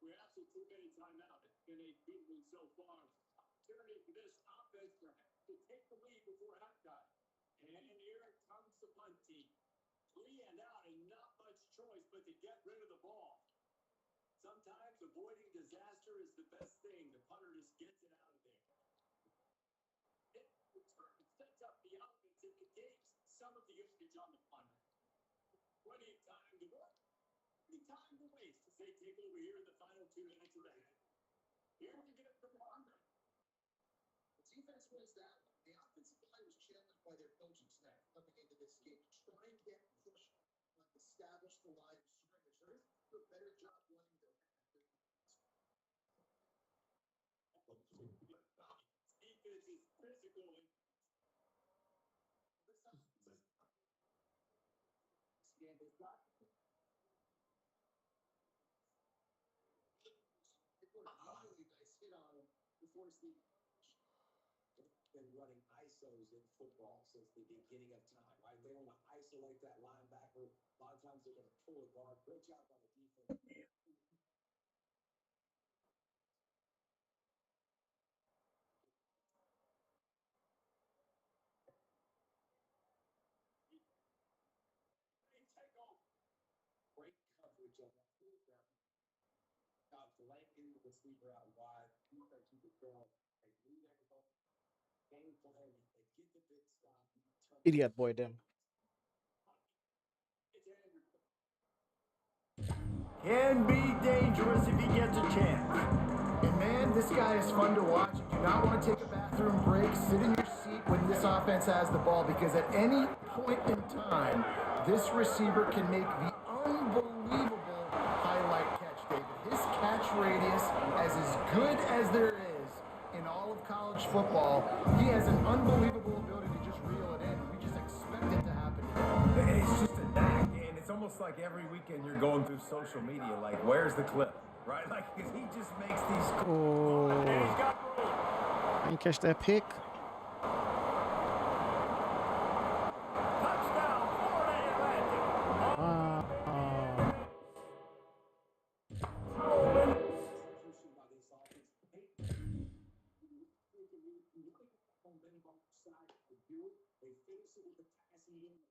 We absolutely too many timeout. It's been a good one so far. Opportunity for this offense perhaps to take the lead before halftime. And here comes the punt team. 3 and out, and not much choice but to get rid of the ball. Sometimes avoiding disaster is the best thing. The punter just gets it out of there. It returns, sets up the offense, and contains some of the usage on the punter. Plenty of time to work. Plenty of time to waste as they take over here in the final 2 minutes of the half. Here we get it from the punter. The defense wins that one. The offensive line was challenged by their coaching staff coming into this game to try and get push, establish the line of scrimmage. They're going to do a better job running their Defense is physical. This game is not. They put a really nice hit on him before Steve. Been running ISOs in football since the beginning of time, right? They want to isolate that linebacker. A lot of times they're going to pull a guard. Great job by the defense. Great coverage on that fullback. Blanking the receiver out wide. Defense, you could throw. They leave everything. Game plan. They get the big stop. Idiot boy, them. Can be dangerous if he gets a chance. And man, this guy is fun to watch. You do not want to take a bathroom break. Sit in your seat when this offense has the ball, because at any point in time, this receiver can make the unbelievable highlight catch, David. His catch radius is good as there is in all of college football. He has an unbelievable ability to just reel it in. We just expect it to happen. It's just a knack, and it's almost like every weekend you're going through social media, like, where's the clip, right? Like, because he just makes these. Oh, I didn't catch that pick. Touchdown, Florida Atlantic. They face it with the passing game.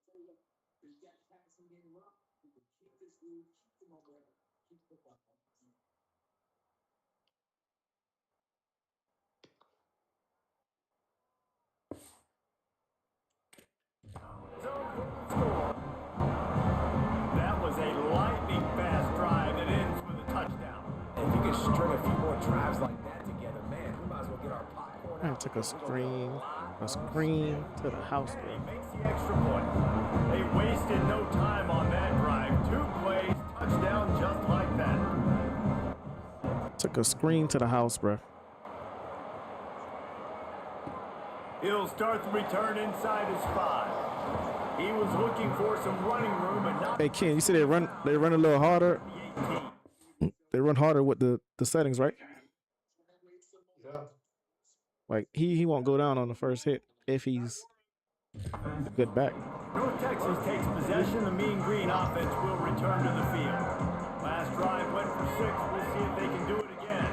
There's that passing game up. You can keep this lead, keep the momentum, keep the ball. That was a lightning fast drive that ends with a touchdown. If you could string a few more drives like that together, man, we might as well get our popcorn I out. took a screen to the house. He makes the extra point. They wasted no time on that drive. 2 plays, touchdown just like that. Took a screen to the house, bro. He'll start the return inside his 5. He was looking for some running room and not. Hey Ken, you see they run a little harder. They run harder with the settings, right? Yeah. Like he won't go down on the first hit if he's a good back. North Texas takes possession. The Mean Green offense will return to the field. Last drive went for 6. We'll see if they can do it again.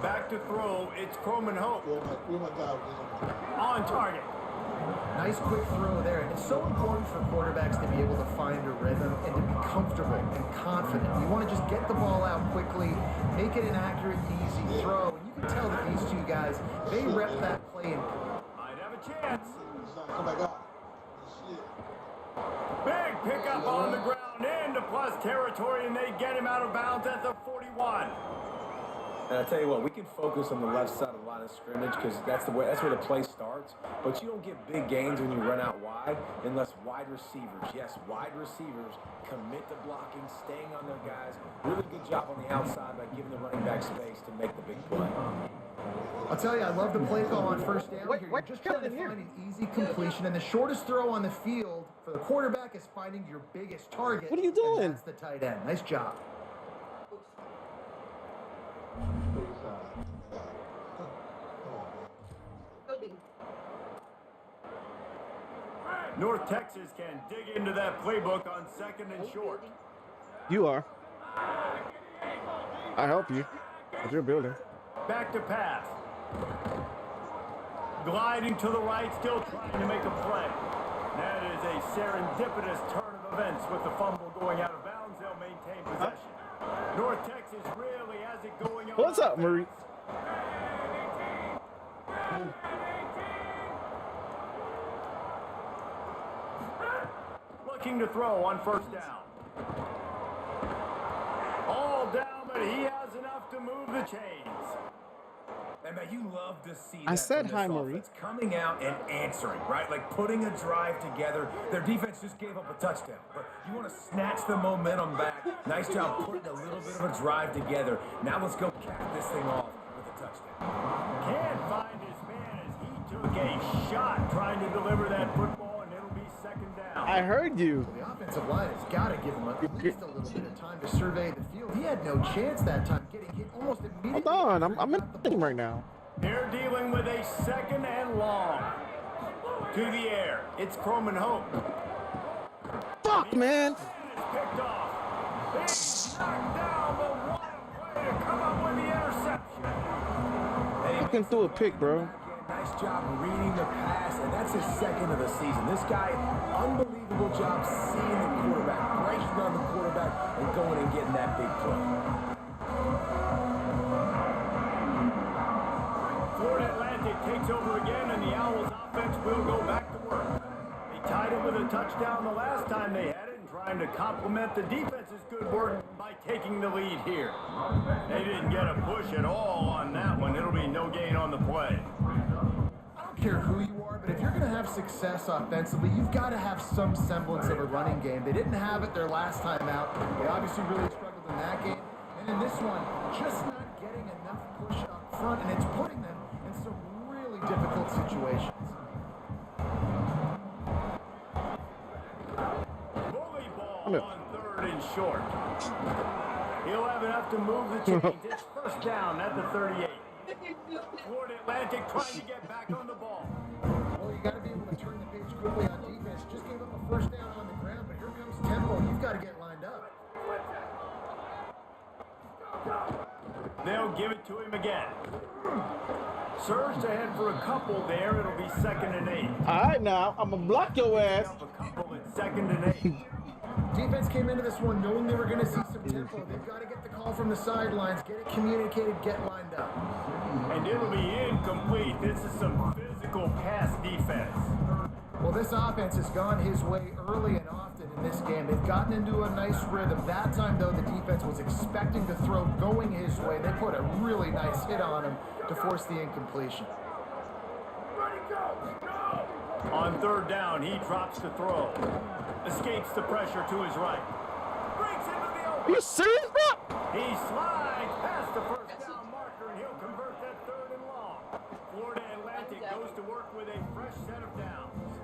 Back to throw. It's Croman Hope. On target. Nice quick throw there. And it's so important for quarterbacks to be able to find a rhythm and to be comfortable and confident. You want to just get the ball out quickly, make it an accurate, easy throw. And you can tell that these two guys, they rep that play. Might have a chance. Come back up. Big pickup on the ground into plus territory, and they get him out of bounds at the 41. And I tell you what, we can focus on the left side of the line of scrimmage because that's where the play starts. But you don't get big gains when you run out wide unless wide receivers, yes, wide receivers commit to blocking, staying on their guys. Really good job on the outside by giving the running back space to make the big play. I'll tell you, I love the play call on first down here. You're just trying to find an easy completion, and the shortest throw on the field for the quarterback is finding your biggest target. What are you doing? And that's the tight end. Nice job. North Texas can dig into that playbook on 2nd and short. You are. I help you. If you're building. Back to pass. Gliding to the right, still trying to make a play. That is a serendipitous turn of events with the fumble going out of bounds. They'll maintain possession. North Texas really has it going on. What's up, Marie? Looking to throw on first down. All down, but he has enough to move the chains. And man, you love to see I that said from this hi, Marie. offense, coming out and answering, right? Like putting a drive together. Their defense just gave up a touchdown, but you want to snatch the momentum back. Nice job putting a little bit of a drive together. Now let's go cap this thing off with a touchdown. Can't find his man as he took a shot trying to deliver that football, and it'll be second down. I heard you. The offensive line has got to give him at least a little bit of time to survey the field. He had no chance that time, getting hit almost immediately. Hold on, I'm in the team right now. They're dealing with a second and long. To the air, it's Croman Hope. Fuck, man. It's picked off. He's knocked down, but what a way to come up with the interception. Fucking threw a pick, bro. Nice job reading the pass, and that's his second of the season. This guy, unbelievable job seeing the quarterback, breaking on the quarterback, and going and getting that big play. Florida Atlantic takes over again, and the Owls offense will go back to work. They tied it with a touchdown the last time they had it, and trying to complement the defense's good work by taking the lead here. They didn't get a push at all on that one. It'll be no gain on the play. I don't care who you are, but if you're going to have success offensively, you've got to have some semblance of a running game. They didn't have it their last time out. They obviously really struggled in that game. And in this one, just not getting enough push up front, and it's putting them in some really difficult situations. Bully ball on third and short. He'll have enough to move the chains. It's first down at the 38. Florida Atlantic trying to get back on the ball. Well, you got to be able to turn the page quickly on defense. Just gave up a first down on the ground, but here comes tempo. You've got to get lined up. They'll give it to him again. Surged ahead for a couple there. It'll be second and 8. All right, now I'm gonna block your ass. A couple at second and 8. Defense came into this one knowing they were going to see some tempo. They've got to get the call from the sidelines, get it communicated, get lined up. And it'll be incomplete. This is some physical pass defense. Well, this offense has gone his way early and often in this game. They've gotten into a nice rhythm. That time, though, the defense was expecting to throw going his way. They put a really nice hit on him to force the incompletion. On third down, he drops to throw. Escapes the pressure to his right. Breaks into the open. You serious, bro? He slides past the first down marker, and he'll convert that third and long. Florida Atlantic goes to work with a fresh set of downs.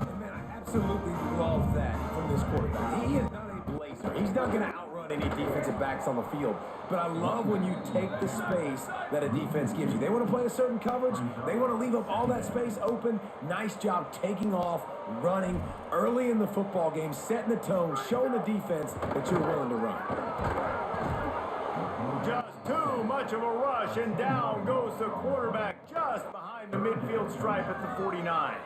And man, I absolutely love that from this quarterback. He is not a blazer. He's not going to outrun any defensive backs on the field. But I love when you take the space that a defense gives you. They want to play a certain coverage. They want to leave up all that space open. Nice job taking off, running early in the football game, setting the tone, showing the defense that you're willing to run. Just too much of a rush, and down goes the quarterback just behind the midfield stripe at the 49.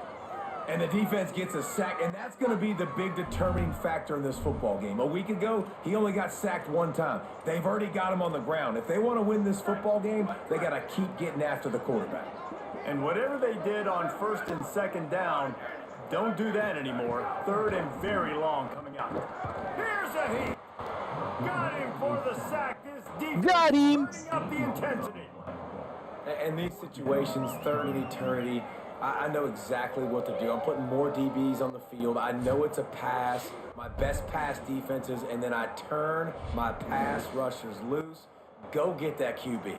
And the defense gets a sack, and that's going to be the big determining factor in this football game. A week ago, he only got sacked one time. They've already got him on the ground. If they want to win this football game, they got to keep getting after the quarterback. And whatever they did on first and second down, don't do that anymore. Third and very long coming out. Here's a heat. Got him for the sack. This defense Got him. turning up the intensity. And these situations, third and eternity, I know exactly what to do. I'm putting more DBs on the field. I know it's a pass, my best pass defenses, and then I turn my pass rushers loose. Go get that QB.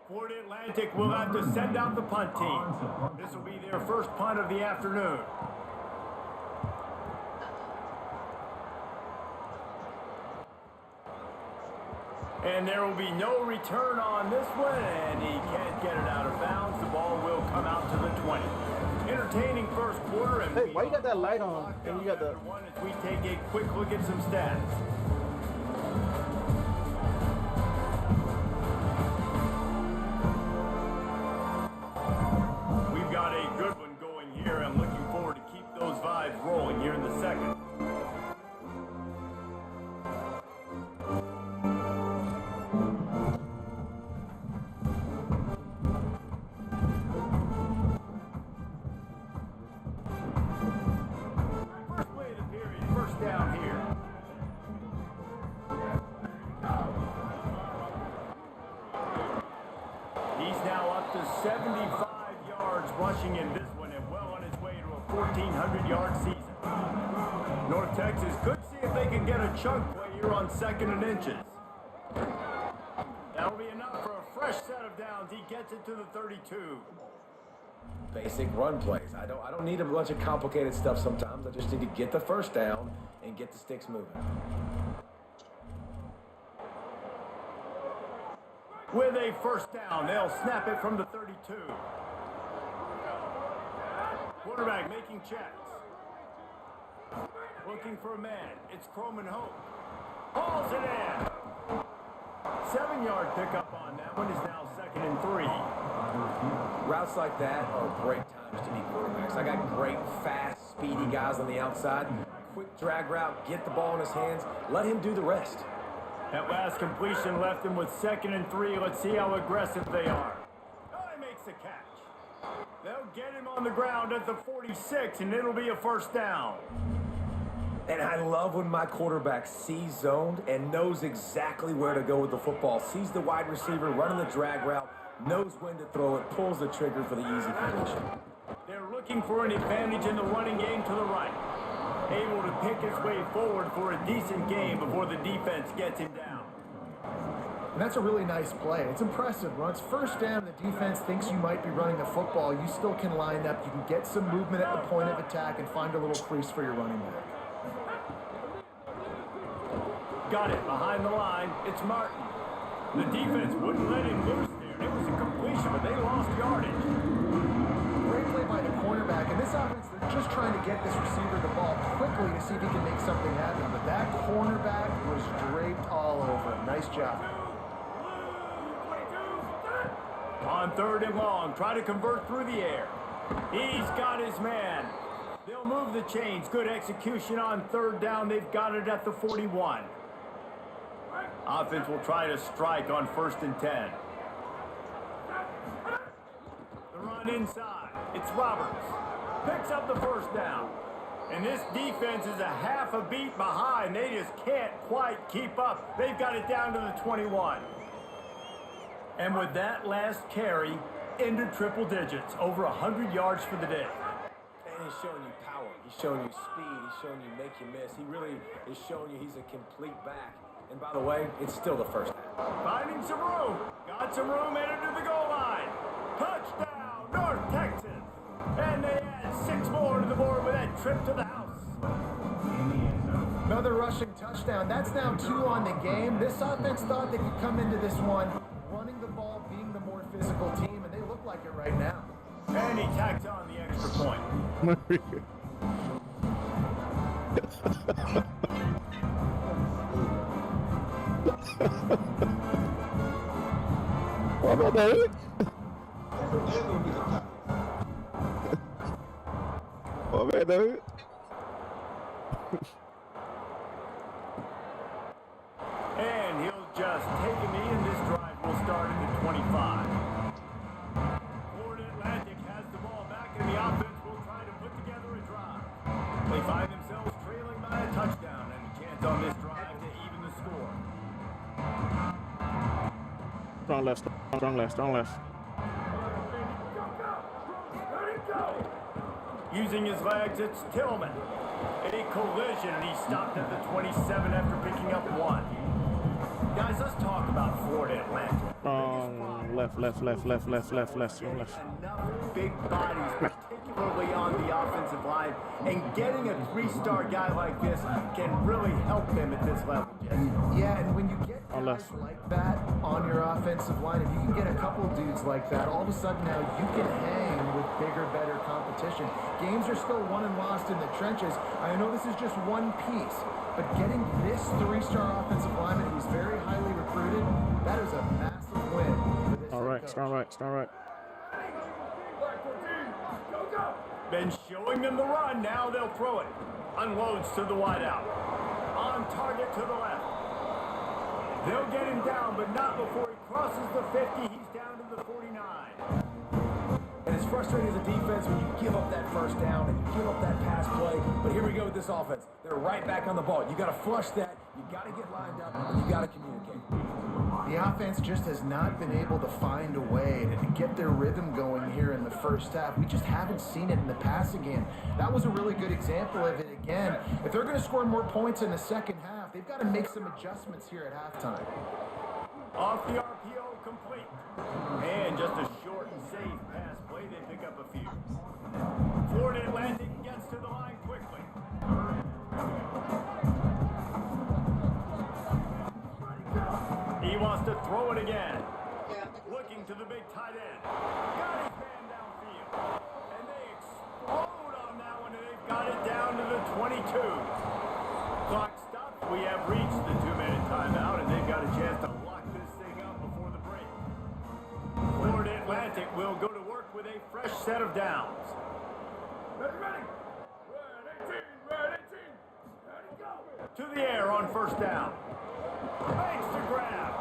Florida Atlantic will have to send out the punt team. This will be their first punt of the afternoon. And there will be no return on this one, and he can't get it out of bounds. The ball will come out to the 20. Entertaining first quarter. And Hey, why you got that light on? And you got the... One as we take a quick look at some stats. We've got a good one going here. I'm looking forward to keep those vibes rolling here in the second. He's now up to 75 yards rushing in this one and well on his way to a 1,400-yard season. North Texas could see if they can get a chunk play here on 2nd and inches. That'll be enough for a fresh set of downs. He gets it to the 32. Basic run plays. I don't need a bunch of complicated stuff sometimes. I just need to get the first down and get the sticks moving. With a first down, they'll snap it from the 32. Quarterback making checks. Looking for a man. It's Croman Hope. Hauls it in. 7-yard pickup on that one is now 2nd and 3. Routes like that are great times to be quarterbacks. I got great, fast, speedy guys on the outside. Quick drag route, get the ball in his hands, let him do the rest. That last completion left him with 2nd and 3. Let's see how aggressive they are. Oh, he makes the catch. They'll get him on the ground at the 46, and it'll be a first down. And I love when my quarterback sees zoned and knows exactly where to go with the football. Sees the wide receiver running the drag route, knows when to throw it, pulls the trigger for the easy completion. They're looking for an advantage in the running game to the right. Able to pick his way forward for a decent game before the defense gets him down. And that's a really nice play. It's impressive. When it's first down, the defense thinks you might be running the football. You still can line up. You can get some movement at the point of attack and find a little crease for your running back. Got it behind the line. It's Martin. The defense wouldn't let him loose there. It was a completion, but they lost yardage. Great play by the cornerback. In this offense, they're just trying to get this receiver the ball quickly to see if he can make something happen. But that cornerback was draped all over him. Nice job. On 3rd and long, try to convert through the air. He's got his man. They'll move the chains. Good execution on 3rd down. They've got it at the 41. Offense will try to strike on 1st and 10. The run inside. It's Roberts. Picks up the first down. And this defense is a half a beat behind. They just can't quite keep up. They've got it down to the 21. And with that last carry, into triple digits. Over 100 yards for the day. And he's showing you power. He's showing you speed. He's showing you make you miss. He really is showing you he's a complete back. And by the way, it's still the first half. Finding some room. Got some room headed to the goal line. Touchdown, North Texas. And they add 6 more to the board with that trip to the house. Another rushing touchdown. That's now 2 on the game. This offense thought they could come into this one running the ball, being the more physical team, and they look like it right now. And he tacked on the extra point. What about that? What about that? And he'll just take a knee, and this drive will start at the 25. Florida Atlantic has the ball back, and the offense will try to put together a drive. They find themselves trailing by a touchdown, and a chance on this drive to even the score. Strong left, strong left, strong left. Using his legs, it's Tillman. A collision, and he stopped at the 27 after picking up 1. Guys, let's talk about Florida Atlantic. Left. Enough big bodies, particularly on the offensive line, and getting a 3-star guy like this can really help them at this level, Jesse. Yeah, and when you get Unless guys like that on your offensive line, if you can get a couple dudes like that, all of a sudden now you can hang with bigger, better competition. Games are still won and lost in the trenches. I know this is just one piece, but getting this 3-star offensive lineman who's very highly recruited, that is a massive win for this all head right, coach. it's all right, it's all right. Been showing them the run. Now they'll throw it. Unloads to the wideout. On target to the left. They'll get him down, but not before he crosses the 50. He's down to the 49. And it's frustrating as a defense when you give up that first down and you give up that pass play. But here we go with this offense. They're right back on the ball. You got to flush that. You got to get lined up, and you got to communicate. The offense just has not been able to find a way to get their rhythm going here in the first half. We just haven't seen it in the passing game. That was a really good example of it again. If they're going to score more points in the second half, they've got to make some adjustments here at halftime. Off the RPO, complete. And just a short and safe pass play. They pick up a few. Florida Atlantic gets to the line quickly. He wants to throw it again. Looking to the big tight end. Got his man downfield. And they explode on that one, and they've got it down to the 22. Clock stops. We have reached the 2-minute timeout, and they've got a chance to lock this thing up before the break. Florida Atlantic will go to work with a fresh set of downs. Ready, ready. Red 18, red 18. Ready, go. To the air on first down. Makes the grab.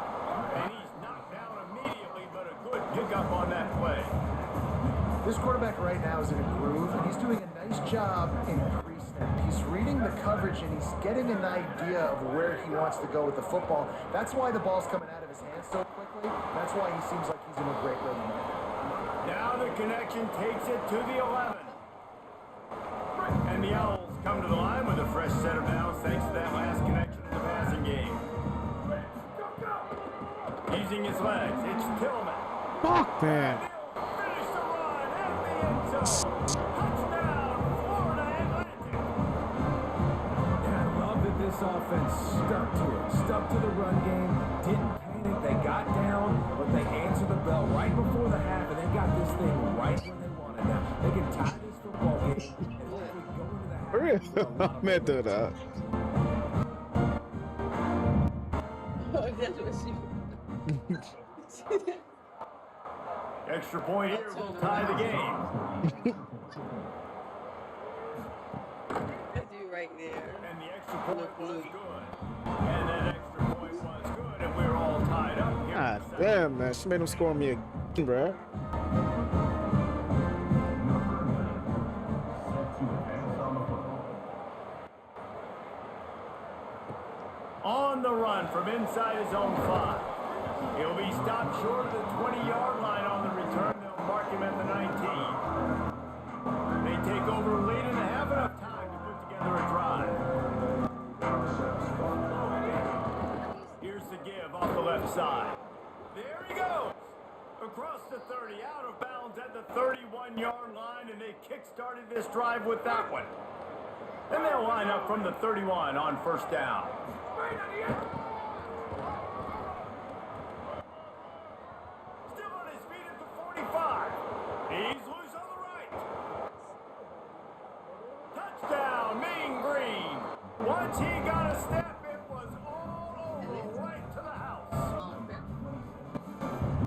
And he's knocked down immediately, but a good pickup on that play. This quarterback right now is in a groove, and he's doing a nice job in pre-snap. He's reading the coverage, and he's getting an idea of where he wants to go with the football. That's why the ball's coming out of his hands so quickly. That's why he seems like he's in a great rhythm right now. Now the connection takes it to the 11. And the Owls come to the line with a fresh set of downs thanks to that last connection in the passing game. Using his legs, it's Tillman. Fuck that. Finish the run at the end zone. Touchdown, Florida Atlantic. And I love that this offense stuck to it. Stuck to the run game. Didn't panic. They got down, but they answered the bell right before the half, and they got this thing right where they wanted. Now, they can tie this football game and hopefully go into the half. For real. I meant to that. Extra point here will tie the game. I do right there. And the extra point was good. And that extra point was good, and we're all tied up here. God damn, man. She made him score me again, bro. On the run from inside his own 5. He'll be stopped short of the 20-yard line on the return. They'll mark him at the 19. They take over late in the half, enough time to put together a drive. Here's the give off the left side. There he goes. Across the 30, out of bounds at the 31-yard line, and they kick-started this drive with that one. And they'll line up from the 31 on first down. Still on his feet at the 45. He's loose on the right. Touchdown, Mean Green. Once he got a step, it was all over right to the house.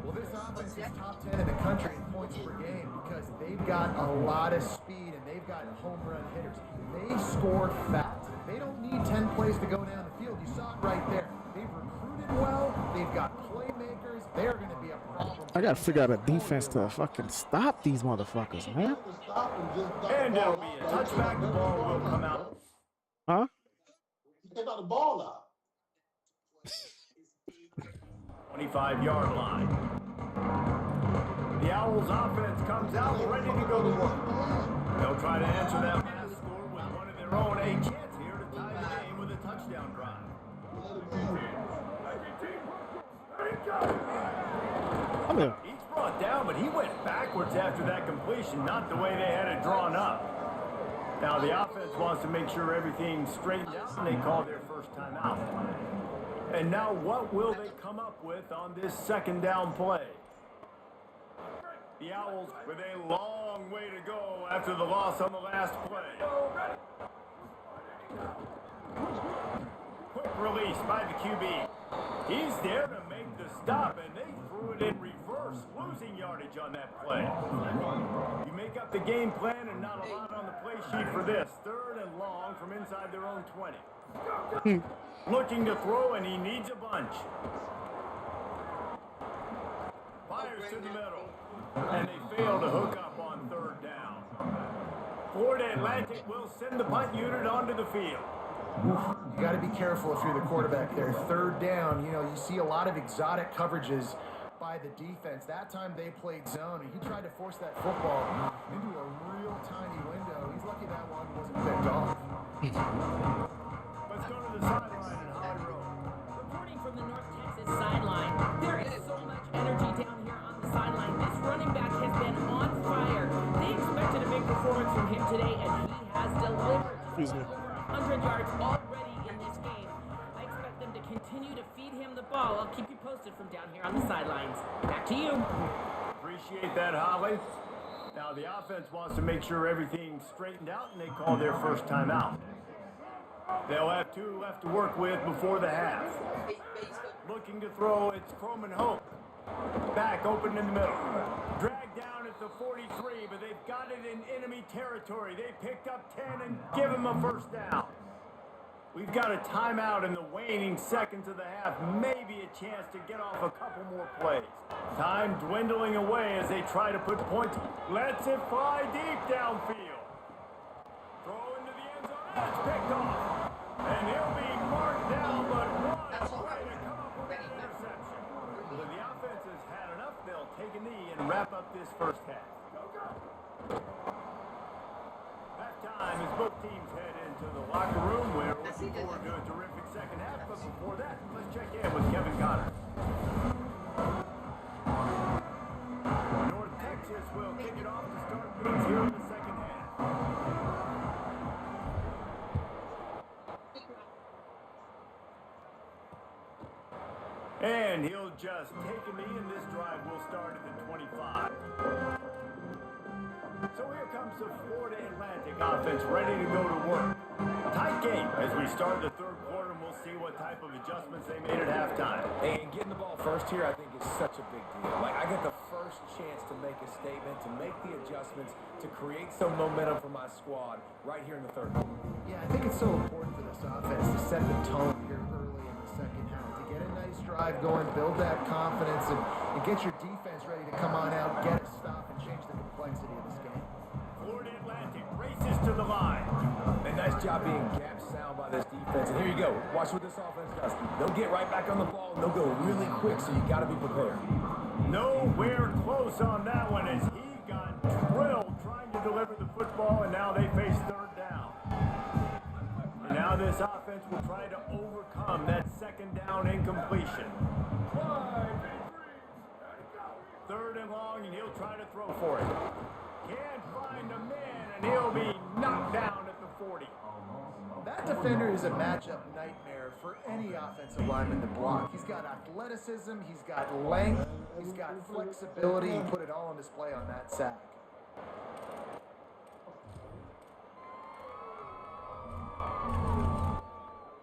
Well, this offense is top 10 in the country in points per game because they've got a lot of speed and they've got home run hitters. They score fast. They don't need 10 plays to go down the field. You saw it right there. They've recruited well. They've got playmakers. They're going to be a problem. I gotta figure out a defense to fucking stop these motherfuckers, man. And there'll be a touchback. The ball will come out. Huh? They got the ball out. 25-yard line. The Owls offense comes out ready to go to work. They'll try to answer that last score with one of their own. A chance here to tie the game with a touchdown drive. I'm in. He's brought down, but he went backwards after that completion, not the way they had it drawn up. Now the offense wants to make sure everything's straightened out, and they call their first timeout. And now what will they come up with on this second down play? The Owls with a long way to go after the loss on the last play. Quick release by the QB. He's there to make the stop, and they threw it in reverse, losing yardage on that play. You make up the game plan and not a lot on the play sheet for this. 3rd and long from inside their own 20. Looking to throw, and he needs a bunch. Fires to the middle, and they fail to hook up on 3rd down. Florida Atlantic will send the punt unit onto the field. You got to be careful if you're the quarterback there. 3rd down, you see a lot of exotic coverages by the defense. That time they played zone, and he tried to force that football into a real tiny window. He's lucky that one wasn't picked off. Let's go to the sideline in Holly Road. Reporting from the North Texas sideline, there is so much energy down here on the sideline. This running back has been on fire. They expected a big performance from him today, and he has delivered. Excuse me. 100 yards already in this game. I expect them to continue to feed him the ball. I'll keep you posted from down here on the sidelines. Back to you. Appreciate that, Holly. Now the offense wants to make sure everything's straightened out, and they call their first timeout. They'll have 2 left to work with before the half. Looking to throw, it's Croman Hope. Back open in the middle. Dragged down at the 43, but they've got it in enemy territory. They picked up 10 and give him a first down. We've got a timeout in the waning seconds of the half. Maybe a chance to get off a couple more plays. Time dwindling away as they try to put points. Lets it fly deep downfield. Throw into the end zone. It's picked off. And he'll be marked down, but what a way to come up with an interception. When the offense has had enough, they'll take a knee and wrap up this first half. Halftime as both teams head into the locker room. We're looking forward to a terrific second half, but before that, let's check in with Kevin Goddard. North Texas will kick it off to start things here in the second half. And he'll just take a knee, and this drive will start at the 25. So here comes the Florida Atlantic offense ready to go to work. Tight game as we start the 3rd quarter, and we'll see what type of adjustments they made at halftime. And getting the ball first here, I think, is such a big deal. Like, I get the first chance to make a statement, to make the adjustments, to create some momentum for my squad right here in the 3rd quarter. Yeah, I think it's so important for this offense to set the tone here early in the second half, to get a nice drive going, build that confidence, and get your defense ready to come on out, get a stop, and change the complexity of this game. Florida Atlantic races to the line. And nice job being gap sound by this defense. And here you go. Watch what this offense does. They'll get right back on the ball, and they'll go really quick, so you got to be prepared. Nowhere close on that one as he got drilled trying to deliver the football, and now they face 3rd down. And now this offense will try to overcome that 2nd down incompletion. 3rd and long, and he'll try to throw for it. Can't find a man, and he'll be knocked down at the 40. That defender is a matchup nightmare for any offensive lineman to block. He's got athleticism, he's got length, he's got flexibility. He put it all on display on that sack.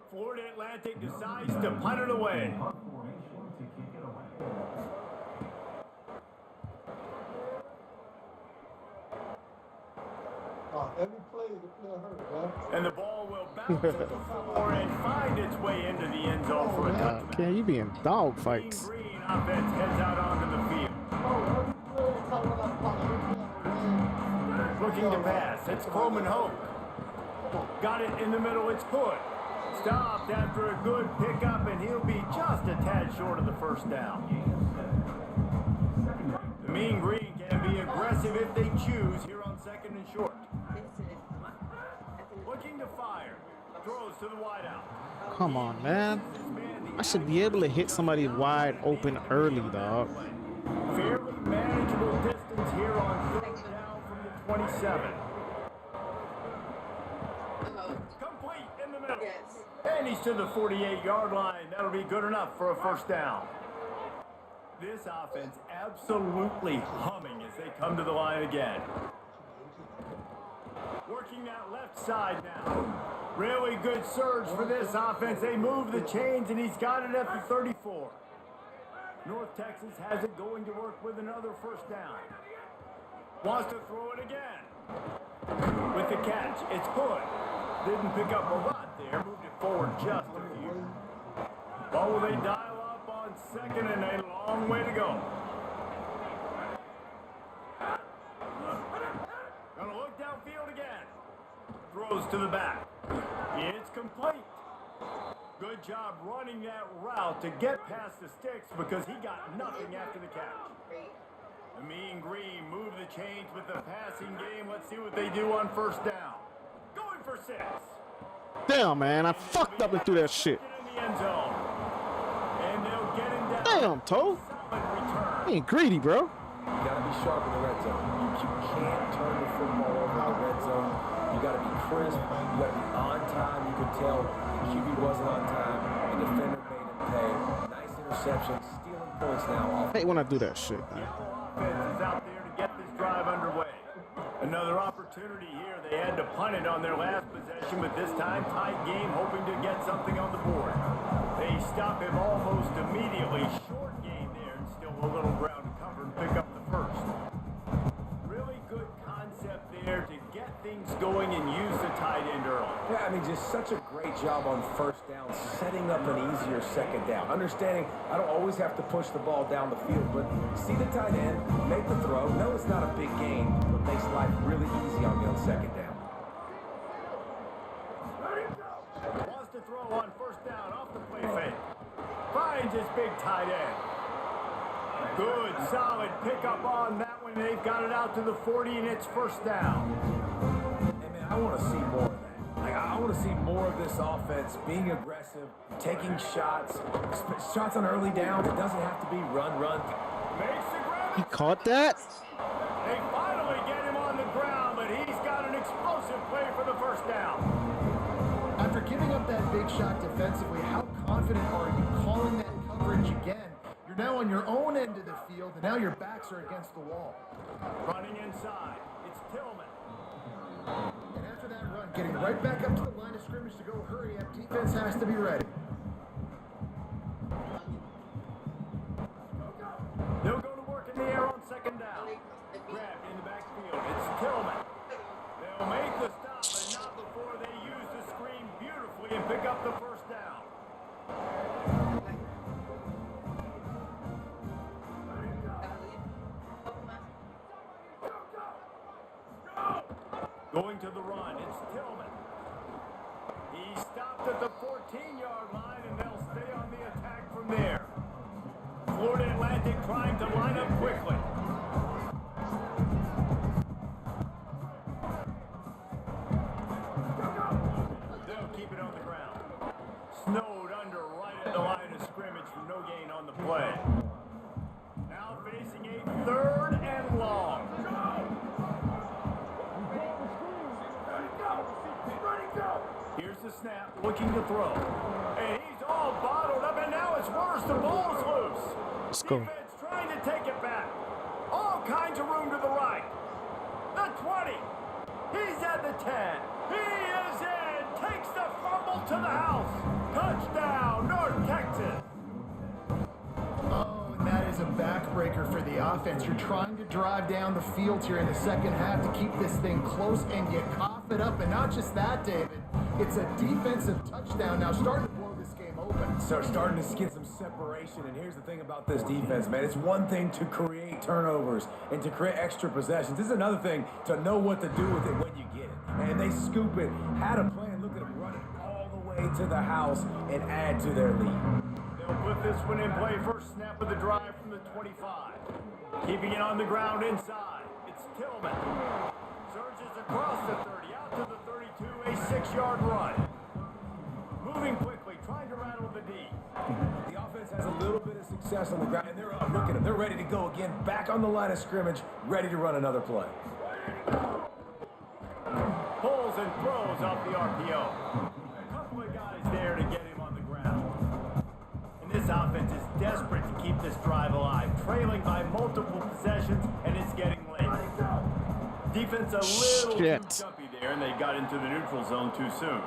Florida Atlantic decides to punt it away. Every play the player hurt, man. And the ball will bounce to the floor and find its way into the end zone for a touchdown. Can you be in dog fights? Green offense heads out onto the field. Looking to pass. It's Croman Hope. Got it in the middle. It's Hood. Stopped after a good pickup, and he'll be just a tad short of the first down. The Mean Green can be aggressive if they choose here on 2nd and short. Looking to fire. Throws to the wideout. Come on, man. I should be able to hit somebody wide open early, dog. Fairly manageable distance here on 3rd down from the 27. Complete in the middle. Yes. And he's to the 48-yard line. That'll be good enough for a first down. This offense absolutely humming as they come to the line again. Working that left side now. Really good surge for this offense. They move the chains, and he's got it at the 34. North Texas has it going to work with another first down. Wants to throw it again. With the catch, it's good. Didn't pick up a lot there. Moved it forward just a few. Well, will they dial up on second and a long way to go? Gonna look downfield again. Throws to the back. It's complete. Good job running that route to get past the sticks because he got nothing after the catch. The Mean Green move the chains with the passing game. Let's see what they do on first down. Going for 6. Damn, man, I fucked up and threw that shit. In the end zone. And they'll get him down. Damn, Toe. He ain't greedy, bro. You got to be sharp in the red zone. You can't turn the football over in the red zone. You got to be crisp. You got to be on time. You could tell the QB wasn't on time. The defender made him pay. Nice interception. Stealing points now. I hate when I do that shit, man. Offense is out there to get this drive underway. Another opportunity here. They had to punt it on their last possession, but this time tight game, hoping to get something on the board. They stop him almost immediately. Short game there, and still a little ground to cover and pick up the first. Really good concept there to get things going and use the tight end early. Yeah, I mean, just such a great job on first down, setting up an easier second down. Understanding I don't always have to push the ball down the field, but see the tight end, make the throw. No, it's not a big gain, but makes life really easy on me on second down. Wants to throw on first down off the play fake. Finds his big tight end. Good, solid pickup on that one. They've got it out to the 40, and it's first down. Hey, man, I want to see more of that. Like, I want to see more of this offense being aggressive, taking shots on early downs. It doesn't have to be run. Makes the grab. He caught that? They finally get him on the ground, but he's got an explosive play for the first down. After giving up that big shot defensively, how confident are you calling that coverage again? You're now on your own end of the field, and now your backs are against the wall. Running inside, it's Tillman. And after that run, getting right back up to the line of scrimmage to go hurry up, defense has to be ready. They'll go to work in the air on second down. Grabbed in the backfield, it's Tillman. They'll make the stop, but not before they use the screen beautifully and pick up the first down. Going to the run, it's Tillman. He stopped at the 14-yard line, and they'll stay on the attack from there. Florida Atlantic trying to line up quickly. They'll keep it on the ground. Snowed under right at the line of scrimmage for no gain on the play. Now facing a 3rd and long. Here's the snap, looking to throw. And he's all bottled up, and now it's worse. The ball's loose. Let's go. Defense trying to take it back. All kinds of room to the right. The 20. He's at the 10. He is in. Takes the fumble to the house. Touchdown, North Texas. Oh, and that is a backbreaker for the offense. You're trying to drive down the field here in the second half to keep this thing close, and you cough it up. And not just that, David. It's a defensive touchdown now, starting to blow this game open. So starting to get some separation, and here's the thing about this defense, man. It's one thing to create turnovers and to create extra possessions. This is another thing to know what to do with it when you get it. And they scoop it, had a plan, look at them run it all the way to the house and add to their lead. They'll put this one in play. First snap of the drive from the 25. Keeping it on the ground inside. It's Tillman. Surges across the 30, out to the 32, a 6-yard run. Moving quickly, trying to rattle the D. The offense has a little bit of success on the ground, and they're up. Look at them. They're ready to go again, back on the line of scrimmage, ready to run another play. Pulls and throws off the RPO. A couple of guys offense is desperate to keep this drive alive, trailing by multiple possessions, and it's getting late. Defense a little too jumpy there, and they got into the neutral zone too soon.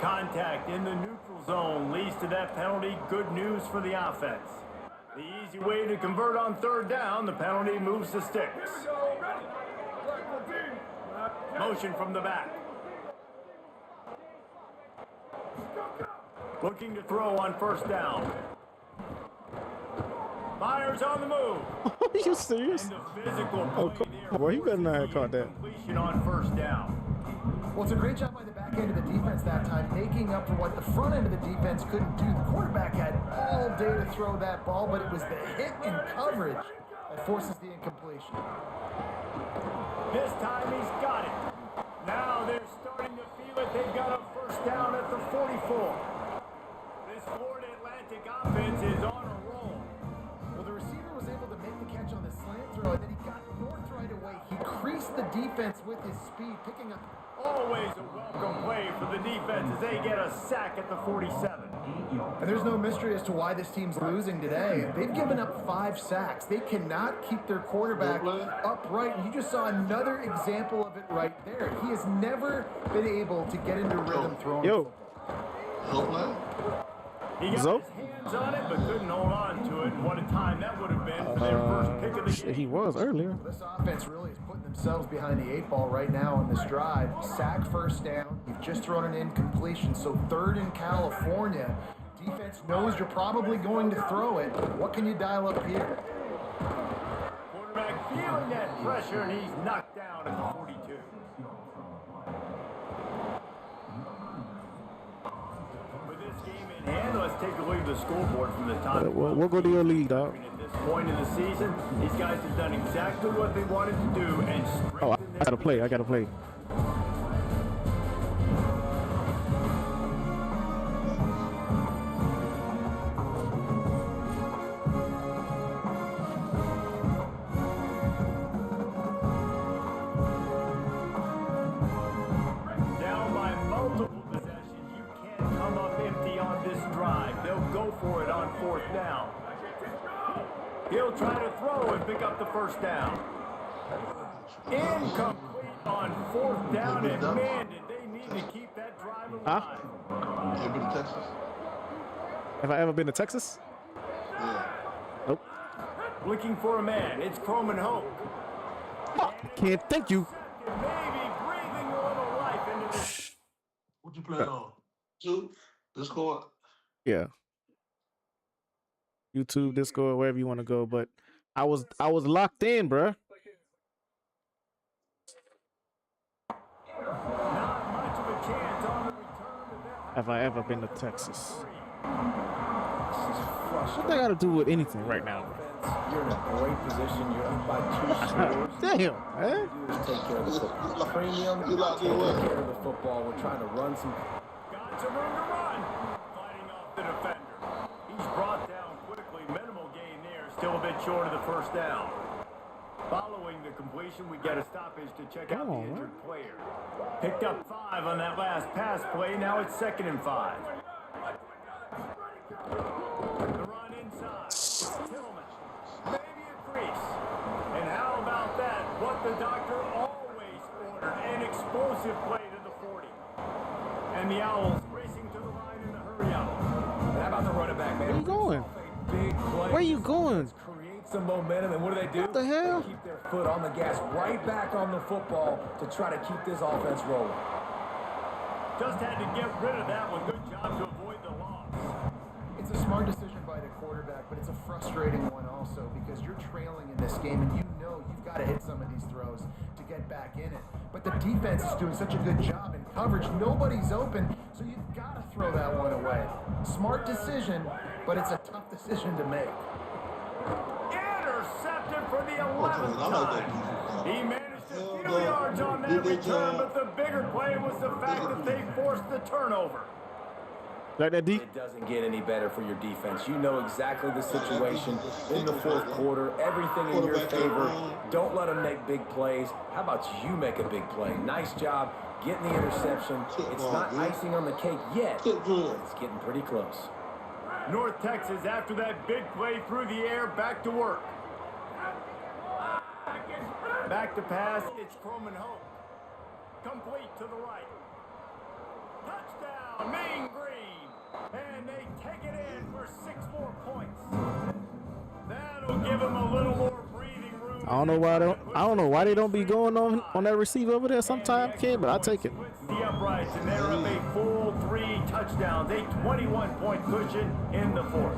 Contact in the neutral zone leads to that penalty. Good news for the offense. The easy way to convert on third down, the penalty moves the sticks. Motion from the back. Looking to throw on first down. Fires on the move. Are you serious? And the physical play there. Boy, you better not have caught that. Completion on first down. Well, it's a great job by the back end of the defense that time, making up for what the front end of the defense couldn't do. The quarterback had all day to throw that ball, but it was the hit and coverage that forces the incompletion. This time he's got it. Now they're starting to feel it. They've got a first down at the 44. This Florida Atlantic offense is on a roll. Well, the receiver was able to make the catch on the slant throw, and then he got north right away. He creased the defense with his speed, picking up. Always a welcome play for the defense as they get a sack at the 47. And there's no mystery as to why this team's losing today. They've given up 5 sacks. They cannot keep their quarterback upright. And you just saw another example of it right there. He has never been able to get into rhythm throwing. He got his hands on it, but couldn't hold on to it. And what a time that would have been for their first pick of the game. He was earlier. This offense really is putting themselves behind the 8 ball right now on this drive. Sack first down. You've just thrown an incompletion, so third in California. Defense knows you're probably going to throw it. What can you dial up here? Quarterback feeling that pressure, and he's knocked down at the 42. And let's take a look at the scoreboard from the top. We'll go to your lead, dog. At this point in the season, these guys have done exactly what they wanted to do and I gotta play. I gotta play. Down by multiple possessions, you can't come up empty on this drive. They'll go for it on fourth down. He'll try to throw and pick up the first down. Incomplete on fourth down, and man, did they need to keep that drive alive. You ever been to Texas? Have I ever been to Texas? Yeah. Nope. Looking for a man. It's Croman Hope. Can't thank you. Maybe breathing a little life into this. What you playing on? Two? Discord? Yeah. YouTube, Discord, wherever you want to go, but I was locked in, bruh. Not much of a chance on the return of that. Have I ever been to Texas? What they got to do with anything right now? You're in a great position. You're up by 2 scores. Damn, man. Do is take care of the football. Premium, take care of the football. We're trying to run some. Got some room to run. Fighting off the defender. He's brought down quickly. Minimal gain there. Still a bit short of the first down. Following the completion, we get a stoppage to check out the injured player. Picked up 5 on that last pass play. Now it's 2nd and 5. The run inside. Tillman. Maybe a crease. And how about that? What the doctor always ordered. An explosive play to the 40. And the Owls racing to the line in a hurry up. And how about the running back, man? Where you going? Big play. Where you going? Create some momentum, and what do? What the hell? They keep their foot on the gas, right back on the football to try to keep this offense rolling. Just had to get rid of that one. Good job to avoid the loss. It's a smart decision by the quarterback, but it's a frustrating one also because you're trailing in this game and you know you've got to hit some of these throws to get back in it. But the defense is doing such a good job in coverage. Nobody's open, so you've got to throw that one away. Smart decision, but it's a tough decision to make. Intercepted for the 11th time. He managed a few yards on that return, but the bigger play was the fact that they forced the turnover. Like that deep. It doesn't get any better for your defense. You know exactly the situation in the fourth quarter. Everything in your favor. Don't let them make big plays. How about you make a big play? Nice job getting the interception. It's not icing on the cake yet, but it's getting pretty close. North Texas, after that big play through the air, back to work. Back to pass, it's Croman Hope. Complete to the right. Touchdown, Mean Green. And they take it in for 6 more points. That'll give them a little more breathing room. I don't know why they don't be going on that receiver over there sometime, kid, but I'll take it. The uprights, and they're up a full 3 touchdowns, a 21-point cushion in the fourth.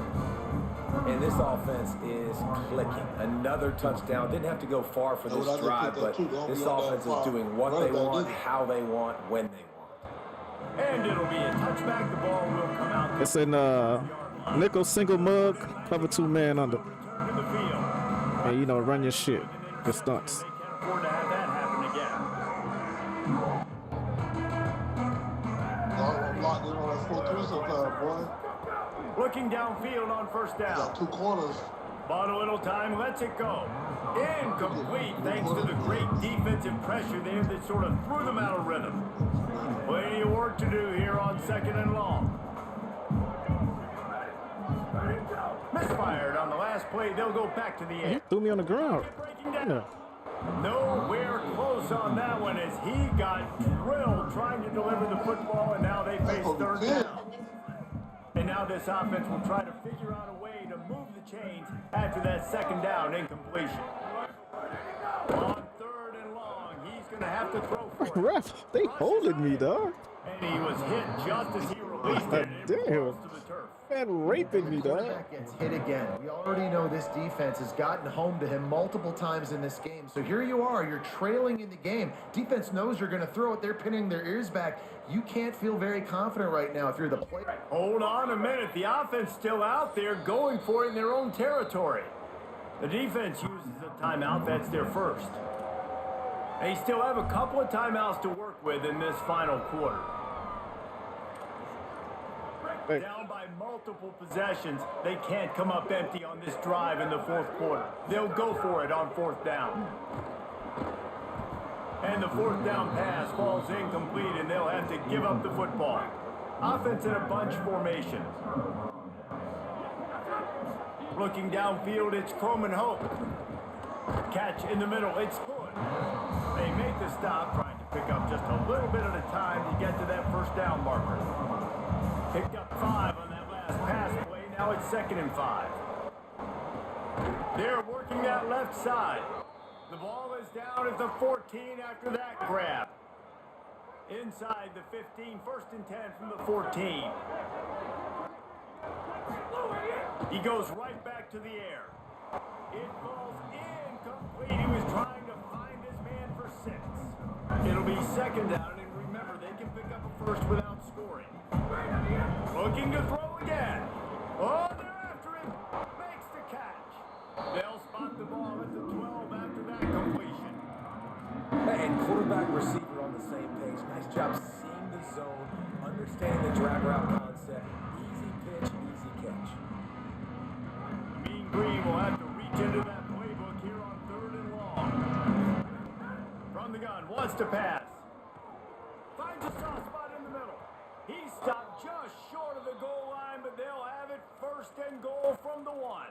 And this offense is clicking. Another touchdown. Didn't have to go far for this drive, but this offense is doing what they want, how they want, when they want. And it'll be a touchback. The ball will come out. It's in nickel single mug, cover 2 man under. And you know, run your shit. The stunts. They can't afford to have that happen again. Looking downfield on first down. Got 2 corners. Bought a little time, lets it go. Incomplete, thanks to the great defensive pressure there that sort of threw them out of rhythm. Plenty of work to do here on 2nd and long. Misfired on the last play. They'll go back to the air. He threw me on the ground. Yeah. Nowhere close on that one as he got drilled trying to deliver the football, and now they face 3rd down. And now this offense will try to figure out a way to move the chains after that 2nd down incompletion. On 3rd and long, he's going to have to throw for it. Ref, they holding me, dog. And he was hit just as he released it. And it Damn. falls to the turf. Man, raping me, dog. Quarterback gets hit again. We already know this defense has gotten home to him multiple times in this game. So here you are, you're trailing in the game. Defense knows you're going to throw it. They're pinning their ears back. You can't feel very confident right now if you're the player. Hold on a minute. The offense still out there going for it in their own territory. The defense uses a timeout. That's their first. They still have a couple of timeouts to work with in this final quarter. Hey. Down by multiple possessions, they can't come up empty on this drive in the fourth quarter. They'll go for it on 4th down. And the 4th down pass falls incomplete, and they'll have to give up the football. Offense in a bunch formation. Looking downfield, it's Croman Hope. Catch in the middle, it's good. They make the stop, trying to pick up just a little bit at a time to get to that 1st down marker. Picked up 5 on that last pass play. Now it's 2nd and 5. They're working that left side. The ball is down at the 14 after that grab. Inside the 15, 1st and 10 from the 14. He goes right back to the air. It falls incomplete. He was trying to find his man for 6. It'll be 2nd down, and remember, they can pick up a first without scoring. Looking to throw again. Oh, they're after him. Makes the catch. They'll spot the ball at the 12 after that completion. And quarterback receiver on the same page. Nice job seeing the zone, understanding the drag route concept. Easy pitch, easy catch. Mean Green will have to reach into that playbook here on 3rd and long. From the gun, wants to pass. Finds a soft spot in the middle. He stopped just short of the goal line, but they'll have it 1st and goal from the 1.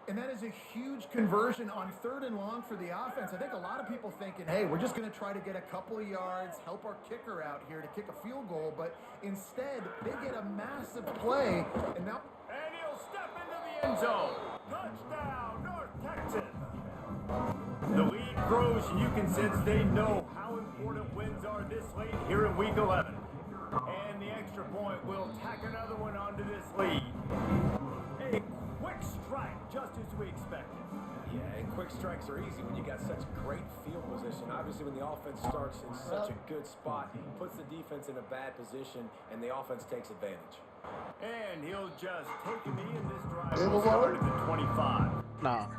And that is a huge conversion on 3rd and long for the offense. I think a lot of people thinking, hey, we're just going to try to get a couple of yards, help our kicker out here to kick a field goal. But instead, they get a massive play. And now... And he'll step into the end zone. Touchdown, North Texas. The lead grows, and you can sense they know how important wins are this late here in Week 11. And the extra point will tack another one onto this lead. A quick strike, just as we expected. Yeah, and quick strikes are easy when you got such great field position. Obviously, when the offense starts in such a good spot, puts the defense in a bad position, and the offense takes advantage. And he'll just take a knee in this drive. Will start at the 25. Nah.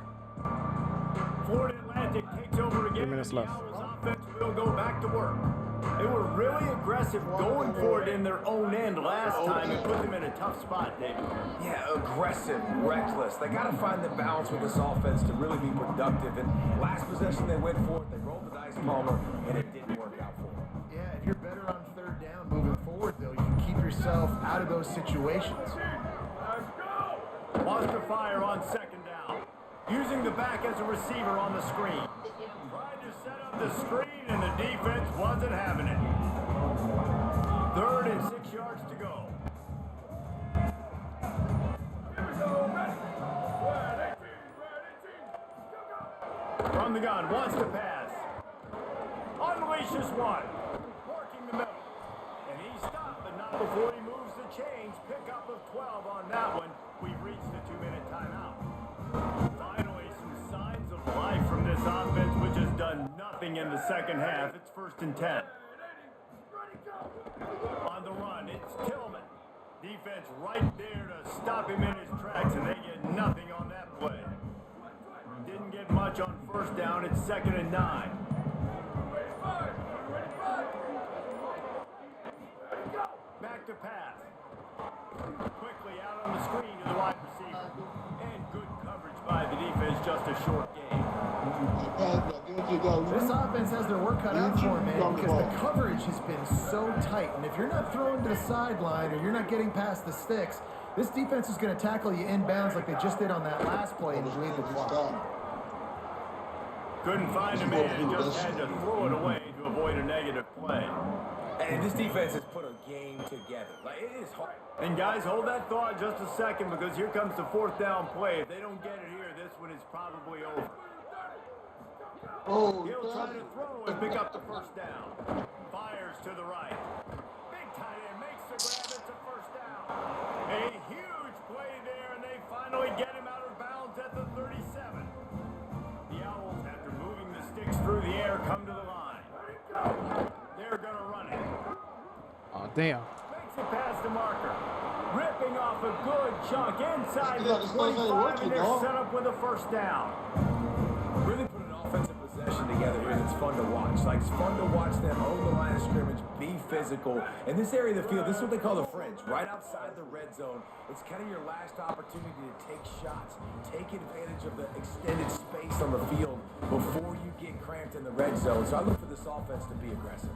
Florida Atlantic takes over again. 3 minutes left. The Owls offense will go back to work. They were really aggressive going for it in their own end last time and put them in a tough spot, David. Yeah, aggressive, reckless. They got to find the balance with this offense to really be productive. And last possession they went for it, they rolled the dice, Palmer, and it didn't work out for them. Yeah, if you're better on third down moving forward, though, you can keep yourself out of those situations. Wants to fire on second down. Using the back as a receiver on the screen. Tried to set up the screen, and the defense wasn't having it. 3rd and 6 yards to go. From the gun, wants to pass. Unleashes one. Working the middle. And he stopped, but not before he moves the chains. Pickup of 12 on that one. We've reached the 2-minute timeout. Finally, some signs of life from this offense, which has done nothing in the second half. It's 1st and 10. On the run, it's Tillman. Defense right there to stop him in his tracks, and they get nothing on that play. Didn't get much on 1st down. It's 2nd and 9. Back to pass. Quickly out on the screen to the wide receiver. And good coverage by the defense, just a short game. This offense has their work cut out for them, man, because the coverage has been so tight. And if you're not throwing to the sideline or you're not getting past the sticks, this defense is going to tackle you inbounds like they just did on that last play and bleed the clock. Couldn't find a man and just had to throw it away to avoid a negative play. And this defense has put a game together. Like, it is hard. And guys, hold that thought just a second, because here comes the 4th down play. If they don't get it here, this one is probably over. He'll try to throw and pick up the 1st down. Fires to the right. Big tight end makes the grab. It's a 1st down. A huge play there, and they finally get him out of bounds at the 37. The Owls, after moving the sticks through the air, come to the line. They're going to run it. Oh, damn. Makes it past the marker. Ripping off a good chunk inside the 25, and they're set up with a 1st down. Really put an offensive possession together here that's fun to watch. Like, it's fun to watch them own the line of scrimmage, be physical. In this area of the field, this is what they call the fringe, right outside the red zone. It's kind of your last opportunity to take shots, take advantage of the extended space on the field before you get cramped in the red zone. So I look for this offense to be aggressive.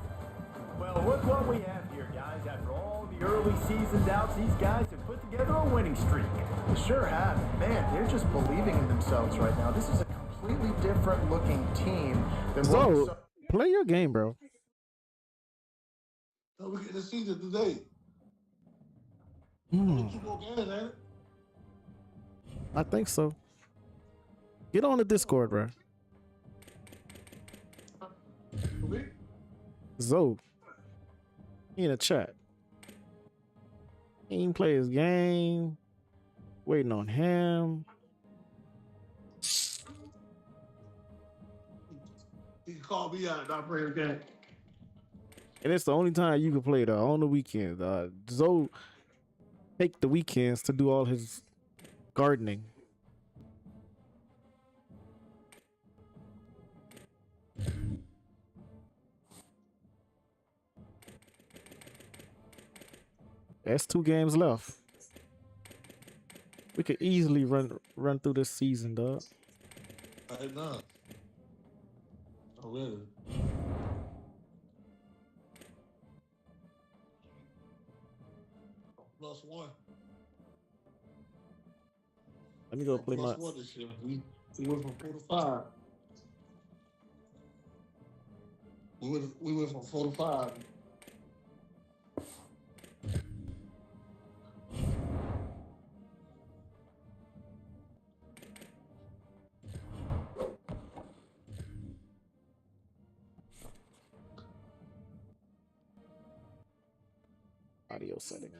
Well, look what we have here, guys. After all the early season doubts, these guys have put together a winning streak. They sure have. Man, they're just believing in themselves right now. This is a completely different looking team than what we So, saw. play your game, bro. So we get the season today. Hmm. 2 more games, ain't it? I think so. Get on the Discord, bro. Zoe. He in the chat. He ain't play his game. Waiting on him. He called me out, not playing the game. And it's the only time you can play though, on the weekends. Zoe take the weekends to do all his gardening. That's 2 games left. We could easily run through this season, dog. I know. Oh, really? +1. Let me go play my. +1 this year. We went from 4 to 5. We went from 4 to 5. Audio setting.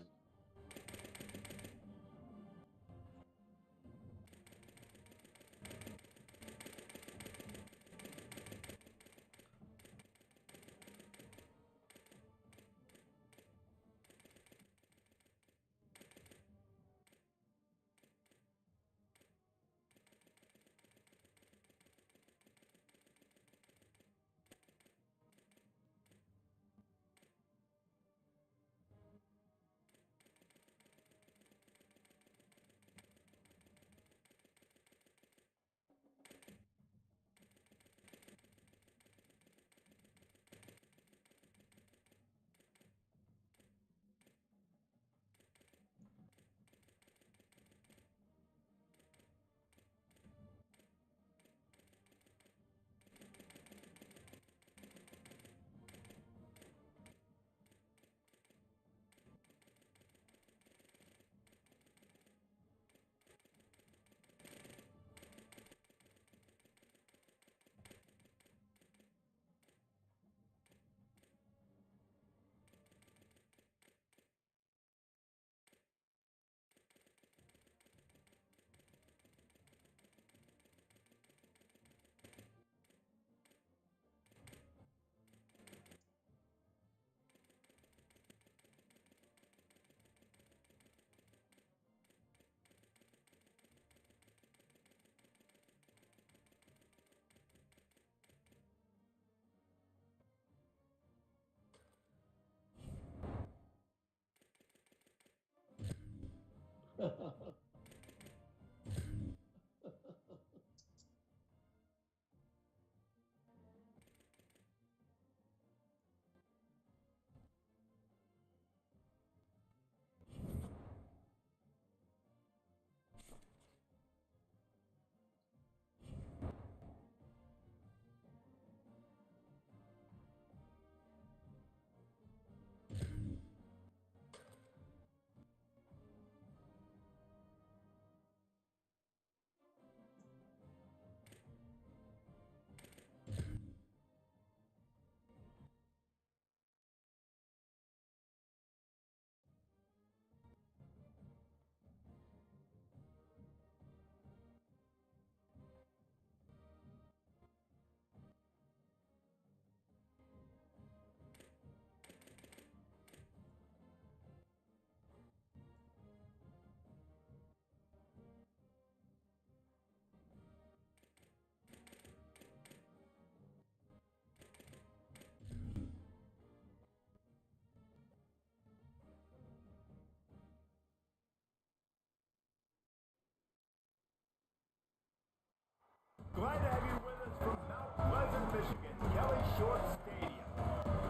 short stadium.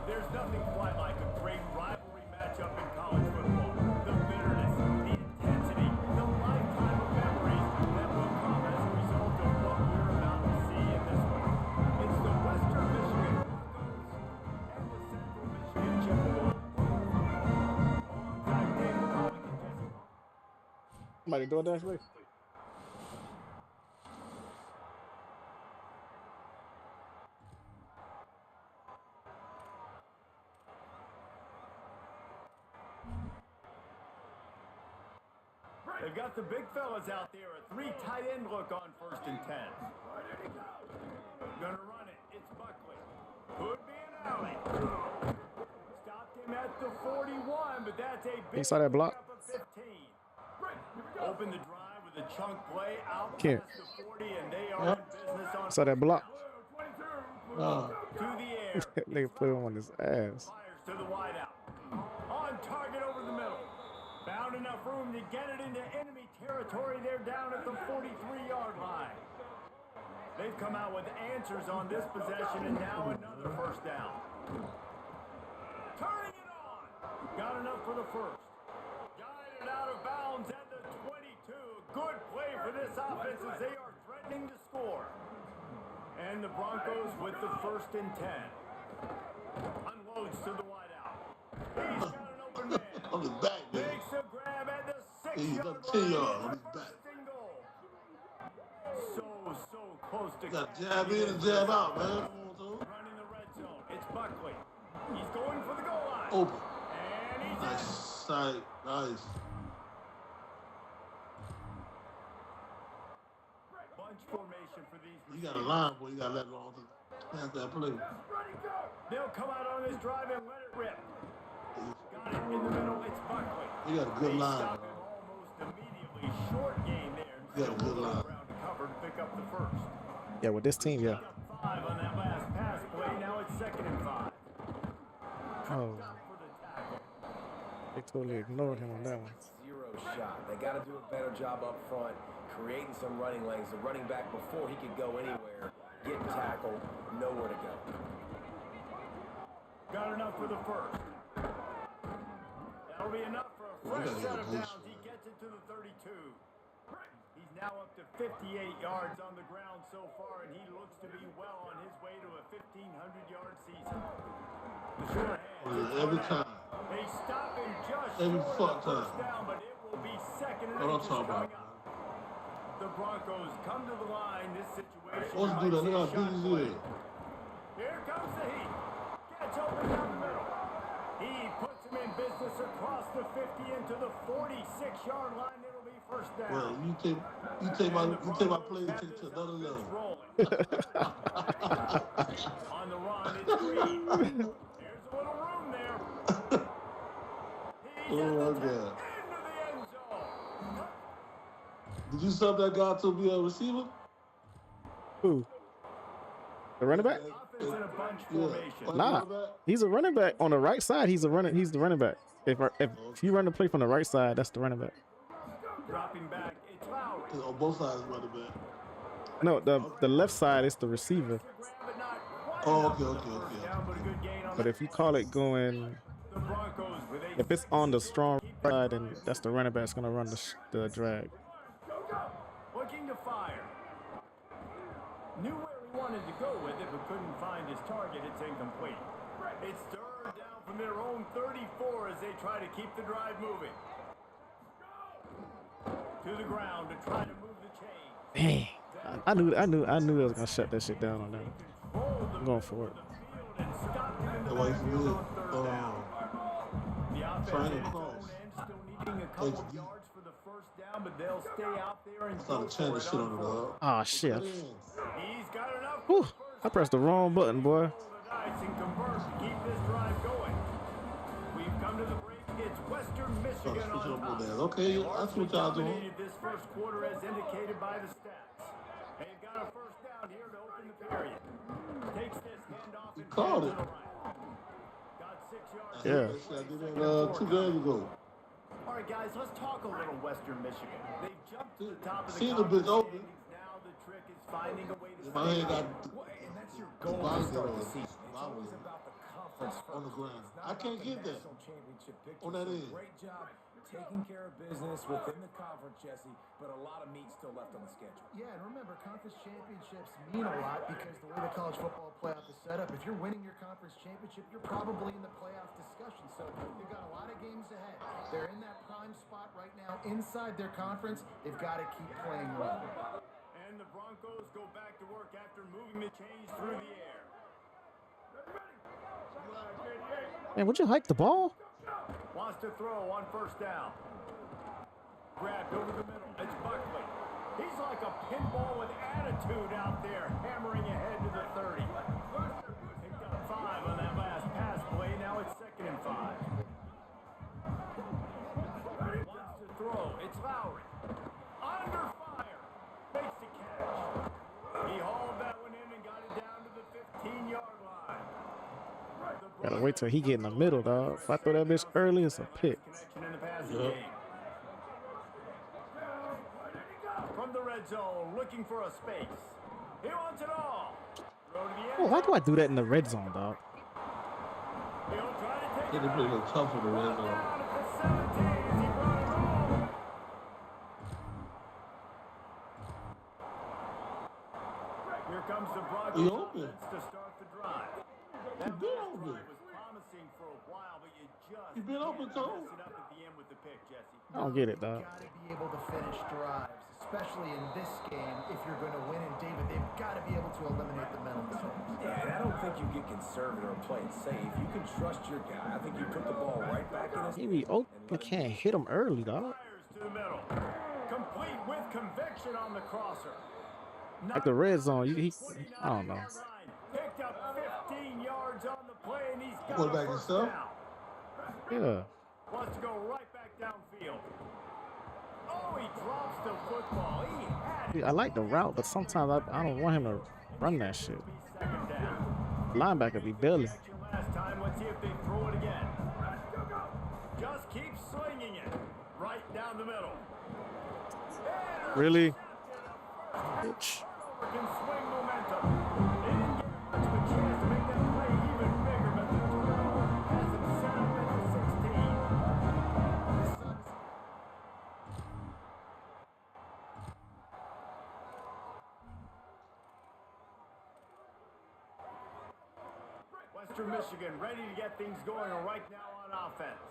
There's nothing quite like a great rivalry matchup in college football. The bitterness, the intensity, the lifetime of memories that will come as a result of what we're about to see in this one. It's the Western Michigan Broncos and the Central Michigan Chippewas. Alongside David Pollock and Jesse. Somebody do that, please. They've got the big fellas out there. A 3 tight end look on 1st and 10. Gonna run it. It's Buckley. Could be an alley. Stopped him at the 41, but that's a big You saw that block? pickup of 15. Open the drive with a chunk play out Can't. past the 40, and they are in business on Saw that block? to the air. Nigga put him on his ass. Fires to the wideout. On target over the middle. Found enough room to get it into enemy territory. They're down at the 43-yard line. They've come out with answers on this possession, and now another 1st down. Turning it on. Got enough for the 1st. Guided out of bounds at the 22. Good play for this offense as they are threatening to score. And the Broncos with the 1st and 10. Unloads to the wideout. He's got an open man. On his back, man. Makes a grab at the He's 6-yard up 10 yards on line. his back. So close to Got jab in and jab out, man. running the red zone. It's Buckley. He's going for the goal line. Open. And he's Nice in. sight. Nice. Bunch formation for these You got a receivers. line, boy. You got to let it on to pass that play. They'll come out on this drive and let it rip. Got it in the middle. It's Buckley. You got a good They line, stop bro. him almost immediately. Short gain there. You got a good line. Ground to cover to pick up the 1st. Yeah, with this team, yeah. Pick up 5 on that last pass play. Now it's 2nd and 5. Oh, Up for the tackle. they totally ignored him on that one. Zero shot. They got to do a better job up front, creating some running lanes. The running back, before he could go anywhere, getting tackled, nowhere to go. Got enough for the 1st. That'll be enough for a fresh set of downs. He gets it to the 32. He's now up to 58 yards on the ground so far, and he looks to be well on his way to a 1,500-yard season. The short hand. Every time. They stop him just Every short fuck of the 1st time. down, but it will be 2nd and What I'm 8 talking coming about, up. The Broncos come to the line. This situation Let's do that. Look how big he is. Here comes the heat. Gets open down the middle. He puts him in business across the 50 into the 46-yard line. It'll be 1st down. Well, you take my play and take it to another level. On the run, it's Green. There's a little room there. He's Oh, at the my top God. end of the end zone. Did you sub that guy to be a receiver? Who? The running back? Offense in a bunch Yeah. formation. Nah, he's a running back on the right side. He's the running back. If you run the play from the right side, that's the running back. Dropping back, it's Lowry. On both sides, running back. No, the left side is the receiver. Oh, okay. Down, but a good gain on But if you call it going, the Broncos with a if it's on the strong side, then that's the running back's gonna run the drag. looking to fire. Knew where he wanted to go with it, but couldn't find his target. It's incomplete. It's 3rd down from their own 34 as they try to keep the drive moving. To the ground to try to move the chain. Dang, I knew I was gonna shut that shit down on that. I'm going for it. Away from me. Trying to cross. Still needing a couple of yards for the 1st down, but they'll stay out there and I thought go the channel for shit it on the dog. Oh shit! He's got enough. Whew, I pressed the wrong button, boy. Roll the dice and convert to keep this drive going. We've come to the break. It's Western Michigan on top. Okay, that's what y'all doing. Dominated this 1st quarter as indicated by the stats. They've got a 1st down here to open the period. Takes this handoff and called to it. the right. Got 6 yards. Yeah. I did that 2 days ago. All right, guys, let's talk a little Western Michigan. They've jumped to the top of the Seen the bitch conference open. standings. Now the trick is finding a way to My stay hand got up. And that's your goal to start the season. It's I always would about the conference first. on the ground. It's not I about can't the get that national championship picture. on that So end. great job taking care of business within the conference, Jesse, but a lot of meat still left on the schedule. Yeah, and remember, conference championships mean a lot because the way the college football playoff is set up, if you're winning your conference championship, you're probably in the playoff discussion. So they've got a lot of games ahead. They're in that prime spot right now inside their conference. They've got to keep playing well. And the Broncos go back to work after moving the chains through the air. Man, would you hike the ball? Wants to throw on first down. Grabbed over the middle. It's Buckley. He's like a pinball with attitude out there, hammering ahead to the 30. Picked up 5 on that last pass play. Now it's 2nd and 5. Wants to throw. It's Lowry. Under fire. Makes the catch. He hauled that one in and got it down to the 15-yard line. Gotta wait till he get in the middle, dog. If I throw that bitch early, it's a pick. From the red zone, looking for a space. He wants it all. Oh, why do I do that in the red zone, dog? They play a little tough in the red zone. Here comes the He Broncos open. offense to start the drive. He That been last open. drive was promising for a while, but you just He been open, can't Cole. mess it up at the end with the pick, Jesse. I don't get it, dog. You've got to be able to finish drives, especially in this game. If you're going to win, and David, they've got to be able to eliminate the mental mistakes. Yeah, and I don't think you get conservative or play it safe. You can trust your guy. I think you put the ball right back in his. He be open, can't hit him early, dog. Fires to the middle. Complete with conviction on the crosser. Like the red zone, I don't know. Picked up 15 yards on the play, and he's got Quarterback a first himself? down. Yeah. Wants to go right back downfield. Oh, he drops the football. He had it. I like the route, but sometimes I don't want him to run that shit. Second down. Linebacker be belly. Action last time. Let's see if they throw it again. Just keep slinging it right down the middle. Really? Bitch. Can swing momentum. They didn't get much of a chance to make that play even bigger, but the turnover has them set up at the 16. Western Michigan ready to get things going right now on offense.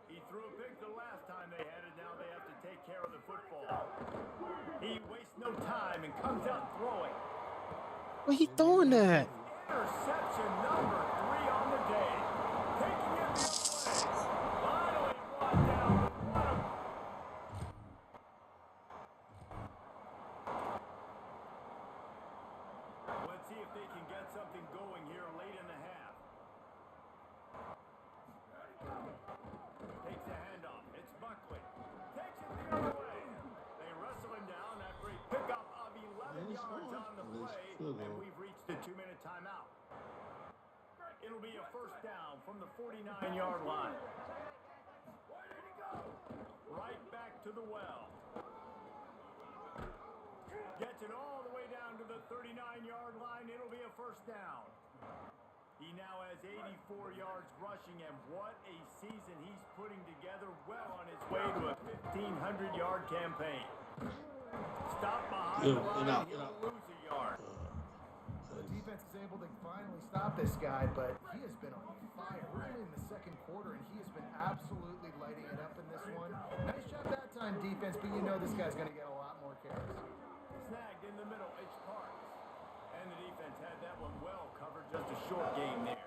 He threw a pick the last time they had it. Now they have to take care of the football. He wastes no time and comes out throwing. Where he throwing that? Interception number 3 on the day. Taking it the other way. Finally brought down the one. Let's see if they can get something going here late in the half. Takes a handoff. It's Buckley. Takes it the other way. They wrestle him down after a pickup of 11 yards on the play, and we've reached the 2-minute timeout. It'll be a first down from the 49-yard line. Right back to the well. Gets it all the way down to the 39-yard line. It'll be a first down. He now has 84 yards rushing, and what a season he's putting together, well on his way to a 1,500-yard campaign. Stop behind the line, he'll lose a yard. The defense is able to finally stop this guy, but he has been on fire. We're only in the second quarter, and he has been absolutely lighting it up in this one. Nice job that time, defense, but you know this guy's going to get a lot more carries. Snagged in the middle, it's Parks. And the defense had that one well covered, just a short game there.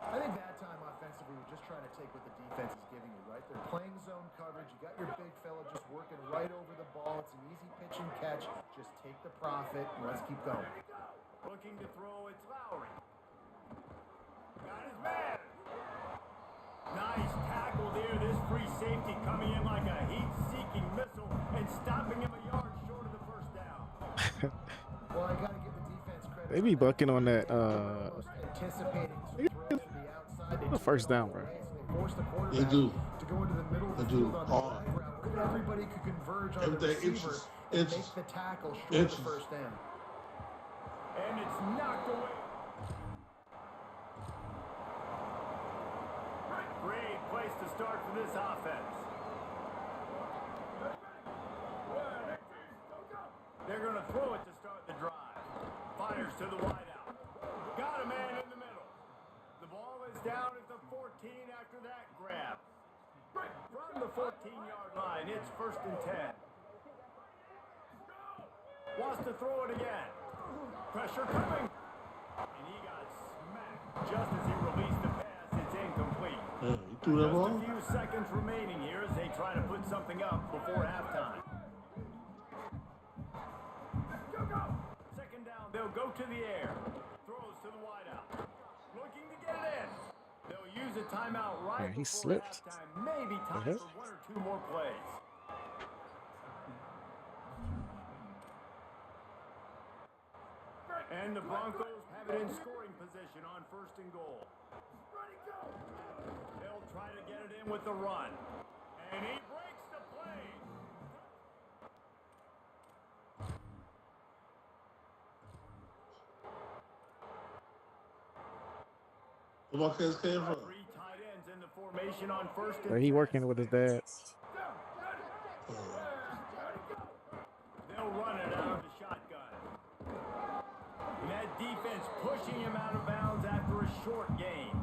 I think that time offensively, we're just trying to take what the defense is giving you, right? They're playing zone coverage. You got your big fella just working right over the ball. It's an easy pitch and catch. Just take the profit, and let's keep going. Looking to throw, it's Lowry. Got his man. Nice tackle there. This free safety coming in like a heat-seeking missile and stopping him a yard short of the first down. Well, I got to give the defense credit. They be bucking on that. Anticipating some throws to the outside. The first down, bro. They forced the They quarterback do. to go into the middle of the They do. field on the flag route. Everybody could converge on the Everything receiver inches. and Inches. make the tackle short of the first down. And it's knocked away. to start for this offense. They're going to throw it to start the drive. Fires to the wideout. Got a man in the middle. The ball is down at the 14 after that grab. From the 14-yard line, it's 1st and 10. Wants to throw it again. Pressure coming. And he got smacked just as he released the pass. It's incomplete. You threw that ball? Just a few seconds remaining here as they try to put something up before halftime. Second down, they'll go to the air. Throws to the wideout. Looking to get it in. They'll use a timeout right Man, he before slipped. halftime. Maybe time Uh-huh. for 1 or 2 more plays. And the Broncos have it in scoring position on 1st and goal. They'll try to get it in with the run. And he breaks the play. Where my kids came from? 3 tight ends in the formation on 1st and Or he 10. working with his dad. They'll run it out of the shotgun. And that defense pushing him out of bounds after a short gain.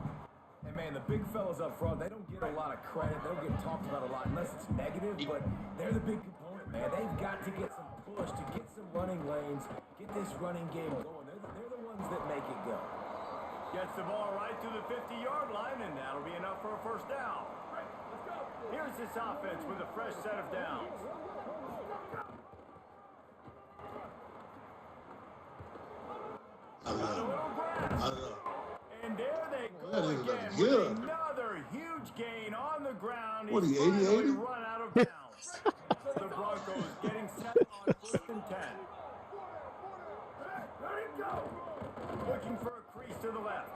And man, the big fellas up front, they don't get a lot of credit. They don't get talked about a lot unless it's negative, but they're the big component, man. They've got to get some push, to get some running lanes, get this running game going. They're the ones that make it go. Gets the ball right to the 50-yard line, and that'll be enough for a 1st down. Here's this offense with a fresh set of downs. I know. And there they go That is again good. with another huge gain on the ground. What are He's you, 80, finally 80? run out of bounds. The Broncos getting set on 1st and 10. Looking for a crease to the left.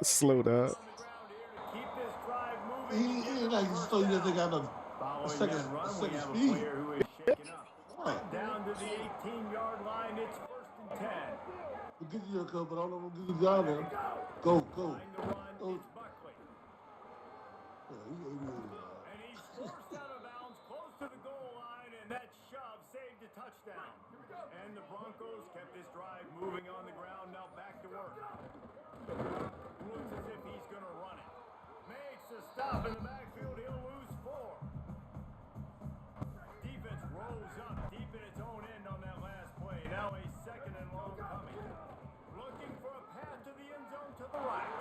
Slow down. On the ground here to keep this drive moving. He ain't like you still you think I have a Following second, that run, a we second have a speed. player who is shaken up. What? Down to the 18-yard line, it's 1st and 10. We'll get you a couple, but I don't know if we'll get you down there. Go. Trying to run, Go. it's Buckley. Yeah, he's 88. And he's forced out of bounds close to the goal line, and that shove saved a touchdown. And the Broncos kept this drive moving on the ground, now back to work. Looks as if he's going to run it. Makes a stop in the backfield, he'll lose 4. Defense rolls up deep in its own end on that last play. Now a 2nd and long coming. Looking for a path to the end zone to the right.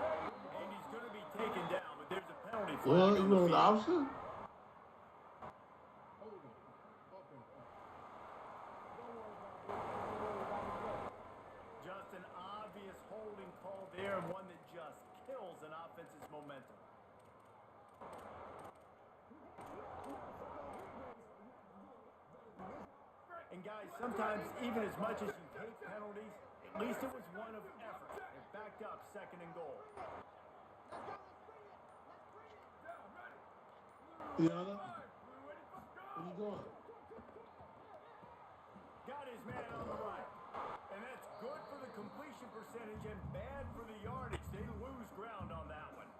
And he's going to be taken down, but there's a penalty flag. Well, on you the know the field. option? Just an obvious holding call there, and one that just kills an offense's momentum. And guys, sometimes even as much as you hate penalties, at least it was one of effort. It backed up 2nd and goal. Deanna? Where you going? Got his man on the right. And that's good for the completion percentage and bad for the yardage. They lose ground on that one.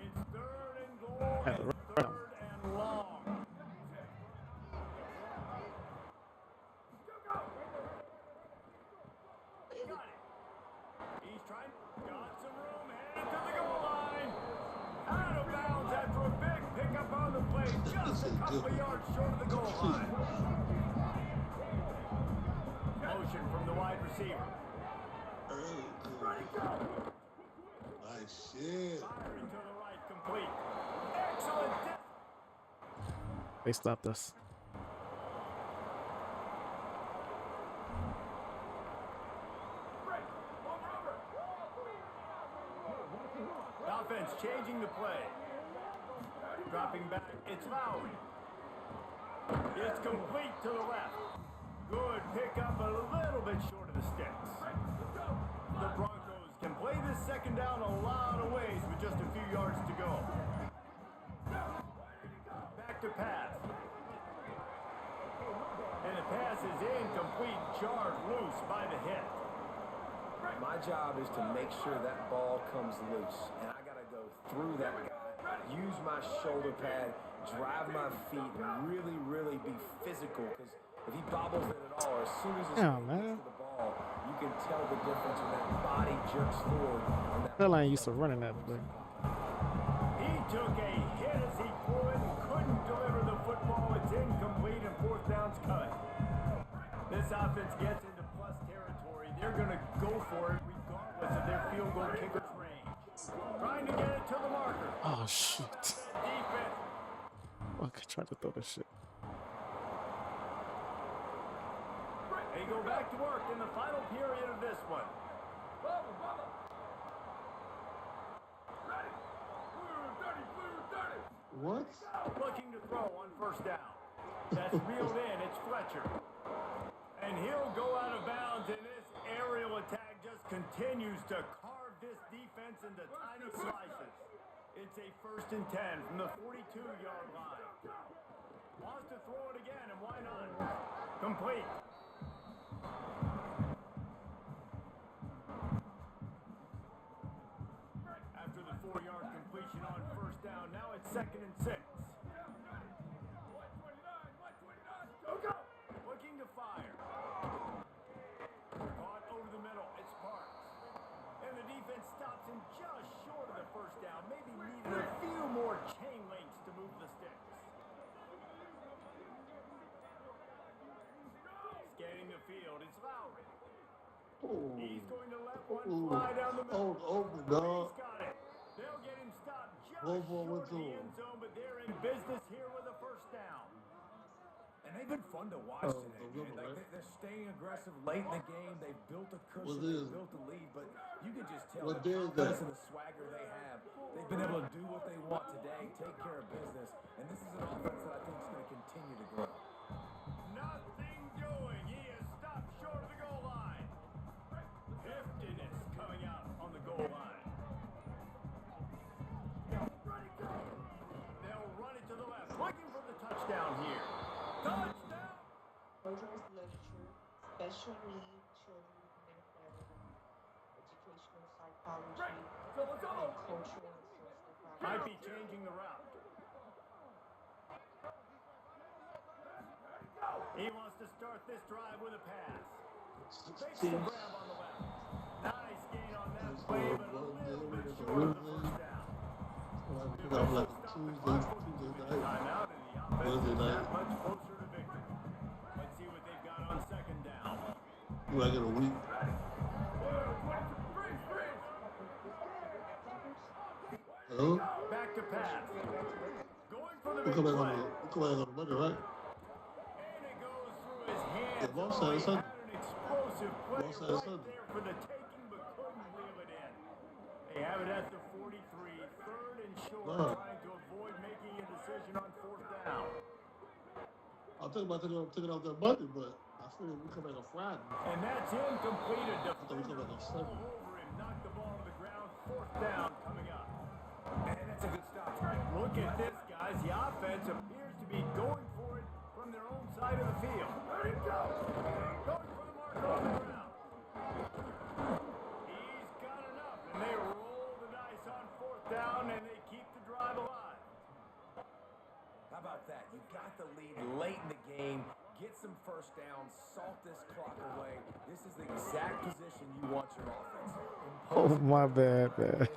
It's 3rd and goal and 3rd and long. Got it. He's trying. Got some room. Headed to the goal line. Out of bounds after a big pickup on the play. Just a couple of yards short of the goal line. Motion from the wide receiver. Nice shit. Firing to the right, complete. Excellent. They stopped us. Offense changing the play. Dropping back, it's Lowry. It's complete to the left. Good pickup, a little bit short of the sticks. The Broncos can play this 2nd down a lot of ways with just a few yards to go. Back to pass. And the pass is incomplete, jarred loose by the hit. My job is to make sure that ball comes loose, and I got to go through that guy, use my shoulder pad, drive my feet, and really, really be physical. Because if he bobbles it at all, or as soon as his hand gets to the ball, you can tell the difference when that body jerks forward. And that Hell, I ain't used to running that play. He took a hit as he threw it and couldn't deliver the football. It's incomplete and fourth down's cut. This offense gets into plus territory. They're going to go for it regardless of their field goal kicker's range. Trying to get it to the marker. Oh, shit. Defense. Fuck, I tried to throw this shit. They go back to work in the final period of this one. What? Looking to throw on first down. That's reeled in. It's Fletcher. And he'll go out of bounds, and this aerial attack just continues to carve this defense into tiny slices. It's a 1st and 10 from the 42-yard line. Wants to throw it again, and why not? Complete. After the 4-yard completion on first down, now it's 2nd and 6. Looking to fire. Caught over the middle. It's Parks. And the defense stops him just short of the first down. Maybe needed a few more chain links to move the sticks. Scanning the field. It's Lowry. He's going to let one fly down the middle. Open, dog. He's got it. They'll get him stopped just short of the end zone, but they're in business here with a first down. And they've been fun to watch today, man. Like, they're staying aggressive late in the game. They've built a cushion, they've built a lead, but you can just tell the confidence and the swagger they have. They've been able to do what they want today, take care of business, and this is an offense that I think is going to continue to grow. Nothing doing. He is stopped short of the goal line. Heftiness coming out on the goal line. They'll run it to the left, looking for the touchdown here. Touchdown! Children's literature, special needs children and their families, educational psychology, and cultural and social Might be changing the route. He wants to start this drive with a pass. Takes the grab on the left. Nice gain on that play, but a little bit short of the first down. Like Tuesday night. Wednesday night. Much closer to victory. Let's see what they've got on second down. You might get a week. Hello? Back to pass. Going for the We'll big come back play. on Monday, right? And it goes through his hands. Yeah, Boss Oh, he said had an explosive play Boss said right Sunday. there for the taking, but couldn't reel it in. They have it at the 43, 3rd and short, trying to avoid making a decision on 4th down. I'll think about taking out that Monday, but I figured we come back on Friday. And that's incomplete. A thought we come back on defender Sunday. all over him, knocked the ball to the ground. 4th down coming up. And that's a good stop. Look at this, guys. The offense appears to be going for it from their own side of the field. There he goes. Going for the marker on the ground. He's got enough, and they roll the dice on 4th down, and they keep the drive alive. How about that? You got the lead late in the game. Get some first downs. Salt this clock away. This is the exact position you want your offense. Oh, my bad, man.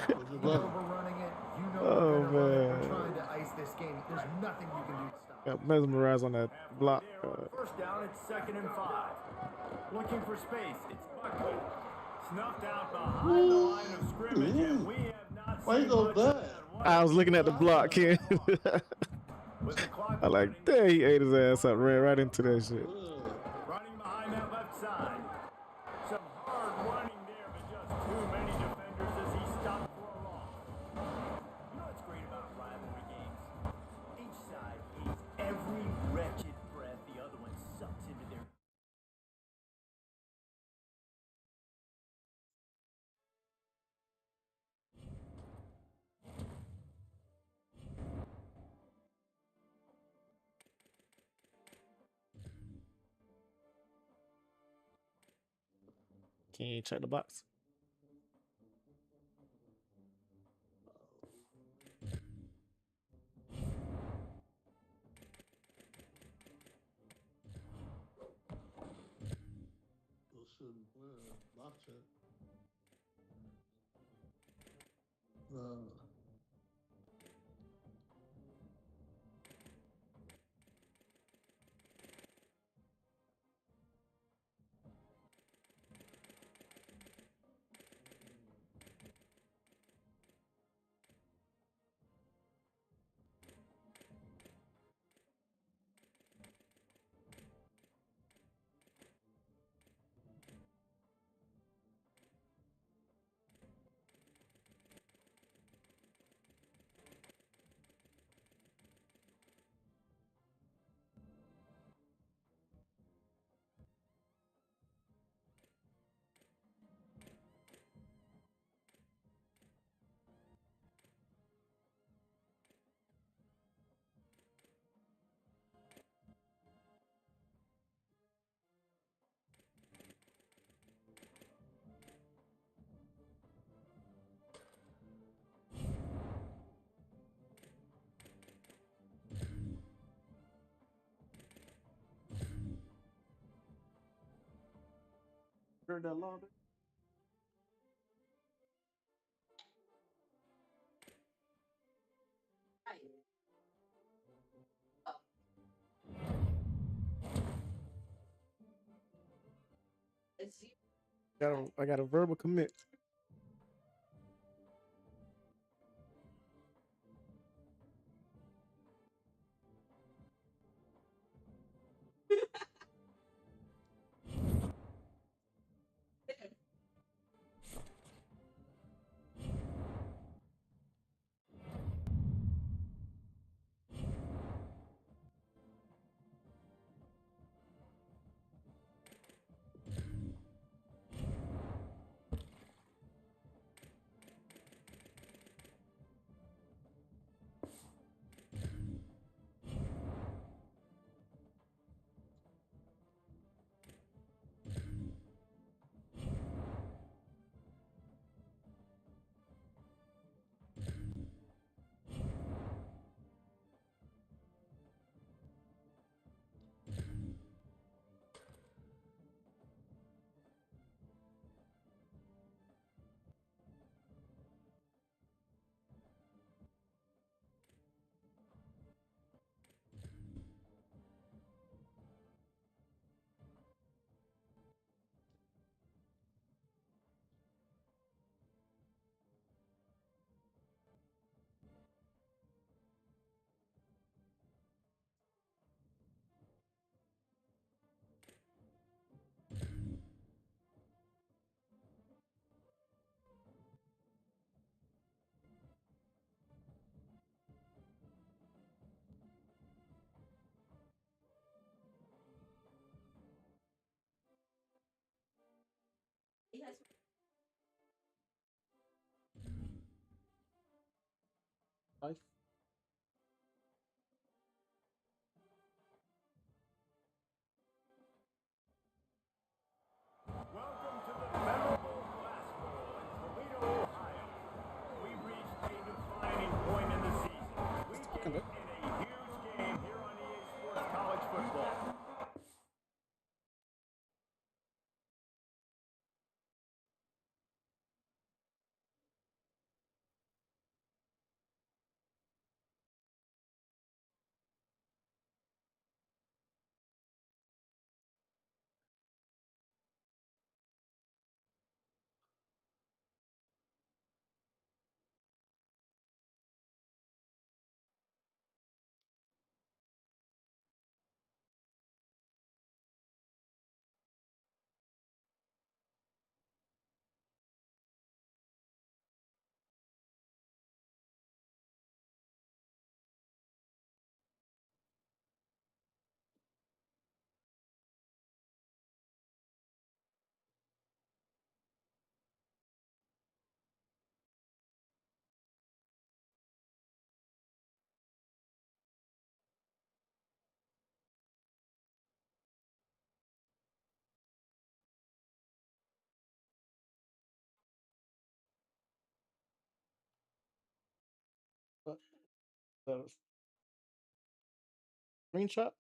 You know we're running it. You know Oh, we're gonna run it. man. We're trying to ice this game. There's nothing you can do to stop it. Got mesmerized on that block. There on first down, it's 2nd and 5. Looking for space. It's Buckley. Snuffed out behind the line of scrimmage, and we have not Why you seen go much of back? that. I was looking at the block, Ken. With the clock I like, dang, he ate his ass up, ran right into that shit. running behind that left side. Some hard running there, but just too many defenders as he stopped for a loss. You know what's great about rivalry games? Each side hates every wretched breath the other one sucks into their... Can you check the box? Heard that long. I got a verbal commit. Life. Welcome to the memorable Glass Bowl in Toledo, Ohio. We've reached a defining point in the season. We Talking game about. in a huge game here on EA Sports College Football. But the screenshot.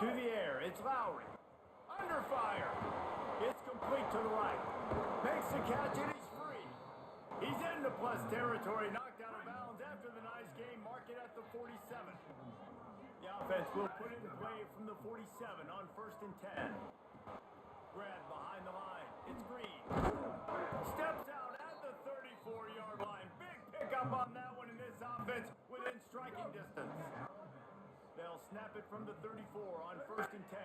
through the air. It's Lowry. Under fire. It's complete to the right. Makes the catch and he's free. He's into plus territory, knocked out of bounds after the nice game. Mark it at the 47. The offense will put it in play from the 47 on 1st and 10. Grab behind the line. It's Green. Steps out at the 34-yard line. Big pickup on that one in this offense within striking distance. They'll snap it from the 34 on 1st and 10.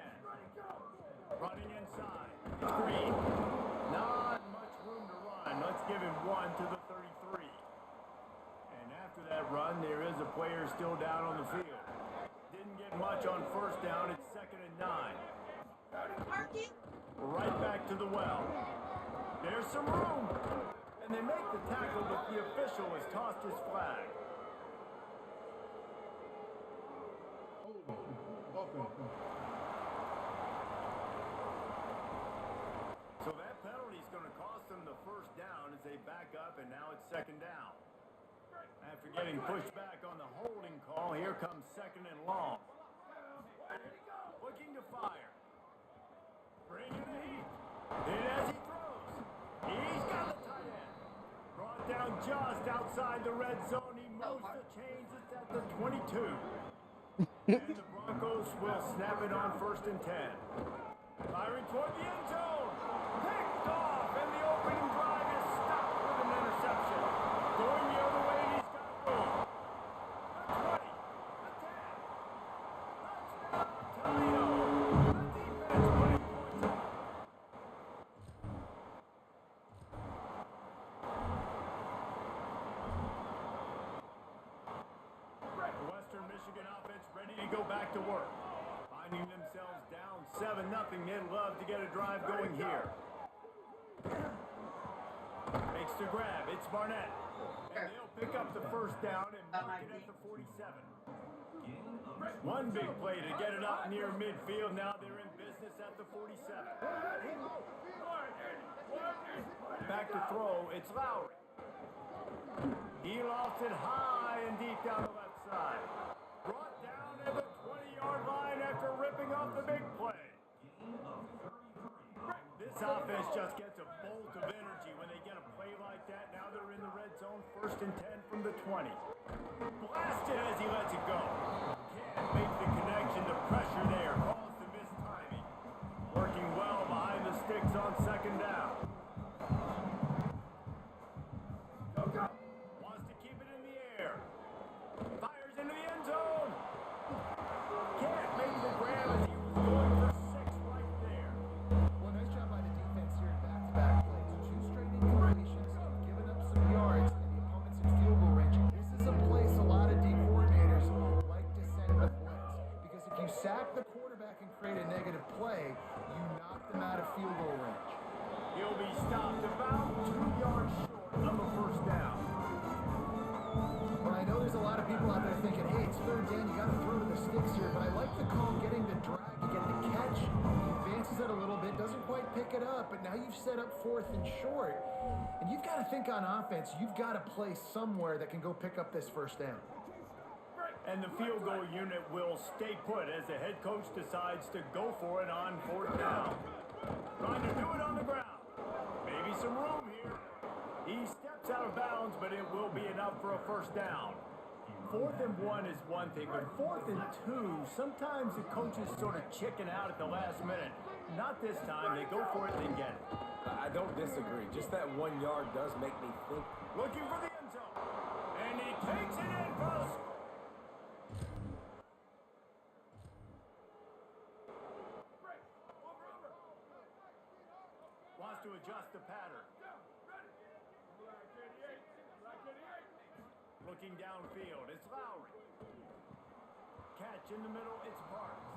Running inside. It's Green. Not much room to run. Let's give him one to the 33. And after that run, there is a player still down on the field. Didn't get much on 1st down. It's 2nd and 9. Right back to the well. There's some room. And they make the tackle, but the official has tossed his flag. So that penalty is going to cost them the 1st down as they back up, and now it's 2nd down. After getting pushed back on the holding call, here comes 2nd and long. Looking to fire. Bring it in. In as he throws. He's got the tight end. Brought down just outside the red zone. He moves the chains. It's at the 22. And the Broncos will snap it on 1st and 10. Firing toward the end zone. Picked off, and the opening drive is stopped with an interception. Going the other way, and he's got room. The 20, the 10. Touchdown, Toledo. The defense putting points up. The Western Michigan offense ready to go back to work. Finding themselves down 7-0, they'd love to get a drive going here. Makes the grab, it's Barnett. And they'll pick up the 1st down and mark it at the 47. One big play to get it up near midfield. Now they're in business at the 47. Back to throw, it's Lowry. He lost it high and deep down the left side. Brought down at the 20-yard line after ripping off the big play. This offense just gets a bolt of energy when they get a play like that. Now they're in the red zone, 1st and 10 from the 20. Blasted as he lets it go. Can't make the connection. The pressure there caused the missed timing. Working well behind the sticks on 2nd down. Wants to keep it in the air. Fires into the end zone. Can't make the grab as he was going for 6 right there. Well, nice job by the defense here in back-to-back plays. 2 straight incompletions, giving up some yards, and the opponent's in field goal range. This is a place a lot of D coordinators like to send the blitz, because if you sack the quarterback and create a negative play, you knock them out of field goal range. He'll be stopped about 2 yards short of a 1st down. But I know there's a lot of people out there thinking, hey, it's 3rd down, you got to throw to the sticks here. But I like the call getting the drag, you get the catch, he advances it a little bit, doesn't quite pick it up, but now you've set up 4th and short. And you've got to think on offense, you've got to play somewhere that can go pick up this 1st down. And the field goal unit will stay put as the head coach decides to go for it on 4th down. Trying to do it on the ground. Maybe some room here. He steps out of bounds, but it will be enough for a 1st down. 4th and 1 is one thing, but 4th and 2, sometimes the coaches sort of chicken out at the last minute. Not this time. They go for it and get it. I don't disagree. Just that 1 yard does make me think. Looking for the end zone. And he takes it in for the score. Wants to adjust the pattern. Looking downfield, it's Lowry. Catch in the middle, it's Parks.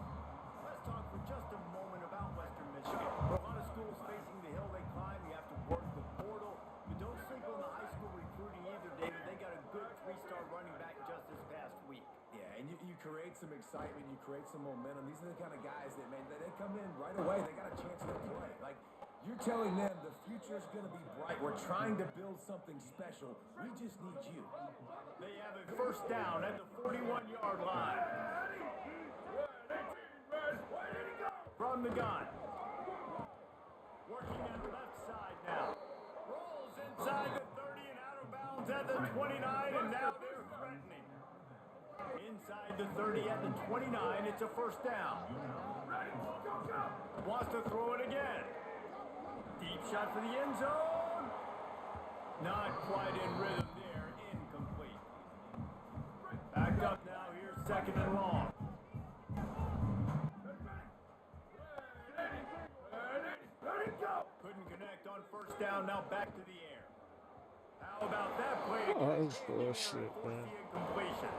Let's talk for just a moment about Western Michigan. For a lot of schools facing the hill they climb, you have to work the portal. But don't sleep on the high school recruiting either, David. They got a good 3-star running back just this past week. Yeah, and you create some excitement, you create some momentum. These are the kind of guys that, man, they come in right away. They got a chance to play. Like, you're telling them the future's going to be bright. We're trying to build something special. We just need you. They have a 1st down at the 41-yard line. from the gun. Working on the left side now. Rolls inside the 30 and out of bounds at the 29, and now they're threatening. Inside the 30 at the 29, it's a first down. Wants to throw it again. Deep shot for the end zone. Not quite in rhythm there. Incomplete. Back up now. Here's second and long. Couldn't connect on first down. Now back to the air. How about that play? Oh, that's bullshit, man. Incompletion.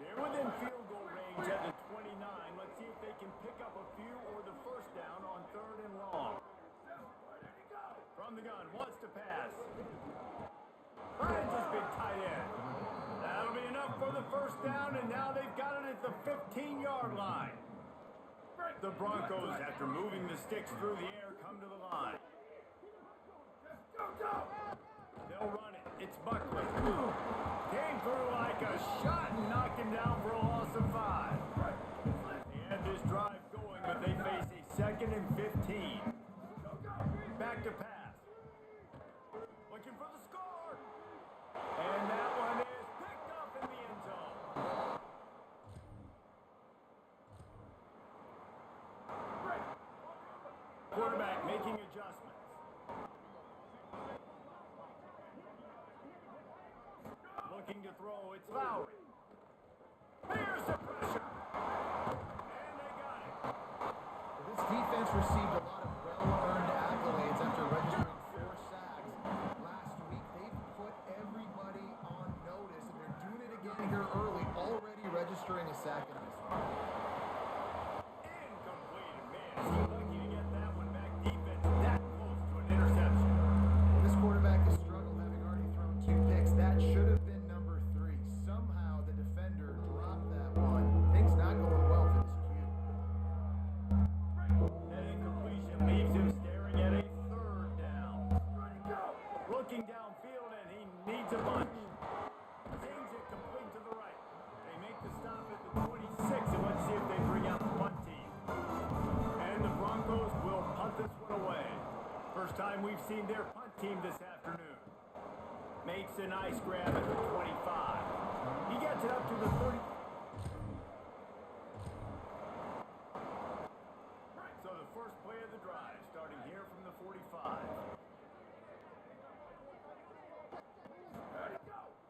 They're within field goal range at the 29. Let's see if they can pick up a few or the first down on third and long. From the gun, wants to pass. Finds his big tight end. That'll be enough for the first down, and now they've got it at the 15-yard line. The Broncos, after moving the sticks through the air, come to the line. They'll run it. It's Buckley. Came through like a shot and knocked him down for a loss of 5. They had this drive going, but they face a 2nd and 15. Back to pass. Looking for the score. And that one is picked up in the end zone. Quarterback making adjustments. Looking to throw, it's Lowry. Here's the pressure. And they got it. This defense received a lot of well-earned accolades after registering 4 sacks last week. They've put everybody on notice, and they're doing it again here early, already registering a sack in this one. Incomplete, man. Is he lucky to get that one back? Defense that close to an interception. This quarterback has struggled, having already thrown 2 picks. That should have been number 3. Somehow the defender dropped that one. Things not going well for this Q. That incompletion leaves him staring at a third down. Looking downfield, and he needs a bunch. Sings it complete to the right. They make the stop at the 26, and let's see if they bring out the punt team. And the Broncos will punt this one away. First time we've seen their punt team this afternoon. Makes a nice grab at the 25. He gets it up to the 30. So the first play of the drive, starting here from the 45.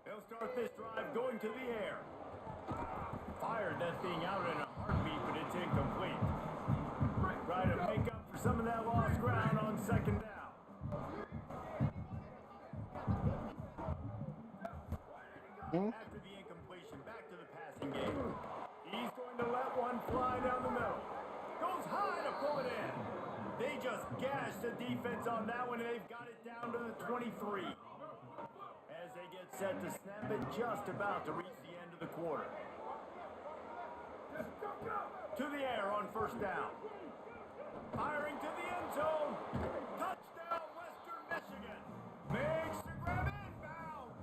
They'll start this drive going to the air. Fired that thing out in a heartbeat, but it's incomplete. Try to make up for some of that lost ground on second down. After the incompletion, back to the passing game. He's going to let one fly down the middle. Goes high to pull it in. They just gashed the defense on that one, and they've got it down to the 23. As they get set to snap it, just about to reach the end of the quarter. To the air on first down. Firing to the end zone. Touchdown, Western Michigan. Makes the grab inbounds.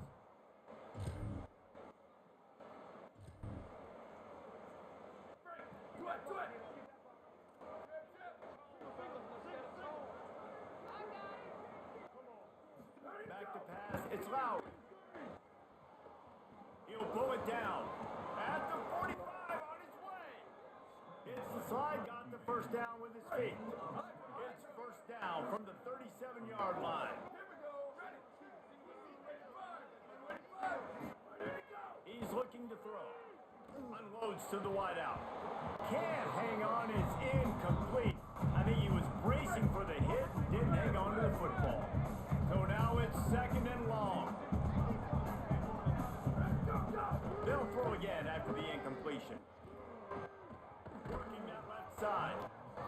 Back to pass. It's Lowry. He'll pull it down. At the 45 on his way. It's the slide. Got the first down with his feet. It's first down from the 37-yard line. He's looking to throw. Unloads to the wideout. Can't hang on. It's incomplete. I think he was bracing for the hit and didn't hang on to the football. So now it's second and long. They'll throw again after the incompletion. Working that left side.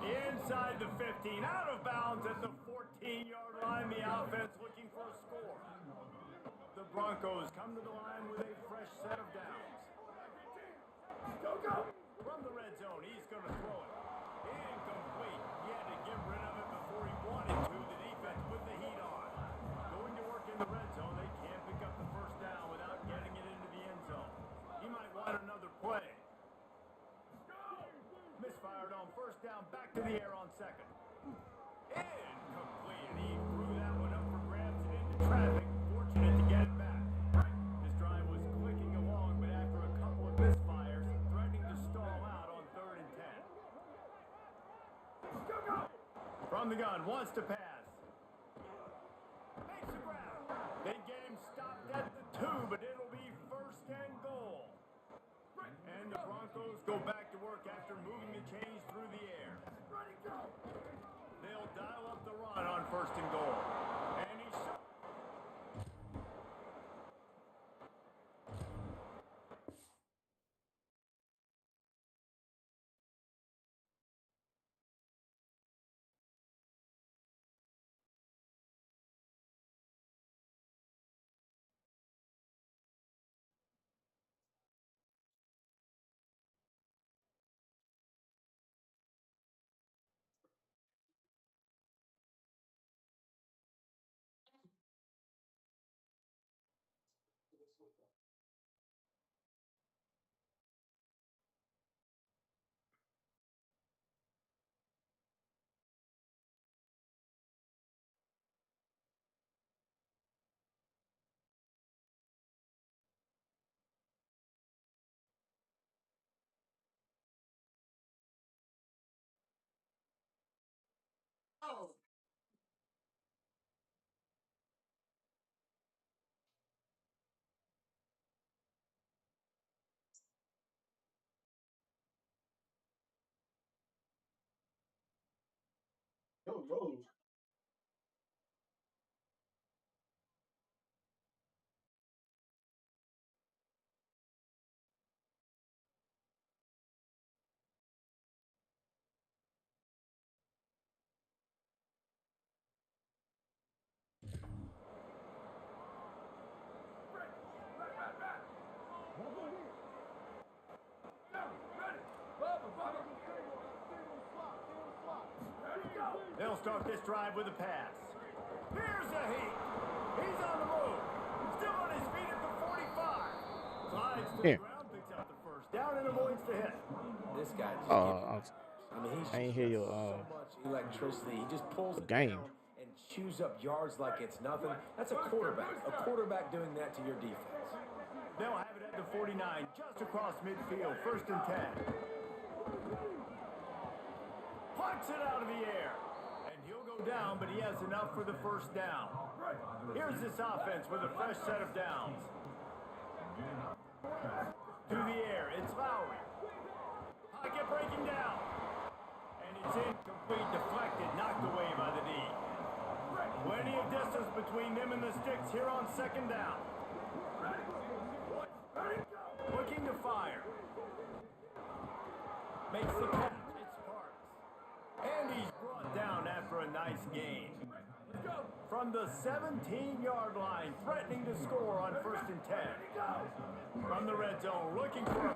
Inside the 15. Out of bounds at the 14-yard line. The offense looking for a score. The Broncos come to the line with a fresh set of downs. Go! From the red zone, he's going to throw it. Incomplete. He had to get rid of it before he wanted to. The defense put the heat on. Going to work in the red zone. They can't pick up the first down without getting it into the end zone. He might want another play. Misfired on first down. Back to the the air on second. Incomplete, and he threw that one up for grabs and into traffic. Fortunate to get it back. His drive was clicking along, but after a couple of misfires, threatening to stall out on 3rd and 10. From the gun, wants to pass. Makes the grab. They get him stopped at the 2, but it'll be 1st and goal. And the Broncos go back to work after moving the chains through the air. They'll dial up the run on 1st and goal. And he's shot. They'll start this drive with a pass. Here's a heat. He's on the move. Still on his feet at the 45. Slides to the ground, picks up the 1st down and avoids the hit. This guy just I mean, he's I ain't just hear got your so much electricity. He just pulls it game down and chews up yards like it's nothing. That's a quarterback. A quarterback doing that to your defense. They'll have it at the 49, just across midfield, 1st and 10. Plucks it out of the air. And he'll go down, but he has enough for the 1st down. Here's this offense with a fresh set of downs. Through the air, it's Lowry. Pocket breaking down. And it's incomplete, deflected, knocked away by the D. Plenty of distance between them and the sticks here on 2nd down. Looking to fire. Makes the catch. It's Parks. And he's brought down after a nice gain. From the 17-yard line, threatening to score on 1st and 10. From the red zone, looking for a man.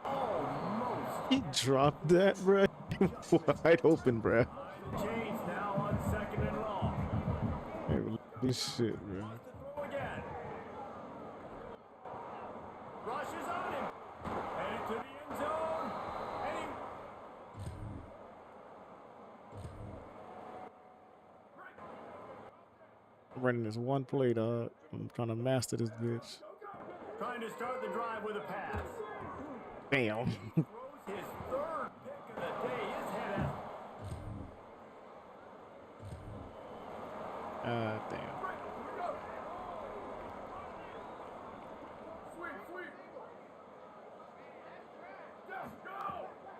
Almost. He dropped that, bro. Wide open, bro. Chains now on 2nd and long. Hey, this shit, bro. Again. Rushes on him. Headed to the end zone. And he... I'm running this one play, dog. I'm trying to master this bitch. Trying to start the drive with a pass. Damn. His 3rd pick of the day is headed. Damn.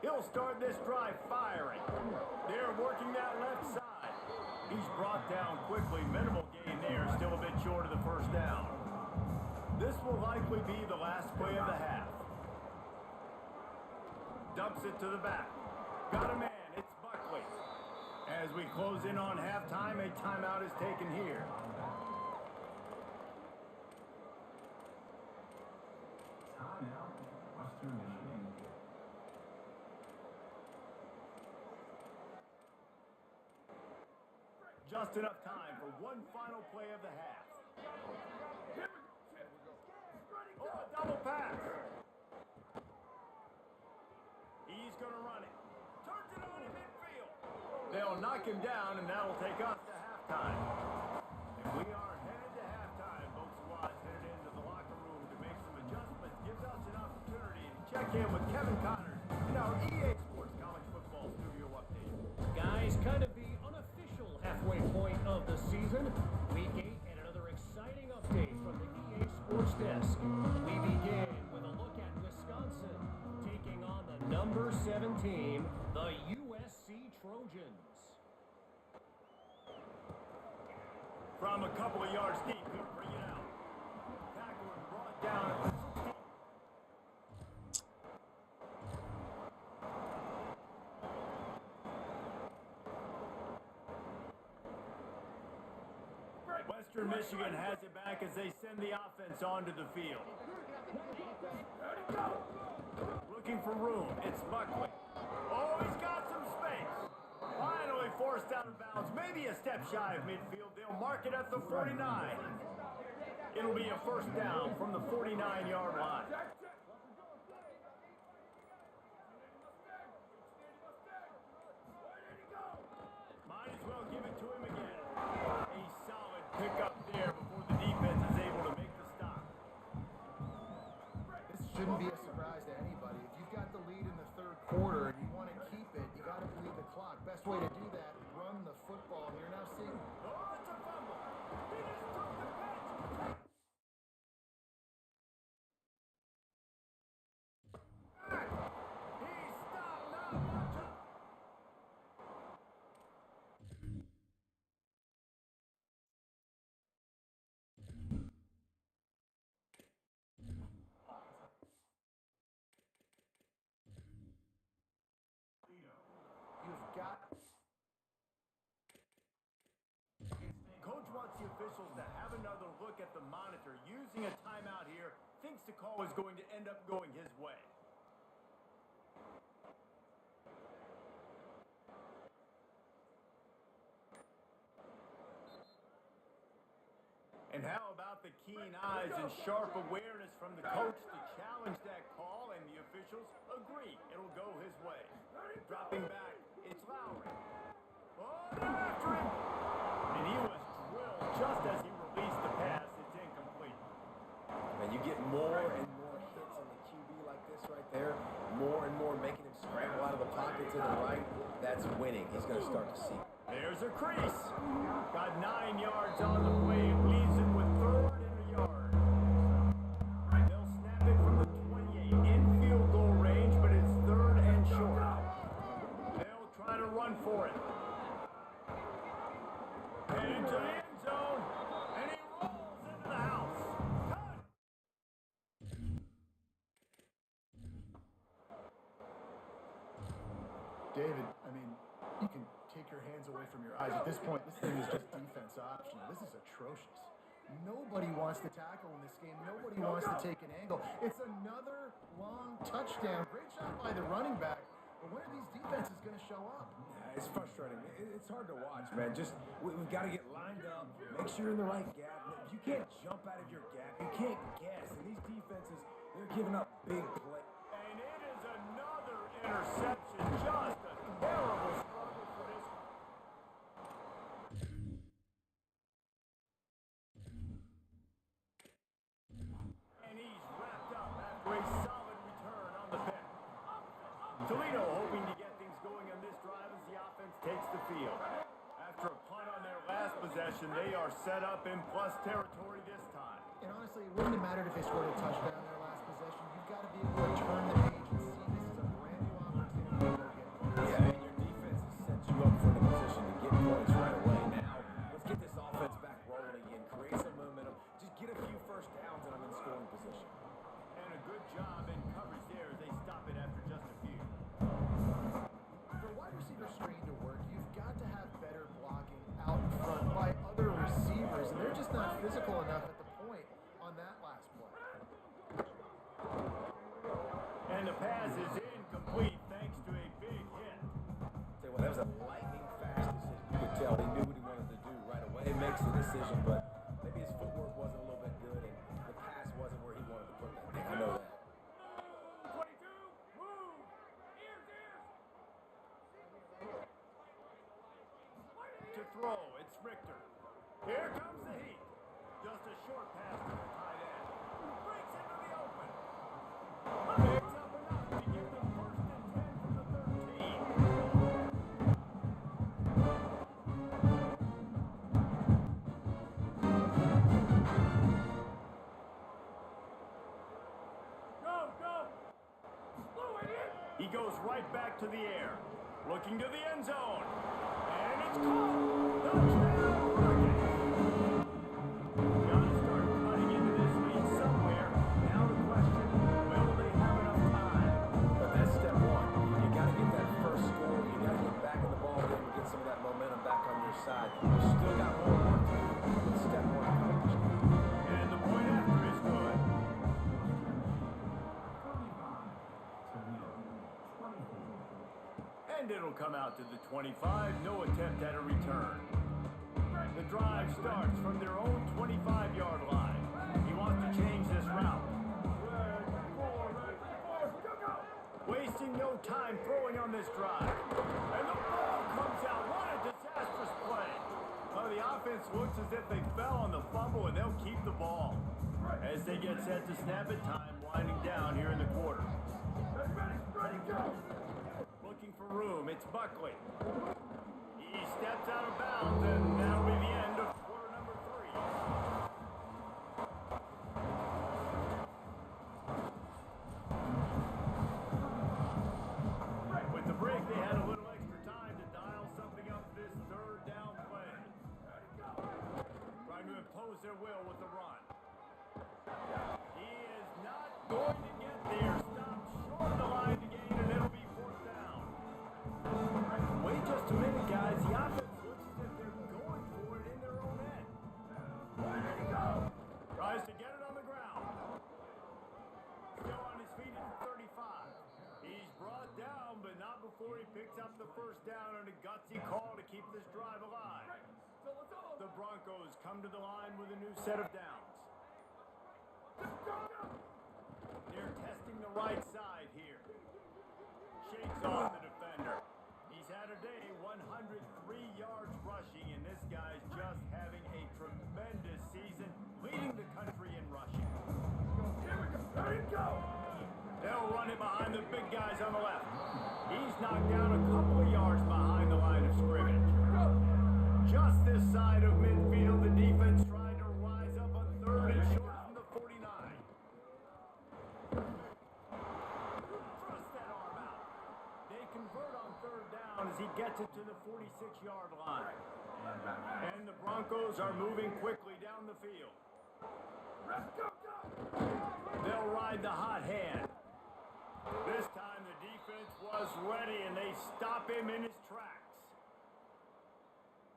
He'll start this drive firing. They're working that left side. He's brought down quickly. Minimal gain there. Still a bit short of the 1st down. This will likely be the last play of the half. Dumps it to the back. Got a man. It's Buckley. As we close in on halftime, a timeout is taken here. Just enough time for one final play of the half. Oh, a double pass. He's going to run it. Turns it on him. him down, and that'll take us to halftime. And we are headed to halftime. Both squads headed into the locker room to make some adjustments. Gives us an opportunity to check in with Kevin Connors in our EA Sports College Football Studio update. Guys, kind of the unofficial halfway point of the season. Week 8 and another exciting update from the EA Sports Desk. We begin with a look at Wisconsin taking on the number 7 team, the USC Trojans. From a couple of yards deep, he'll bring it out. Tackle and brought down at the 16. Western Michigan has it back as they send the offense onto the field. Looking for room. It's Buckley. Oh, he's got some space. Finally forced out of bounds. Maybe a step shy of midfield. They'll mark it at the 49. It'll be a first down from the 49-yard line. Might as well give it to him again. A solid pickup there before the defense is able to make the stop. This shouldn't be a surprise to anybody. If you've got the lead in the third quarter and you want to keep it, you got to bleed the clock. Best way to do that, run the football. And you're now seeing... Oh, it's a fumble. He just took the pitch. He stopped not much. You've got... Coach wants the officials to have another look at the monitor. Using a timeout here, thinks the call is going to end up going his way. And how about the keen eyes and sharp awareness from the coach to challenge that call, and the officials agree it'll go his way. Dropping back, it's Lowry. Oh, they're after him. And he was drilled just as he released the pass. It's incomplete. And you get more and more hits on the QB like this right there, more and more making him scramble out of the pocket to the right. That's winning. He's going to start to see. There's a crease. Got 9 yards on the play. It leaves him with 3rd and a yard. They'll snap it from the 28 in field goal range, but it's 3rd and short. They'll try to run for it. And into the end zone. And he rolls into the house. Cut. David, I mean, you can take your hands away from your eyes. At this point, this thing is just defense optional. This is atrocious. Nobody wants to tackle in this game. Nobody wants to take an angle. It's another long touchdown. Great shot by the running back. But when are these defenses going to show up? Yeah, it's frustrating. It's hard to watch, man. Just, we've got to get lined up, make sure you're in the right gap. You can't jump out of your gap. You can't guess. And these defenses, they're giving up big plays. And it is another interception. Just a terrible struggle for this. And he's wrapped up after a solid return on the pick. Toledo hoping to get things going on this drive as the offense takes the field. After a punt on their last possession, they are set up in plus territory this time. And honestly, it wouldn't have mattered if they scored a touchdown in their last possession. You've got to be able to turn the page and see this is a brand new opportunity to go get points. Yeah, and your defense has set you up for the position to get points right away. Now, let's get this offense back rolling again, create some momentum, just get a few first downs and I'm in scoring position. And a good job in coverage there as they stop it after just a few. For wide receiver screen to work, you've got to have better blocking out in front by other receivers, and they're just not physical enough at the point on that last play. And the pass is incomplete thanks to a big hit. Tell you what, that was a lightning fast decision. You could tell he knew what he wanted to do right away. He makes the decision, but maybe his footwork wasn't a little bit good and the pass wasn't where he wanted to put that thing. I know that. 22, move! Ears! after. Here comes the heat. Just a short pass to the tight end. Breaks into the open. Picks up enough to give them 1st and 10 from the 13. He goes right back to the air, looking to the end zone, and it's caught. Touchdown, Rockets. Got to start cutting into this lead somewhere. Now the question, will they have enough time? But that's step one. You got to get that first score. You got to get back in the ball game and get some of that momentum back on your side. You still got more work to do, but step one accomplished. And the point after is good. And it'll come out to the 25. No attempt at a return. The drive starts from their own 25-yard line. He wants to change this route. Wasting no time throwing on this drive. And the ball comes out. What a disastrous play. Well, the offense looks as if they fell on the fumble, and they'll keep the ball. As they get set to snap it, time winding down here in the quarter. Ready, go. Looking for room, it's Buckley. He steps out of bounds, and that'll be the end of quarter number 3. With the break, they had a little extra time to dial something up this 3rd down play. Trying to impose their will with the run. He is not going to get there. Stopped short of the line to gain, and it'll be 4th down. Wait just a minute, guys. The offense looks as if they're going for it in their own end. There you go. Tries to get it on the ground. Still on his feet at the 35. He's brought down, but not before he picks up the 1st down on a gutsy call to keep this drive alive. The Broncos come to the line with a new set of downs. They're testing the right side here. Shakes off the defender. He's had a day, 103 yards rushing, and this guy's just having a tremendous season, leading the country in rushing. Here we go. There you go. They'll run it behind the big guys on the left. He's knocked down a couple of yards behind the line of scrimmage. Just this side of midfield, the defense trying to rise up on 3rd and short from the 49. Thrust that arm out. They convert on 3rd down as he gets it to the 46-yard line. And the Broncos are moving quickly down the field. They'll ride the hot hand. This time the defense was ready, and they stop him in his tracks.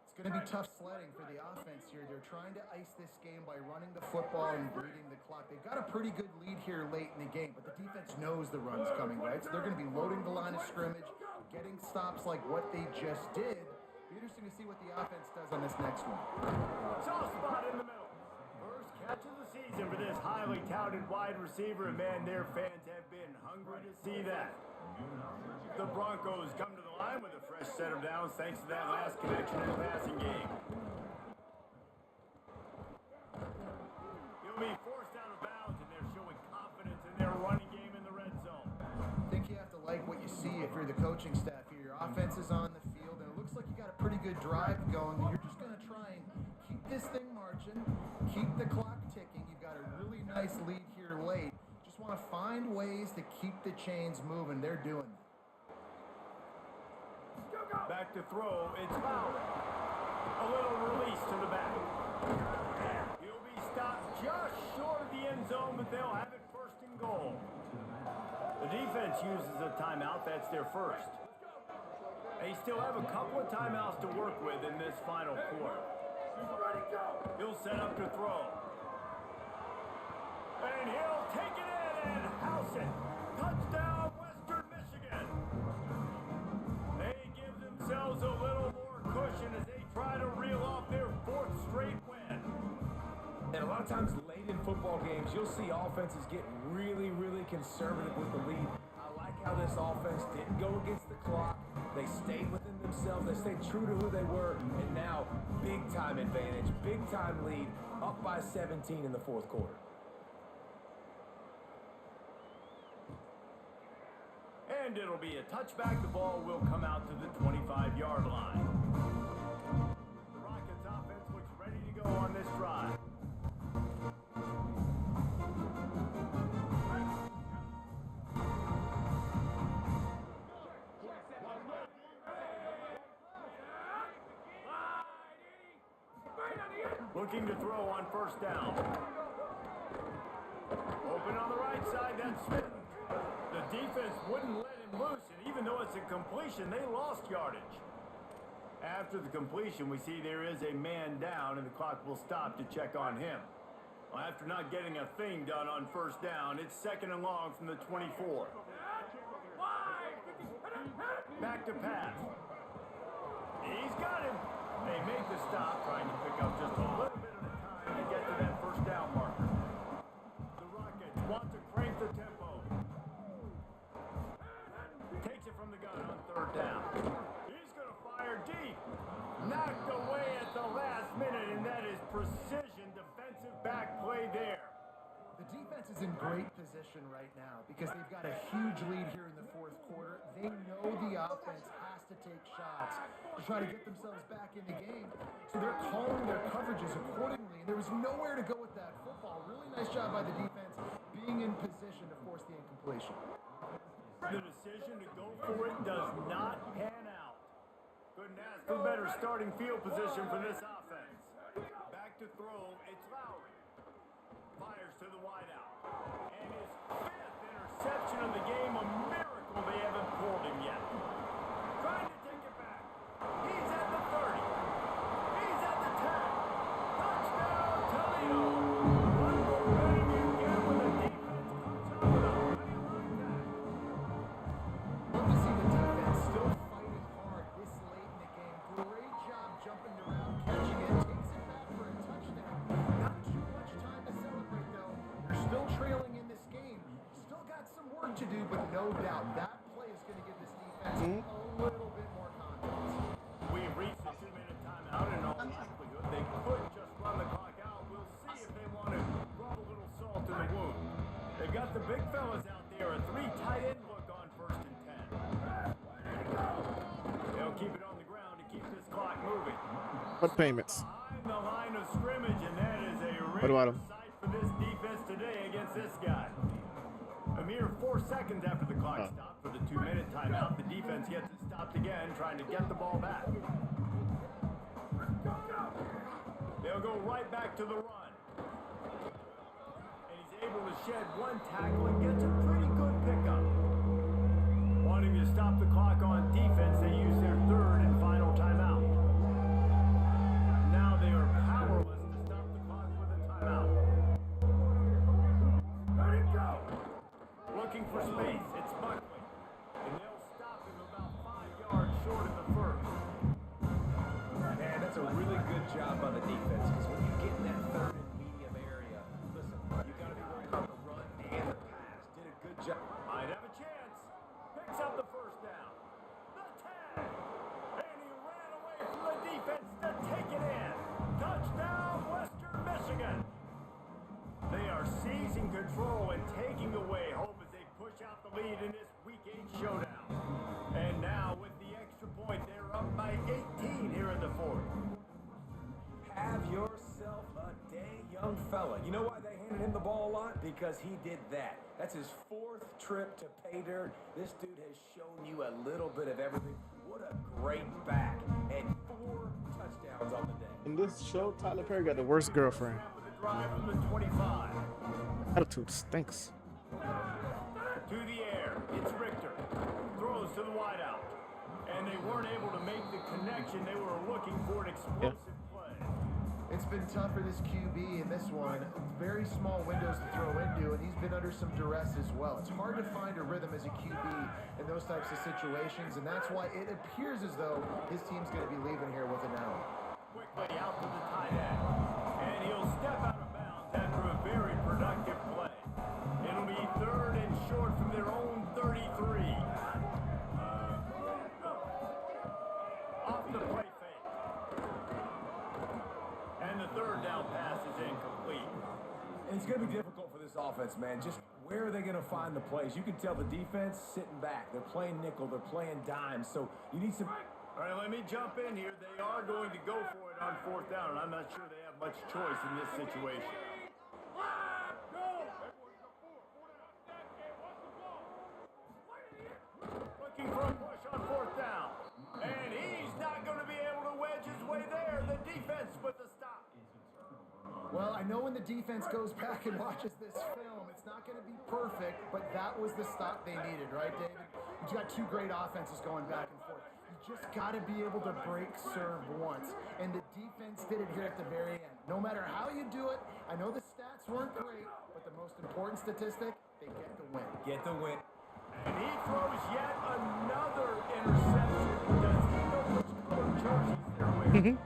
It's going to be tough sledding for the offense here. They're trying to ice this game by running the football and bleeding the clock. They've got a pretty good lead here late in the game, but the defense knows the run's coming, right? So they're going to be loading the line of scrimmage, getting stops like what they just did. Be interesting to see what the offense does on this next one. Soft spot in the middle. First catch of the season for this highly touted wide receiver, and man, their fans have been hungry to see that. The Broncos come to the line with a fresh set of downs thanks to that last connection in the passing game. He'll be forced out of bounds, and they're showing confidence in their running game in the red zone. I think you have to like what you see if you're the coaching staff here. Your offense is on the field, and it looks like you got a pretty good drive going. You're just going to try and keep this thing marching, keep the clock ticking. You've got a really nice lead here late. Just want to find ways to keep the chains moving. They're doing that. Back to throw, it's Fowler. A little release to the back. He'll be stopped just short of the end zone, but they'll have it 1st and goal. The defense uses a timeout. That's their first. They still have a couple of timeouts to work with in this final quarter. He'll set up to throw. And he'll take it in and house it. Touchdown, Western Michigan. They give themselves a little more cushion as they try to reel off their 4th straight win. And a lot of times late in football games, you'll see offenses get really, really conservative with the lead. I like how this offense didn't go against the clock. They stayed within themselves, they stay true to who they were, and now big time advantage, big time lead, up by 17 in the fourth quarter. And it'll be a touchback. The ball will come out to the 25-yard line. The Rockets offense looks ready to go on this drive. Looking to throw on first down. Open on the right side, that's Smith. The defense wouldn't let him loose, and even though it's a completion, they lost yardage. After the completion, we see there is a man down, and the clock will stop to check on him. Well, after not getting a thing done on first down, it's 2nd and long from the 24. Back to pass. He's got him. They make the stop, trying to pick up just a little bit of the time to get to that first down marker. The Rockets want to crank the tempo. Takes it from the gun on 3rd down. He's going to fire deep. Knocked away at the last minute, and that is precision defensive back play there. The defense is in great position right now because they've got a huge lead here in the fourth quarter. They know the offense has to take shots to try to get themselves back in the game. So they're calling their coverages accordingly. And there was nowhere to go with that football. Really nice job by the defense being in position to force the incompletion. The decision to go for it does not pan out. Couldn't ask for better starting field position for this offense. Back to throw, it's Lowry. Fires to the wideout. And his 5th interception of the game, a miracle they haven't pulled him yet. Trying to take it back. He's at the 30. He's at the 10. Touchdown, Toledo. One more running you get when the defense comes up with a running like that. Love to see the defense still fighting hard this late in the game. Great job jumping around, catching it, takes it back for a touchdown. Not too much time to celebrate though. They're still trailing in this game. Still got some work to do, but no doubt that play is going to give this defense a little bit more confidence. We've reached a 2-minute timeout, and in all likelihood, they could just run the clock out. We'll see if they want to rub a little salt in the wound. They've got the big fellas out there, a 3 tight end look on 1st and 10. They'll keep it on the ground to keep this clock moving. What payments? Behind the line of scrimmage, and that is a What about him? sight for this defense today against this guy. A mere 4 seconds after the clock stopped for the 2-minute timeout, the defense gets it stopped again, trying to get the ball back. They'll go right back to the run. And he's able to shed 1 tackle and gets a pretty good pickup. Wanting to stop the clock on defense, they use their 3rd and final timeout. Now they are powerless to stop the clock with a timeout. Let it go! Looking for space, it's Buckley. And they'll stop him about 5 yards short of the 1st. And that's a really good job by the defense, because when you get in that 3rd and medium area, listen, you got to be worried about the run and the pass. Did a good job. Might have a chance. Picks up the first down. The 10. And he ran away from the defense to take it in. Touchdown, Western Michigan. They are seizing control and taking away hope as they push out the lead in this Week 8 showdown. And now with the extra point, they're up by 18 here in the 4th. Have yourself a day, young fella. You know why they handed him the ball a lot? Because he did that. That's his 4th trip to pay dirt. This dude has shown you a little bit of everything. What a great back. And 4 touchdowns on the day. In this show, Tyler Perry got the worst girlfriend. Drive from the 25. Attitude stinks. To the air, it's Richter. Throws to the wideout. And they weren't able to make the connection. They were looking for an explosive play. It's been tough for this QB in this one. Very small windows to throw into, and he's been under some duress as well. It's hard to find a rhythm as a QB in those types of situations, and that's why it appears as though his team's going to be leaving here with an L. Quickly out to the tight end. And he'll step out of bounds after a very productive play. It'll be 3rd and short from their own 33. down pass is incomplete. And it's going to be difficult for this offense, man. Just where are they going to find the plays? You can tell the defense sitting back. They're playing nickel. They're playing dime. So you need some... All right, let me jump in here. They are going to go for it on 4th down, and I'm not sure they have much choice in this situation. Looking for a push on 4th down. And he's not going to be able to wedge his way there. The defense with the stop. Well, I know when the defense goes back and watches this film, it's not going to be perfect, but that was the stop they needed, right, David? You got two great offenses going back and forth. You just got to be able to break serve once, and the defense did it here at the very end. No matter how you do it, I know the stats weren't great, but the most important statistic, they get the win. Get the win. And he throws yet another interception. Does he know which color jerseys they're wearing?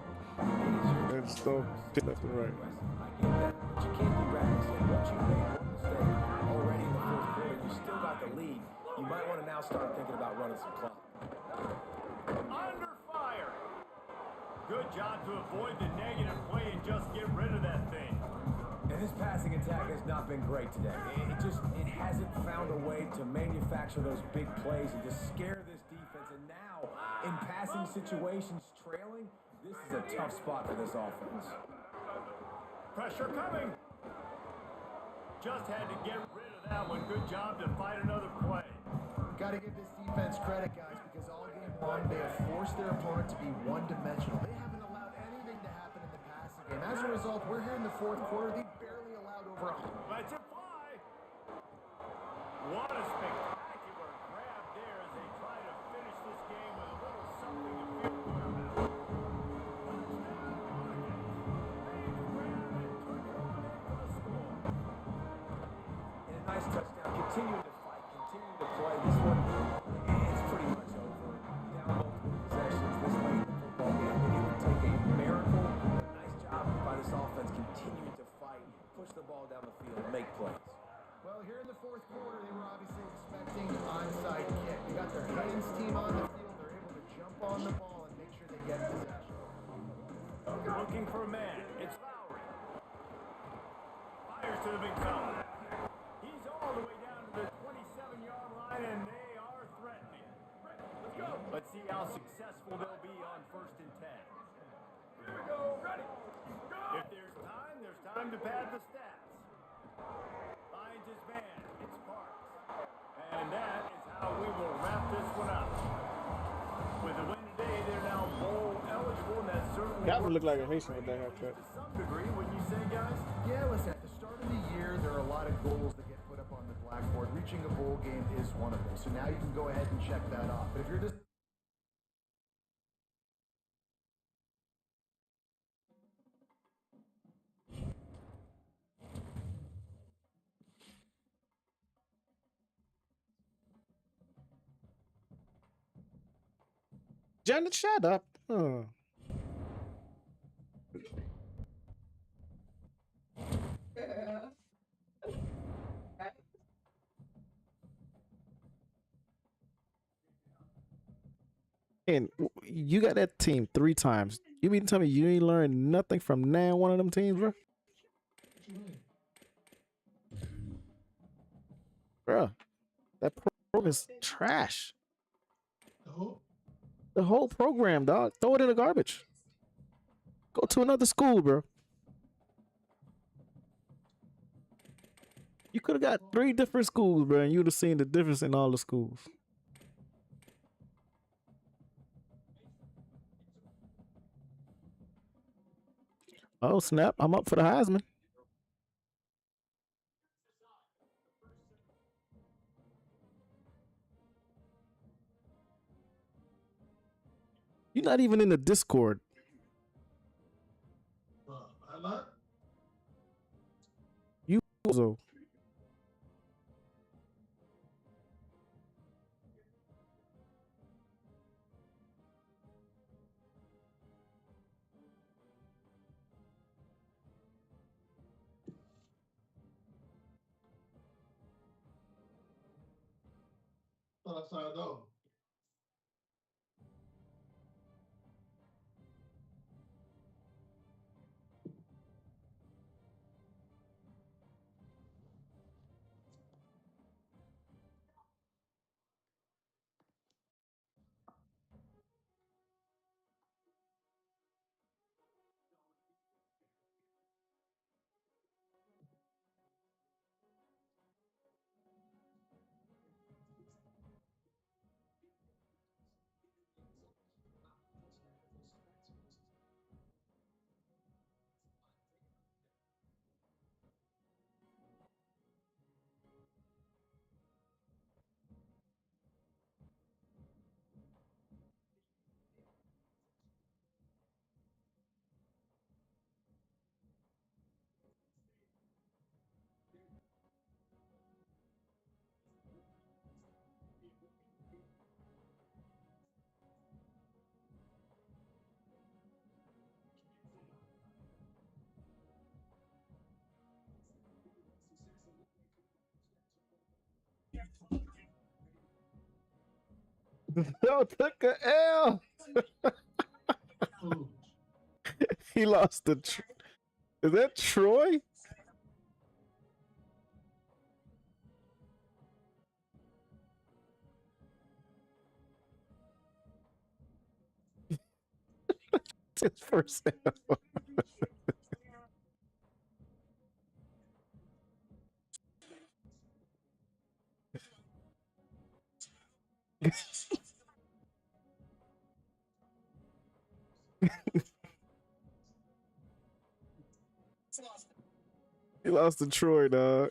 That's so left and right. I get that, but you can't be reckless. And once you make one mistake already in the 4th quarter, you still got the lead. You might want to now start thinking about running some clock. Under fire. Good job to avoid the negative play and just get rid of that thing. And this passing attack has not been great today. It hasn't found a way to manufacture those big plays and to scare this defense. And now, in passing situations, trailing, this is a tough spot for this offense. Pressure coming. Just had to get rid of that one. Good job to fight another play. Got to give this defense credit, guys, because all game long they have forced their opponent to be one-dimensional. They haven't allowed anything to happen in the passing game. As a result, we're here in the 4th quarter. They barely allowed over 100. Let's it fly. What a spectacular grab there as they try to finish this game with a little something to feel good about. And a nice touchdown. Continuing to fight, continuing to play. This one, it's pretty much over. Down multiple possessions this late in the football game. And it would take a miracle. A nice job by this offense continuing to fight, push the ball down the field, make plays. Well, here in the 4th quarter, they were obviously expecting onside kick. They got their hands team on the field. They're able to jump on the ball and make sure they get possession. Looking for a man. It's Lowry. Fires to the big fella. He's all the way down to the 27-yard line, and they are threatening. Let's go. Let's see how successful they'll be on 1st and 10. Here we go. Ready. Go. If there's time to pad the stats. Finds his man. It's Parks. And that is how we will wrap this one up. With the win today, they're now bowl eligible, and that certainly That would look like a Haitian with that haircut. to some degree, wouldn't you say, guys? Yeah, listen, at the start of the year, there are a lot of goals that get put up on the blackboard. Reaching a bowl game is one of them. So now you can go ahead and check that off. But if you're just Janet, shut up. Oh. And you got that team 3 times. You mean to tell me you ain't learned nothing from now one of them teams, bro? Bro, that program is trash. The whole program, dog. Throw it in the garbage. Go to another school, bro. You could have got 3 different schools, bro, and you'd have seen the difference in all the schools. Oh, snap. I'm up for the Heisman. You're not even in the Discord. I'm not. You bozo. That's how I know. Yo took a L. He lost the. Is that Troy? His first L. He lost to Troy, dog.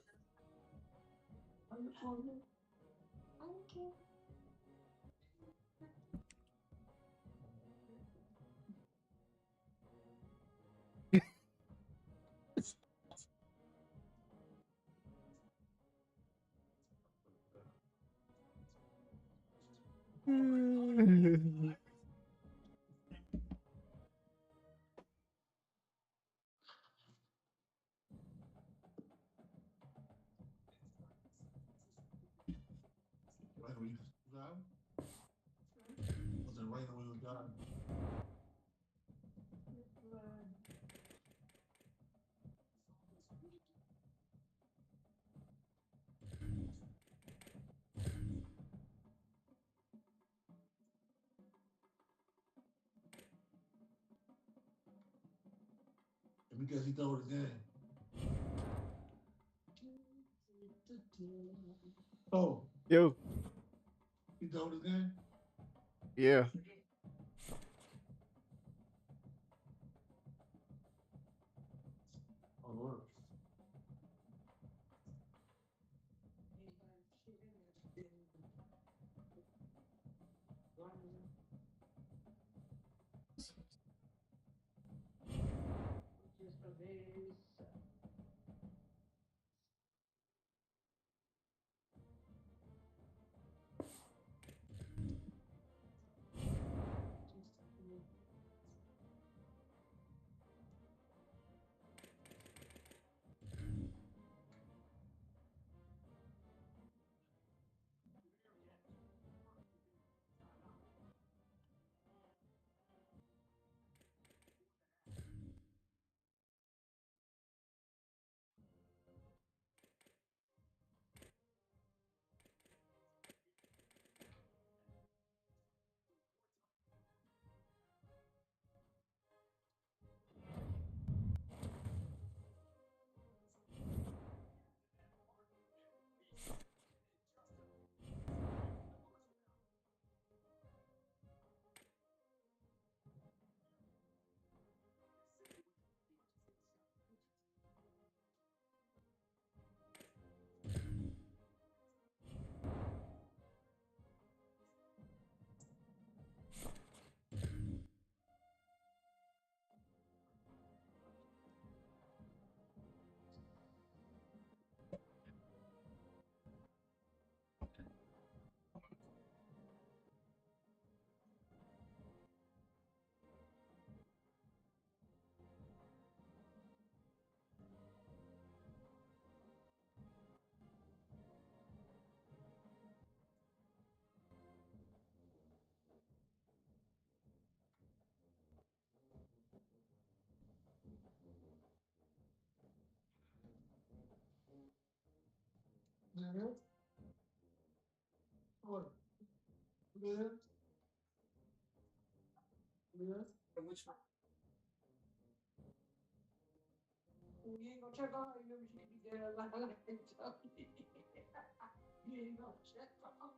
Right when you drive? Was it raining when you was driving? And because he throw it again. Oh, Yo, he throw it again? yeah. Oh, Lord. Man, what? Man, man. You ain't gonna check out. You know she be there like you ain't gonna check out.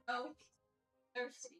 Oh, thirsty.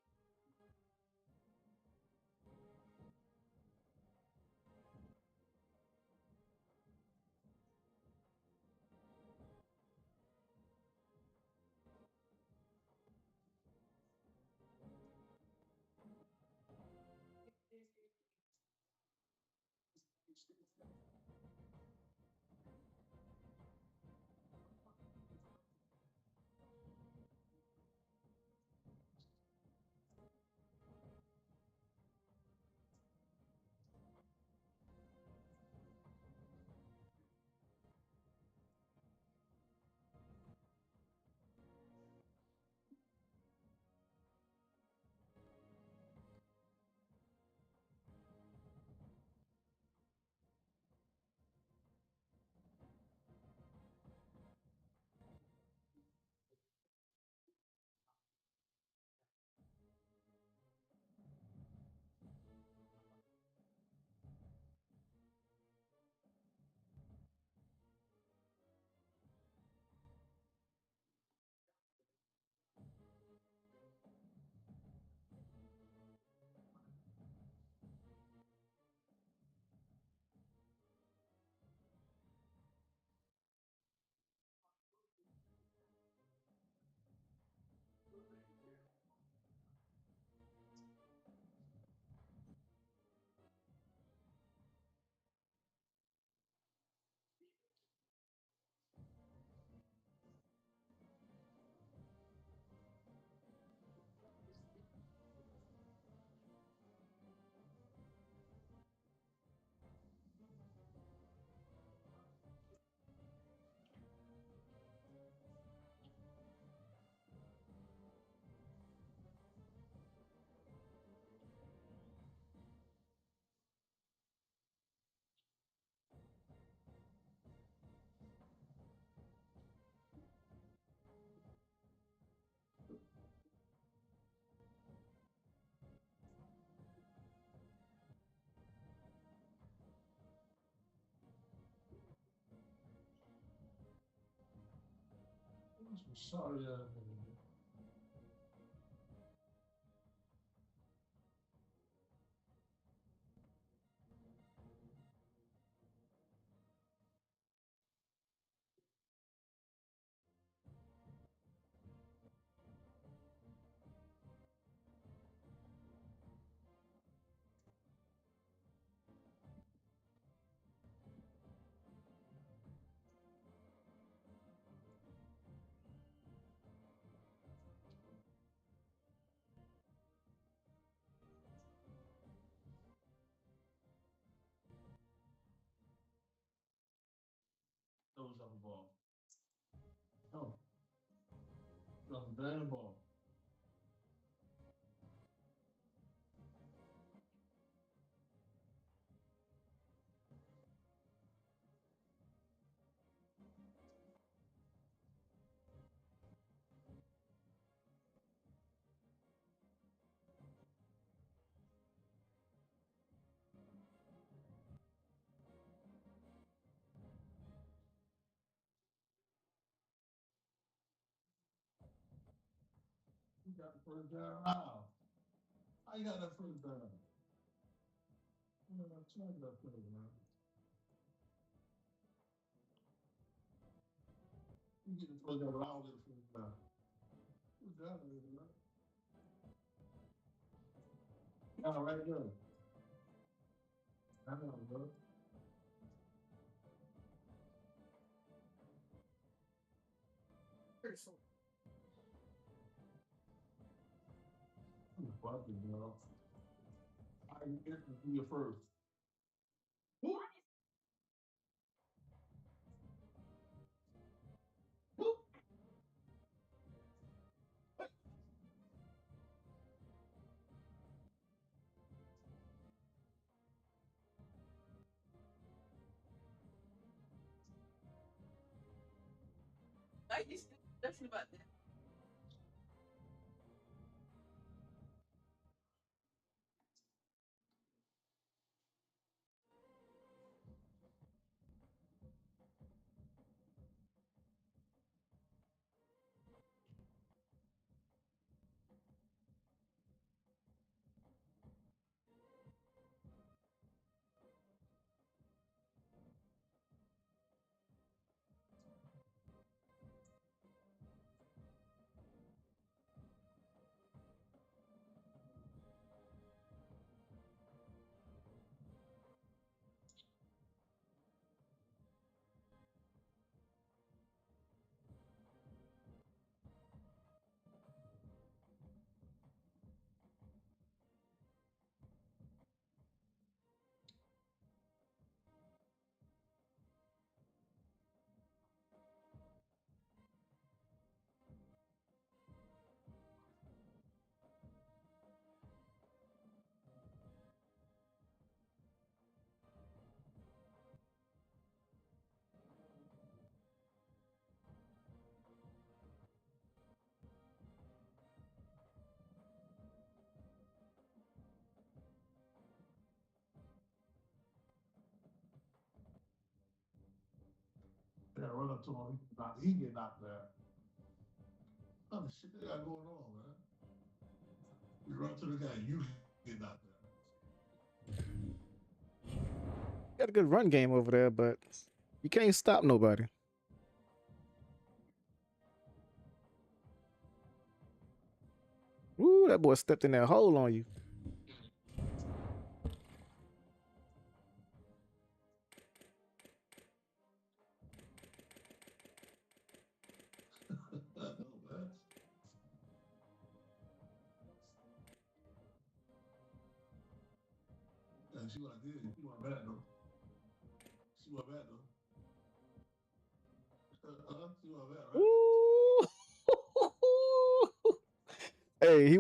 Sorry. Those up the ball. Oh. Drop the damn ball. You got the first down. How? How you got that first down? You know, try that first down. You get the first down, but I don't get the first down. Good job, man. All right, good. I know, bro. I'm fucking, bro. I get to you first. I used to listen about that. Yeah, run up to him. He get knocked there. Oh, shit they got going on, man. You run to the guy, you get knocked there. Got a good run game over there, but you can't stop nobody. Woo, that boy stepped in that hole on you. Yeah, see what I did. She went back though. She went back though. She went back, right? Ooh. Hey, he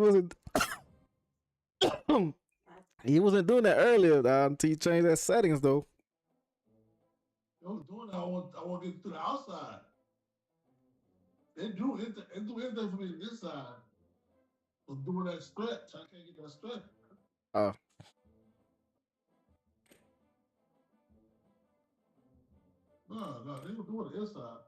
wasn't doing that earlier until you changed that settings though. I was doing that. I want to get to the outside. They do anything for me this side. I'm doing that stretch. I can't get that stretch. Oh. No, they were doing the inside.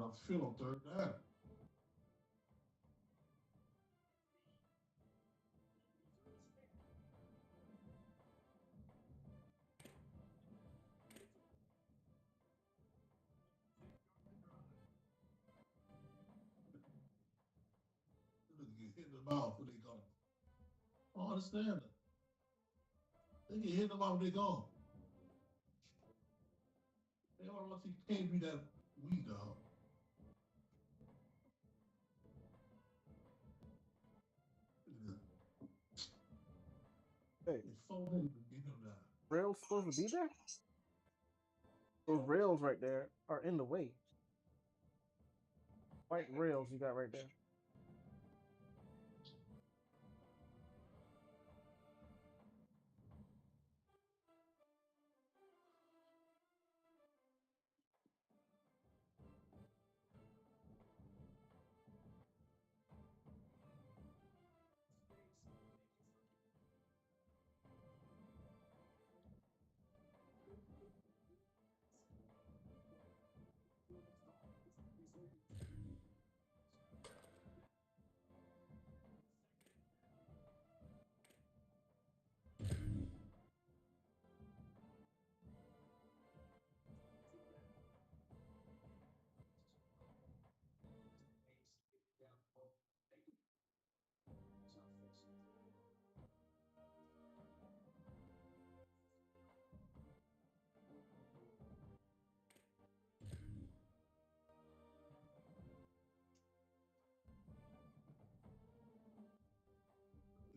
off the field on third down. Get hit in the mouth when they go. I don't understand that. They get hit in the mouth when they go. They don't want you can't be that weak, dog. Hey, They phoned in to get him down. rails supposed to be there? Those rails right there are in the way. White rails you got right there.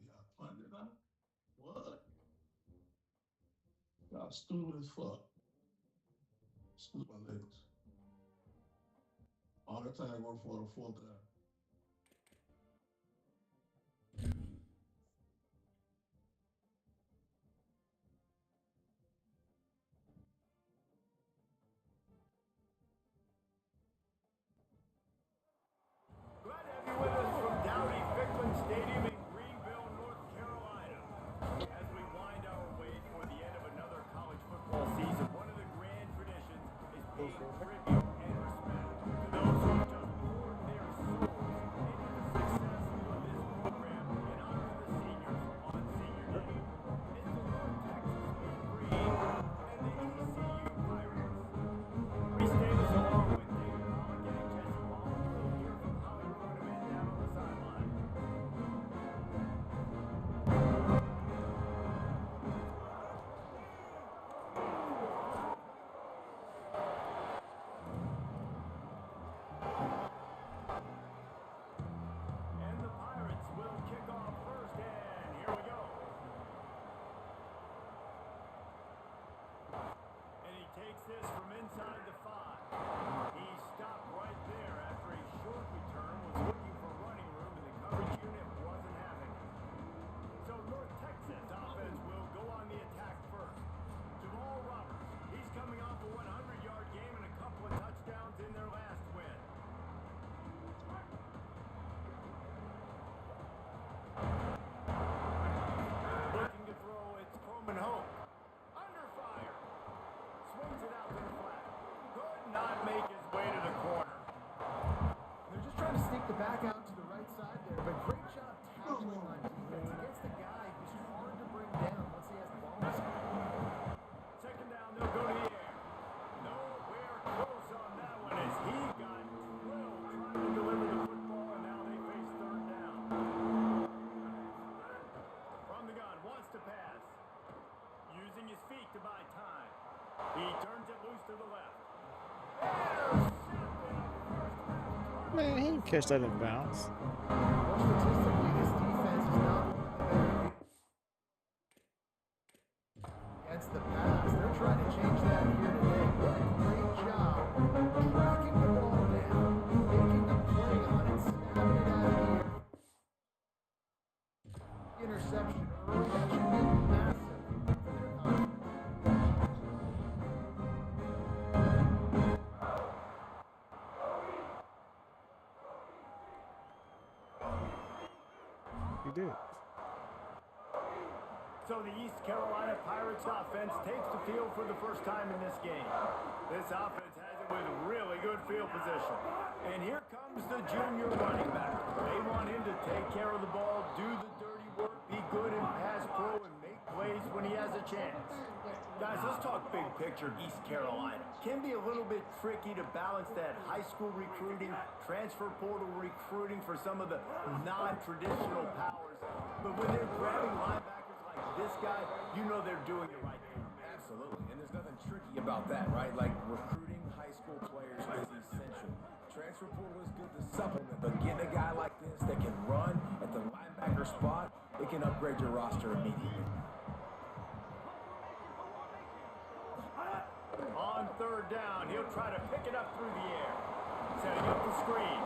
Y'all funded out? What? Y'all stupid as fuck. Screw my legs. All the time going for the fourth down. Glad to have you with us from Dowdy-Ficklen Stadium in Greenville, North Carolina. As we wind our way toward the end of another college football season, one of the grand traditions is paying tribute and respect to those who have just poured their souls into the success of this program in honor of the seniors on Senior Day. It's the North Texas Mean Green and the ECU Pirates. Reese Davis along with David Pollock and Jesse Palmer will hear from Holly Roman down on the sideline. And the Pirates will kick off first, and here we go. And he takes this from inside the 5. He stopped right there after a short return, was looking for running room, and the coverage unit wasn't having it. So North Texas offense will go on the attack first. Jamal Roberts, he's coming off a 100-yard game and a couple of touchdowns in their last win. Looking to throw, it's Coleman Hope. Under fire. Swings it out to the flat. Could not make his way to the corner. They're just trying to sneak the back out to the right side there, but great job tackling on defense against a guy who's hard to bring down once he has the ball in his hand. Second down, they'll go to the air. Nowhere close on that one as he got drilled trying to deliver the football, and now they face third down. From the gun, wants to pass. Using his feet to buy time. He turns it loose to the left. Man, he didn't catch that in bounds. Well, statistically, this defense is not one of the better against the pass. They're trying to change that here today. Did a great job tracking the ball down, making a play on it, snapping it out of the air. Interception early, that should be massive for their confidence. He did. So the East Carolina Pirates offense takes the field for the first time in this game. This offense hasn't with really good field position. And here comes the junior running back. They want him to take care of the ball, do the dirty work, be good in pass pro, and make plays when he has a chance. Guys, let's talk big picture East Carolina. Can be a little bit tricky to balance that high school recruiting, transfer portal recruiting for some of the non-traditional powers. But when they're grabbing linebackers like this guy, you know they're doing the right thing. Absolutely, and there's nothing tricky about that, right? Like recruiting high school players is essential. Transfer portal is good to supplement, but getting a guy like this that can run at the linebacker spot, it can upgrade your roster immediately. On third down, he'll try to pick it up through the air. Setting up the screen.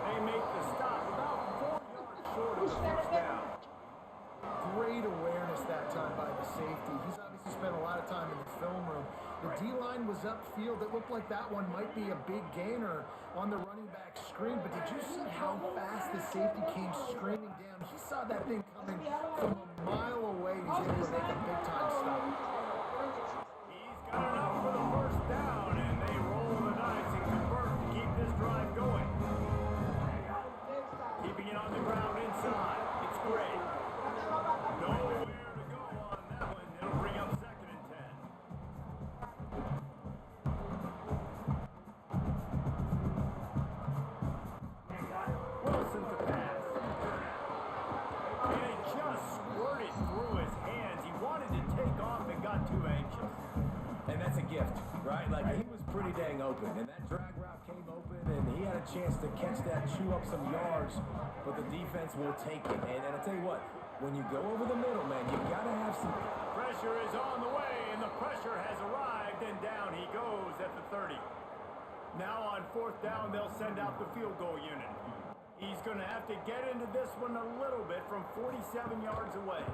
They make the stop about 4 yards short of the first down. Great awareness that time by the safety. He's obviously spent a lot of time in the film room. The D-line was upfield. It looked like that one might be a big gainer on the running back screen, but did you see how fast the safety came screaming down? He saw that thing coming from a mile away. He's able to make a big-time stop. He's got enough for the first down, and they roll the dice and convert to keep this drive going. Keeping it on the ground inside. It's great. Nowhere to go on that one. It'll bring up 2nd and 10. Wilson to pass. And it just squirted through his hands. He wanted to take off and got too anxious. And that's a gift, right? Like, he was pretty dang open, and that drag route came open, and he had a chance to catch that, chew up some yards, but the defense will take it. And I tell you what, when you go over the middle, man, you got to have some... Pressure is on the way, and the pressure has arrived, and down he goes at the 30. Now on 4th down, they'll send out the field goal unit. He's going to have to get into this one a little bit from 47 yards away.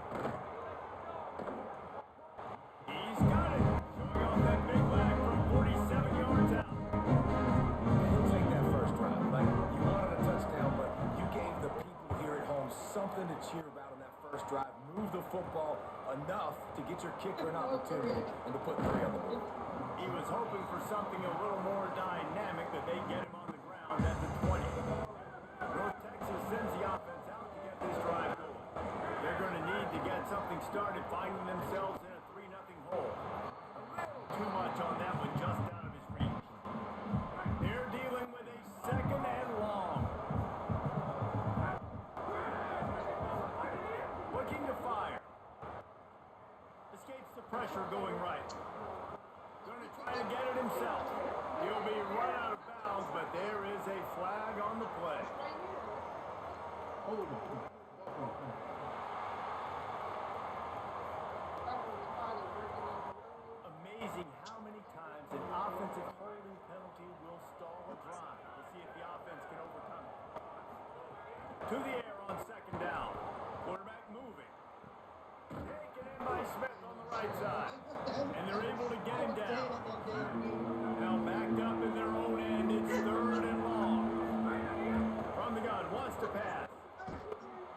He's got it. Showing off that big leg from 47 yards out. He'll take that first drive. Like, you wanted a touchdown, but you gave the people here at home something to cheer about on that first drive. Move the football enough to get your kicker an opportunity and to put 3 on the board. He was hoping for something a little more dynamic, that they get him on the ground at the 20. North Texas sends the offense out to get this drive going. They're going to need to get something started, finding themselves in a 3-0 hole. Too much on that one, just out of his reach. They're dealing with a 2nd and long. Looking to fire. Escapes the pressure going right. Going to try to get it himself. He'll be run out of bounds, but there is a flag on the play. Amazing how many times an offensive holding penalty will stall a drive. We'll see if the offense can overcome it. To the air on 2nd down. Quarterback moving. Taken in by Smith on the right side. And they're able to get him down. Now backed up in their own end. It's 3rd and long. From the gun, wants to pass.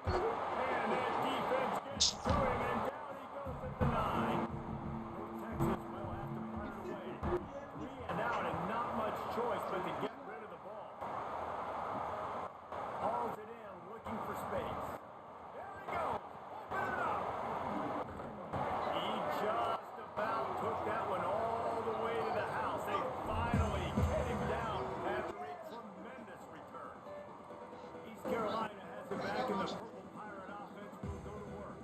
And that defense gets to him, and down he goes at the 9. North Texas will have to punt it away. 3 and out, and not much choice but to get rid of the ball. Hauls it in, looking for space. There he goes. Open it up. He just about took that one all the way to the house. They finally get him down after a tremendous return. East Carolina has it back, in the Purple Pirate offense will go to work.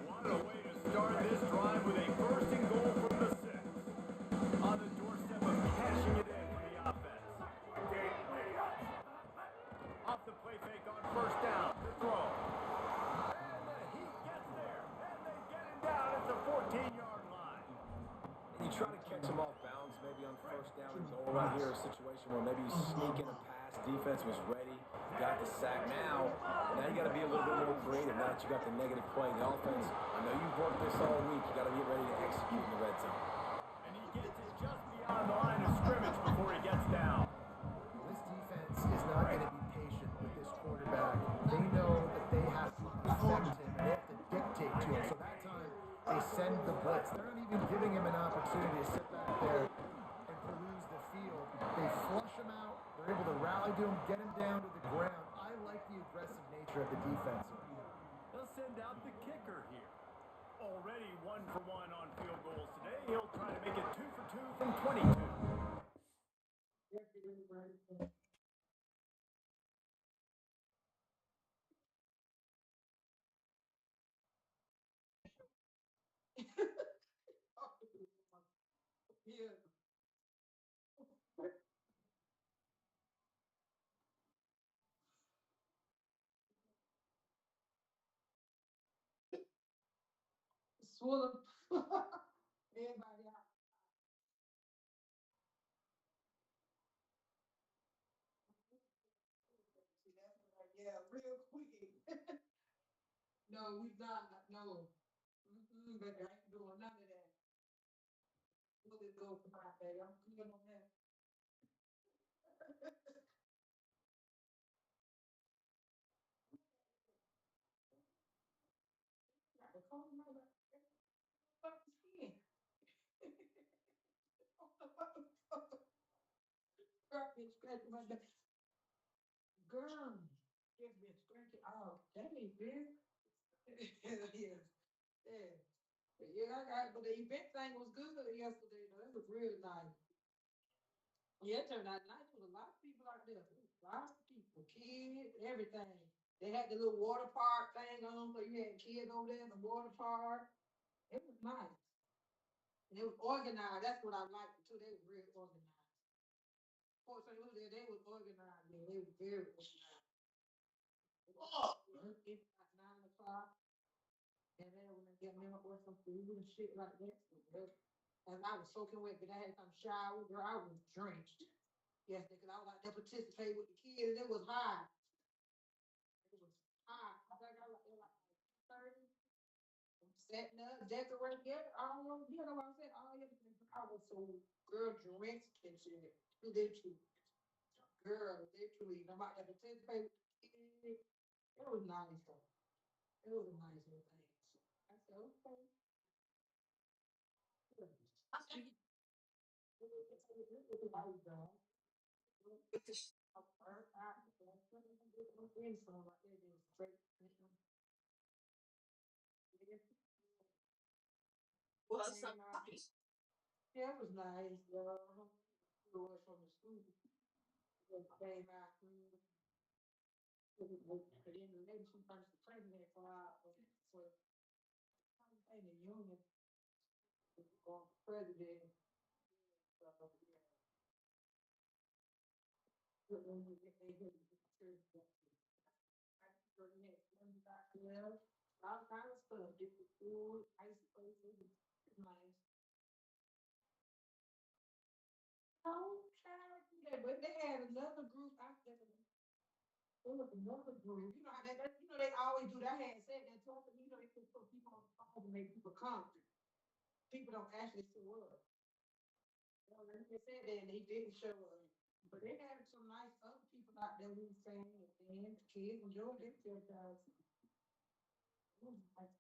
What a way to start this drive with a 1st and goal from the 6. On the doorstep of cashing it in for the offense. Off the play fake on 1st down. The throw. And the Heat gets there. And they get him down at the 14-yard line. And you try to catch him off bounds, maybe on 1st down and goal right here, a situation where maybe you sneak in a pass, defense was ready, got the sack. Now you got to be a little bit more creative now that you got the negative play. The offense, I know you've worked this all week, you got to get ready to execute in the red zone. And he gets it just beyond the line of scrimmage before he gets down. This defense is not going to be patient with this quarterback. They know that they have to affect him, and they have to dictate to him. So that time, they send the blitz. They're not even giving him an opportunity to sit back there and peruse the field. him out. They're able to rally to him, get him down to the ground. I like the aggressive nature of the defense. They'll send out the kicker here. Already 1 for 1 on field goals today. He'll try to make it 2 for 2 from 22. Yeah. Swallow. Everybody out. Yeah, real quick. No, we not. No. But I ain't doing none of that. We'll just go for my day. I'm good on that. Girl, bitch, scratching my back. Girl, this bitch scratching. Oh, that ain't big. Yeah. Yeah. Yeah, I got, but the event thing was good yesterday, though. It was real nice. Yeah, it turned out nice. There was a lot of people out there. There was a lot of people, kids, everything. They had the little water park thing on, so you had kids over there in the water park. It was nice. And it was organized. That's what I liked too. They were real organized. Port St. Louis, they was organized. Yeah, they were very organized. It's like 9 o'clock. And then when they get me up with some food and shit like that. And I was soaking wet, but I had some shower, girl. I was drenched. Yes, because I was like to participate with the kids, and it was hot. It was hot. I think I was like 30. Setting up, decorating, yeah, all you know what I'm saying? All everything. I was so girl drenched and shit. Literally. Girl, literally. I'm about to participate with the kids. It was nice though. It was a nice little thing. I said, okay. Was some nice. Yeah, it was nice. It was from the school. It came out. But then the lady, she punched the president for in the union, for president. So, yeah. But when you get they hit the church, yeah, all kind of stuff, different food, ice places, it's nice. Oh, child, yeah, but they had another group out there. There was another group. You know how you know they always do that. I had said that talking, you know, they can put people on the phone to make people comfy. People don't actually show up. Well, they said that and they didn't show up. But they had some nice other people out there who was saying and the kids enjoyed themselves. It was nice.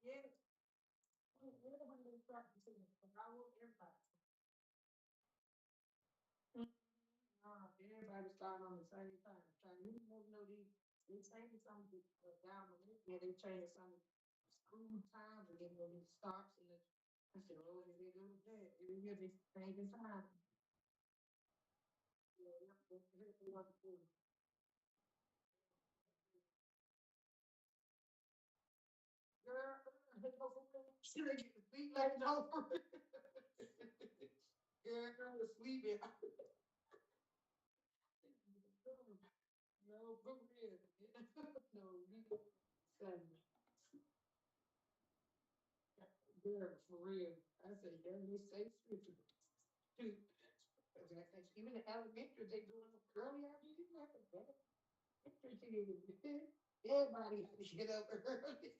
Yeah. When they start to see it, but I will everybody. Everybody starting on the same time. Trying you never know they changing something down the list. Yeah, they changed some school times and then when it stops and I said, oh, they do that. Every year they changing time. Yeah, that's what they do. Girl, should I get the feet laid over? Girl, was sleeping. No, for real. No, you son. Girl, for real. I said, yeah, you say scripture. Shoot. Even the elementary, they doing them early out here. You have to get it. Everybody had to get up early.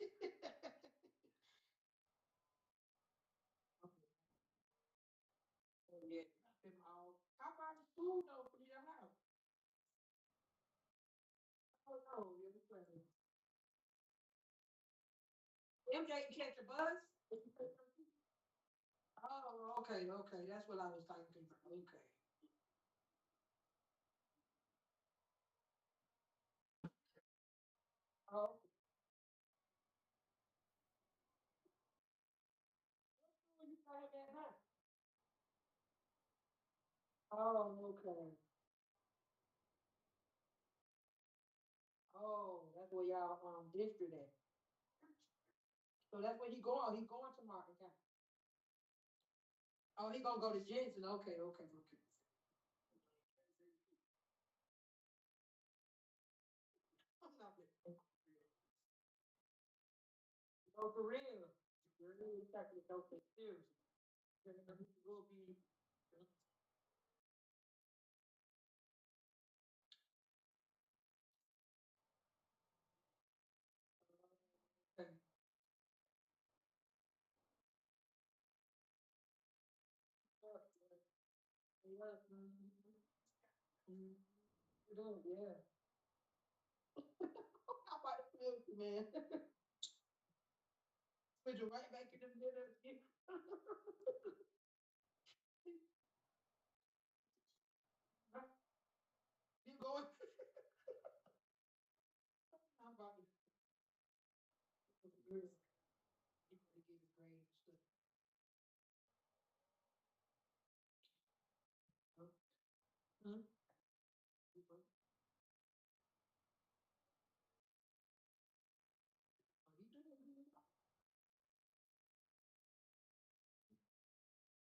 Oh, yeah, them all. How about the school though from your house? Oh no, you're the president. MJ catch a bus? Oh, okay, okay. That's what I was thinking. Okay. Oh, what you say that now? Oh, okay. Oh, that's where y'all district at. So that's where he going. He going to Martin County. Oh, he gonna go to Jensen. Okay, okay, okay. I'm not with- Oh, for real. You're really taking those things seriously. You're gonna go be. Okay. Yeah. Mhm. Yeah. How about the food, man? Put you right back in the middle. You going? How about it? You gotta get a grade and stuff. Hmm?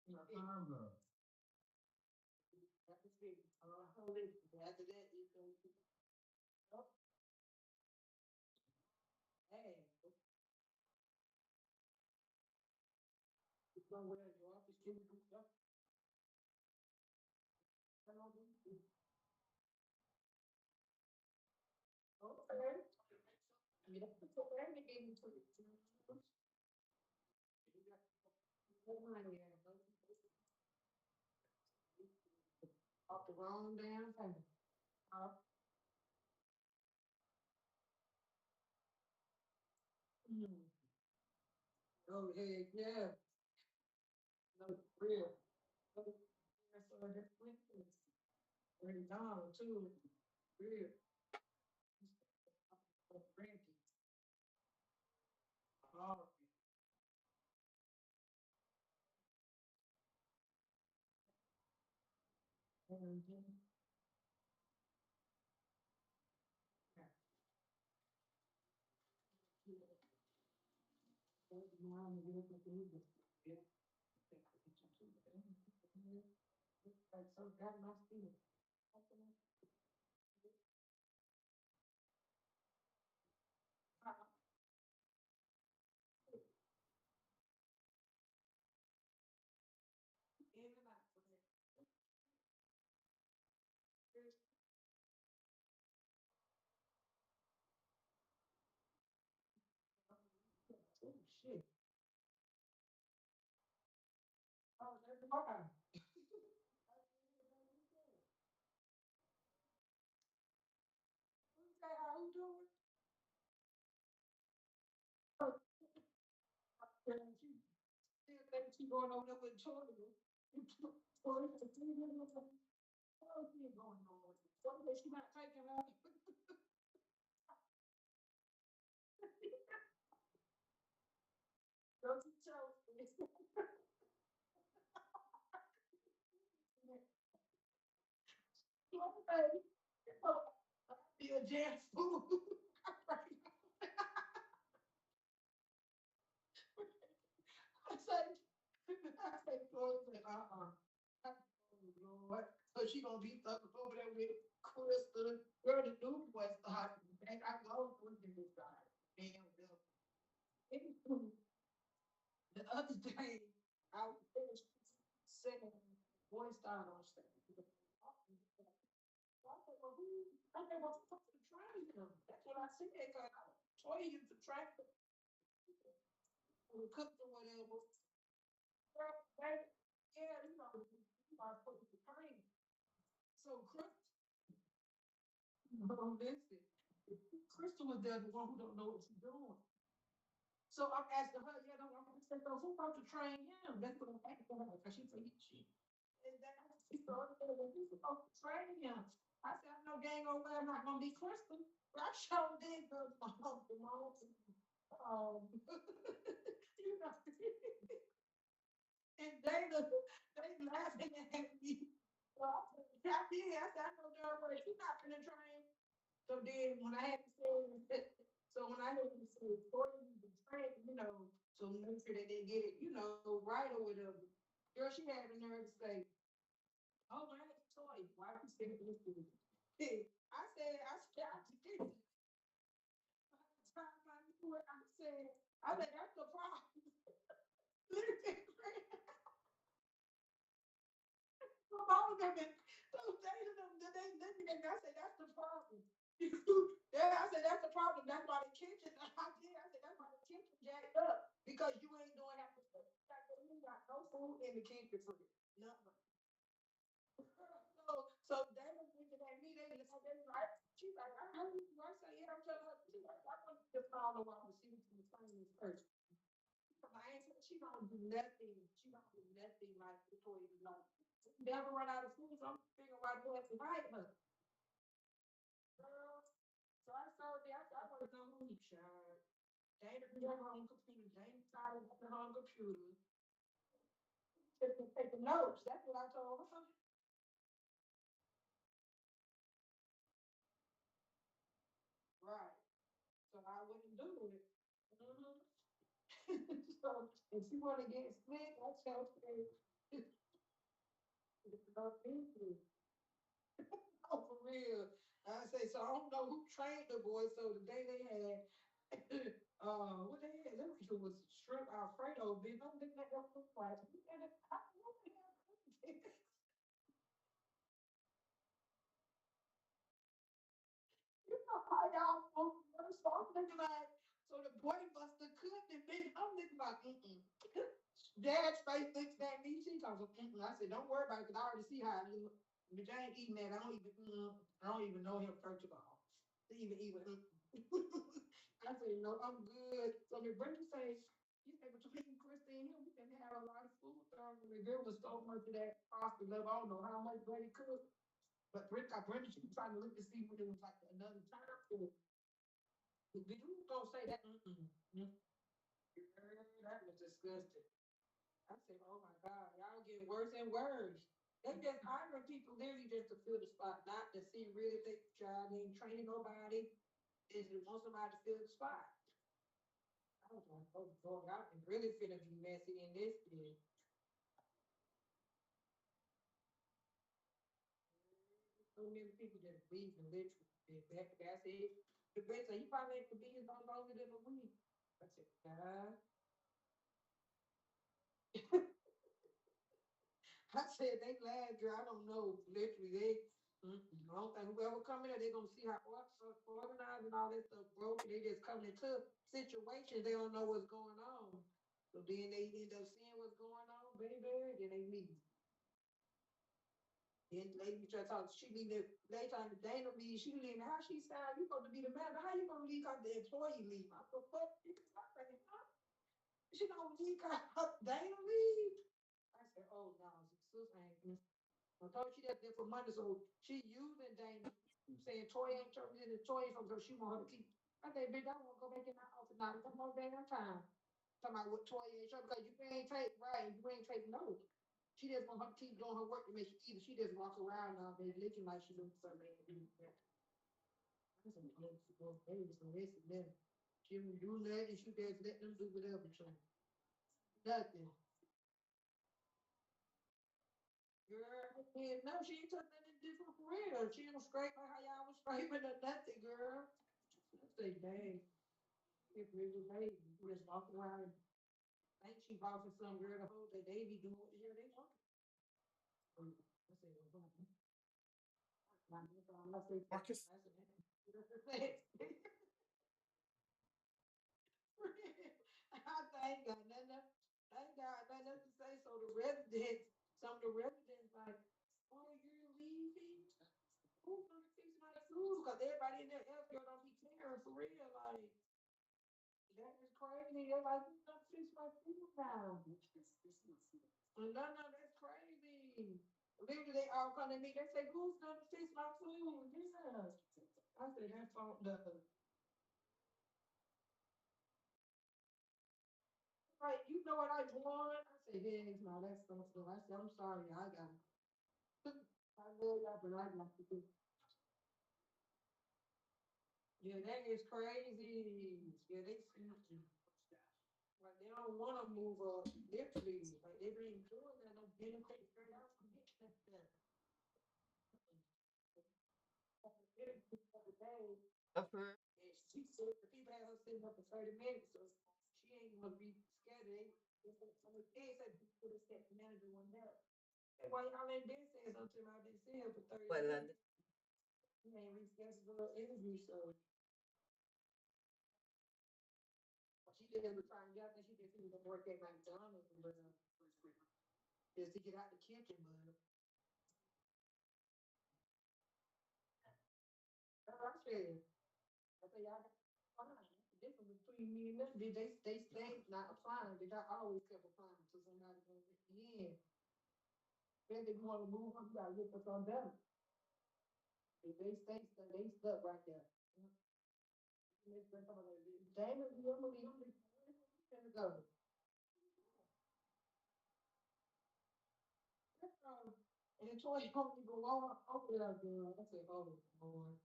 He doing good. That's the thing. After that, you go. Oh, hey, you know where your office can do stuff. Okay. I mean, that's okay. They gave me 22. Off the wrong damn thing. Uh, mm. Oh, heck yeah. No, for real. Oh, that's Wednesday. Bring Donald too. Real. Granted. Oh, mhm. Yeah. Mom, you look at me, yeah. Like, so got my spirit. In and out. Oh, shit. Oh, that's fine. Who's that? How you doing? Oh, yeah, she still think she going over there with Jordan. Jordan, oh, she ain't going nowhere. Jordan, she not taking her. Don't you tell me. Okay. Be a jazz fool. I say, Lord, Lord. So she gonna be stuck over there with Krista, girl, the new boy started. And I go with this guy. Damn, Bill. The other day, I was finished singing Boy Star on stage. I said, well, who? I said, well, what's the train come? That's what I said. Cause I told you the train. We cooked or whatever. Right? Yeah, you know, you are supposed to train. So Chris, listen, Crystal was there, the one who don't know what she's doing. So I'm asking her, you know, I'm saying, so who's supposed to train him? That's what I'm asking her, because she said she. And that she started, well, who's supposed to train him? I said, I know dang old well I'm not gonna be Kristen. But I sure did go to my mom. You know, and they laughing at me. So I said, I said, I know darn well she's not gonna train. So then when I had to say, so when I had to say, for you to train, you know, so make sure that they get it, you know, right or whatever. Girl, she had the nerve to say, oh, I had to toy. Why you saying this to me? I said, I said, that's the problem. So all of them, so they I said, that's the problem. Yeah, I said, that's the problem. That's why the kitchen, I did. I said, that's why the kitchen jacked up. Because you ain't doing that. You got no food in the kitchen for you. Nothing. So they was looking at me, they was like, she's like, I heard you. I say, yeah, I'm telling her, she's like, I want to follow the wall to see what you find this person. I ain't she don't do nothing. She don't do nothing like the toys like. Never run out of food, so I'm figuring why they have to hide her. Girl, so I saw that I want to know who he shot. Dana be on her own computer. Dana started on her own computer. Just to take the notes. That's what I told her. Right. So I wouldn't do it. Mm-hmm. So if she want to get split, I tell her, it's about business. Oh, for real. I say, so I don't know who trained the boys. So the day they had, what they had, them people was shrimp Alfredo. Bitch, I'm looking at them food like, you know how y'all supposed to work. So I'm looking like, so the boy must have cooked it. Bitch, I'm looking like, Dad's face looks at me. She talks, I said, don't worry about it, because I already see how it look. Bitch, I ain't eating that. I don't even know him first of all. To even eat with him. I said, no, I'm good. So the Brenda say, you say, between Christine and him, we can have a lot of food. The girl was so much of that pasta love. I don't know how much Brady cooked. But Brenda, she was trying to look to see when it was like another time for it. Did you go say that? Girl, that was disgusting. I said, oh my God, y'all getting worse and worse. They just hiring people literally just to fill the spot, not to see really if they child ain't training nobody. Is they want somebody to fill the spot. I was like, oh Lord, y'all can really finna be messy in this thing. So many people just leaving literally. That's it. The best say he probably ain't for being no longer than a week. I said, God. I said they laughed, girl. I don't know. Literally, I don't think whoever come in there, they're gonna see how organized and all that stuff broken. They just come into situations, they don't know what's going on. So then they end up seeing what's going on, baby, then they leave. Then lady try to talk, she leave there, they trying to Dana leave, she leave. How she sound? You supposed to be the manager. How you gonna leave because the employee leave? I said, what? She don't leave because Dana leave. I said, oh no, sis ain't. I told she that's there for money, so she using Dana. Saying Toy ain't choking in the toy, so she want her to keep. I said, bitch, I want to go back in my office now. One more damn time. Talking about what Toy ain't choking because you ain't take right, you ain't take no. She just want her to keep doing her work to make she either she just walk around now, baby, looking like she doing something. I said, oh, baby, so this and that. She don't do nothing. She just let them do whatever. So nothing. Girl, yeah, no, she ain't took nothing different for real. She don't scrape like how y'all was scraping or nothing, girl. I say, dang, it really baby. You just walking around and think she bossing some girl the whole day. They be doing what the hell they want. I say, well, Marcus. I ain't got nothing. I ain't got nothing to say. So the residents, some of the residents, like, oh, you're leaving. Who's gonna fix my food? Because everybody in there else girl don't be caring for real. Like That is crazy. They're like, you don't fix my food now. No, that's crazy. Literally, they all come to me. They say, who's gonna fix my food? Yeah. I said, that phone does. Like, you know what I want? I said, yeah, no, that's stuff. I said, I'm sorry, I got it. I love y'all, but I got to do. Yeah, that is crazy. Yeah, they like they don't want to move up literally. Like they been doing that. I'm getting paid straight out from it. And she said the people had her sitting up for 30 minutes, so she ain't gonna be scared. They said people that said the manager one day. And why y'all ain't been saying something I've been saying for 30 minutes? You ain't rescheduled the interview, so she didn't ever find out that she didn't even work at McDonald's, but just to get out the kitchen, but I said, y'all got fine. The difference between me and them, they stayed not applying. They not always kept applying to somebody going at the end. Then they want to move on, you gotta look for something better. If they stay stuck, they stuck right there. Damon, you remember you go. And the toy company go on, open it up, girl. I said, oh, Lord.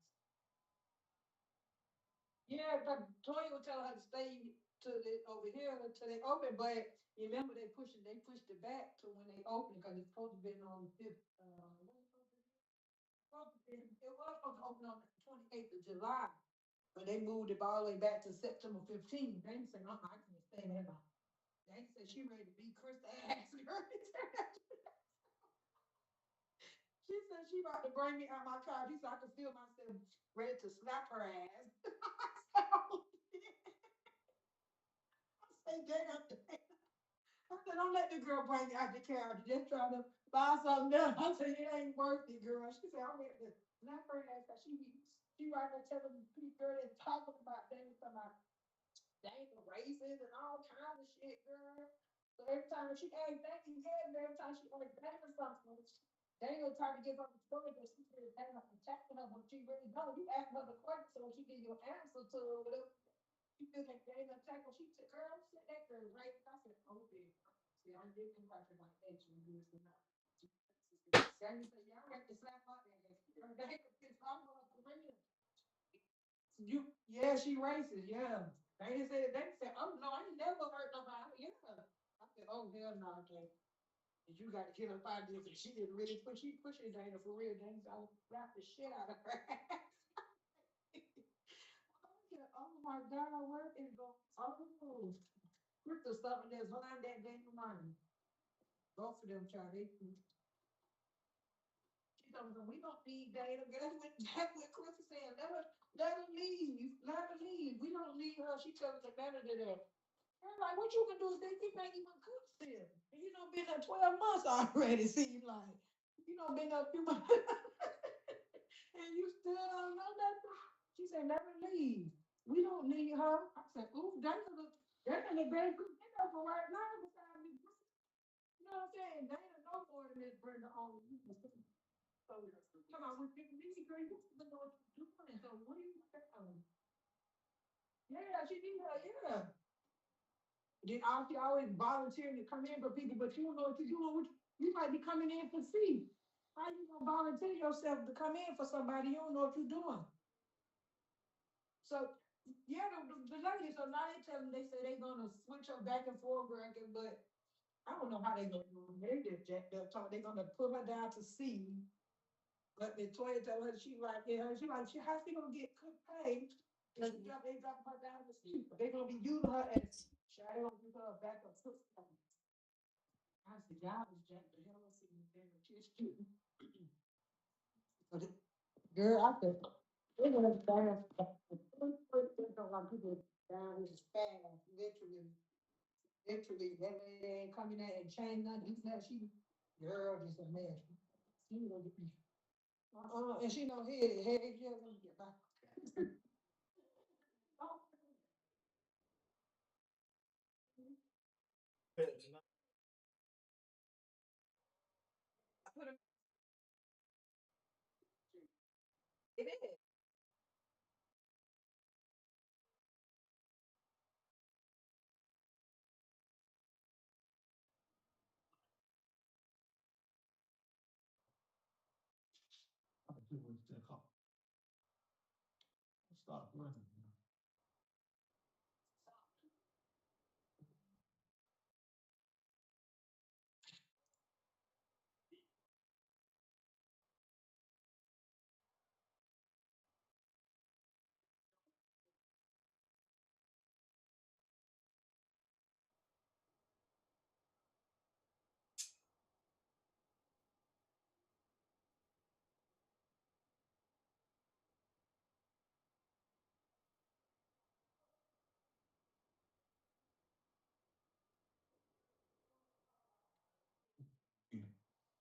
Yeah, but Toya would tell her to stay to the over here until they open, but you remember they pushed it back to when they open because it's supposed to be on the 5th. It was supposed to open on the 28th of July, but they moved it all the way back to September 15th. They said, I can't stay there now. They said she ready to beat Chris ass. She said she about to bring me out my car. She said I could feel myself ready to slap her ass. I said, damn. I said, don't let the girl bring you out the car. Just trying to buy something else. I said, it ain't worth it, girl. She said, I'm ready to slap her ass. She right there telling me, girl, that's talking about things about races and all kinds of shit, girl. So every time she asked Daniel, every time she asked Daniel something, Daniel tried to give her the story, but she said Daniel attacking her, but she really don't. You ask her the question, so she give you an answer to her, whatever. She feel like Daniel attack her. She said, girl, sit that girl right. I said, okay. See, I did think about it like that. She was not. Daniel said, yeah, I ready to slap her ass. Daniel pissed off her for real. Yeah, she racist, yeah. They said, oh no, I ain't never hurt nobody. Yeah. I said, oh hell no, okay. You got to get up out of this. And she didn't really pushing Dana for real. Dana said, I would slap the shit out of her. Oh my God, where is the Crystal something that's behind that Dana line. Both of them child. She told me, we don't need Dana. That's what Crystal said. Let her leave. Let her leave. We don't need her. She tells the manager that. I'm like, what you can do is they can't even cook still. And you know, been there 12 months already, seems like. You know, been there a few months. And you still don't know nothing. She said, let her leave. We don't need her. I said, ooh, they're gonna better cook dinner for right now beside me. You know what I'm saying? They ain't no more than this Brenda on. So, come on, we're 50 degrees. You know what you're doing. So, what are you doing? Yeah, she did her, yeah. Then she always volunteering to come in for people, but you don't know what you're doing. You might be coming in for free. How you gonna volunteer yourself to come in for somebody you don't know what you're doing? So yeah, the ladies are now they tell them they say they're gonna switch her back and forth, but I don't know how they gonna do it. They just jacked up talk. They're gonna put her down to C. But Victoria tell her she like, how's she gonna get good pay? They drop her down to C. But they're gonna be using her as they gonna give her a backup system. I said, y'all is jacked the hell up in the kitchen. Girl, I said, they're gonna down. People down is fast, literally. Literally, that lady ain't coming in and change nothing. She, girl, just a mess. She gonna get me. And she know head, yeah, gonna get back. It is. I do what they call. Stop running.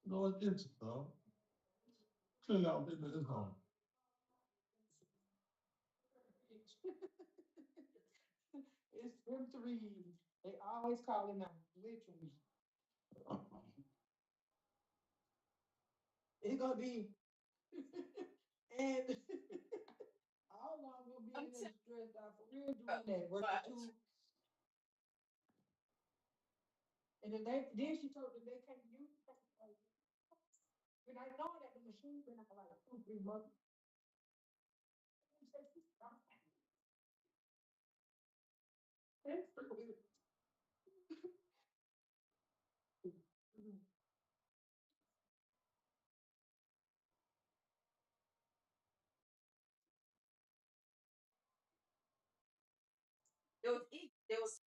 No, it isn't though. Clearly out in his home. It's them three. They always call him out. Literally. It's gonna be and all of them gonna be in there stressed out for real doing that. Working too. And then she told them they can't use it. When I know that the machine been out for like 2, 3 months. She said she stopped. That's so weird. There was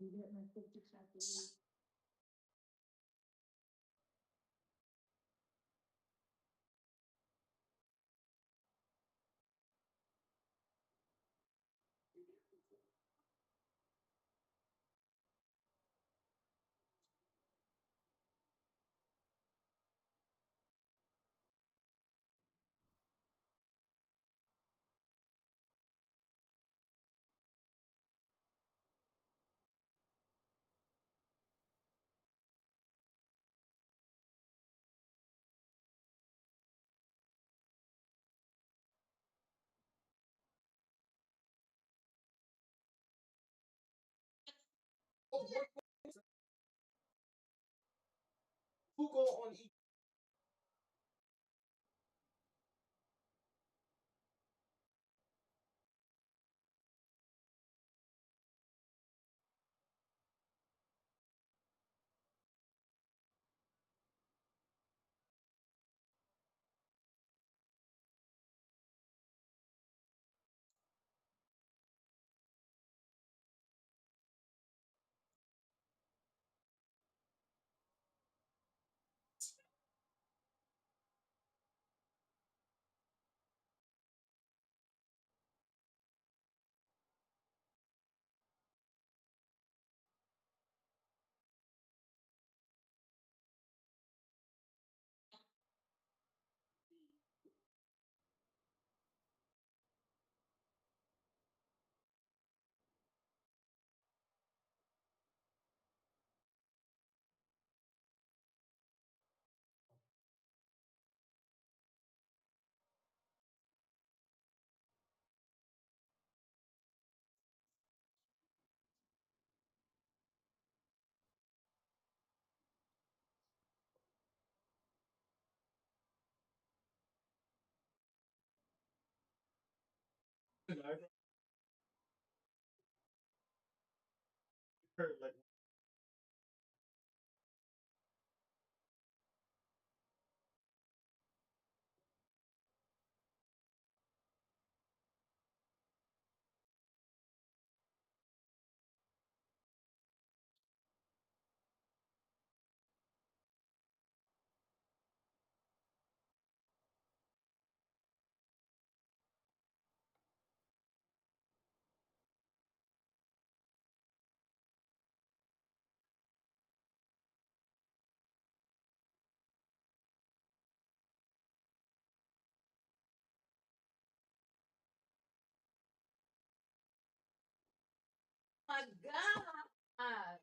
You get my 50 shots. who go on each. my God.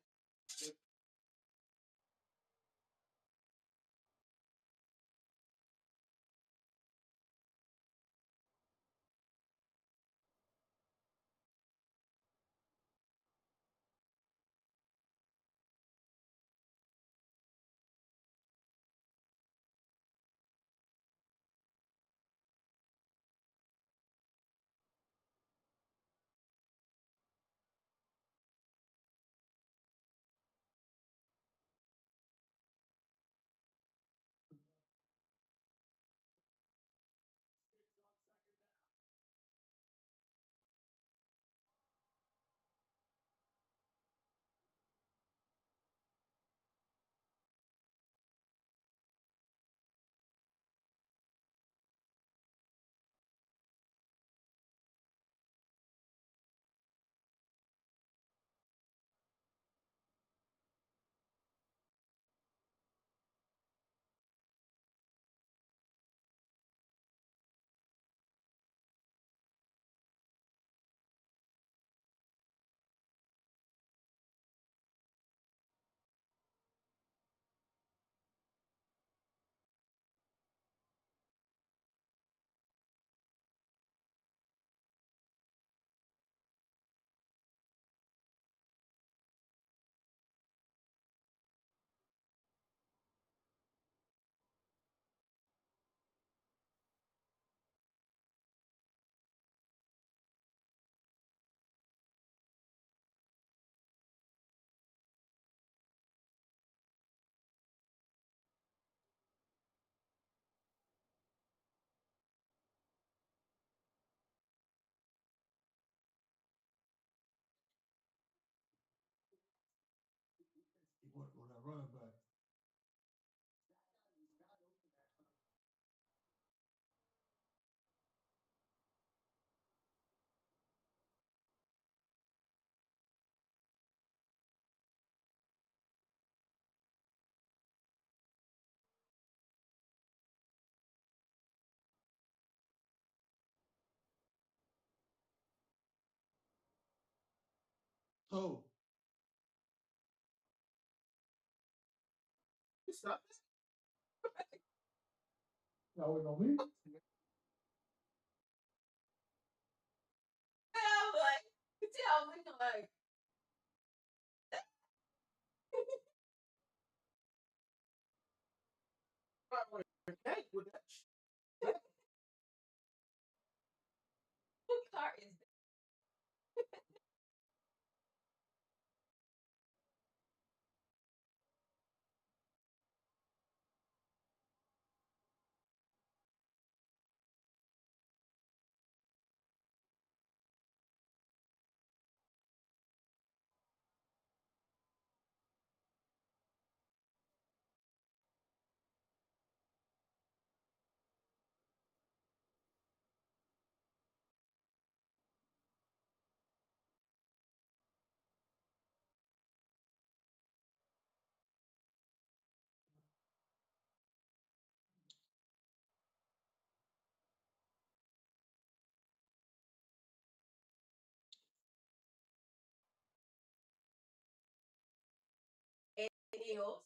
He went with that running back. So, Stop. y'all waiting on me? Tell me, like, Hey, with that what car is that? Dios.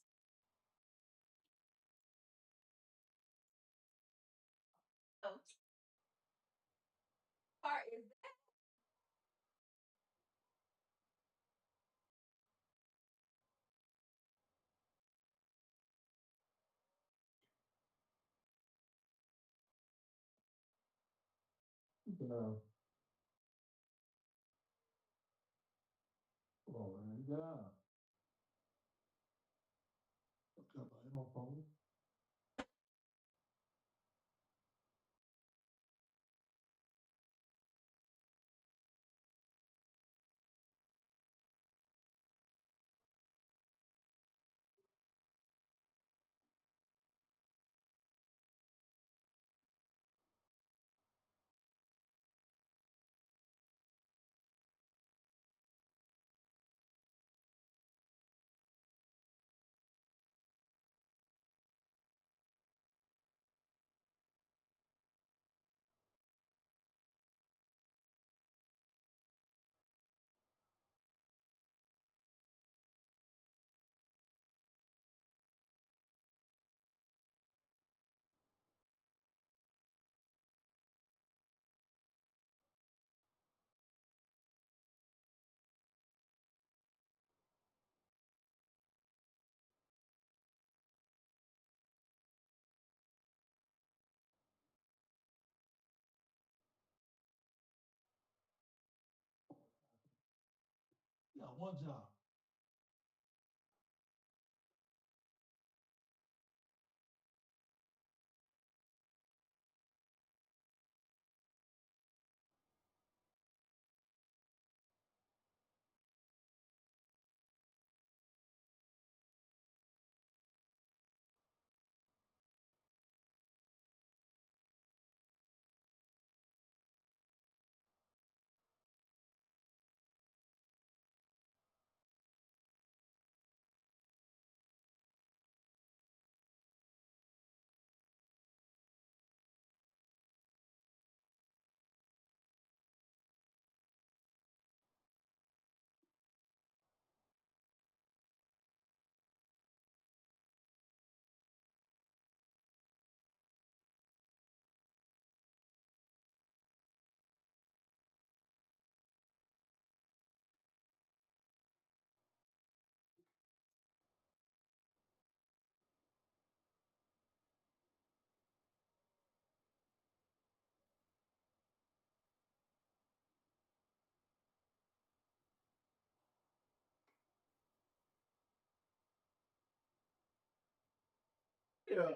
Oh, car is that? No. Oh, man, yeah. Okay, man, no problem. one job. Yeah.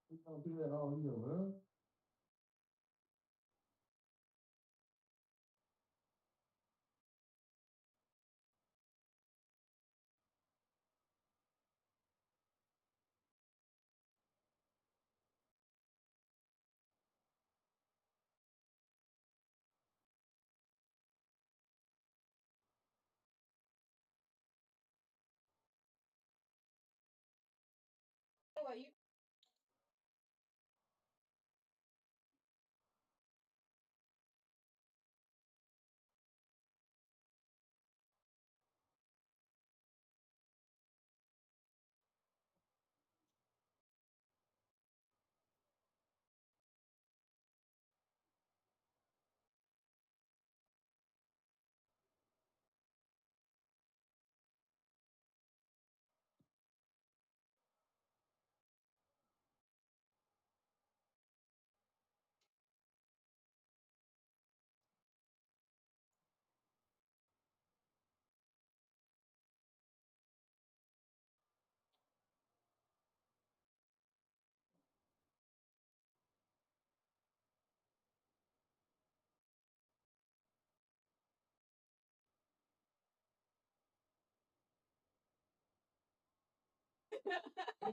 You don't do that all year, man.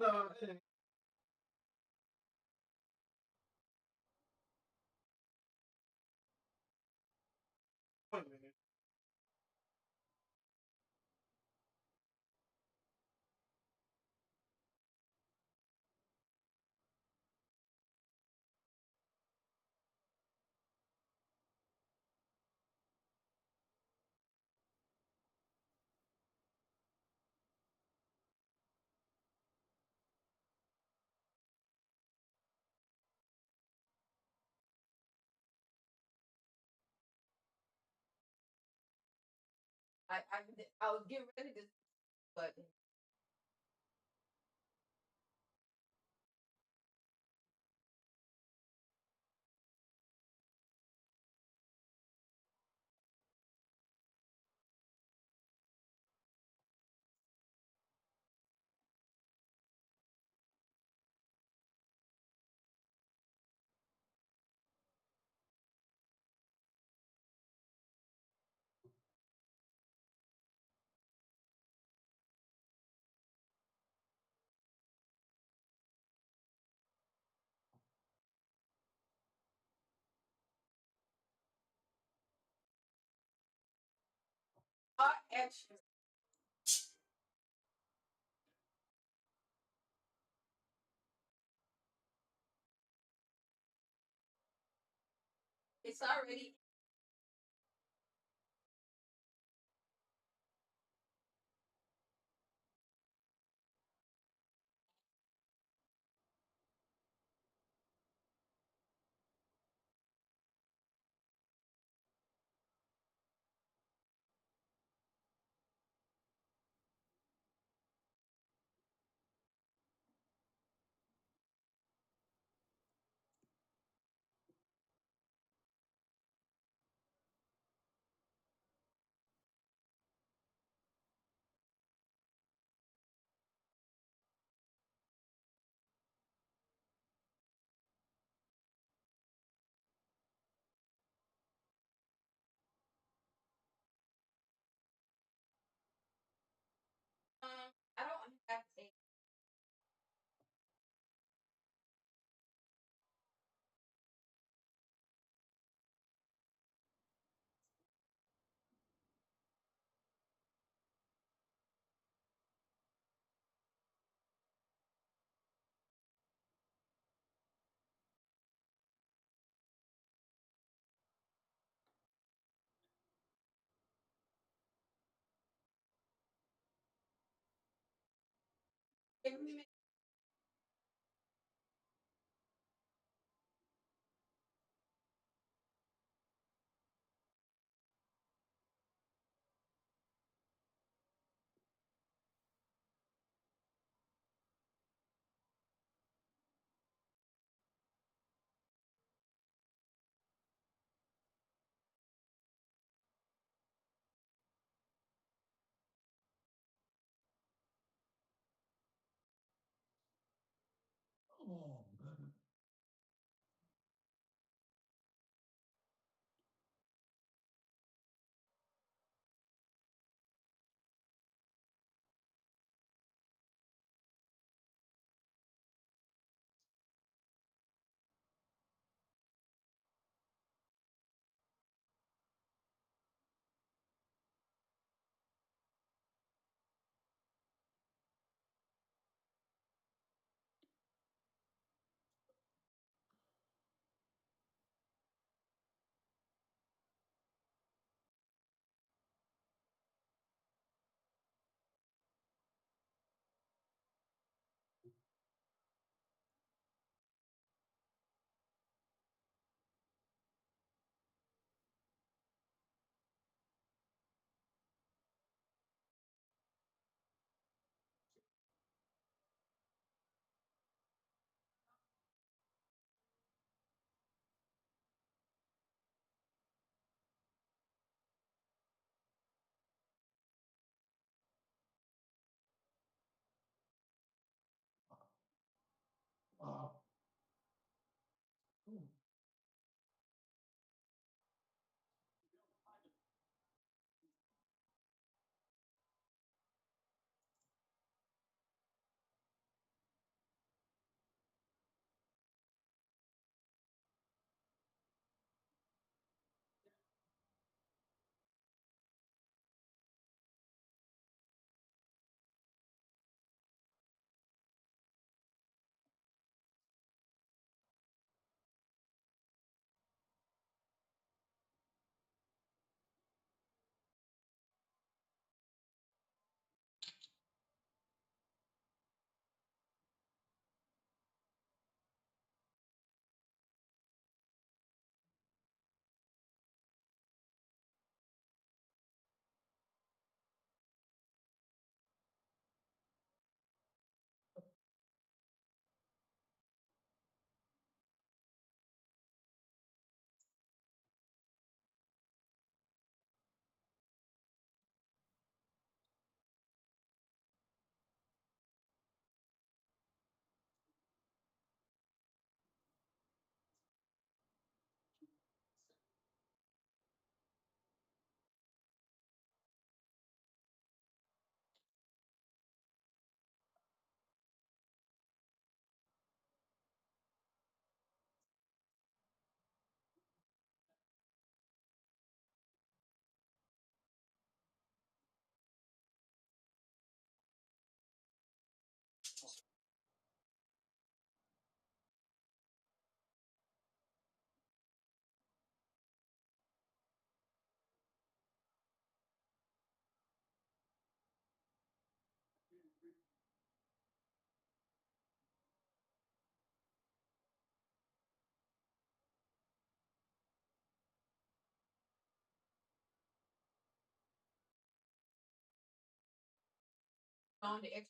No, it ain't. Wait a minute. I was getting ready to, but extra. It's already. I don't have to. Give me. On the extra.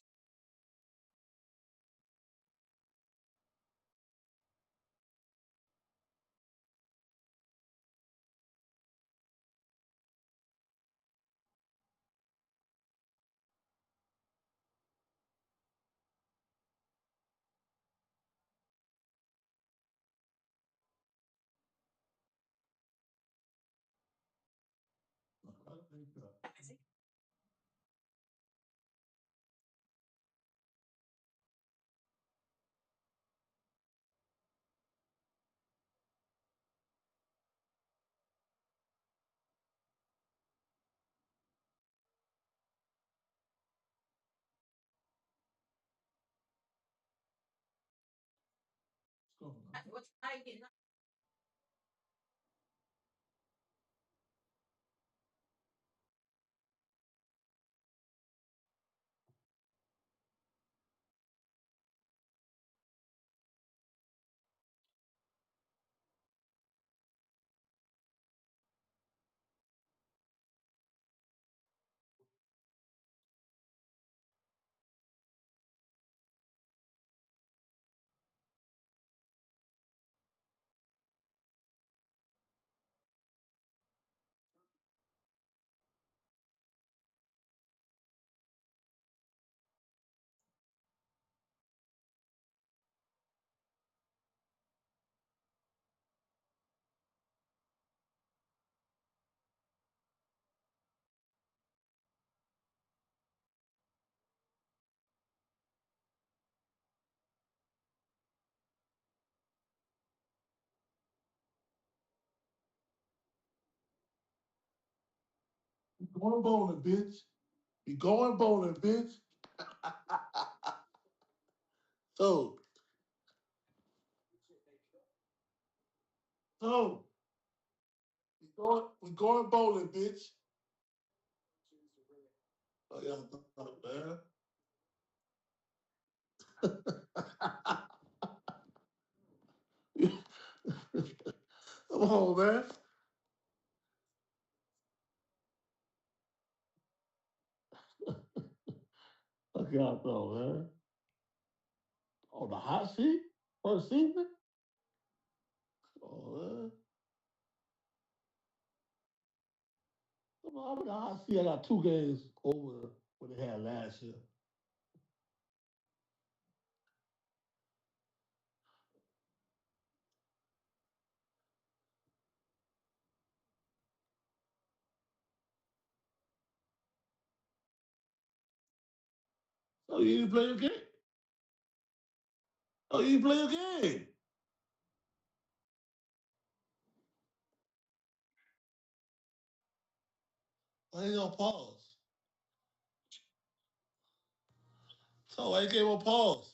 What's I getting? Going bowling, bitch. You going bowling, bitch. So, so we going bowling, bitch. Oh, y'all thought, man. Come on, man. Look y'all thought, man. Oh, the hot seat? First season? Oh, man. Come on, I'm in the hot seat. I got 2 games over what they had last year. Oh, you didn't play your game? Oh, you didn't play your game? I ain't gonna pause. So I ain't gave a pause.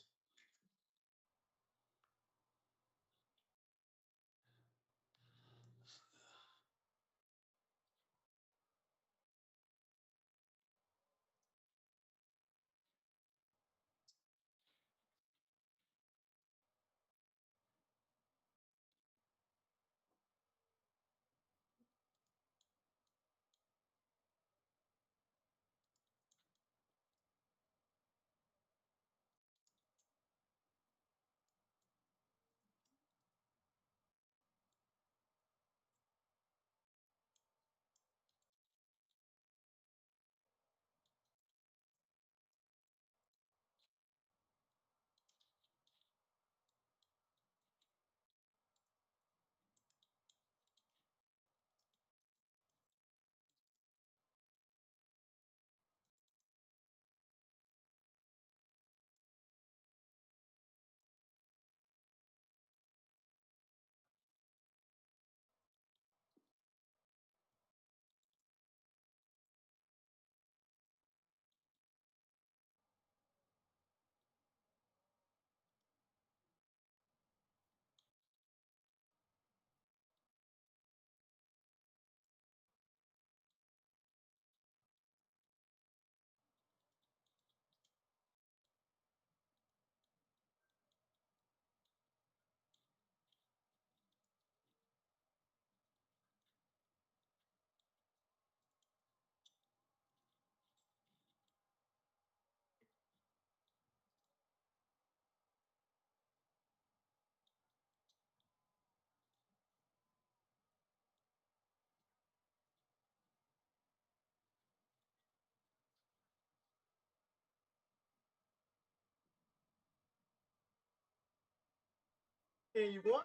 Here you going?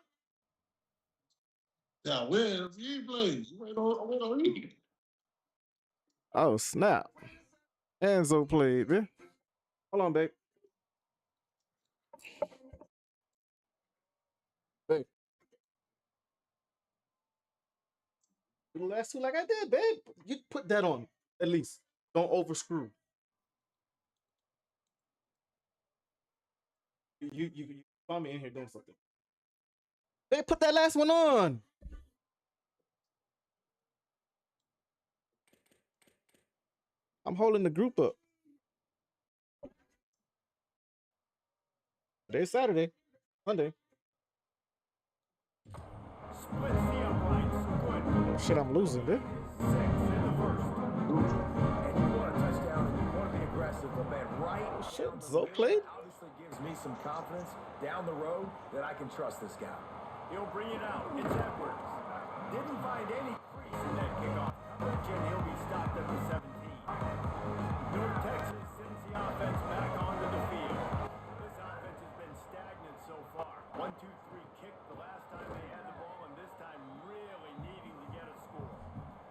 Yeah, where you play? Wait on you. Oh, snap. Enzo played, man. Hold on, babe. Babe. Do the last two like I did, babe. You put that on, at least. Don't overscrew. You find me in here doing something. Babe, put that last one on. I'm holding the group up. Today's Saturday. Monday. Splits the uprights. Good. Shit, I'm losing, dude. 6 in the first. And you want a touchdown, and you want to be aggressive, but man, right Shit, down the Zo middle, played. that obviously gives me some confidence down the road that I can trust this guy. He'll bring it out. It's Edwards. Didn't find any crease in that kickoff coverage, and he'll be stopped at the 17. North Texas sends the offense back onto the field. This offense has been stagnant so far. 1, 2, 3 kick the last time they had the ball, and this time really needing to get a score.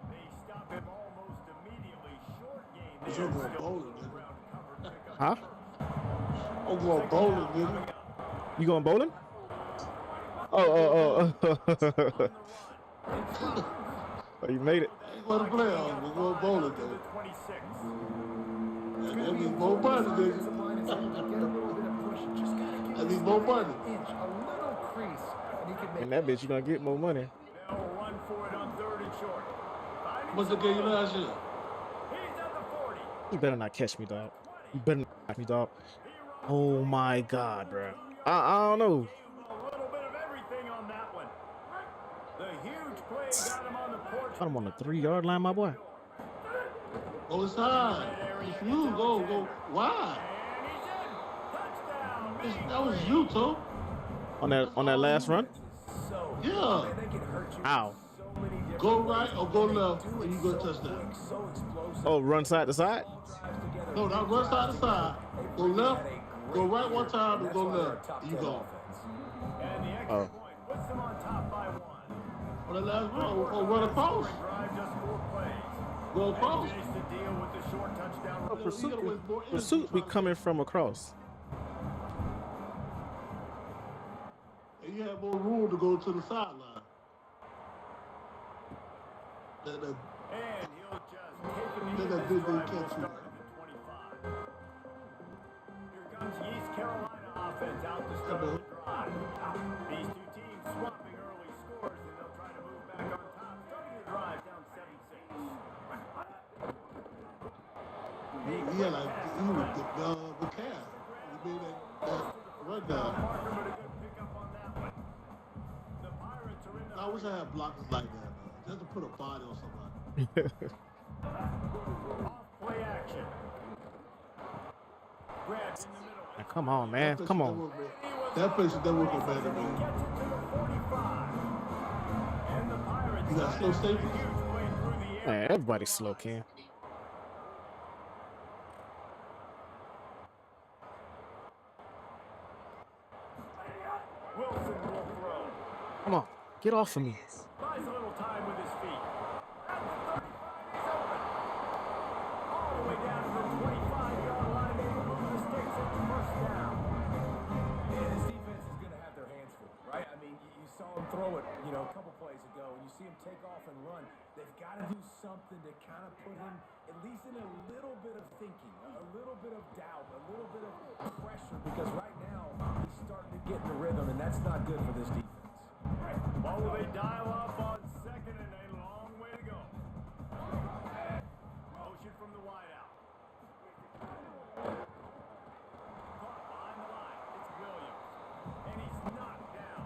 They stop him almost immediately. Short game. There. You're going Still bowling, goes nigga. around cover, pick up Huh? the first. I'm going bowling, nigga. You going bowling? Oh. Oh, you made it. I ain't going to play on. We're going bowling, though. 26. That means more money, nigga. Offensive line is able to get a little bit of push. Just gotta give That this means more guy money. an inch, a little crease, and he can make And that bitch, you gonna get more money. They'll run for it on 3rd and short. What's the game last year? He's at the 40. You better not catch me, dog. You better not catch me, dog. Oh my God, bro. I don't know. A little bit of everything on that one. The huge play got him on the porch. I'm on the 3-yard line, my boy. Oh, it's high. It's you. Go. Why? And he's in. Touchdown. That was you, Tom. On that last run. So, Yeah. man, they can hurt you Ow. so many different Go ways, right or and go they left, do and it you go so touchdown. quick, so explosive. Oh, run side to side. All drives together. No, not run side to side. Go left, go right one time, and go left. You go. And the extra point puts them on top by 1. On the last run, or run across. Drive just 4 plays. Go across. Finish the deal with the short touchdown. Oh, pursuit be coming from across. And you have more room to go to the sideline. And he'll just take him Then into that this big drive catch will you. start at the 25. Here comes the East Carolina offense out to start the drive. These two teams swapping early scores, and they'll try to move back on top, starting the drive down 7-6. Yeah, like he was the calf. He made that run down. Parker, but a good pickup on that one. The Pirates are in the I wish I had blockers like that, man. Just to put a body on somebody. off play action. Grabbed in the middle. Now, come on, man. Come on. That place should never go better, He man. gets it to the 45. And the Pirates You got slow have a safety? huge play through the air. Man, everybody's slow, Cam. Wilson will throw. Come on. Get off of me. Buys a little time with his feet. At the 35, he's open. All the way down to the 25-yard line. They remove the sticks at the first down. Yeah, this defense is going to have their hands full, right? I mean, you saw him throw it, a couple plays ago, and you see him take off and run. They've got to do something to kind of put him at least in a little bit of thinking, a little bit of doubt, a little bit of pressure, because right now he's starting to get in the rhythm, and that's not good for this defense. What will they dial up on 2nd and a long way to go? Motion from the wideout. Caught behind the line. It's Williams. And he's knocked down.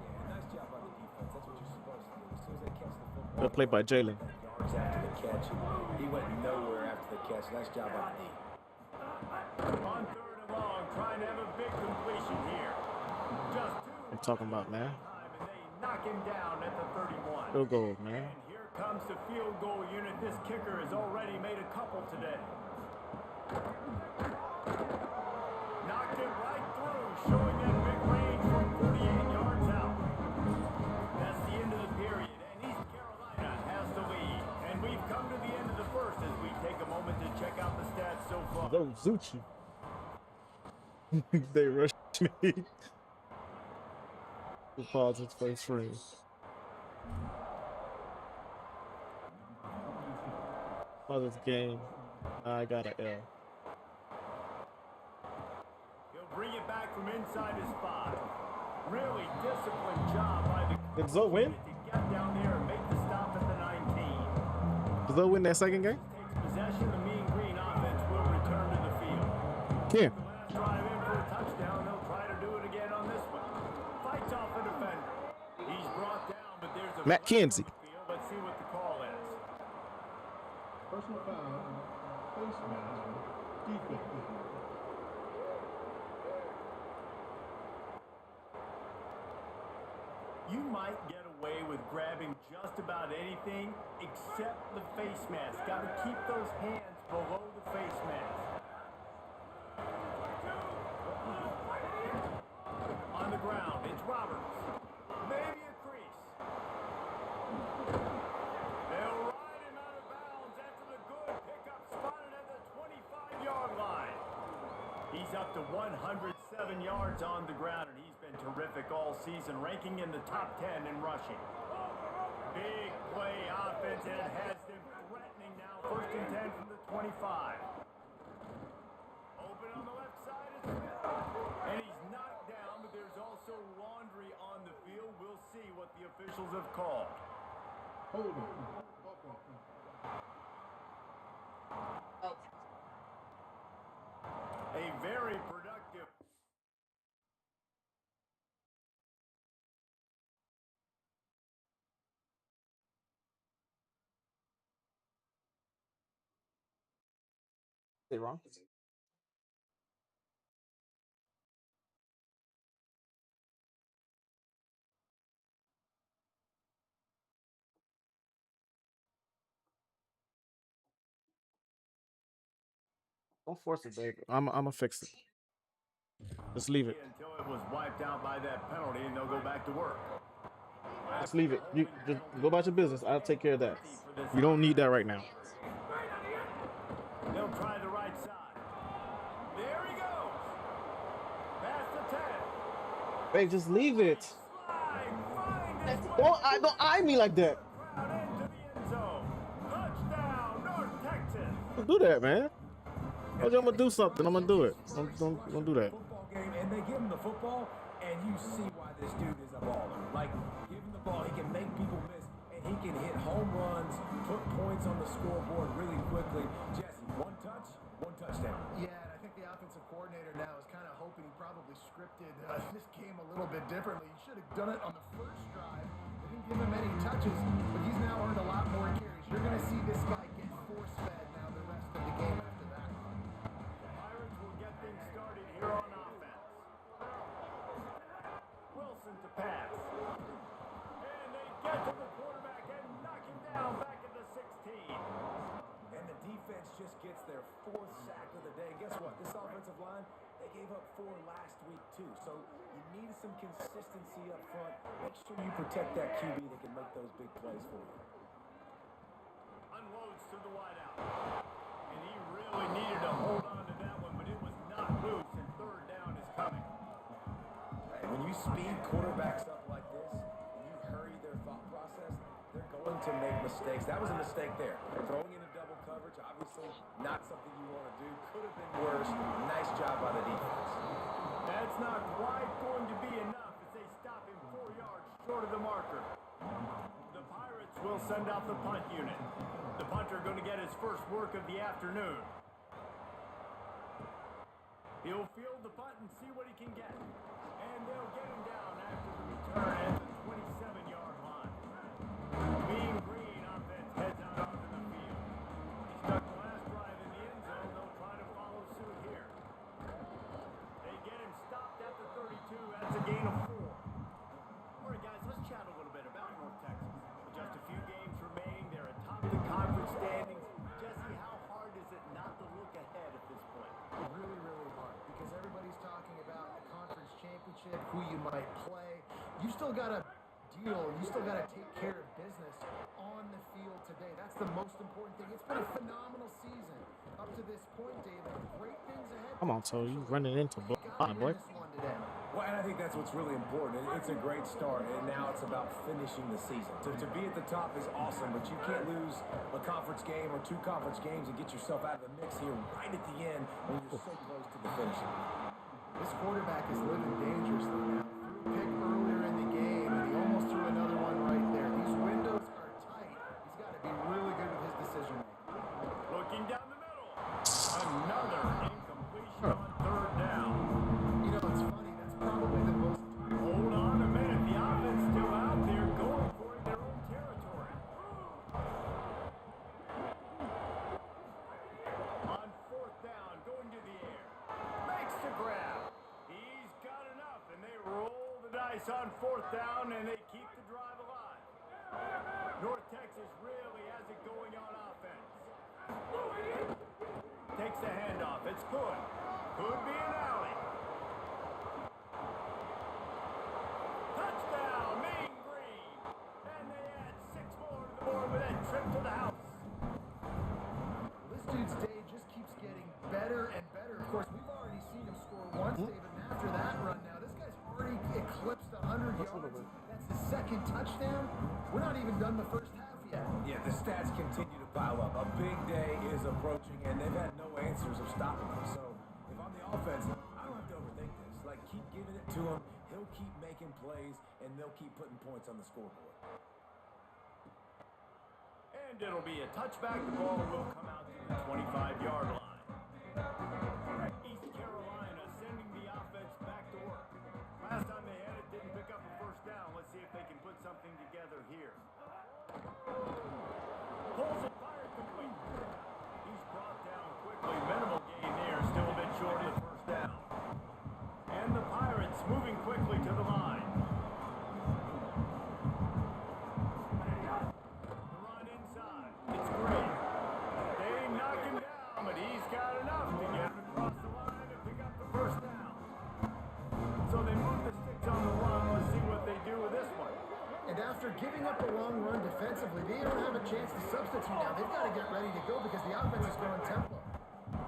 Yeah, nice job by the defense. That's what you're supposed to do. As soon as they catch the football, Good play by Jalen. yards after the catch. He went nowhere after the catch. Nice job by the defense. On 3rd and long, trying to have a big completion here. Just 2 I'm talking about, man. time, and they knock him down at the 31. Field goal, man. And here comes the field goal unit. This kicker has already made a couple today. Knocked it right through, showing that big range for Yo, Zucci. They rushed me. Who paused his first frame. Pause this game. I got an L. He'll bring it back from inside his 5. Really disciplined job by the Did Zoe win? to get down there and make the stop at the 19. Did Zoe win that second game? Takes possession. The Mean Green offense will return to the field. Yeah. The last drive in for a touchdown. They'll try to do it again on this one. Fights off a defender. He's brought down, but there's a Matt Kenzie. Let's see what the call is. Personal foul. Face mask. Defense. You might get away with grabbing just about anything except the face mask. Got to keep those hands below the face mask. On the ground, it's Roberts. Maybe a crease. They'll ride him out of bounds after the good pickup spotted at the 25-yard line. He's up to 107 yards on the ground, and he's been terrific all season, ranking in the top 10 in rushing. Big play offense, and it has them threatening now. 1st and 10 from the 25. Open on the left side is Smith. And he's knocked down, but there's also laundry on the field. We'll see what the officials have called. Hold on. A very productive. They wrong? Don't force it, babe. I'm gonna fix it. Just leave it. Until it was wiped out by that penalty, and they'll go back to work. Just leave it. You just go about your business. I'll take care of that. You don't need that right now. They'll try the right side. There he goes. Past the 10. Babe, just leave it. Don't eye me like that. Touchdown, North Texas. Don't do that, man. I'm gonna do something. I'm gonna do it. Don't do that. Football game, and they give him the football, and you see why this dude is a baller. Like, give him the ball, he can make people miss, and he can hit home runs, put points on the scoreboard really quickly. Jesse, one touchdown. Yeah, and I think the offensive coordinator now is kind of hoping he probably scripted this game a little bit differently. He should have done it on the first drive. They didn't give him any touches, but he's now earned a lot more carries. You're going to see this guy get force-fed now the rest of the game after that. Pirates will get things started here on offense. Wilson to pass. And they get to the quarterback and knock him down back at the 16. And the defense just gets their 4th sack of the day. And guess what? This offensive line, they gave up 4 last week too. So you need some consistency up front. Make sure you protect that QB that can make those big plays for you. Unloads to the wideout. And he really needed to hold on to that one, but it was not loose, and 3rd down is coming. And when you speed quarterbacks up like this, and you hurry their thought process, they're going to make mistakes. That was a mistake there. Throwing into double coverage, obviously not something you want to do. Could have been worse. Nice job by the defense. That's not quite going to be enough as they stop him 4 yards short of the marker. The Pirates will send out the punt unit. The punter going to get his first work of the afternoon. He'll field the punt and see what he can get. And they'll get him down after the return at the 27-yard line. Mean Green offense heads out onto the field. He stuck the last drive in the end zone. They'll try to follow suit here. They get him stopped at the 32. That's a gain of 4. All right, guys, let's chat a little bit about North Texas. With just a few games remaining, they're atop the conference standings. Jesse, how hard is it not to look ahead at this point? Really, really hard because everybody's talking about the conference championship, who you might play. You still got to deal. You still got to take care of business on the field today. That's the most important thing. It's been a phenomenal season up to this point, David. Great things ahead. Come on, so you running into You block, gotta boy. win this one today. Well, and I think that's what's really important. It's a great start, and now it's about finishing the season. To be at the top is awesome, but you can't lose a conference game or 2 conference games and get yourself out of the mix here right at the end when you're so close to the finish line. This quarterback is living dangerously now. Threw a pick earlier in the game, and he almost threw another one right there. These windows are tight. He's got to be really good with his decision making. Looking down the middle. Another incompletion on 3rd down. You know, it's funny. That's probably the most. Hold on a minute. The offense still out there going for it in their own territory. On 4th down, going to the air. Makes the grab. He's got enough, and they roll the dice on 4th down, and they keep the drive alive. North Texas really has it going on offense. Takes the handoff. It's good. Could be an alley. Touchdown, Mean Green. And they add 6 more to the board with that trip to the house. This dude's day just keeps getting better and better. Of course, we've already seen him score once, David, and after that run now, this guy's already eclipsed 100 yards. That's his 2nd touchdown. We're not even done the first half yet. Yeah, the stats continue to pile up. A big day is approaching, and they've had no answers of stopping him. So if I'm the offense, I don't have to overthink this. Like, keep giving it to him. He'll keep making plays, and they'll keep putting points on the scoreboard. And it'll be a touchback. The ball will come out to the 25-yard line. East Carolina sending the offense back to work. Last time they had it, didn't pick up a 1st down. Let's see if they can put something together here. Pulls it, fired complete. He's brought down quickly. Minimal gain there. Still a bit short of the 1st down. And the Pirates moving quickly to the line. The run inside. It's great. They knock him down, but he's got enough to get him across the line and pick up the 1st down. So they move the sticks on the run. Let's see what they do with this one. And after giving up a long run defensively, they don't have a chance to substitute now. They've got to get ready to go because the offense is going tempo.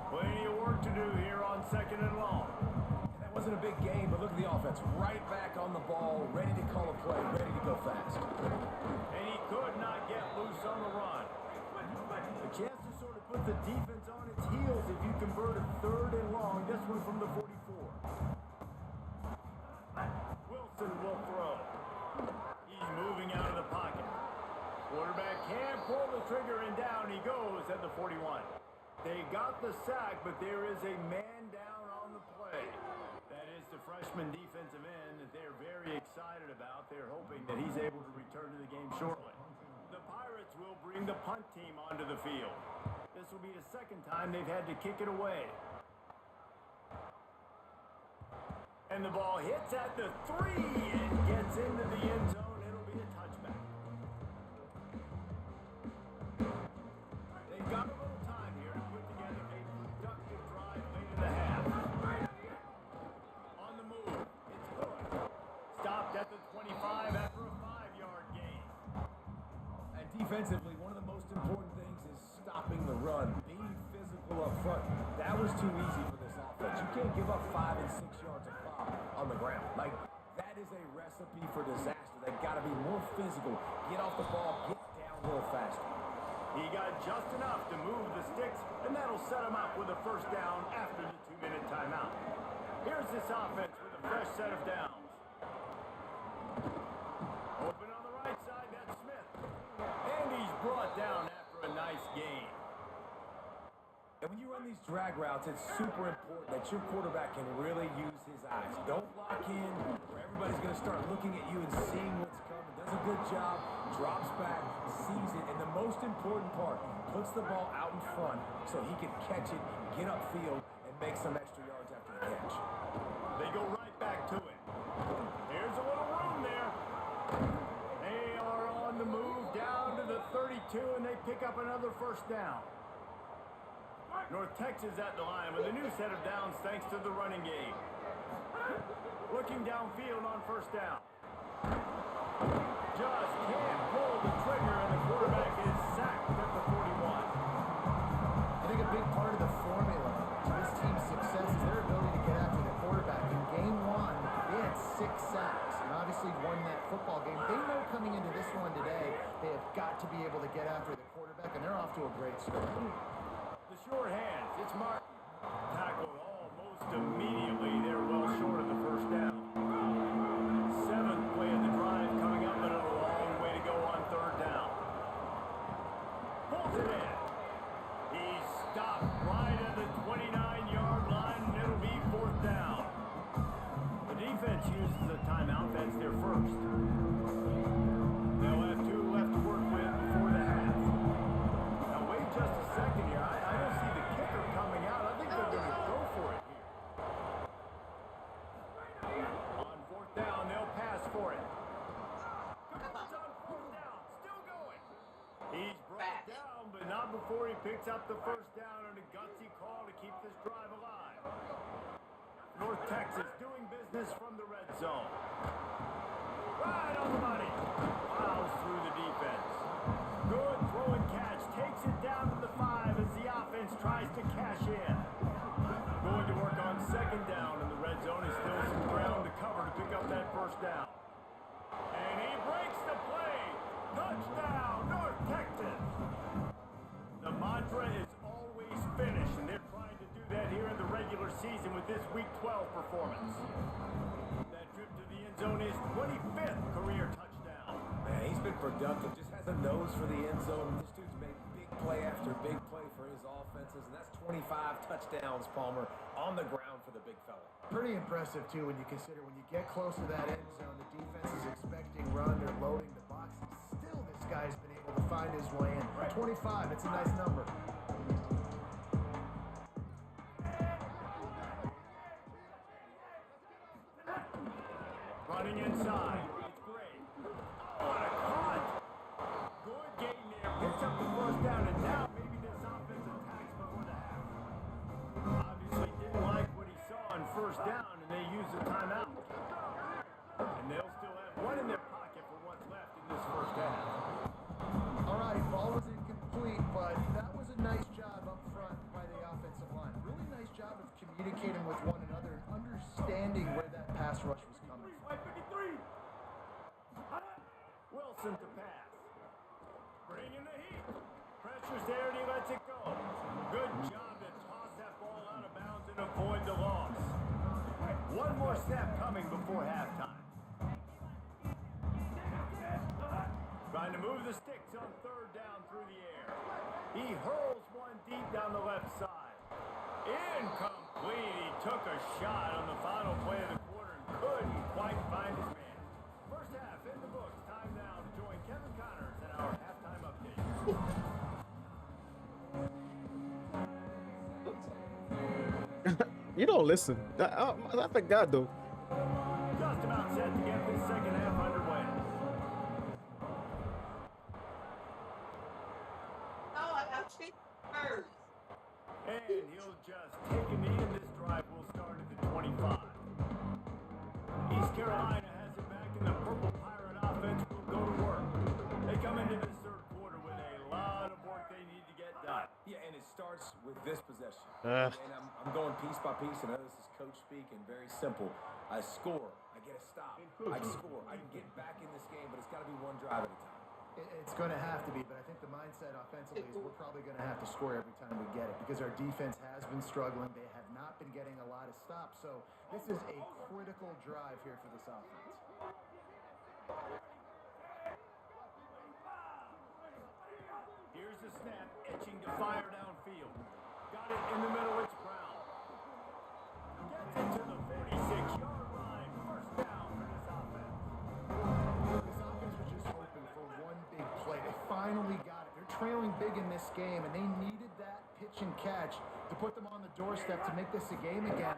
Plenty of work to do here on 2nd and long. And that wasn't a big game, but look at the offense. Right back on the ball, ready to call a play, ready to go fast. And he could not get loose on the run. A chance to sort of put the defense on its heels if you convert a 3rd and long. This one from the 44. Wilson will throw. He's moving out of the pocket. Quarterback can't pull the trigger, and down he goes at the 41. They got the sack, but there is a man down on the play. That is the freshman defensive end that they're very excited about. They're hoping that he's able to return to the game shortly. The Pirates will bring the punt team onto the field. This will be the 2nd time they've had to kick it away. And the ball hits at the 3 and gets into the end zone. It'll be a touchback. They've got a little time here to put together a productive drive late in the half. On the move, it's good. Stopped at the 25 after a 5-yard gain. And defensively, one of the most important things is stopping the run, being physical up front. That was too easy for this offense. You can't give up 5 and 6 yards of pop on the ground. Like, that is a recipe for disaster. They've got to be more physical, get off the ball, get down a little faster. He got just enough to move the sticks, and that'll set him up with a 1st down after the 2-minute timeout. Here's this offense with a fresh set of downs. Open on the right side, that's Smith. And he's brought down after a nice gain. And when you run these drag routes, it's super important that your quarterback can really use his eyes. Don't lock in where everybody's going to start looking at you and seeing what's coming. Does a good job, drops back, sees it, and the most important part, puts the ball out in front so he can catch it, get upfield, and make some extra yards after the catch. They go right back to it. Here's a little room there. They are on the move down to the 32, and they pick up another 1st down. North Texas at the line with a new set of downs thanks to the running game. Looking downfield on 1st down. just can't pull the trigger, and the quarterback is sacked at the 41. I think a big part of the formula to this team's success is their ability to get after the quarterback. In game one, they had 6 sacks and obviously won that football game. They know coming into this one today, they have got to be able to get after the quarterback, and they're off to a great start. The short hands, it's Martin. Tackled almost immediately. They're well short of the first down. 7th play of the drive coming up, but a long way to go on 3rd down. Pulls it in. He's stopped right at the 29-yard line, and it'll be 4th down. The defense uses a timeout. That's their first. They'll have 2 left to work with before the half. Now wait just a second here. I don't see the kicker coming out. I think they're going to go for it here. On 4th down, they'll pass for it. It's on 4th down. Still going. He's brought down, but not before he picks up the first down on a gutsy call to keep this drive alive. North Texas doing business from the red zone. Right on the money. Plows through the defense. Good throw and catch. Takes it down to the 5 as the offense tries to cash in. Going to work on 2nd down in the red zone. Is still some ground to cover to pick up that first down. And he breaks the play. Touchdown, North Texas. The mantra is always finish, and they're trying to do that here in the regular season with this Week 12 performance. That trip to the end zone is 25th career touchdown. Man, he's been productive. Just has a nose for the end zone. This dude's made big play after big play for his offenses, and that's 25 touchdowns, Palmer, on the ground for the big fella. Pretty impressive, too, when you consider when you get close to that end zone, the defense is expecting run, they're loading the box, and still this guy's been able to find his way in. 25, it's a nice number. Running inside. It's great. Oh, what a cut. Good gain there. Picks up the first down, and now maybe this offense attacks before the half. Obviously didn't like what he saw on first down, and they use the timeout. And they'll still have one in their pocket for what's left in this first half. All right, ball was incomplete, but that was a nice job up front by the offensive line. Really nice job of communicating with one another and understanding where that pass rush was coming from. 53. Wilson to pass. Bringing the heat. Pressure's there and he lets it go. Good job to toss that ball out of bounds and avoid the loss. One more step coming before halftime. Trying to move the sticks on 3rd down through the air. He hurls one deep down the left side. Incomplete. He took a shot on the final play of the quarter and couldn't quite find his man. First half in the books. Time now to join Kevin Connors in our halftime update. You don't listen. I thank God though. Just about set to get this second half underway. And he'll just take a knee, and this drive will start at the 25. East Carolina has it back, and the Purple Pirate offense will go to work. They come into this 3rd quarter with a lot of work they need to get done. Yeah, and it starts with this possession. And I'm going piece by piece, and I know this is coach speak and very simple. I score, I get a stop, I score, I can get back in this game, but it's got to be one drive at a time. It's going to have to be, but I think the mindset offensively is we're probably going to have to score every time we get it because our defense has been struggling. They have not been getting a lot of stops, so this is a critical drive here for this offense. Here's the snap, etching to fire downfield. Got it in the middle, it's Brown. Gets it to the 46-yard line. First down for this offense. This offense was just hoping for one big play. They finally got it. They're trailing big in this game, and they needed that pitch and catch to put them on the doorstep to make this a game again.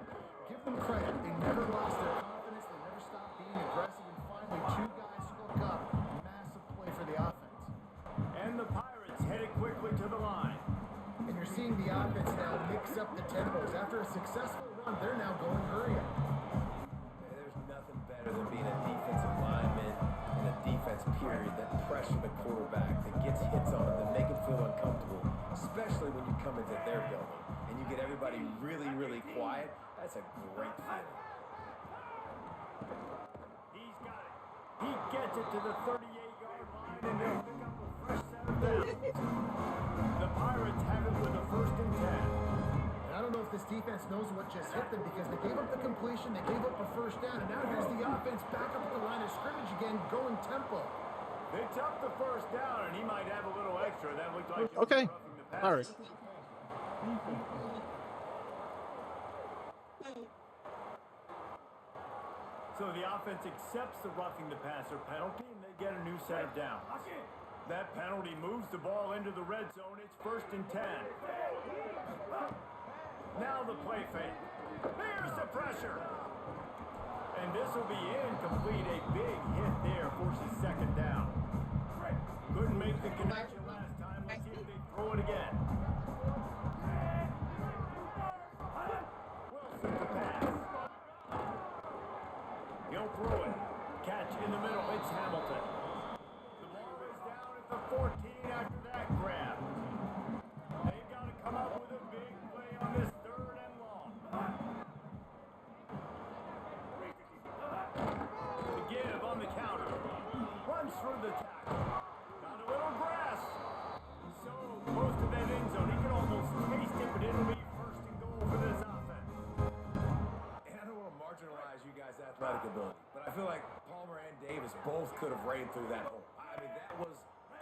Give them credit. They never lost their confidence. They never stopped being aggressive, and finally 2 guys hook up. Massive play for the offense. And the Pirates headed quickly to the line. And you're seeing the offense now mix up the tempos. After a successful run, they're now going hurry up. There's nothing better than being a defensive lineman and a defense period that pressure the quarterback, that gets hits on him, that make him feel uncomfortable, especially when you come into their building and you get everybody really, really quiet. That's a great feeling. He's got it. He gets it to the 38-yard line, and they'll pick up a fresh set of downs. The Pirates have it with a 1st and 10. I don't know if this defense knows what just hit them because they gave up the completion, they gave up a 1st down, and now here's the offense back up at the line of scrimmage again, going tempo. Picks up the 1st down, and he might have a little extra. That looked like Okay. roughing the pass. All right. So the offense accepts the roughing the passer penalty, and they get a new set of downs. That penalty moves the ball into the red zone. It's 1st and 10. Now the play fake. There's the pressure. And this will be incomplete. A big hit there forces 2nd down. Couldn't make the connection last time. Let's see if they throw it again. Wilson to pass. He'll throw it. Catch in the middle. It's Hamilton. The ball is down at the 14 after that grab. They've got to come up with a big play on this 3rd and long. The give on the counter. Runs through the tackle. Got a little grass. So close to that end zone. He can almost taste it, but it'll be 1st and goal for this offense. And I don't want to marginalize you guys' athletic ability, but I feel like Palmer and Davis both could have ran through that hole. I mean, that was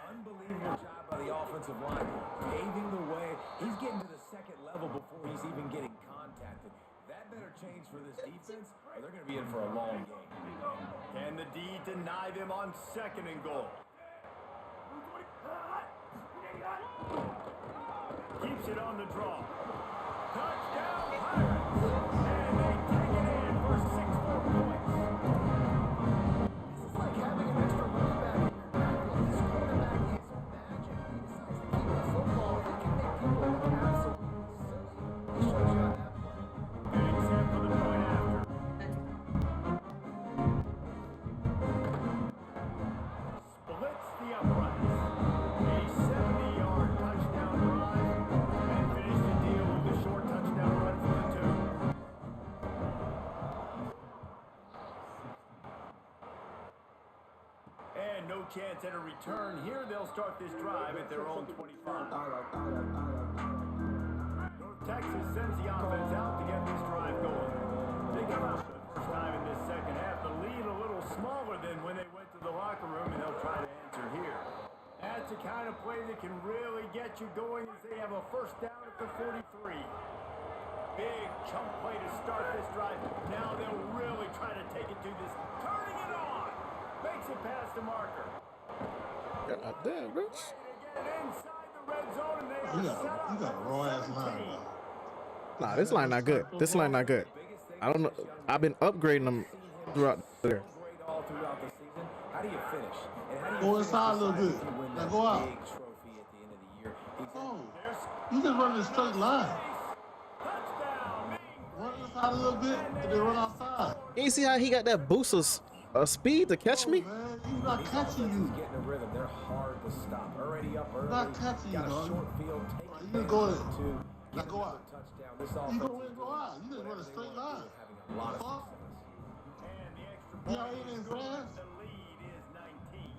unbelievable job by the offensive line, paving the way. He's getting to the 2nd level before he's even getting contacted. That better change for this defense, or they're going to be in for a long game. Can the D deny them on 2nd and goal? Keeps it on the draw. Touchdown Pirates! And they take it in for 6 more points. This is like having an extra running back in your backfield. This quarterback is magic. He decides to keep the football. He can make people look absolutely silly. He shows you on that play. Getting set for the point after. Splits the uprights. A 70-yard touchdown drive. And finish the deal with a short touchdown run for the 2. And no chance at a return. Here they'll start this drive at their own 25. North Texas sends the offense out to get this drive going. They come out for the first time in this 2nd half. The lead a little smaller than when they went to the locker room, and they'll try to answer here. That's the kind of play that can really get you going as they have a 1st down at the 43. Big chunk play to start this drive. Now they'll really try to take it to this. Turning it on. Makes it past the marker. God damn, Rich. Inside the red zone, and they are You set up got a at raw the ass line, 17. bro. Nah, this line not good. This line not good. I don't know. I've been upgrading them throughout the year. Great all throughout the season. How do you finish? And how do you Go finish inside a little besides bit. if you win Now that go out. big trophy at the end of the year? Oh, you just run a straight line. Touchdown. Run inside a little bit and then run outside. You see how he got that boost of speed to catch me? Man, he's not These catching offenses you. getting a rhythm. They're hard to stop. Already up early. Not catching you, Got a dog. short field. Take Right, you advantage go of ahead. it, too. Now Get go another out. touchdown. This You offense go is in and go doing out. You just run a whatever they straight wanna line. do, having a lot of Huh? success. And the extra You know, point ain't is in good. fast. The lead is 19.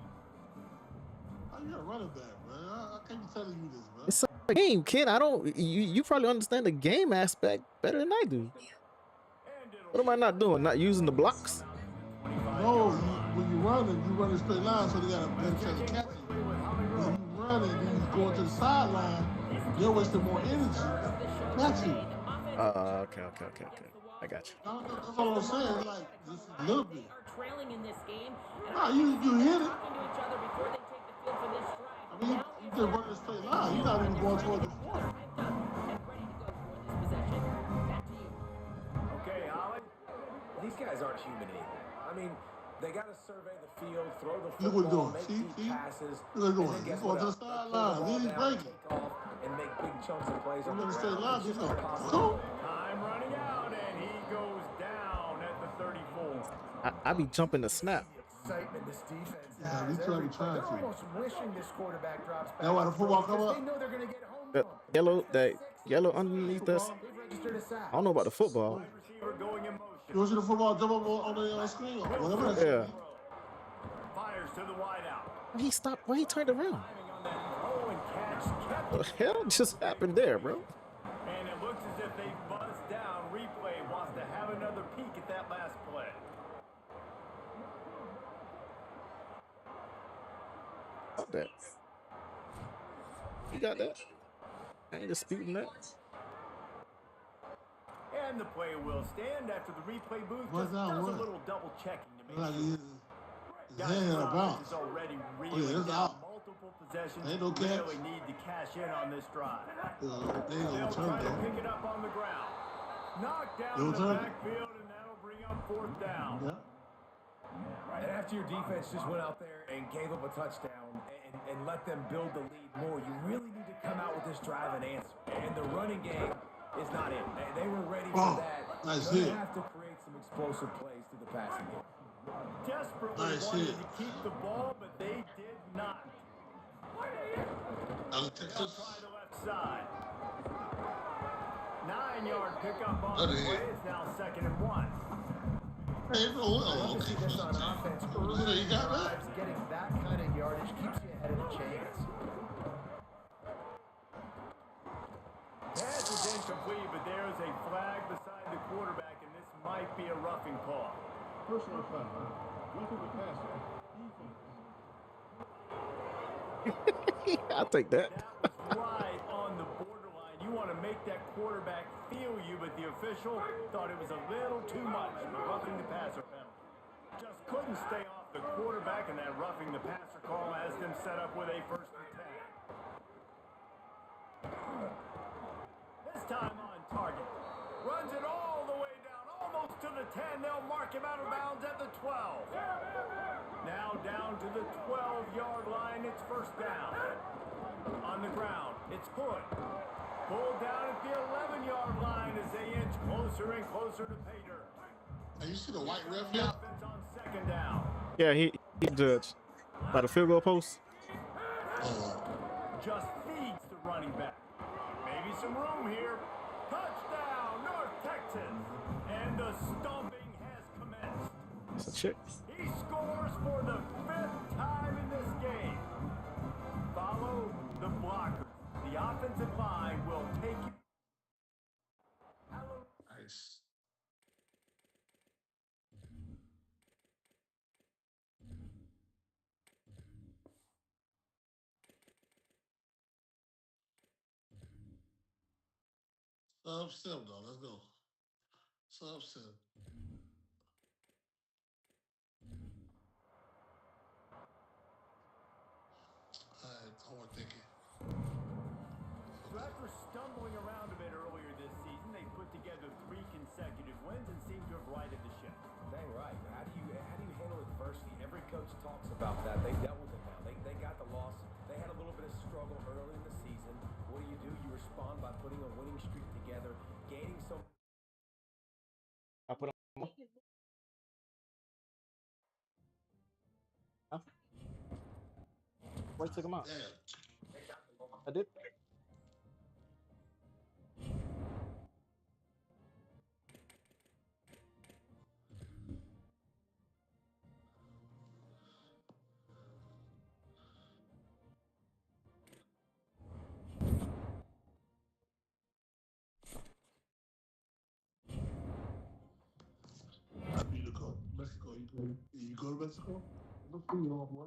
Oh, you're a running back, man. I can't be telling you this, man. It's a game, kid. I don't. You probably understand the game aspect better than I do. What am I not doing? Not using the blocks? No, when you run a straight line, so they got a better chance of catching you. When you run it, then you go to the sideline, you're wasting more energy. Catch you. Okay. I got you. That's all I'm saying. Like, just a little bit. Trailing in this game. Nah, you hit it. Talking to each other before they take the field for this drive. I mean, you just run a straight line. You're not even going toward the point. And ready to go for this possession. Back to you. Okay, Holly. These guys aren't human either. I mean, they got to survey the field, throw the Look what football, they're make doing. deep See? passes. Look what they're doing. And then guess He's going what to the else? They'll sideline. pull the ball He's down, breaking. take off, and make big chunks of plays on You're the going to straight line. ground. It's Just just go. impossible. Time running out, and he goes down at the 34. I be jumping the snap. excitement this defense Yeah, has. we trying They're to. almost wishing this quarterback drops back. That's why the football come because up. they know they're going to get home That to him. yellow, That's the that sixth yellow time underneath us. they've registered a sack. I don't know about the football. Wide receiver going in motion. You want to see the football jump up on the screen or whatever that's. Yeah. Fires to the wideout. He stopped. Why he turned around? Timing on that throw and catch kept What the hell just happened there, bro? And it looks as if they buzzed down. Replay wants to have another peek at that last play. Got that. You got that? I ain't disputing that. And the play will stand after the replay booth What's just that? does What? a little double checking to make Like sure. his Guys, hand in the a offense bounce. is already Oh, reeling yeah, it's down out. multiple possessions. Ain't no catch. Really need to cash in on this drive. They ain't gonna They'll turn try to though. pick it up on the ground. Knocked down They'll the turn. backfield, and that'll bring up fourth down. Yeah. And after your defense just went out there and gave up a touchdown and let them build the lead more, you really need to come out with this drive and answer. And the running game is not in. They were ready for that. Nice They hit. have to create some explosive plays through the passing game. Desperately Nice wanted hit. to keep the ball, but they did not. Out of They'll Texas. try the left side. 9-yard pickup on That the is play. it. It's now 2nd and 1. Hey, no, I love to see this on offense. Early You got that? drives, getting that kind of yardage keeps you ahead of the chains. Pass is incomplete, but there is a flag beside the quarterback, and this might be a roughing call. Personal foul. Roughing the passer. I'll take that. That was right on the borderline. You want to make that quarterback feel you, but the official thought it was a little too much. The roughing the passer penalty. Just couldn't stay off the quarterback, and that roughing the passer call has them set up with a 1st and 10. This time on target. Runs it all the way down, almost to the 10. They'll mark him out of bounds at the 12. Now down to the 12-yard line. It's 1st down. On the ground, it's Hood. Pulled down at the 11-yard line as they inch closer and closer to pay dirt. Hey, you see the white ref The yet? offense on 2nd down. Yeah, he judged by the field goal post. Just feeds the running back. Maybe some room here. Touchdown, North Texas. And the stomping has commenced. It's a chick. He scores for the 5th time in this game. Follow the blockers. The offensive line will take you. Nice. Sub 7 though. Let's go. Sub 7. I want to think it. So after stumbling around a bit earlier this season, they put together 3 consecutive wins and seem to have righted the ship. Dang right. How do you handle adversity? Every coach talks about that. They dealt with it now. They got the loss. They had a little bit of struggle early in the season. What do? You respond by putting a winning streak together, gaining some. I put on. Huh? Where took him out? Damn. I did. I beat the coach. Mexico. You go to Mexico? Look for you, boy.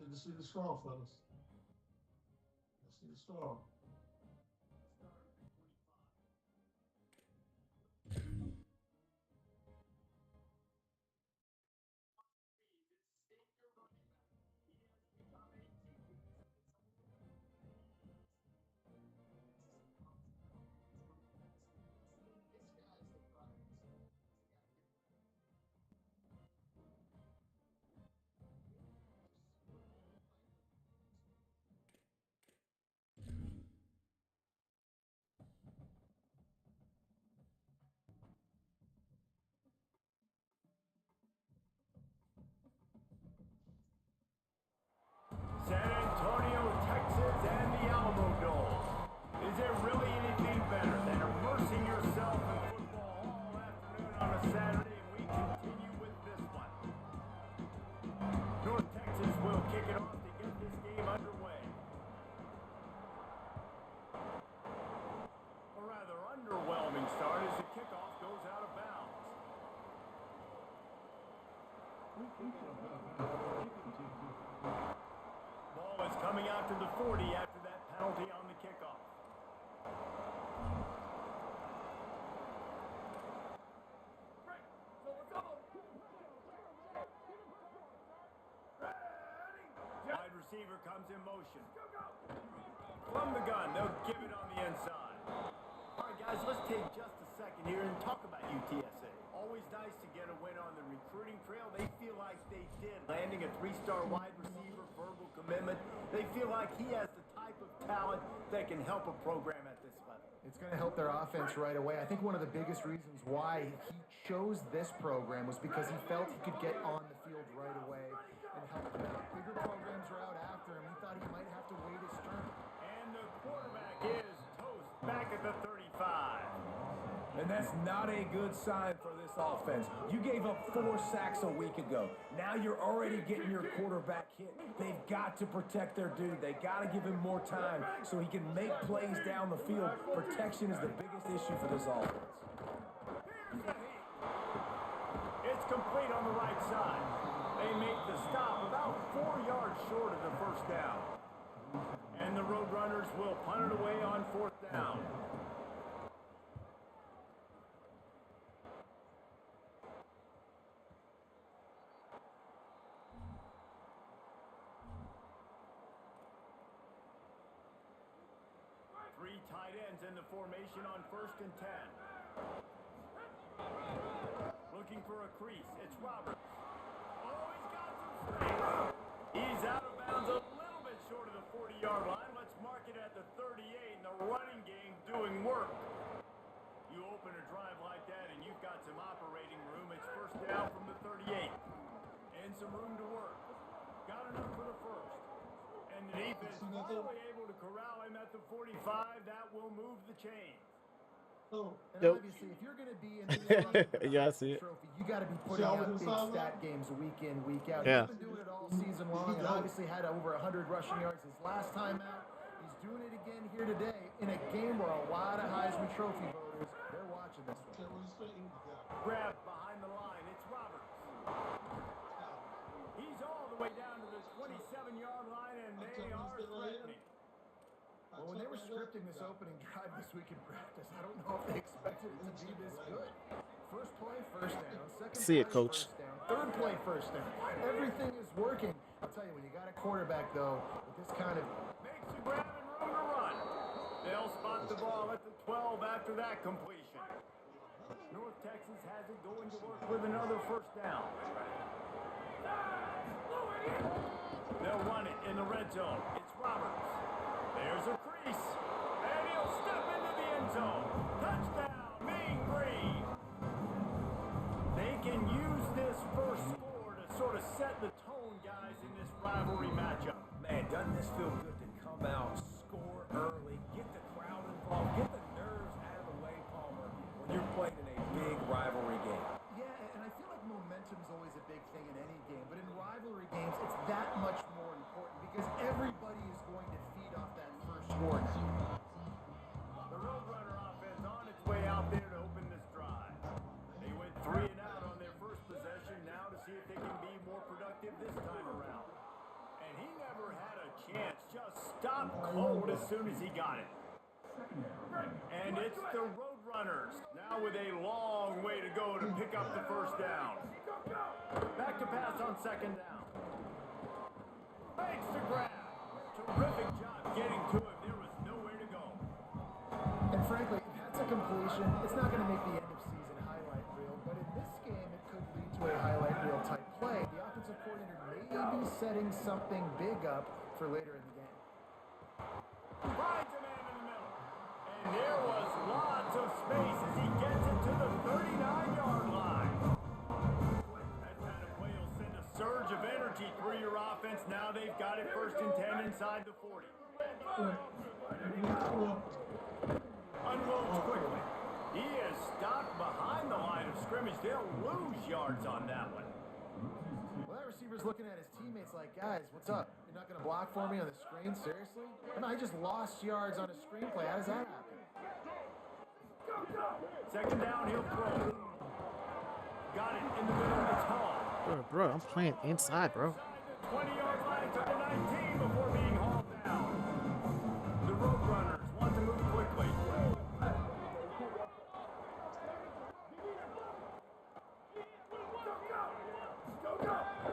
Let's see the straw, fellas. Let's see the straw. San Antonio, Texas, and the Alamo Dome. Is there really anything better than immersing yourself in football all afternoon on a Saturday? And we continue with this one. North Texas will kick it off to get this game underway. A rather underwhelming start as the kickoff goes out of bounds. Ball is coming out to the 40 after that penalty on the kickoff. Wide receiver comes in motion. From the gun, they'll give it on the inside. All right, guys, let's take just a second here and talk about UTSA. Always nice to get a win on the recruiting trail. They feel like they did. Landing a 3-star wide receiver, verbal commitment. They feel like he has the type of talent that can help a program at this level. It's going to help their offense right away. I think one of the biggest reasons why he chose this program was because he felt he could get on the field right away and help them out. Bigger programs are out after him. He thought he might have to wait his turn. And the quarterback is toast back at the 35. And that's not a good sign for this offense. You gave up 4 sacks a week ago. Now you're already getting your quarterback hit. They've got to protect their dude. They got to give him more time so he can make plays down the field. Protection is the biggest issue for this offense. It's complete on the right side. They make the stop about 4 yards short of the first down. And the Roadrunners will punt it away on 4th down. Three tight ends in the formation on 1st and 10. Looking for a crease. It's Roberts. Oh, he's got some space. He's out of bounds a little bit short of the 40-yard line. Let's mark it at the 38. And the running game doing work. You open a drive like that and you've got some operating room. It's 1st down from the 38. And some room to work. Got enough for the first. And the defense finally able to corral him at the 45. That will move the chains. And obviously, if you're going to be in the Yeah, I see it. trophy, you got to be putting out big stat games week in, week out. Yeah. He's been doing it all season long, and obviously had over 100 rushing yards his last time out. He's doing it again here today in a game where a lot of Heisman Trophy voters, they're watching this one. Grab behind the line. It's Roberts. He's all the way down to the 27-yard line, and they are threatening. Well, when they were scripting this opening drive this week in practice, I don't know if they expected it to be this good. First play, first down. Second See play, it, coach. first down. Third play, first down. Everything is working. I'll tell you, when you got a quarterback, though, with this kind of... Makes you grab and room to run. They'll spot the ball at the 12 after that completion. North Texas has it going to work with another first down. They'll run it in the red zone. It's Roberts. There's a crease. And he'll step into the end zone. Touchdown, Mean Green. They can use this first score to sort of set the tone, guys, in this rivalry matchup. Man, doesn't this feel good to come out, score early, get the crowd involved, get the nerves out of the way, Palmer, when you're playing in a big rivalry game. Yeah, and I feel like momentum is always a big thing in any game, but in rivalry games, it's that much more important because everybody is going to feed off that first score now. The Roadrunner offense on its way out there to open this drive. They went 3 and out on their first possession now to see if they can be more productive this time around. And he chance just stopped cold as soon as he got it. And it's the Roadrunners now with a long way to go to pick up the first down. Back to pass on second down. Makes the grab. Terrific job getting to him. There was nowhere to go. And frankly, if that's a completion, it's not going to make the end of season highlight reel, but in this game, it could lead to a highlight reel type play. The offensive coordinator may be setting something big up for later in the game. Finds a man in the middle. And there was lots of space as he gets it to the 39-yard line. That kind of play will send a surge of energy through your offense. Now they've got it 1st and 10 inside the 40. Unloads quickly. He is stopped behind the line of scrimmage. They'll lose yards on that one. Well, that receiver's looking at his teammates like, guys, what's up? You're not going to block for me on the screen? Seriously? I mean, I just lost yards on a screenplay. How does that happen? Second down, he'll throw. Got it in the middle. It's Hall. Bro, I'm playing inside, bro. 20-yard line to the 19 before being hauled down. The Roadrunners want to move quickly.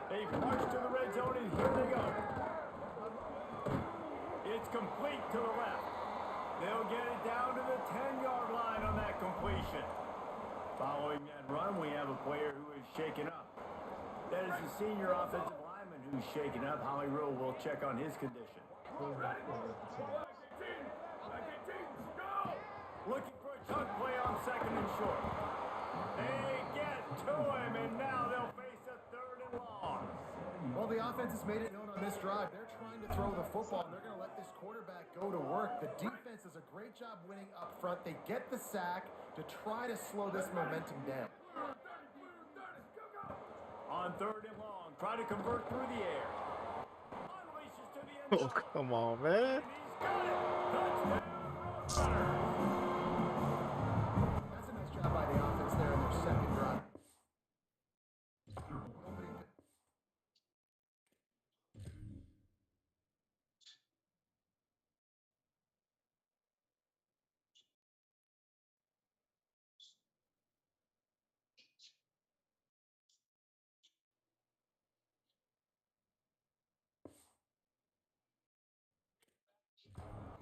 They've marched to the red zone, and here they go. It's complete to the left. They'll get it down to the 10-yard line on that completion. Following that run, we have a player who is shaken up. That is the senior offensive lineman who's shaken up. Holly Rule will check on his condition. Looking for a chunk play on second and short. They get to him, and now they'll face a 3rd and long. Well, the offense has made it known on this drive. They're trying to throw the football, and they're going to let this quarterback go to work. The defense does a great job winning up front. They get the sack to try to slow this momentum down. On 3rd and long, try to convert through the air. Unleashes to the end zone. Oh, come on, man. And he's got it. Touchdown, Roadrunners. That's a nice job by the offense there in their second drive.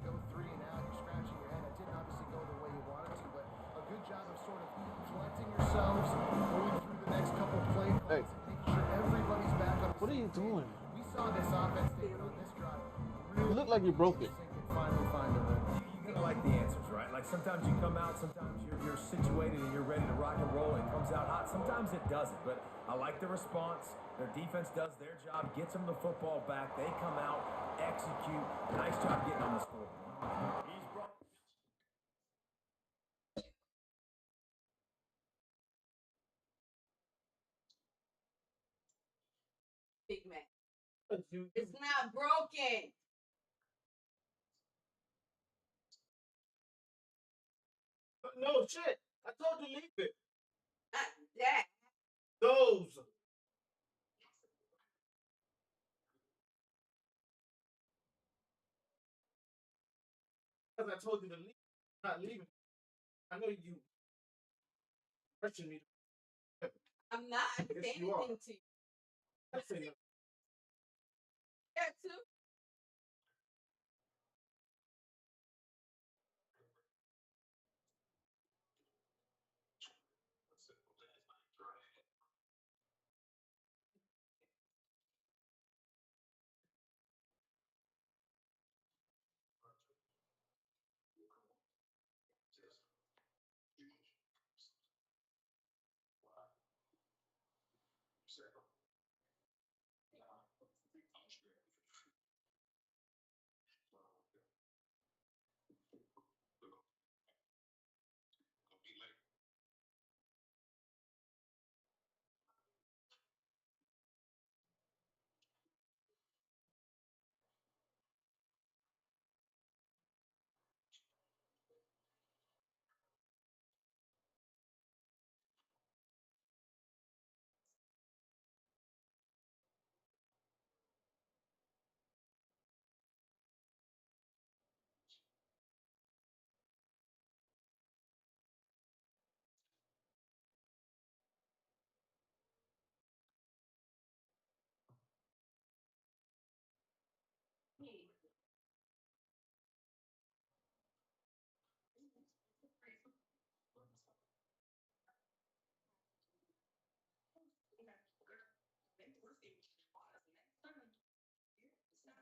Go 3 and out, you're scratching your head. It didn't obviously go the way you wanted to, but a good job of sort of collecting yourselves, going through the next couple play calls, Hey. and making sure everybody's back on the What are you same page. doing? We saw this offense, David, on this drive. You look like you broke it. Sink and finally find the win. You gotta like the answers, right? Like sometimes you come out, sometimes you're situated and you're ready to rock and roll and it comes out hot. Sometimes it doesn't, but I like the response. Their defense does their job, gets them the football back. They come out, execute. Nice job getting on the score. He's brought. Big man. It's not broken. No shit. I told you leave it. Not that. Those. Because I told you to leave. I'm not leaving. I know you pressuring me. I'm not saying Yes, you are. anything to you. I'm saying that. Yeah, too.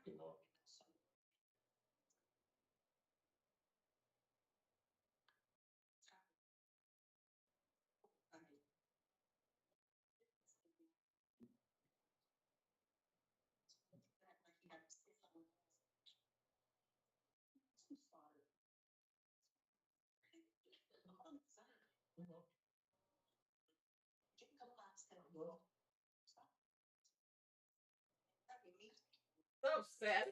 So sad.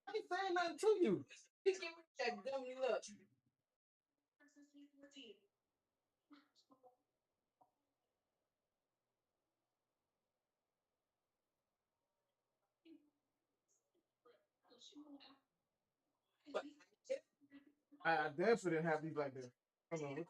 I ain't saying nothing to you. He give me that dummy look. But I definitely didn't have these like this. Hold on.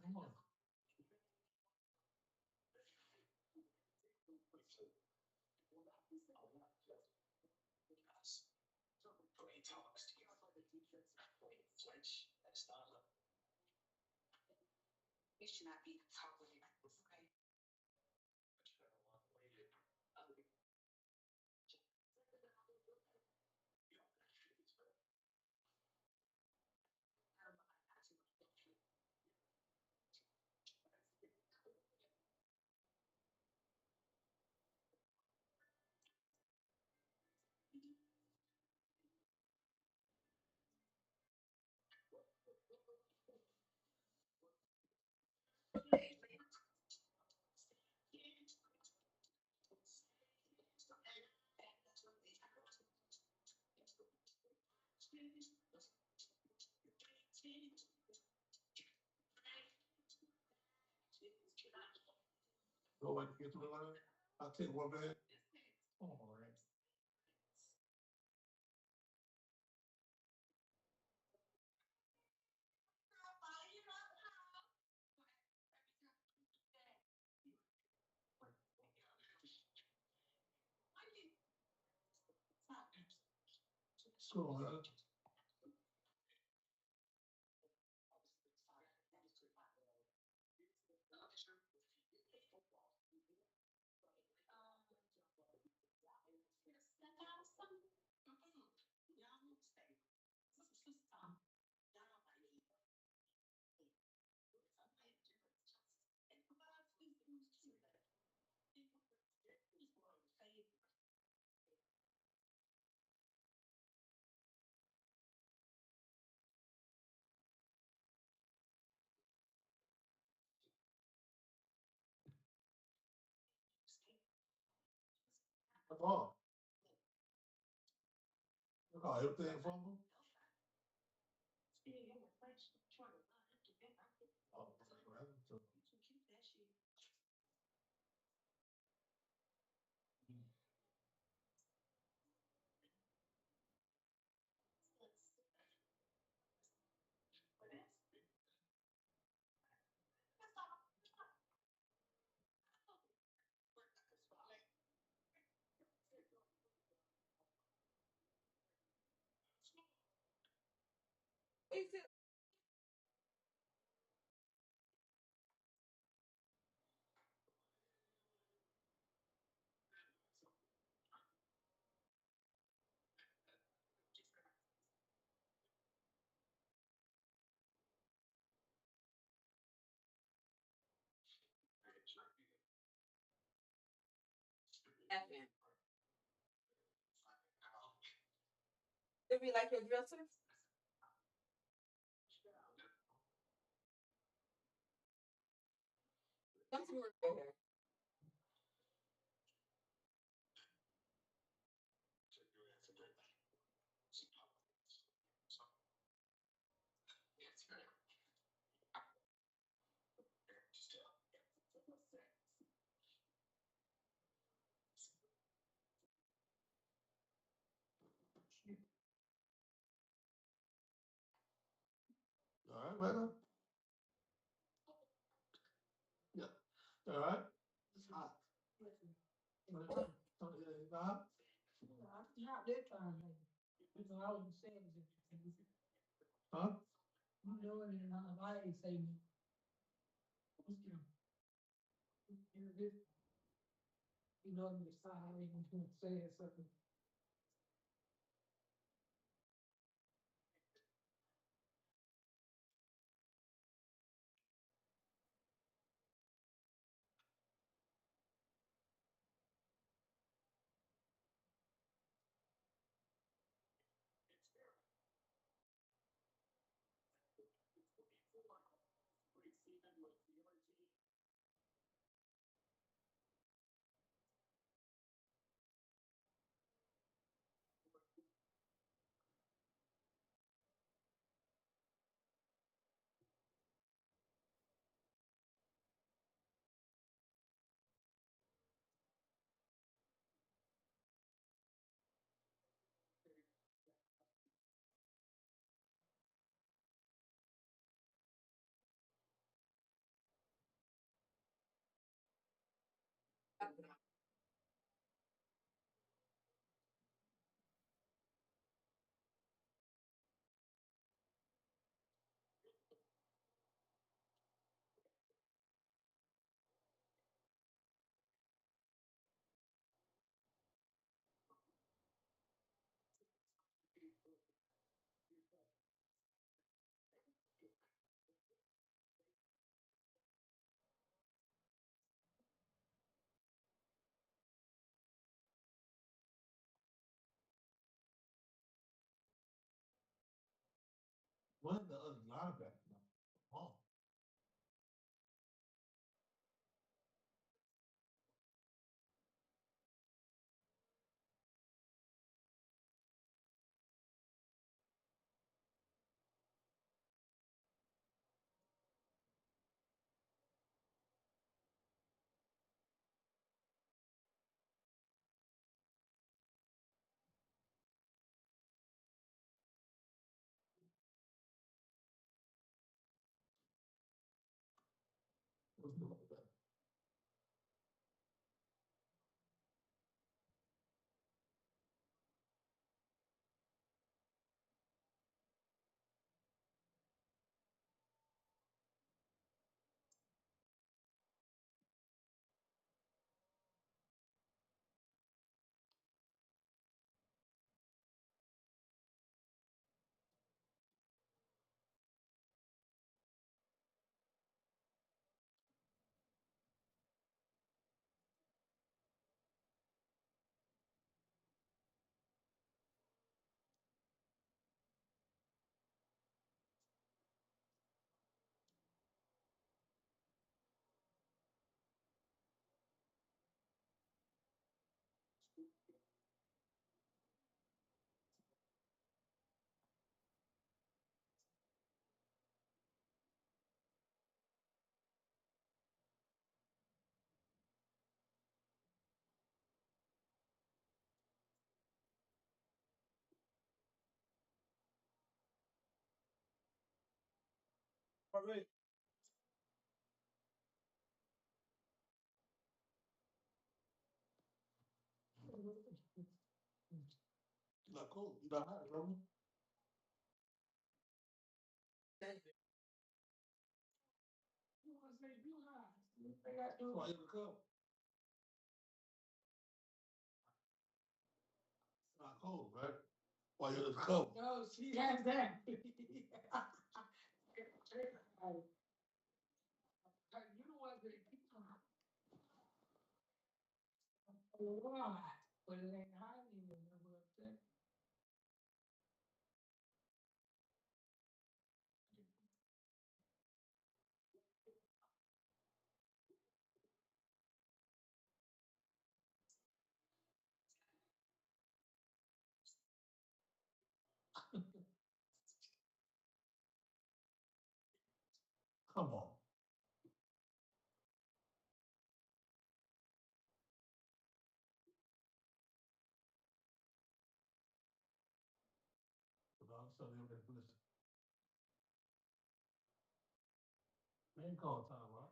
Come on. Go ahead and get to the line. I'll take one back. All right. So, oh, everything from them? Oh, right. Laughing. Did we like your dresser? That's more fair. All right, brother. Yeah. All right. It's hot. It's hot. Not that time. You know, I was saying, Huh? you know, and I ain't saying. You know, I'm just sorry, I'm saying something. When's the other linebacker? Oh. What's the linebacker? All right. You not cold. You not hot, bro. Why you in the cold? It's not cold, right? Why you in the cold? No, she has that. You the one that Why? But it ain't hot anymore. That's what I'm saying. Come on. But all of a sudden, they're like, listen. They ain't call time, right?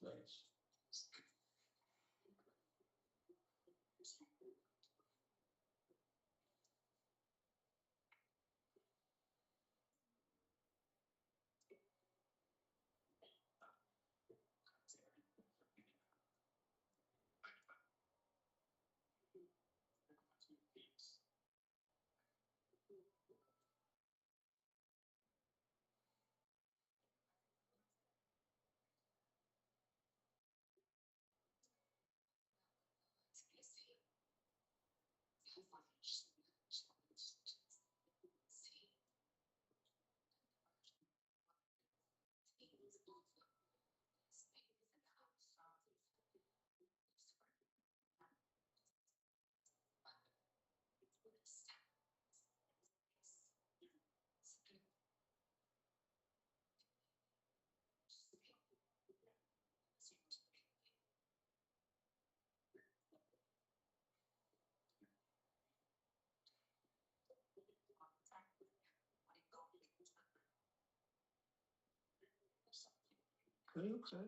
Nice. Okay.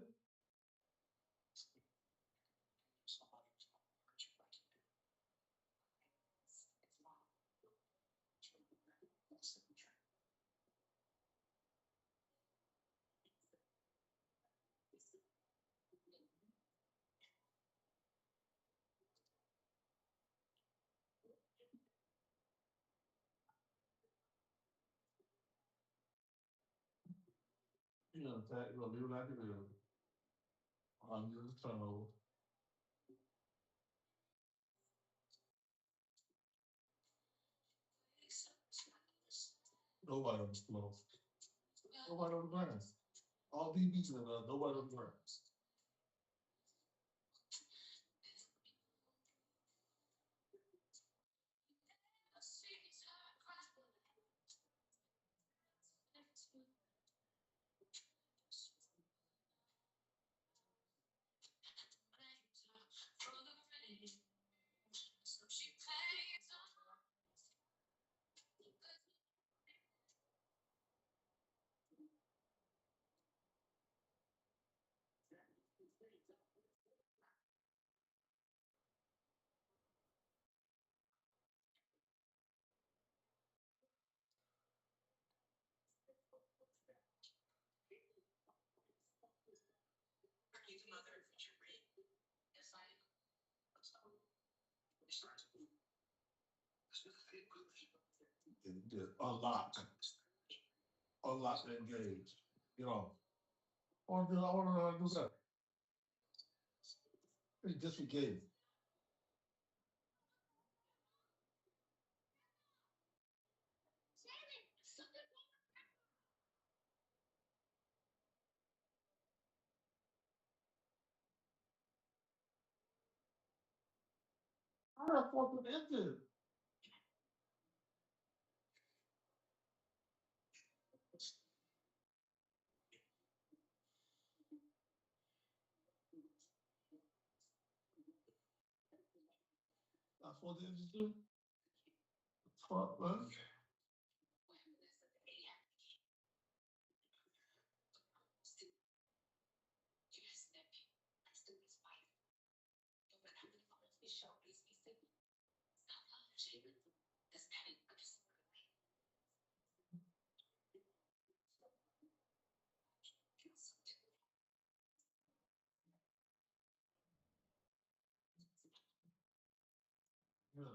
You know, you're gonna leave it like it is. On the turnover. Nobody on the floor. Nobody on the ground. All DBs and nobody on the ground. And just unlock that gauge. You know, I want to know how to do that. He disengaged. that fucking ended. That's what they just do. Fuck, man. Yeah.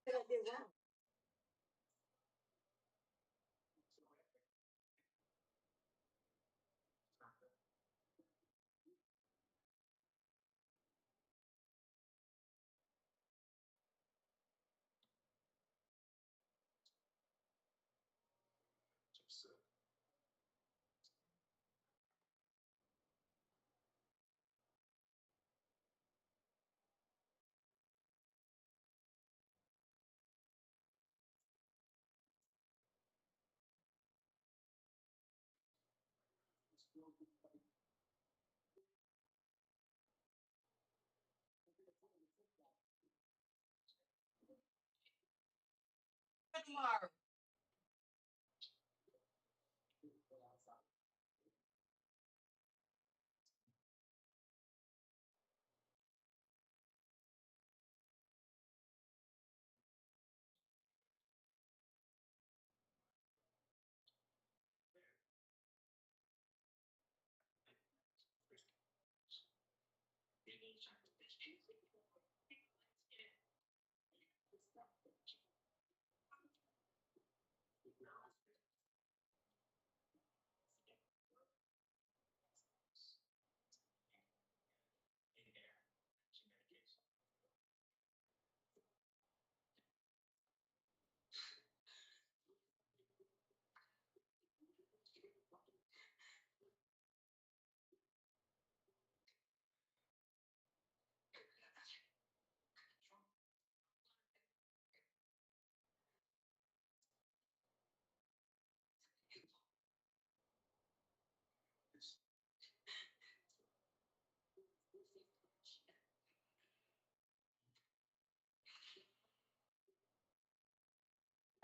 What I did wrong. Tomorrow.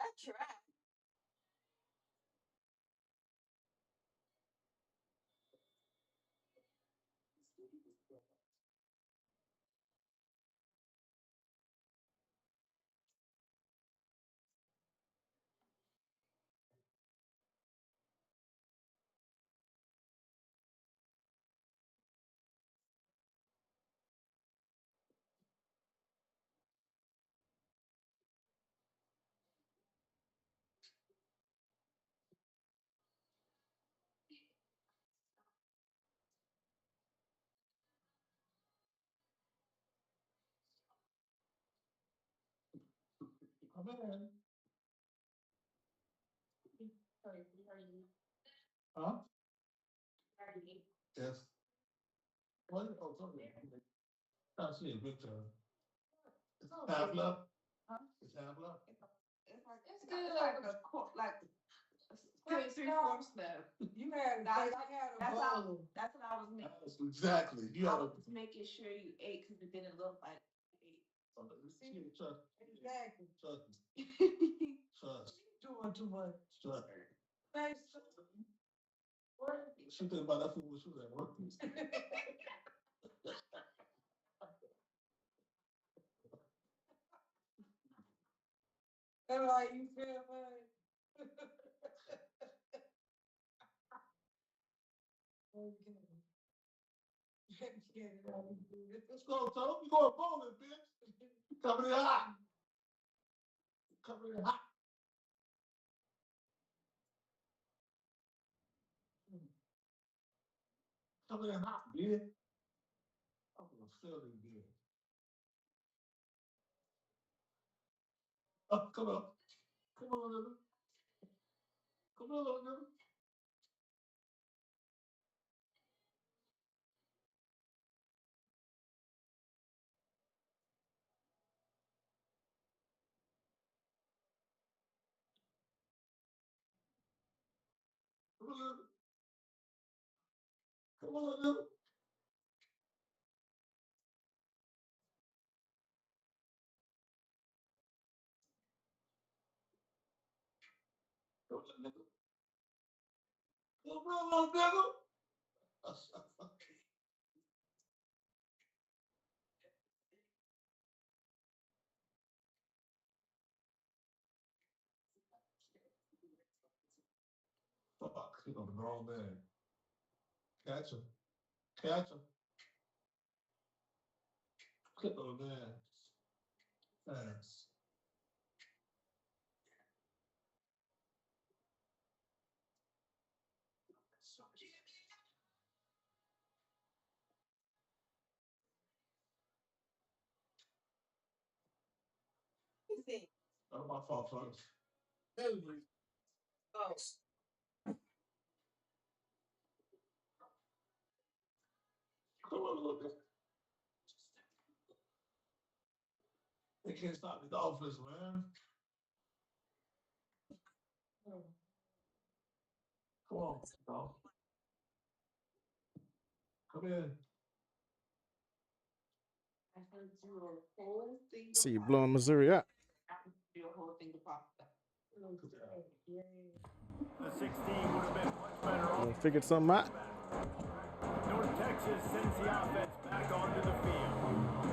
I tried. man. Huh? Yes. What? Oh, sorry. I see a big time. It's half left. Huh? It's half left. It's good like a like 3/4 left. You had That's I had a that's bowl. that's what I was making. Exactly. You I gotta. was making sure you ate because it didn't look like you ate. Trust. Exactly. Trust. Trust. Doing too much. Trust. Thanks. She think about that food when she was at work. That's how you feel, man. Let's go, Tom. You going bowling, bitch. Coming in hot. Coming in hot. Coming in hot, bitch. I'm gonna feel this bitch. Oh, come on. Come on, little. Come on, little. Come on, little. Come on, little. Come on, little. Come on, little. Fuck, he's on the wrong man. Catch him. Catch him. Clip on the man. Fast. Not my fault, folks. Oh. Come on, little bit. They can't stop the Dolphins, man. Come on, dog. Come in. I heard you a whole thing. See you blowing Missouri out. Do a whole thing of pasta. The 16 would have been much better off. Figured something out. North Texas sends the offense back onto the field.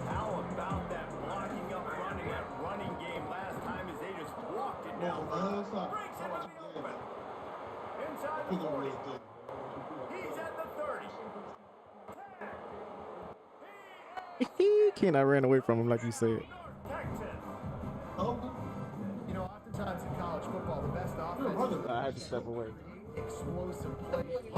How about that blocking up front in that running game last time as they just walked it down? Breaks into the open. Inside the 40. He's at the 30. Ken, I ran away from him like you said. You know, oftentimes in college football, the best offense. I had to step away. Explosive play. I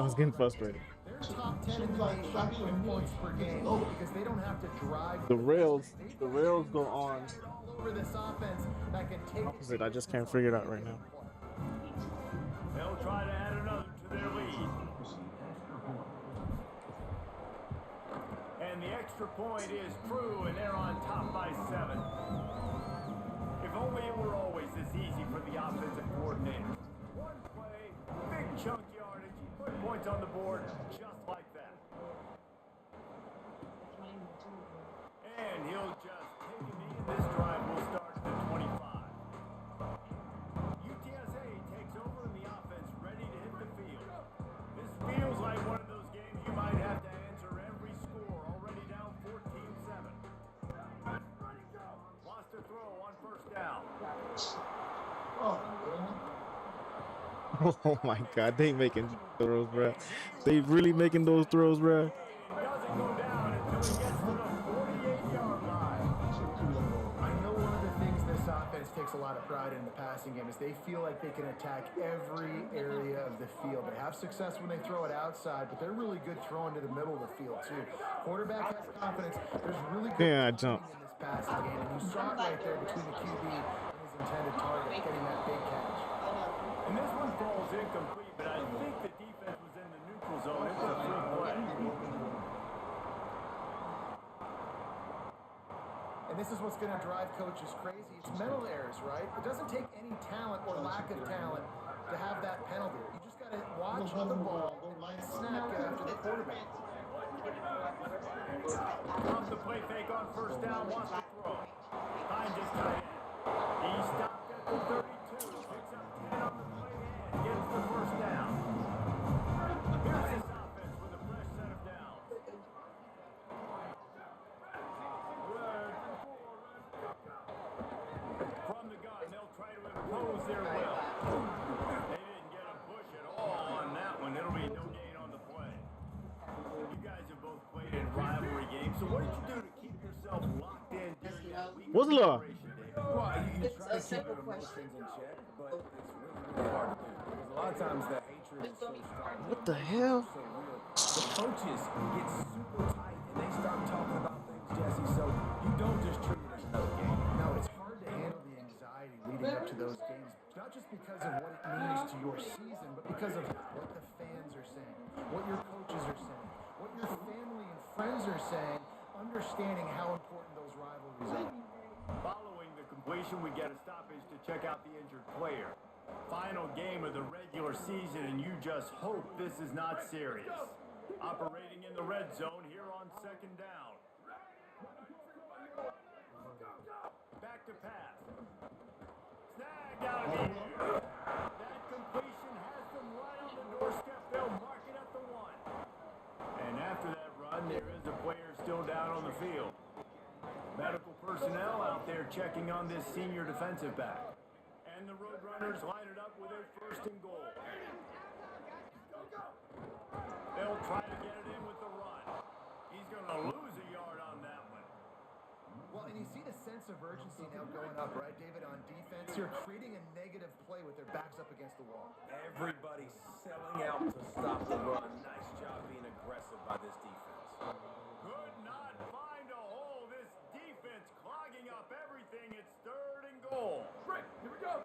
was getting frustrated. They're top 10 in the nation in points per game because they don't have to drive. The rails go on. All over this offense that can take opposite. I just can't figure it out right now. They'll try to add another to their lead. And the extra point is true, and they're on top by 7. If only it were always this easy for the offensive coordinator. One play, big chunk yardage, put points on the board just like that. And he'll just take a knee, and this drive will start at the 25. UTSA takes over, and the offense ready to hit the field. This feels like one of those games you might have to answer every score, already down 14-7. Lost a throw on first down. Oh my God, they making throws, bro. They really making those throws, bro. Doesn't go down until he gets to the 48-yard line. I know one of the things this offense takes a lot of pride in the passing game is they feel like they can attack every area of the field. They have success when they throw it outside, but they're really good throwing to the middle of the field too. Quarterback has confidence. There's really good Yeah, I jumped. in this passing game, and you saw it right there between the QB and his intended target, getting that big catch. And this one falls incomplete, but I think the defense was in the neutral zone. It was a free play. And this is what's going to drive coaches crazy. It's mental errors, right? It doesn't take any talent or lack of talent to have that penalty. You just got to watch the ball and snap after the quarterback. Comes the play fake on first down, wants to throw. Finds his tight end. He stopped at the 32, picks up 10 on the play and gets the first down. Here's his offense with a fresh set of downs. From the gun, they'll try to impose their will. They didn't get a push at all on that one. It'll be no gain on the play. You guys have both played in rivalry games, so what did you do to keep yourself locked in during that week? What's love? Well, you try to keep your emotions in check, but it's really hard to do. Because a lot of times the hatred is so strong. What the hell? So real. The coaches get super tight and they start talking about things, Jesse, so you don't just treat it as another game. No, it's hard to handle the anxiety leading up to those games, not just because of what it means to your season, but because of what the fans are saying, what your coaches are saying, what your family and friends are saying, understanding how important those rivalries are. Following the completion, we get a stoppage to check out the injured player. Final game of the regular season, and you just hope this is not serious. Operating in the red zone here on second down. Back to pass. Snagged out of the air. That completion has them right on the doorstep. They'll mark it at the 1. And after that run, there is a player still down on the field. Medical personnel out there checking on this senior defensive back. And the Roadrunners line it up with a first and goal. They'll try to get it in with the run. He's going to lose a yard on that one. Well, and you see the sense of urgency now going up, right, David, on defense. You're creating a negative play with their backs up against the wall. Everybody's selling out to stop the run. Nice job being aggressive by this defense. Could not find a hole. This defense clogging up everything. It's third and goal. Right, here we go.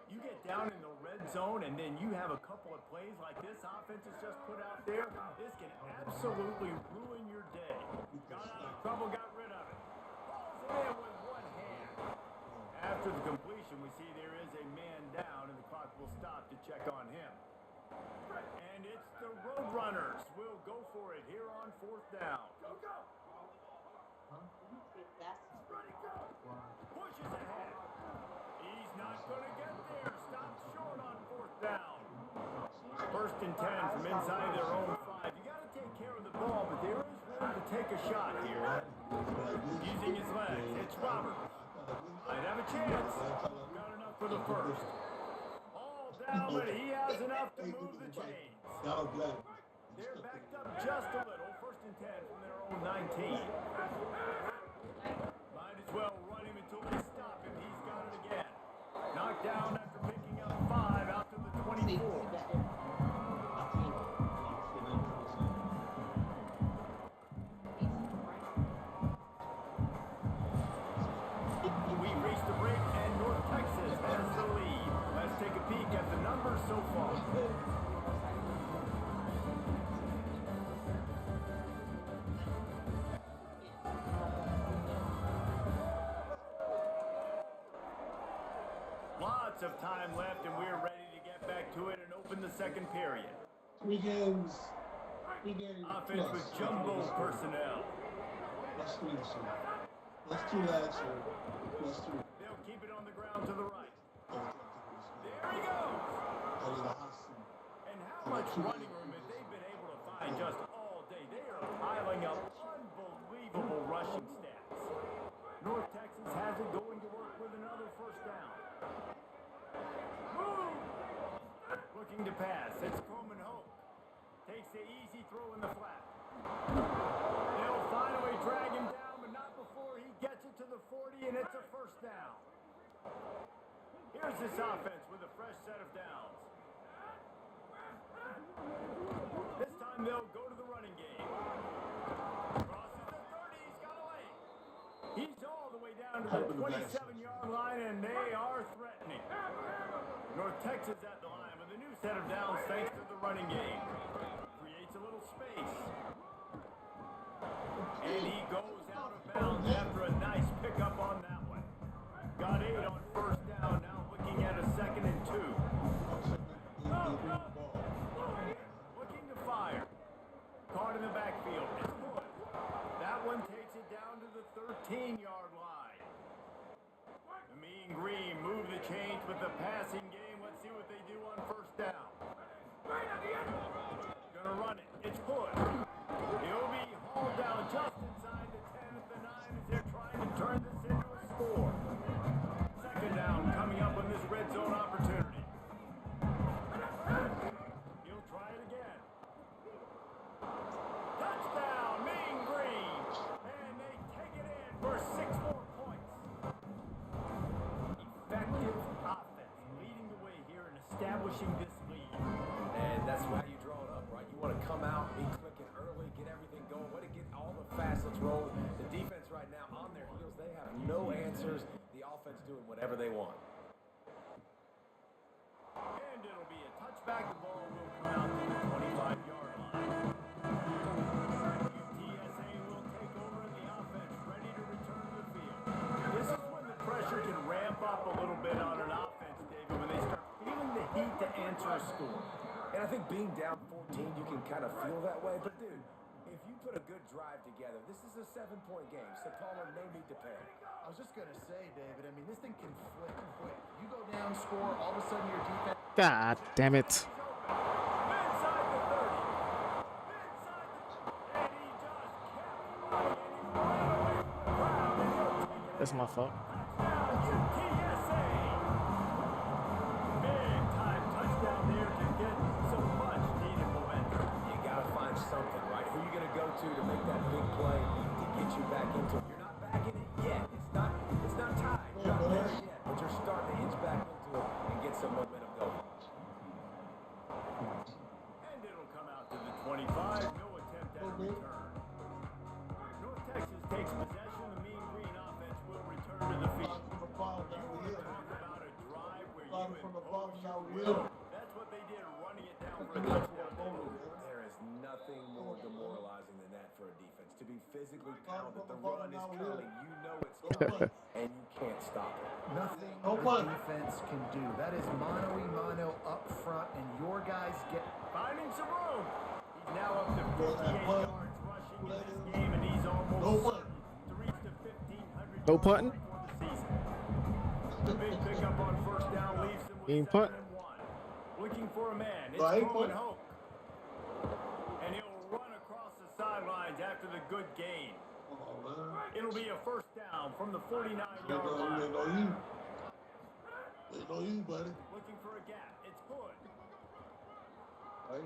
You get down in the red zone, and then you have a couple of plays like this offense has just put out there. This can absolutely ruin your day. Got out of trouble, got rid of it. Pulls it in with one hand. After the completion, we see there is a man down, and the clock will stop to check on him. And it's the Roadrunners. We'll go for it here on fourth down. Go, go. Pushes ahead. He's not going to get there. Stops short on fourth down. First and 10 from inside their own 5. You got to take care of the ball, but there is room to take a shot here. Using his legs, it's Robert. Might have a chance. Got enough for the first. All down, but he has enough to move the chains. They're backed up just a little. First and 10 from their own 19. Might as well run him until they stop him. He's got it again. Knocked down after picking up 5 out to the 24. We've reached the break, and North Texas has the lead. Let's take a peek at the numbers so far. Lots of time left, and we're ready to get back to it and open the second period. 3 games. 3 games. Offense with jumbo personnel. Let's do this one. Let's do that, sir. Let's do it. They'll keep it on the ground to the right. Oh, There he goes. that is a hot seat. And how much running room have they been able to find just all day? They are piling up unbelievable rushing stats. North Texas has it going to work with another first down. Move! Looking to pass. It's Coleman Hope. Takes the easy throw in the flat. They'll finally drag him down, but not before he gets it to the 40, and it's a first down. Here's this offense with a fresh set of downs. This time they'll go to the running game. Crosses the 30, he's got a lane. He's all the the 27-yard line, and they are threatening. North Texas at the line with a new set of downs thanks to the running game. Creates a little space. And he goes out of bounds after a nice pickup on that one. Got 8 on first down, now looking at a 2nd and 2. Looking to fire. Caught in the backfield. It's good. That one takes it down to the 13-yard line. The Mean Green move the chains with the passing game. Let's see what they do on first down. Gonna run it. It's Hood. He'll be hauled down just inside the 10 at the 9 as they're trying to turn this into a score. 2nd down coming up on this red zone opportunity. He'll try it again. Touchdown, Mean Green. And they take it in for 6 more points. Effective offense leading the way here in establishing this lead. And that's how you draw it up, right? You want to come out, be clicking early, get everything going, want to get all the facets rolling. The defense right now on their heels, they have no answers. The offense doing whatever they want. And it'll be a touchback. The ball will come out to the 25-yard line. UTSA will take over in the offense, ready to return to the field. This is when the pressure can ramp up a little bit on an offense, David, when they start feeling the heat to answer a score. And I think being down 14, you can kind of feel that way. But, dude, if you put a good drive together, this is a 7-point game. Sapala, no need to panic. I was just going to say, David, I mean, this thing can flip quick. You go down, score, all of a sudden your defense... God damn it. Inside the 30. And he just kept running, and he's right away from the crowd, and he'll take it. That's my fault. Touchdown, UTSA. Big time touchdown there to get some much needed momentum. You got to find something, right? Who you going to go to make that big play to get you back into it? You're not back in it yet. It's not tied. You're not there yet, but you're starting to inch back into it and get some momentum going. And it'll come out to the 25. No attempt at a return. North Texas takes possession. The Mean Green offense will return to the field. You want to talk about a drive where you impose your will. That's what they did, running it down for a touchdown. There is nothing more demoralizing than that for a defense. To be physically pounded, the run is coming, you know it's coming, and you can't stop it. Nothing the defense can do. That is mano-a-mano up front, and your guys get... Finding some room. He's now up to 58 yards rushing in this game, and he's almost certain to reach the 1,500 No punting? before the season. The big pickup on first down leaves him with Ain't 2nd punt. and 1. Looking for a man. It's Right, Cohen punt. Hoke. And he'll run across the sidelines after the good gain. It'll be a first down from the 49-yard line. They know you. They know you, buddy. Looking for a gap. It's Hood. Right?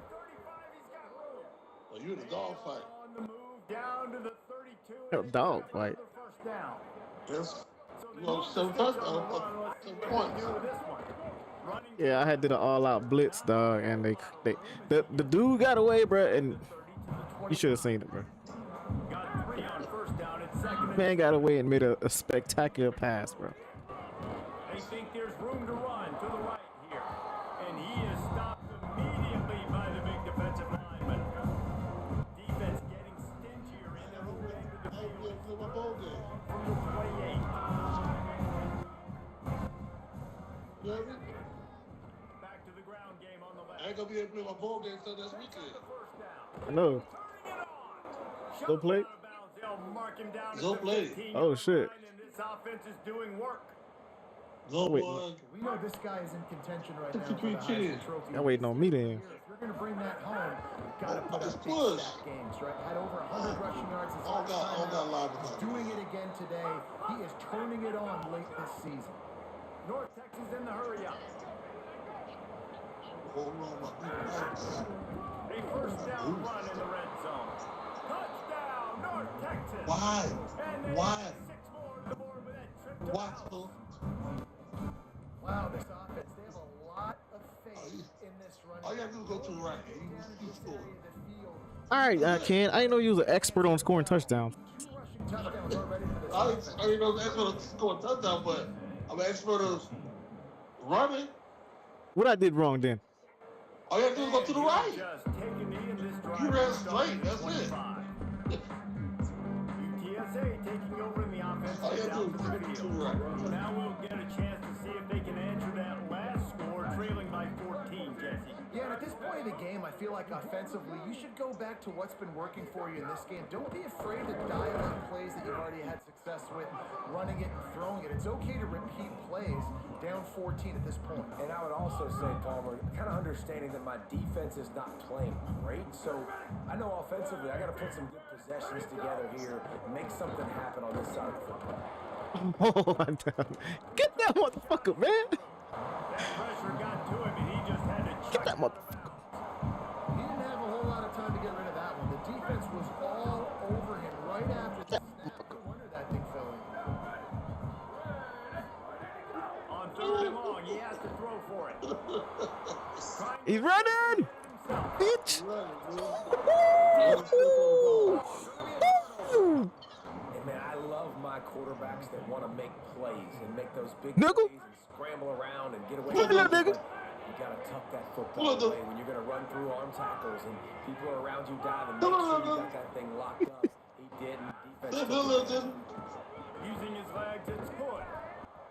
35, he's got room. Well, you in a dog fight. On the move down to the 32. No, dog fight. First down. Yes. So You know, 7 touchdowns, 7 points. Yeah, I had did an all-out blitz, dog, and the dude got away, bro, and you should have seen it, bro. Got 3 on first down. It's 2nd. Man got away and made a spectacular pass, bro. They think there's room to run to the right here. And he is stopped immediately by the big defensive lineman. Defense getting stingier in their own end of the field. From the 28. Back to the ground game on the left. I ain't gonna be able to play my bowl game until this weekend. I know. Go play. Go play. Oh, shit. And this offense is doing work. Go, Wait. boy. We know this guy is in contention right now for the 53 Heisman cheers. Trophy. Y'all waiting on me then. If you're going to bring that home, you've got to put It's up big push. stat games, right? Had over 100 rushing yards his All last got time out. live. He's doing it again today. He is turning it on late this season. North Texas in the hurry up. Hold on, my people. A first down run in the red zone. Touchdown, North Texas. Why? And they Why? have 6 more on the board with that trip to Why? house. Wow, this offense, they have a lot of faith in this running. All you gotta do is go to the right. You score. All right, Ken. I didn't know you was an expert on scoring touchdowns. 2 rushing touchdowns already for the I you know that's for the score a touchdown, but I'm asking for the running. What I did wrong then? All you have to do is go to the right. Just take a knee in this drive. You ran straight. That's it. UTSA taking over in the offense. All you have to Down do to is the go to field. the right. Now we'll get a chance to see if they can answer that last score, trailing by 14, Jesse. Yeah, and at this point of the game, I feel like offensively, you should go back to what's been working for you in this game. Don't be afraid to dial in plays that you've already had success with, running it and throwing it. It's okay to repeat plays down 14 at this point. And I would also say, Palmer, kind of understanding that my defense is not playing great. So I know offensively, I got to put some good possessions together here, make something happen on this side of the football. Oh, I'm down. Get that motherfucker, man. That pressure got to him, and he just had to Get that motherfucker. He didn't have a whole lot of time to get rid of that one. The defense was all over him right after the snap. No wonder that thing fell in. On third and long, he has to throw for it. He's running, bitch. And man, I love my quarterbacks that want to make plays and make those big Nigga. plays and scramble around and get away Look from at that it. nigga. You got to tuck that football away when you're going to run through arm tackles and people are around you diving. Make sure you got that thing locked up. He didn't. Defense took it. Using his legs, it's good.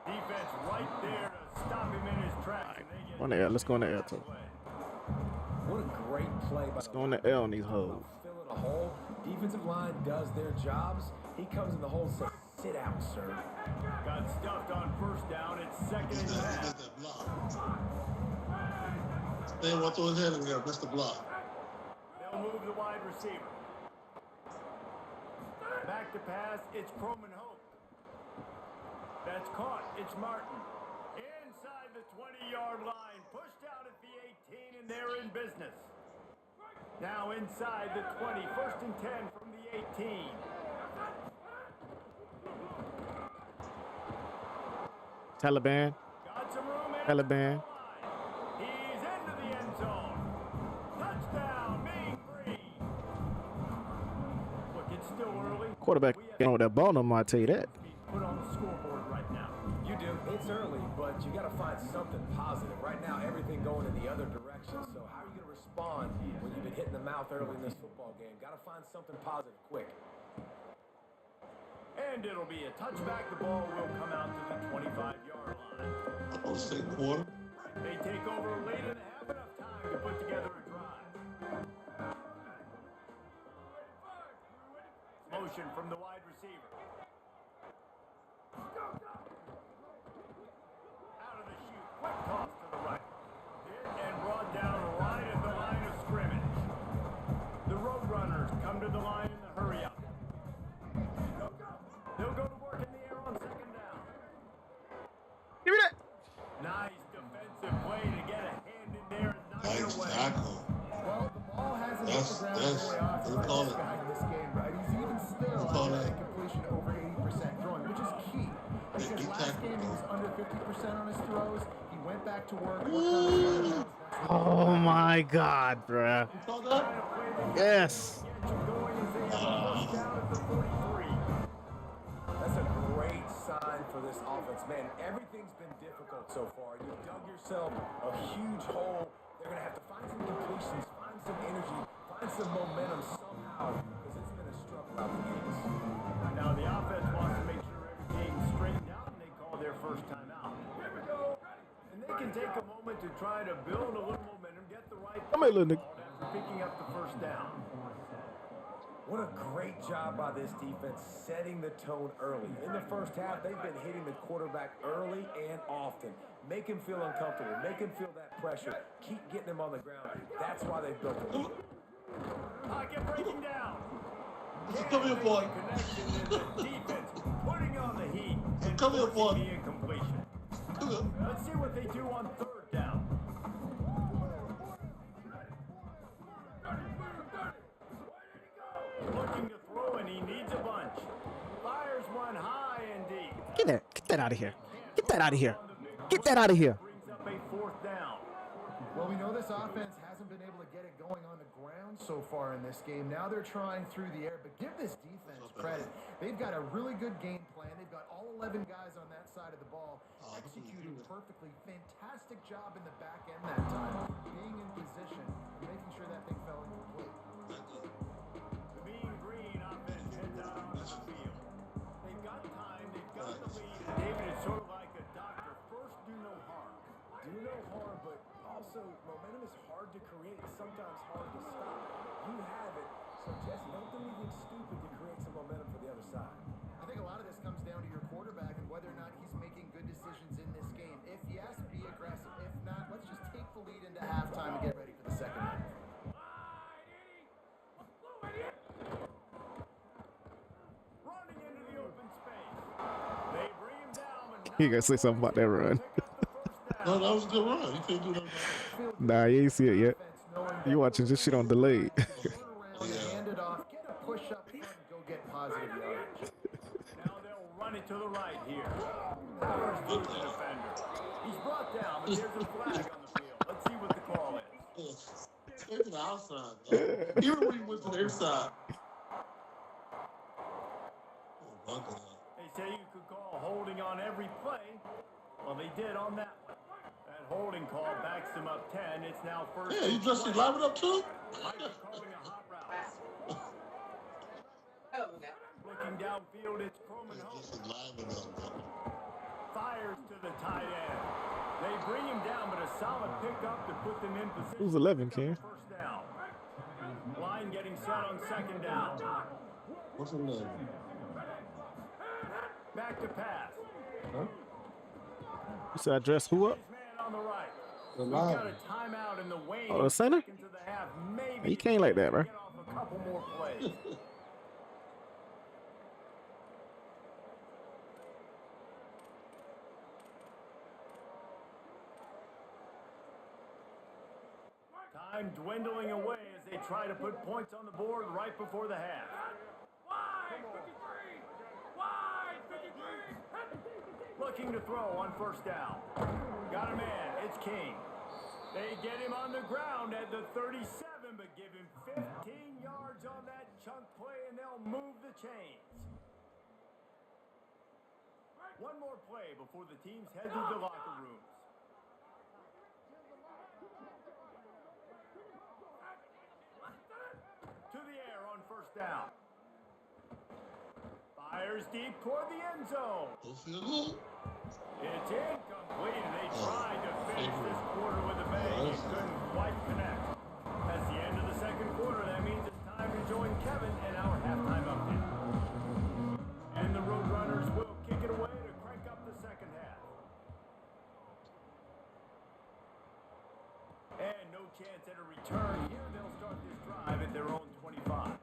Defense right there to stop him in his tracks. On the air. Let's go on the air too. What a great play by Let's go on the air on these hoes. filling a hole. Defensive line does their jobs. He comes in the hole and says, sit out, sir. Got stuffed on first down. It's second and 10. They want to throw his head in there. Missed the block. They'll move the wide receiver. Back to pass. It's Croman Hope. That's caught. It's Martin. Inside the 20-yard line. Pushed out at the 18, and they're in business. Now inside the 20. First and 10 from the 18. Taliban. Got some room in Taliban. He's into the end zone. Touchdown, Mean Green. Look, it's still early. Quarterback ain't with that ball no more, I tell you that. Put on the scoreboard right now. You do. It's early, but you got to find something positive. Right now, everything going in the other direction. So how are you going to respond when you've been hitting the mouth early in this football game? Got to find something positive quick. And it'll be a touchback. The ball will come out to the 25-yard line. On the second quarter. They take over late and have enough time to put together a drive. Motion from the wide receiver. Out of the chute. Quick toss to the right. Hit and brought down right at the line of scrimmage. The Roadrunners come to the line in the hurry up. They'll go to work in the air on second down. Give me that. Nice defensive play to get a hand in there and knock it Nice away. tackle. Well, the ball hasn't hit the ground very often we for call this it. guy in this game, right? He's even still We call at it. a completion over 80% throwing, which is key. Because He last tackled game he was him. under 50% on his throws. He went back to work. Worked on his fundamentals. Oh my God, bruh. You saw that? Yes. That's a great sign for this offense. Man, everything's been difficult so far. You dug yourself a huge hole. They're going to have to find some completions, find some energy, find some momentum somehow, because it's been a struggle out the gates. Now the offense wants to make sure everything's straightened out and they call their first time out. And they can take a moment to try to build a little momentum, get the right Come here, little nigga. after picking up the first down. What a great job by this defense setting the tone early. In the first half, they've been hitting the quarterback early and often. Make him feel uncomfortable. Make him feel that pressure. Keep getting him on the ground. That's why they've built the lead. Pocket breaking down. Come here, boy. Connection in the defense, putting on the heat and Come here, boy. forcing the incompletion. Let's see what they do on third down. Looking to throw, and he needs a bunch. Fires one high and deep. Get that out of here. Get that out of here. Get that out of here. Brings up a fourth down. Well, we know this offense hasn't been able to get it going on the ground so far in this game. Now they're trying through the air, but give this defense credit. They've got a really good game plan. they've got all 11 guys on that side of the ball, executing perfectly. Fantastic job in the back end that time, being in position, making sure that thing fell incomplete. The Mean Green offense heads out onto the field. They've got time, they've got the lead, and David is sort of like a doctor. First, do no harm. Do no harm, but also momentum is hard to create, sometimes hard to stop. You have it, so Jesse, don't do anything stupid to create some momentum for the other side. I think a lot of this comes down to your quarterback and whether or not he's making good decisions in this game. If yes, be aggressive. If not, let's just take the lead into halftime and get ready for the second half. Running into the open space. They bring him down, but You gotta say something about that run. No, that was a good run. You can't do that. Nah, you ain't see it yet. You watching this shit on delayed. Hand it off, get a push up front, and go get positive yardage. Now they'll run it to the right here. Powers through the defender. He's brought down, but there's a flag on the field. Let's see what the call is. Stay to the outside. Even when he went to the inside. They say you could call holding on every play. Well, they did on that one. That holding call backs them up 10. It's now first. Yeah, you just live it up too? Might be calling a hot route. Oh, no. Looking downfield, it's Croman fires to the tight end. They bring him down, but a solid pickup to put them in position. Who's 11, Ken? First down. Line getting set on second down. What's her name? Back to pass. Huh? You said I dressed who up? His man on the right. The We've line. got a timeout in the waning Oh, the center? seconds of the half. Maybe You can't like that, bro. get off a couple more plays. Time dwindling away as they try to put points on the board right before the half. Wide 53! Wide 53! Looking to throw on first down. Got a man. It's King. They get him on the ground at the 37, but give him 15 yards on that chunk play, and they'll move the chains. One more play before the teams head to the locker rooms. To the air on first down. Fires deep toward the end zone. It's incomplete, and they tried to finish this quarter with a bang. It couldn't quite connect. That's the end of the second quarter. That means it's time to join Kevin in our halftime update. And the Roadrunners will kick it away to crank up the second half. And no chance at a return here. They'll start this drive at their own 25.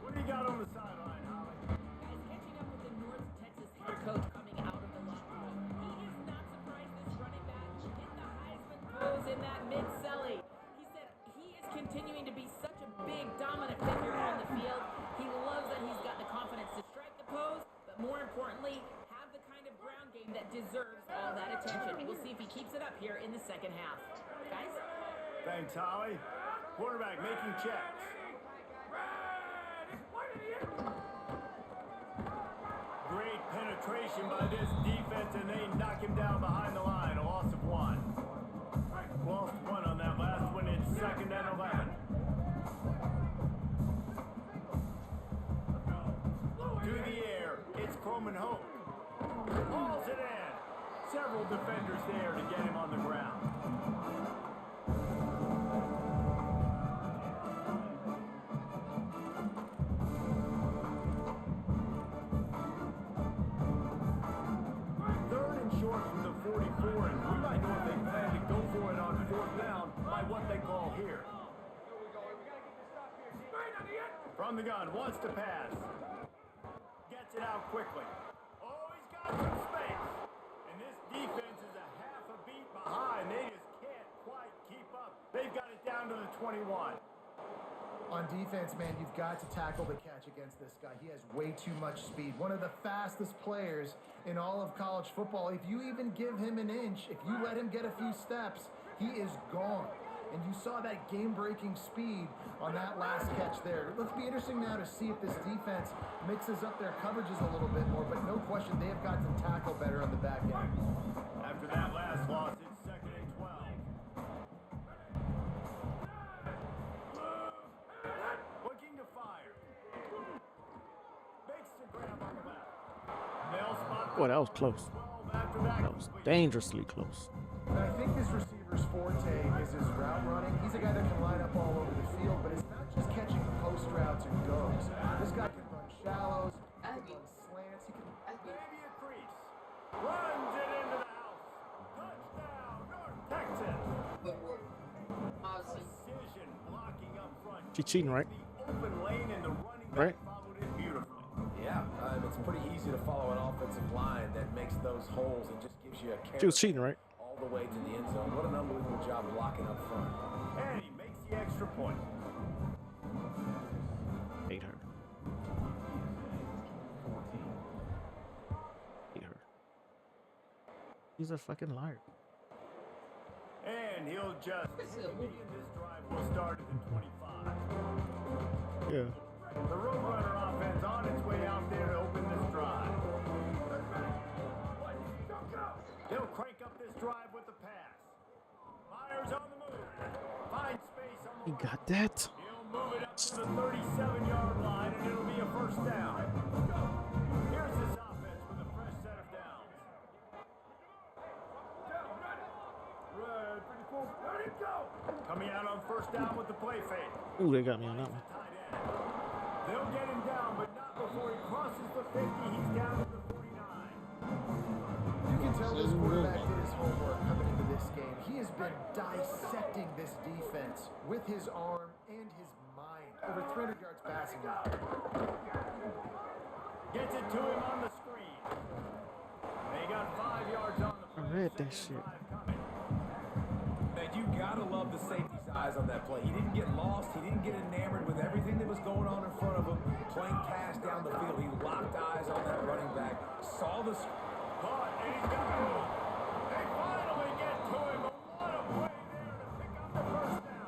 What do you got on the sideline, Holly? Guys, catching up with the North Texas head coach coming out of the locker room. He is not surprised this running back hit the Heisman pose in that mid-celly. He said he is continuing to be such a big, dominant figure on the field. He loves that he's got the confidence to strike the pose, but more importantly, have the kind of ground game that deserves all that attention. We'll see if he keeps it up here in the second half. Guys? Thanks, Holly. Quarterback making checks. Great penetration by this defense, and they knock him down behind the line. A loss of one. Lost one on that last one. It's second and 11. To the air. It's Croman Hope. Hauls it in. Several defenders there to get him on the ground. Third and short from the 44, and we might know if they plan to go for it on fourth down by what they call here. From the gun, wants to pass. Gets it out quickly. Oh, he's got some space. And this defense is a half a beat behind. They just can't quite keep up. They've got it down to the 21. On defense, man, you've got to tackle the catch against this guy. He has way too much speed. One of the fastest players in all of college football. If you even give him an inch, if you let him get a few steps, he is gone. And you saw that game-breaking speed on that last catch there. Let's be interesting now to see if this defense mixes up their coverages a little bit more, but no question they have got to tackle better on the back end. After that last loss, it's 2nd and 12. Looking to fire. Makes the grab on the left. They'll spot Boy, that was close. 12 after that. That was dangerously close. And I think this receiver's forte is his route running. He's a guy that can line up all over the field, but it's not just catching post routes and goes. This guy can run shallows, he can run slants, he can... Maybe a crease. Runs it into the house. Touchdown, North Texas. Precision blocking up front. She cheating, right? The open lane and the running Right. back followed it beautifully. Yeah, it's pretty easy to follow an offensive line that makes those holes and just gives you a carry She was cheating, right? all the way to the end zone. What an unbelievable job blocking up front. And he makes the extra point. Hate her. Hate her. She's a fucking liar. And he'll just begin this drive. Will start at the 25. Yeah. The Roadrunner offense on its way out there to open this drive. They'll crank up this drive with the pass. Myers on the move. Finds space on the He got that. He'll move it up to the 37-yard line, and it'll be a first down. Here's this offense with a fresh set of downs. Let it go. Coming out on first down with the play fake. Ooh, they got me on that one. Tight end. They'll get him down, but not before he crosses the 50. He's down to the 49. You can tell this quarterback did his homework coming into this game. He has been dissecting this defense with his arm and his mind. Over 300 yards passing now. Gets it to him on the screen. They got 5 yards on the play. I read that Second shit. drive coming. Man, you gotta love the safety's eyes on that play. He didn't get lost. He didn't get enamored with everything that was going on in front of him. Playing pass down the field. He locked eyes on that running back. Saw the... Caught, and he's got him. They finally get to him, but what a play there to pick up the first down.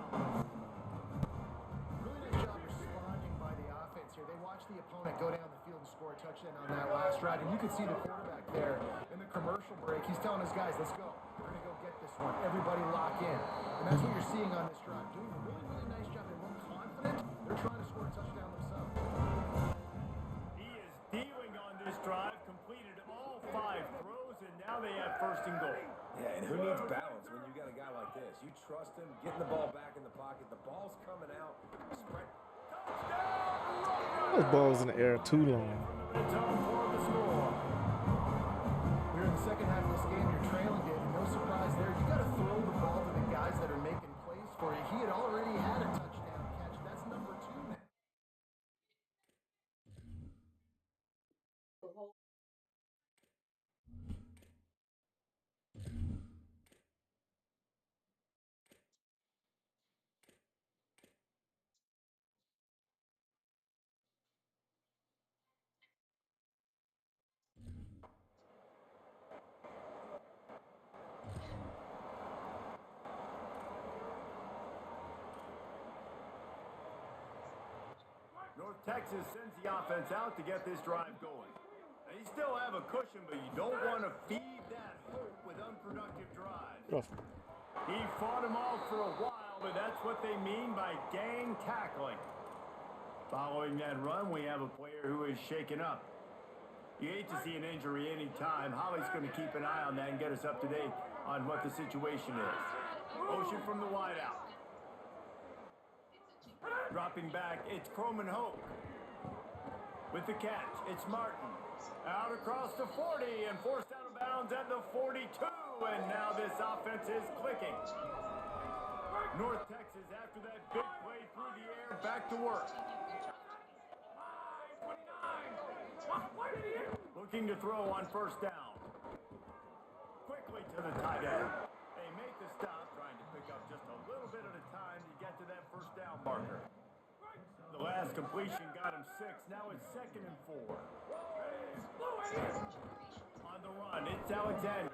Really nice job responding by the offense here. They watched the opponent go down the field and score a touchdown on that last drive. And you could see the quarterback there in the commercial break. He's telling his guys, let's go. We're going to go get this one. Everybody lock in. And that's what you're seeing on this drive. Doing a really, really nice job. They look confident. They're trying to score a touchdown themselves. He is dealing on this drive, completed all 5 throws, and now they have first and goal. Yeah, and who needs balance when you got a guy like this? You trust him, getting the ball back in the pocket. The ball's coming out. Spread. Those balls in the air too long. Red zone for the score. We're in the second half of this game. You're trailing, David. No surprise there. You got to throw the ball to the guys that are making plays for you. He had already had a touchdown catch. That's number 2 now. North Texas sends the offense out to get this drive going. Now, you still have a cushion, but you don't want to feed that hope with unproductive drives. Rough. He fought him off for a while, but that's what they mean by gang tackling. Following that run, we have a player who is shaken up. You hate to see an injury any time. Holly's going to keep an eye on that and get us up to date on what the situation is. Motion from the wideout. Dropping back, it's Croman Hope. With the catch, it's Martin. Out across the 40 and forced out of bounds at the 42. And now this offense is clicking. North Texas, after that big play through the air, back to work. Looking to throw on first down. Quickly to the tight end. They make the stop, trying to pick up just a little bit at a time to get to that first down marker. The last completion got him 6. Now it's 2nd and 4. On the run, it's Alexander.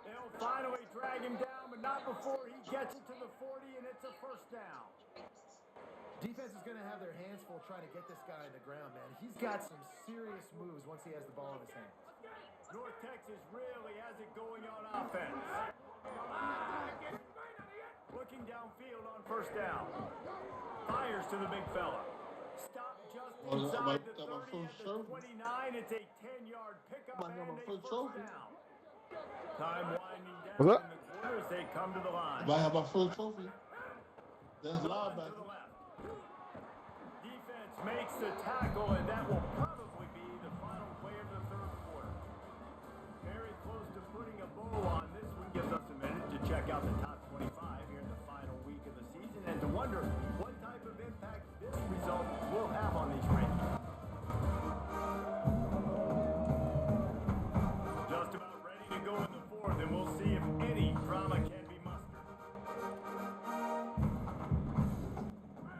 They'll finally drag him down, but not before he gets it to the 40, and it's a first down. Defense is going to have their hands full trying to get this guy on the ground, man. He's got some serious moves once he has the ball in his hands. North Texas really has it going on offense. Looking downfield on first down. Fires to the big fella. Stop just inside the 30 at the 29. It's a 10-yard pickup and a first down. Time winding down in the quarter as they come to the line. I have my first trophy. That's linebacker. Defense makes the tackle, and that will probably be the final play of the third quarter. Very close to putting a bow on this one. Gives us a minute to check out the top 25 here in the final week of the season and to wonder what type of impact this result will have on these rankings. Just about ready to go in the fourth, and we'll see if any drama can be mustered.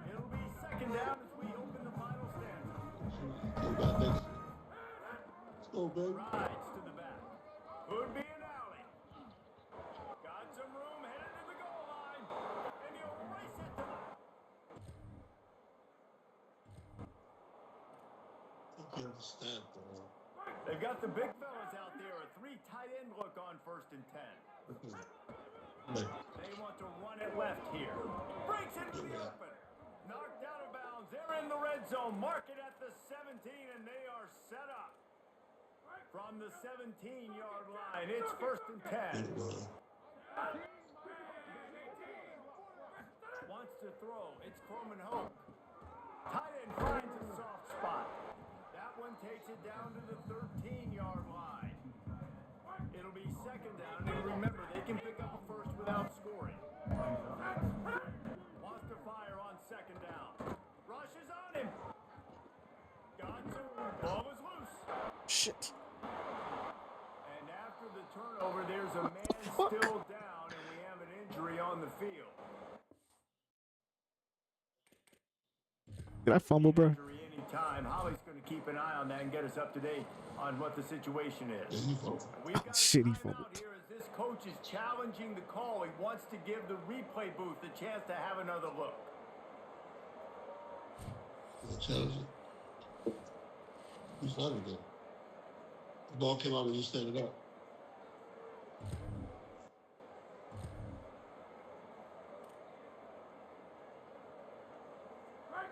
It'll be second down as we open the final stanza. Let's go, baby. Rides to the back. Could be an alley. Got some room, headed to the goal line. And he'll race it to the... I can't understand, bro. They've got the big fellas out there. A 3 tight end look on 1st and 10. They want to run it left here. Breaks into the open. Knocked out of bounds. They're in the red zone. Mark it at the 17, and they are set up. From the 17-yard line, it's 1st and 10. Wants to throw. It's Coleman Hope. Tight end finds a soft spot. That one takes it down to the 13-yard line. It'll be second down, and remember, they can pick up a first without scoring. Wants to fire on second down. Rushes on him. Got to. Ball is loose. Shit. And after the turnover, there's a man still down, and we have an injury on the field. Did I fumble, bro? Injury anytime. Holly's going to keep an eye on that and get us up to date on what the situation is. We've got Shit, he a fumbled. timeout here as this coach is challenging the call. He wants to give the replay booth a chance to have another look. Challenging. Who started it? The ball came out when you standing up.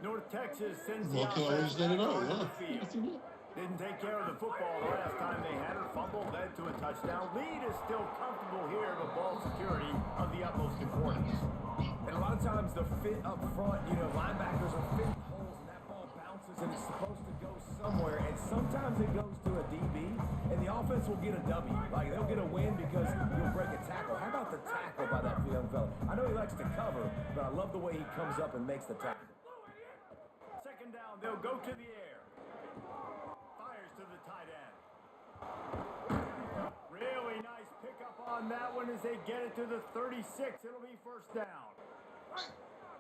North Texas sends The the ball came out when you offense standing back up. onto the Yeah. field. Didn't take care of the football the last time they had it. Fumble led to a touchdown. Lead is still comfortable here, but ball security of the utmost importance. And a lot of times the fit up front, you know, linebackers are fitting holes and that ball bounces and it's supposed to go somewhere. And sometimes it goes to a DB and the offense will get a W. Like they'll get a win because you'll break a tackle. How about the tackle by that young fella? I know he likes to cover, but I love the way he comes up and makes the tackle. Second down, they'll go to the air. Fires to the tight end. Really nice pickup on that one as they get it to the 36. It'll be first down.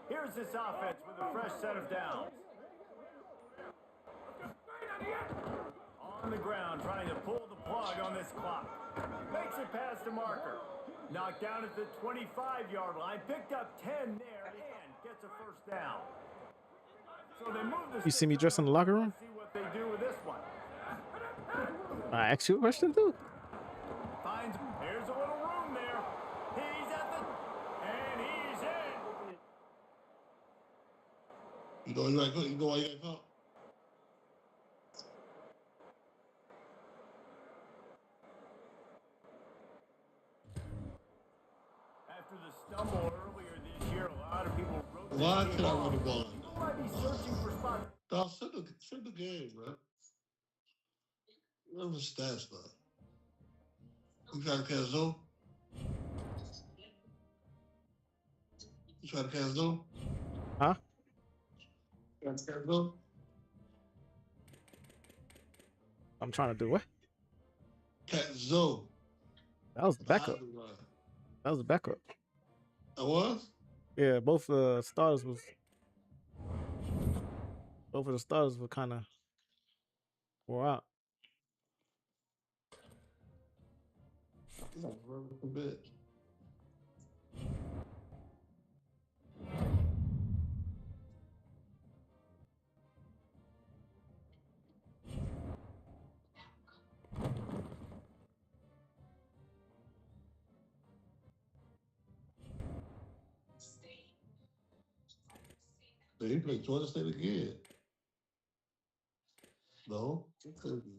Here's this offense with a fresh set of downs. On the ground, trying to pull the plug on this clock. Makes it past the marker. Knocked down at the 25-yard line. Picked up 10 there and gets a first down. So they move the You see me dressed in the locker room? See what they do with this one. I asked you a question too. Finds, here's a little room there. He's at the, and he's in. You know why you got caught? After the stumble earlier this year, a lot of people wrote this Why game can I off. run the ball? People might be searching for spots. Dog, send the game, bro. Run the stats, man. You trying to catch zone? You trying to catch zone? Huh? Trying to catch zone? I'm trying to do what? Catch zone. That was the backup. That was the backup. That was? Yeah, both starters was. Both of the starters were kind of wore out. A bit. He played Georgia State again. No, it could be.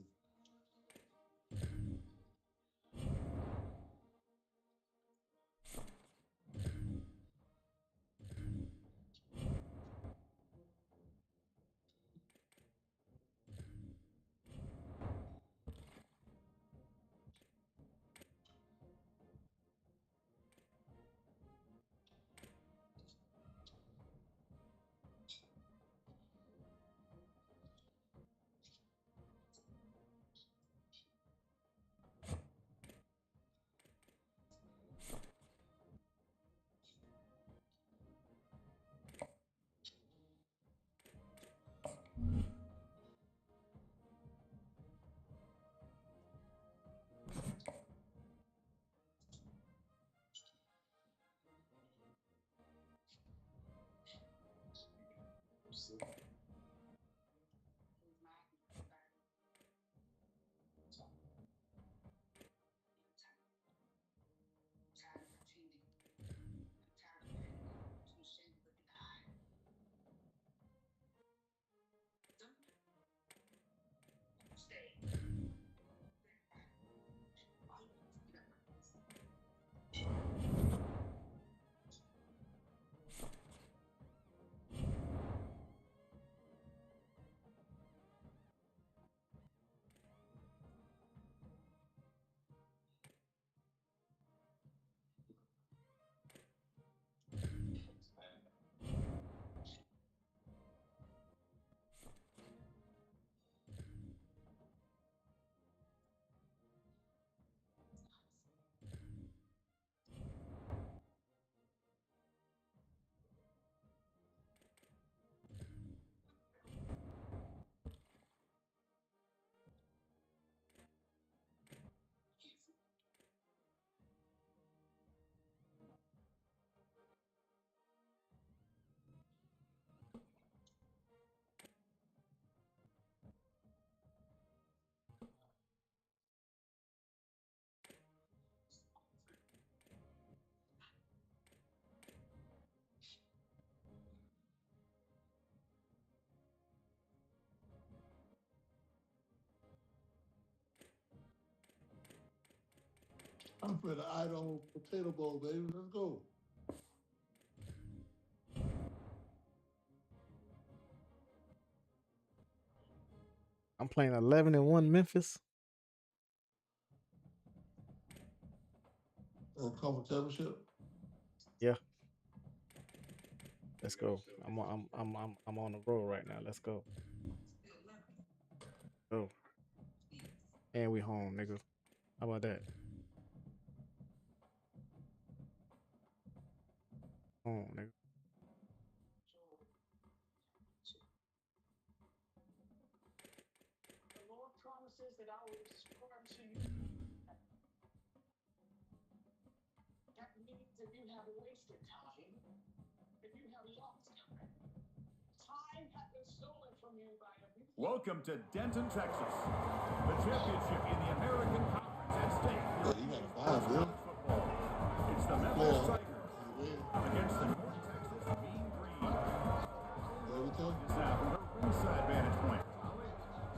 I'm for the Idaho Potato Bowl, baby. Let's go. I'm playing 11-1 Memphis. Conference championship. Yeah. Let's go. I'm on the roll right now. Let's go. Oh. And we home, nigga. How about that? Home, nigga. The Lord promises that I will restore to you. That means if you have wasted time, if you have lost time has been stolen from you by a Welcome to Denton, Texas. The championship in the American Conference at stake. You got a five, man. Football. It's the Memphis Tigers against the North Texas Mean Green. This now from her ringside vantage point.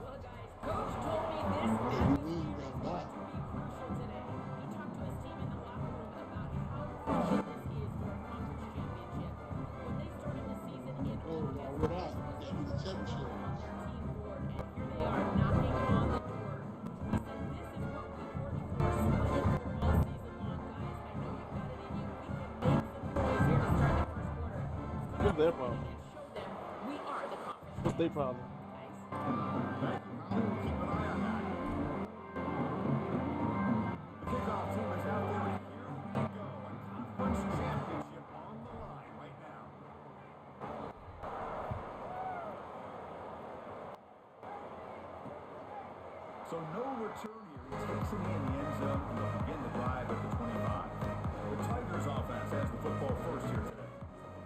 Well, guys, Coach told me this match was going to be crucial today. He talked to his team in the locker room about how crucial this is for a conference championship. When they started the season in August, We're out. Yeah, we the championship. they are knocking on the door. He said, this is what we've worked for, sweating for all season long, guys. I know you've got it in you. We can make some noise here to start the first quarter. What's their problem? And show them we are the conference. What's their problem? Keep an eye on that. The kickoff team is out there, and here we go. A conference championship on the line right now. So no return here. He takes it in the end zone, and they'll begin the drive at the 25. The Tigers offense has the football first here today.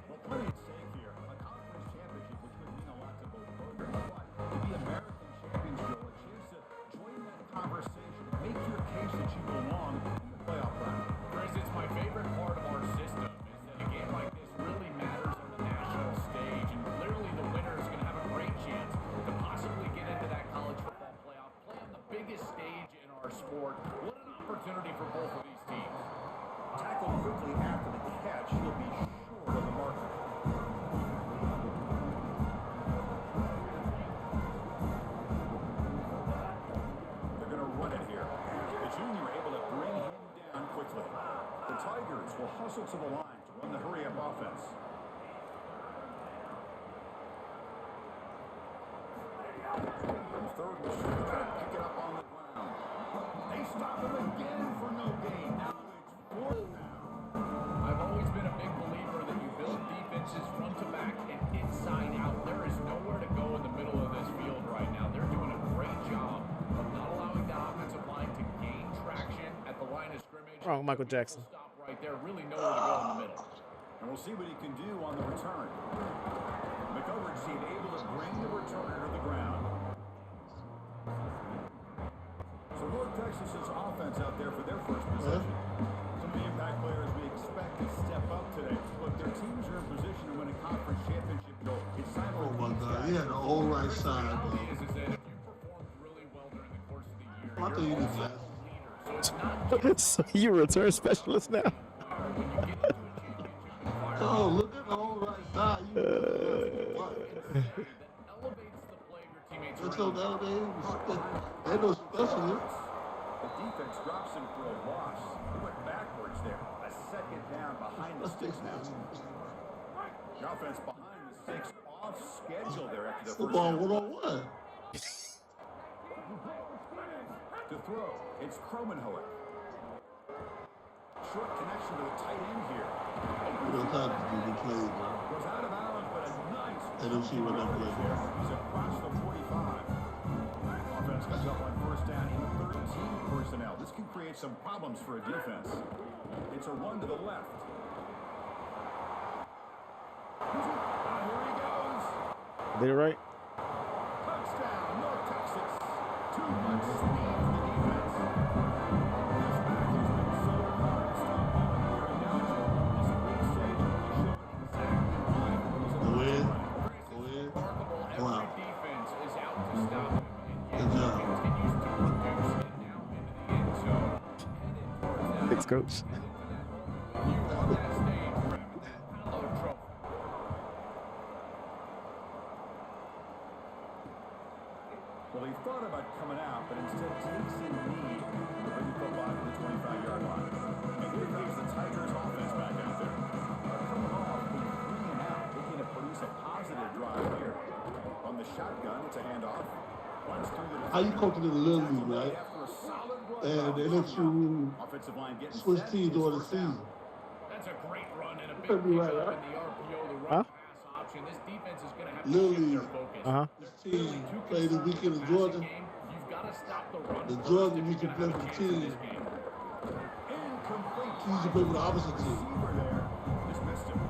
Well, plenty at stake here. A conference championship, which would mean a lot to both programs. But to be American champions, Joe, a chance to join that conversation, make your case that you belong in the playoff bracket. Chris, it's my favorite part of our system is that a game like this really matters on the national stage. And clearly Tigers will hustle to the line to run the hurry-up offense. Third was trying to pick it up on the ground. They stop him again for no gain. Now it's fourth down. I've always been a big believer that you build defenses front to back and inside out. There is nowhere to go in the middle of this field right now. They're doing a great job of not allowing the offensive line to gain traction at the line of scrimmage. Wrong, Michael Jackson. Stop right there. Really nowhere to go in the middle. And we'll see what he can do on the return. McCoverage seemed able to bring the returner to the ground. So North Texas's offense out there for their first possession. Some of the impact players we expect to step up today. Look, their teams are in position to win a conference championship. So it's time for Oh my God, he had the whole right side, bro. Is that if you performed really well during the course of the year, I think he you're was also fast. a leader. So it's not So you return specialist now. when you get into a championship environment. Oh, look at the whole right side. You what? That elevates the play of your teammates That's around. so nowadays. They no specialists. The defense drops him for a loss. He went backwards there. A second down behind the sticks now. The offense behind the sticks off schedule there after the first Football down. 101. To throw, it's Kromenhoek. Short connection to the tight end here. You don't have to do the play, bro. Goes out of bounds, but a nice. They don't see what that play there. He's across the 45. Offense comes up on first down in 13 personnel. This can create some problems for a defense. It's a run to the left. Here he goes. Did it right? Touchdown, North Texas. Too much speed for the defense. This Matthews been so hard to stop all year, and now he's at big stage and really showing exactly why. Go in. Go in. Remarkable. Wow. Every defense is out to stop him, and Good yet job. he continues to produce it now into the end zone. Headed towards that. Thanks, coach. Headed to that moment with you on that stage, grabbing that hallowed trophy. Well, he thought about coming out, but instead takes in knee to bring the football to the 25-yard line. And here comes the Tigers offense back out there. They're coming off a 3-and-out, looking to produce a positive drive here. On the shotgun, it's a handoff. Runs through the How you coaching in the Little League, tackle right? after a solid run And off they the let shotgun. you Offensive line getting switch set. teams It's during the first down. season. That's a great run and a big Could be right, pickup right? in the RPO, the run Huh? pass option. This defense is going to have to Little shift their League. focus. Uh-huh. This team Too played this concerned weekend with in the Georgia. passing game. You've got to stop the run The first Georgia if used to you're play gonna for have a the chance in team. this game. Incomplete. He used to play for the opposite team. Receiver there. Just missed him.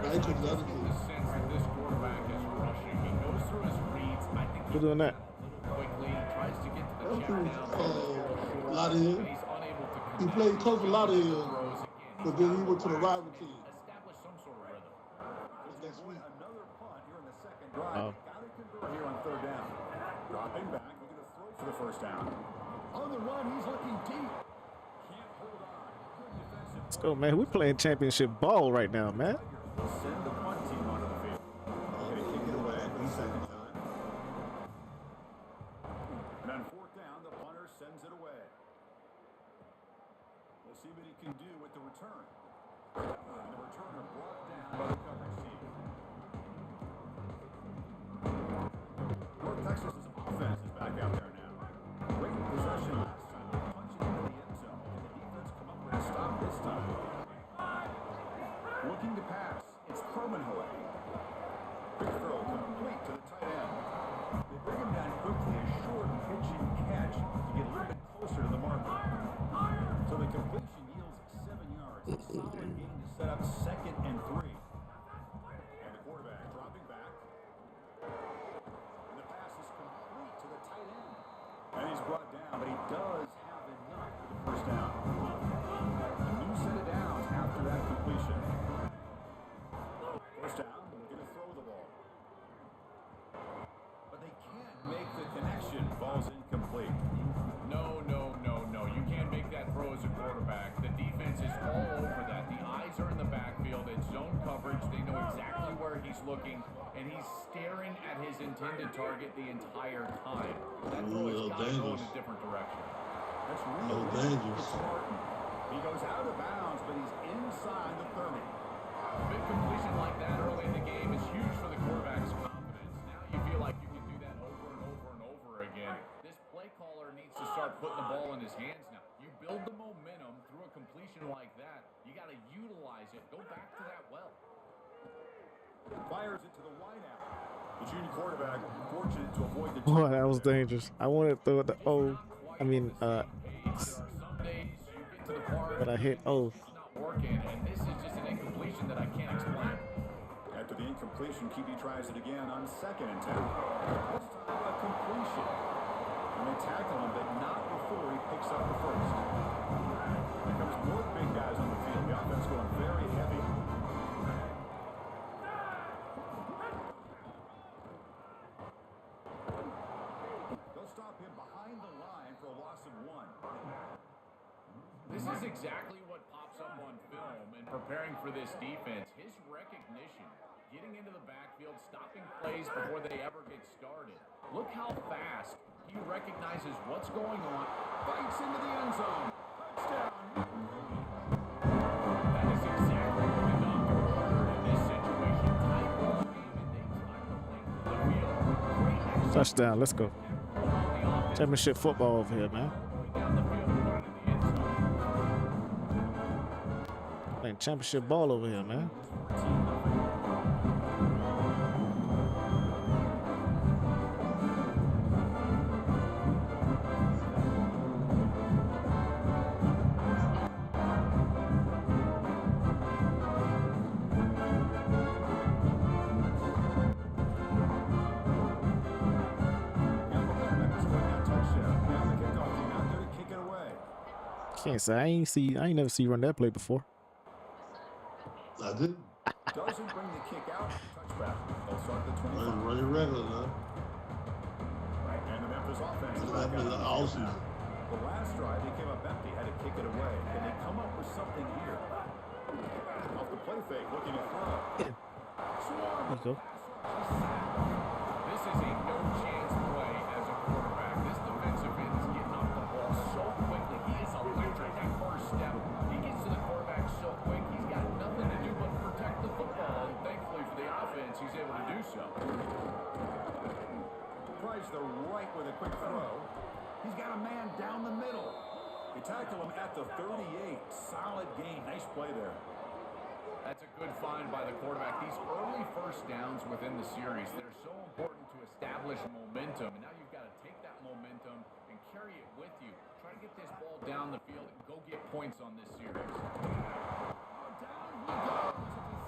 Now he took the other In team. the sense that this quarterback is rushing. He goes through his reads. I think Who's doing that? a little quickly. He tries to get to the That check was down. Throws a little short, Lauderdale. and he's unable to He connect. played Coach Lauderdale, Throws again. but then he went to the rival team. Establish some sort of rhythm. Next week. Another punt here in the second drive. Oh. Got to convert here on third down. Dropping back, looking to throw for the first down. On the run, he's looking deep. Can't hold on. Good defensive. Let's go, man. We playing championship ball right now, man. Send the punt team onto the field. Gonna kick it away the second time. And on fourth down, the punter sends it away. We'll see what he can do with the return. And the returner brought down by the coverage team. North Texas's offense is back out there now. Great possession last time. Punching into the end zone. Can the defense come up with a stop this time? Looking to pass. It's Kromenhoek. Quick throw complete to the tight end. They bring him down quickly. A short pitch and catch to get a little bit closer to the marker. So the completion yields 7 yards. A solid gain to set up 2nd and 3. And the quarterback dropping back. And the pass is complete to the tight end. And he's brought down, but he does have enough for the first down. A new set of downs after that completion. First down, looking to throw the ball. But they can't make the connection. Ball's incomplete. No. You can't make that throw as a quarterback. The defense is all over that. The eyes are in the backfield. It's zone coverage. They know exactly where he's looking, and he's staring at his intended target the entire time. That throw has got to go in a different direction. That's No really dangerous. He goes out of bounds, but situation like that, you got to utilize it. Go back to that well. Fires it to the wideout. The junior quarterback fortunate to avoid the. Boy, that was dangerous. I wanted to throw it to O. I mean, There are some days you get to the part but I hit O. it's not working, and this is just an incompletion that I can't explain. After the incompletion, QB tries it again on 2nd and 10. This time a completion. And they tackle him, but not before he picks up the first. Here comes more big guys on the field. The offense going very heavy. They'll stop him behind the line for a loss of 1. This is exactly what pops up on film in preparing for this defense. His recognition, getting into the backfield, stopping plays before they ever get started. Look how fast he recognizes what's going on, bites into the end zone. Touchdown. That is exactly what the doctor ordered in this situation. Tight ball game, and they time the length of the field. Great execution. Touchdown. Let's go. Championship football over here, man. Down the field, put it in the end zone. Playing championship ball over here, man. Can't say I ain't never see you run that play before. I didn't. Doesn't bring the kick out. Touchback. They'll start the 25. Running regular, though. And the Memphis offense is That back was out. all season. The last drive, they came up empty, had to kick it away. Can they come up with something here? Off the play fake, looking to throw. There you go. This is a no-chance play as a quarterback. This defensive end is getting off the ball so quickly. He is electric that first step. He gets to the quarterback so quick, he's got nothing to do but protect the football. And thankfully for the offense, he's able to do so. Tries the right with a quick throw. He's got a man down the middle. They tackle him at the 38. Solid game. Nice play there. That's a good find by the quarterback. These early first downs within the series, they're so important to establish momentum. And now you've got to take that momentum and carry it with you. Try to get this ball down the field and go get points on this series.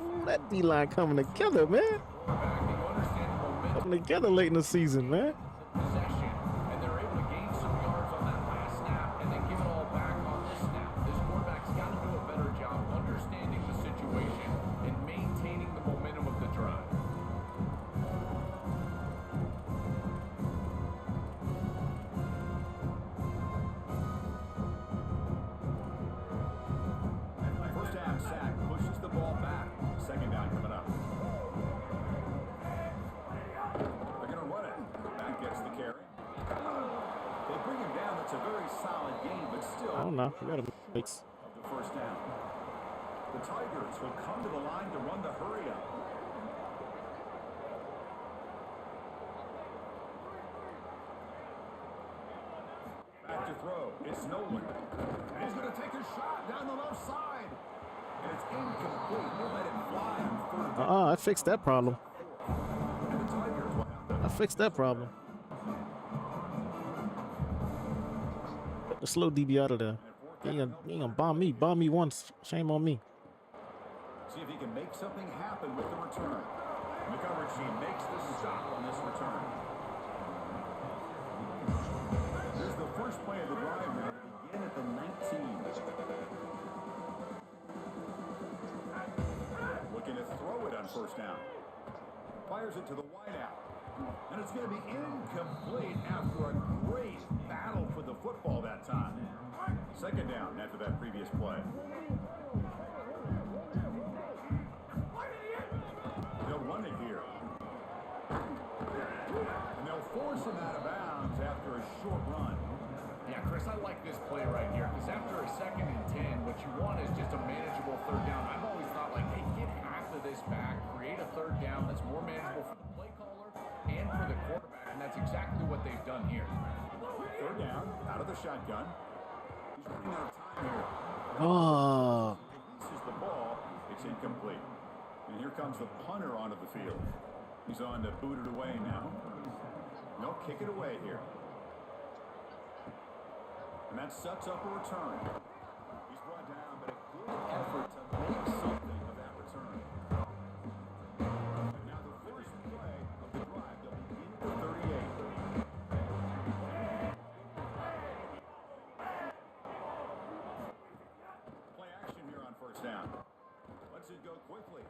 Ooh, that D-line coming together, man. Quarterback, you understand the momentum. Coming together late in the season, man. Possession, and they're able to gain some yards on that last snap and then give it all back on this snap. This quarterback's got to do a better job understanding the situation and maintaining the momentum of the drive. First down sack pushes the ball back. Second down coming up. They're going to run it. Back gets the carry. They bring him down. It's a very solid game, but still. I don't know. We gotta mix. Of the first down. The Tigers will come to the line to run the hurry up. Back to throw. It's Nolan. He's going to take a shot down the left side. And it's incomplete. He'll let it fly on 3rd. I fixed that problem. And the Tigers will have I fixed that problem. Get the slow DB out of there. He ain't gonna bomb me. Bomb me once. Shame on me. see if he can make something happen with the return. McCoverty makes the stop on this return. Here's the first play of the drive now. Begin at the 19. Looking to throw it on first down. Fires it to the wideout. And it's going to be incomplete after a great battle for the football that time. Second down after that previous play. They'll run it here. And they'll force him out of bounds after a short run. Yeah, Chris, I like this play right here because after a 2nd and 10, what you want is just a manageable third down. I've always thought, like, hey, get half of this back, create a third down that's more manageable for the play caller and for the quarterback, and that's exactly what they've done here. Third down, out of the shotgun. He's running out of time here. Oh, Releases the ball. It's incomplete. And here comes the punter onto the field. He's on to boot it away now. No, kick it away here. And that sets up a return. He's brought down, but a good effort to make something of that return. And now the first play of the drive. They'll begin at the 38. Play action here on first down. Lets it go quickly.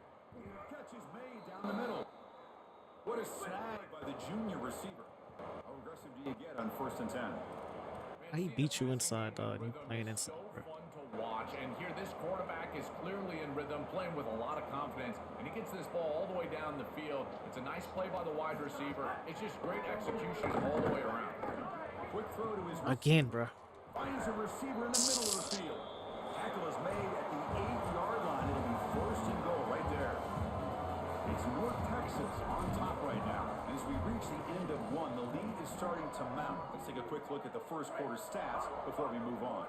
Catch is made down the middle. What a snag by the junior receiver. How aggressive do you get on 1st and 10? how he beat you inside, dog. You playing inside, bro. Fun to watch, and here this quarterback is clearly in rhythm, playing with a lot of confidence, and he gets this ball all the way down the field. It's a nice play by the wide receiver. It's just great execution all the way around. Quick throw to his Again, bro. finds a receiver in the middle of the field. Tackle is made at the 8-yard line. It'll be 1st and goal right there. It's North Texas on top right now. As we reach the end of one, the lead is starting to mount. Let's take a quick look at the first quarter stats before we move on.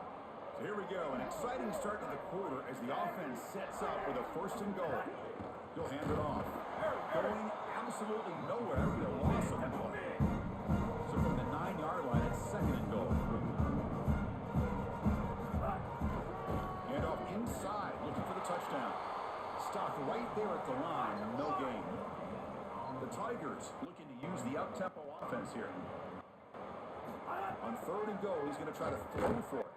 So here we go, an exciting start to the quarter as the offense sets up with a 1st and goal. He'll hand it off. Going absolutely nowhere. That'll be a loss of the ball. So from the 9-yard line, it's 2nd and goal. Hand off inside, looking for the touchdown. Stopped right there at the line, no gain. The Tigers looking to use the up-tempo offense here. On 3rd and goal, he's going to try to throw for it.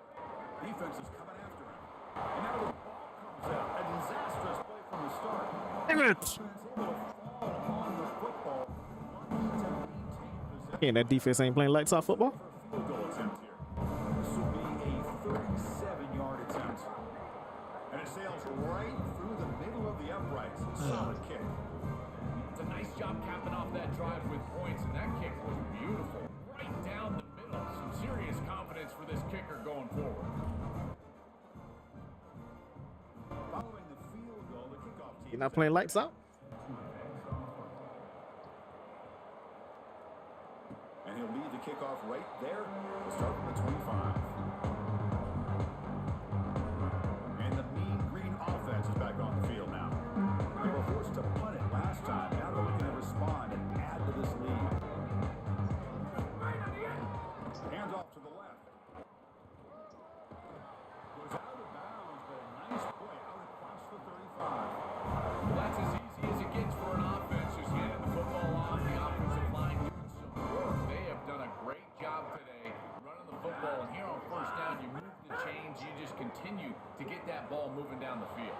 Defense is coming after him. And now the ball comes out. A disastrous play from the start. Damn it. Defense able to fall on the football. Lucky to maintain possession. And that defense ain't playing lights off football. For a field goal attempt here. This will be a 37-yard attempt. And it sails right through the middle of the uprights. Solid kick. It's a nice job capping off that drive with points, and that kick was beautiful. Right down the middle. Some serious confidence for this kicker going forward. Following the field goal, the kickoff team. You're not playing lights out? And he'll lead the kickoff right there. We'll start from the 25. And the Mean Green offense is back on the field now. They were forced to punt it last time. Now they're looking to respond and add to this lead. Hands off to the left. Goes out of bounds, but a nice play out across the 35. Well, that's as easy as it gets for an offense. Just handing the football off, the offensive line doing some work. They have done a great job today running the football. And here on 1st down, you move the chains. You just continue to get that ball moving down the field.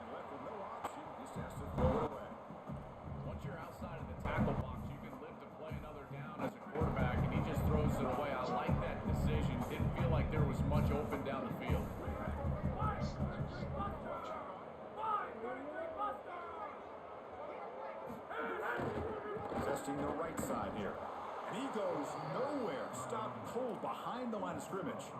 And left with no option, just has to throw it away. Once you're outside of the tackle box, you can live to play another down as a quarterback, and he just throws it away. I like that decision. Didn't feel like there was much open down the field. Testing the right side here. And he goes nowhere. Stopped cold behind the line of scrimmage.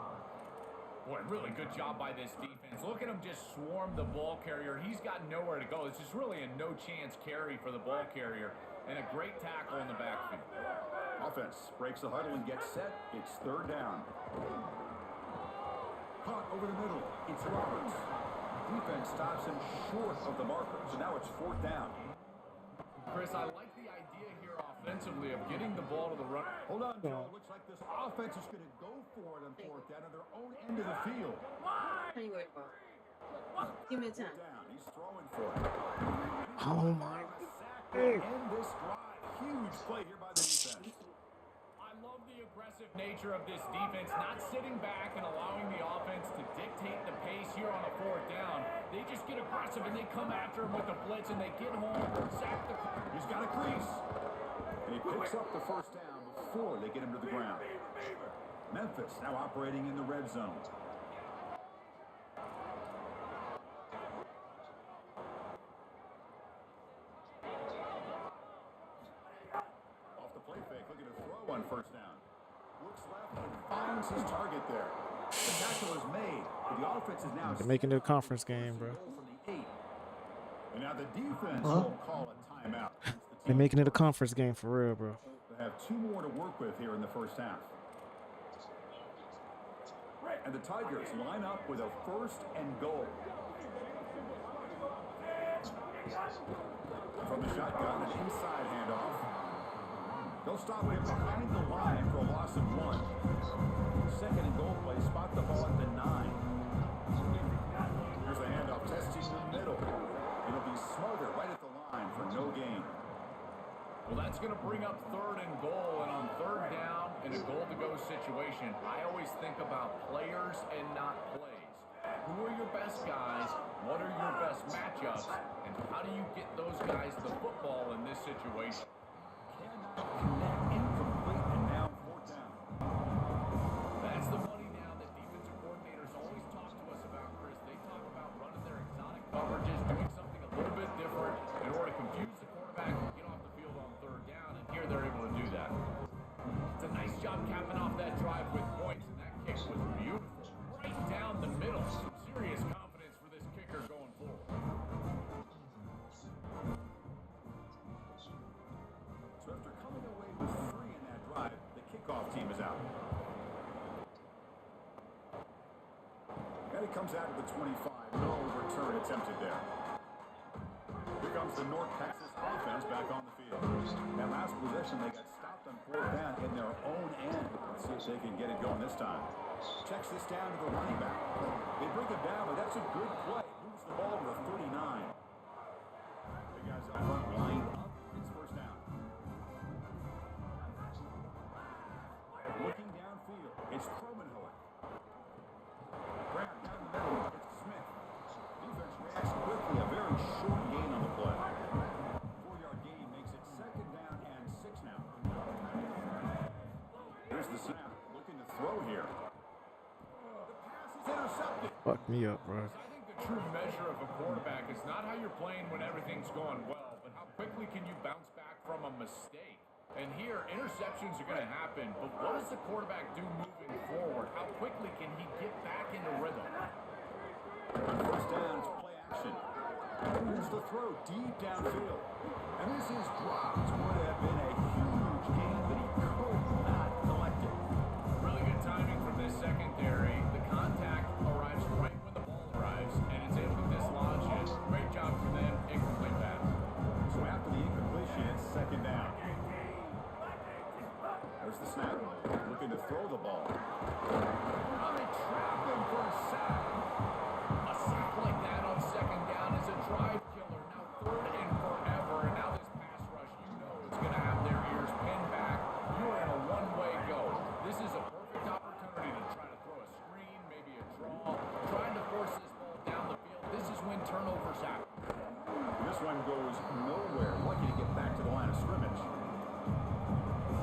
Boy, really good job by this defense. Look at him just swarm the ball carrier. He's got nowhere to go. It's just really a no-chance carry for the ball carrier. And a great tackle in the backfield. Offense breaks the huddle and gets set. It's 3rd down. Caught over the middle. It's Roberts. Defense stops him short of the marker. So now it's 4th down. Chris, I like the idea here offensively of getting the ball to the run. Hold on, Joe. Looks like this offense is going to go for it on 4th down at their own end of the field. Give me time. Down. He's throwing for it. Oh my. End this drive. Huge play here by the defense. I love the aggressive nature of this defense, not sitting back and allowing the offense to dictate the pace here on a 4th down. They just get aggressive and they come after him with the blitz and they get home, sack the... He's got a crease. And he picks up the 1st down before they get him to the ground. Memphis now operating in the red zone. Off the play fake, looking to throw on 1st down. Looks left and finds his target there. The tackle is made, but the offense is now... They're making it a conference game, bro. From the 8. And now the defense will call a timeout. They're making it a conference game for real, bro. They have 2 more to work with here in the 1st half. And the Tigers line up with a 1st and goal. From the shotgun, an inside handoff. They'll stop him behind the line for a loss of 1. 2nd and goal play, spot the ball at the 9. Here's the handoff, testing the middle. It'll be Smother right at the line for no gain. Well, that's going to bring up 3rd and goal, and on 3rd down in a goal-to-go situation, I always think about players and not plays. Who are your best guys? What are your best matchups? And how do you get those guys the football in this situation? Connect, incomplete, and now 4th down. That's the money down that defensive coordinators always talk to us about, Chris. They talk about running their exotic coverages, doing something a little bit different in order to confuse the quarterback and get off the field on 3rd down, and here they're able to do that. It's a nice job capping off that drive with points, and that kick was beautiful. Right down the middle. Some serious confidence for this kicker going forward. So after coming away with 3 in that drive, the kickoff team is out. And it comes out of the 25. No return attempted there. Here comes the North Texas offense back on the field. That last possession, they got stopped on 4th down in their own end. Let's see if they can get it going this time. Checks this down to the running back. They bring him down, but that's a good play. Moves the ball to the 39. The guys up front lined up. It's 1st down. Looking downfield, it's Cromenhoek. Grab down the middle, it's Smith. Defense reacts quickly, a very short gain on the play. 4-yard gain makes it 2nd down and 6 now. Here's the snap, looking to throw here. The pass is intercepted. Fuck me up, bro. I think the true measure of a quarterback is not how you're playing when everything's going well, but how quickly can you bounce back from a mistake. And here, interceptions are going to happen, but what does the quarterback do moving forward? How quickly can he get back into rhythm? On 1st down, it's play action. Here's the throw deep downfield. And this is dropped. Would have been a huge gain, but he could not collect it. Really good timing from this secondary. The contact arrives right when the ball arrives, and it's able to dislodge it. Great job for them. Incomplete pass. So after the incompletion, it's 2nd down. There's the snap. Looking to throw the ball. They trap him for a sack. A sack like that on 2nd down is a drive killer. Now 3rd and forever. And now this pass rush, you know it's going to have their ears pinned back. You are in a one-way go. This is a perfect opportunity to try to throw a screen, maybe a draw, trying to force this ball down the field. This is when turnovers happen. This one goes nowhere. Lucky to get back to the line of scrimmage.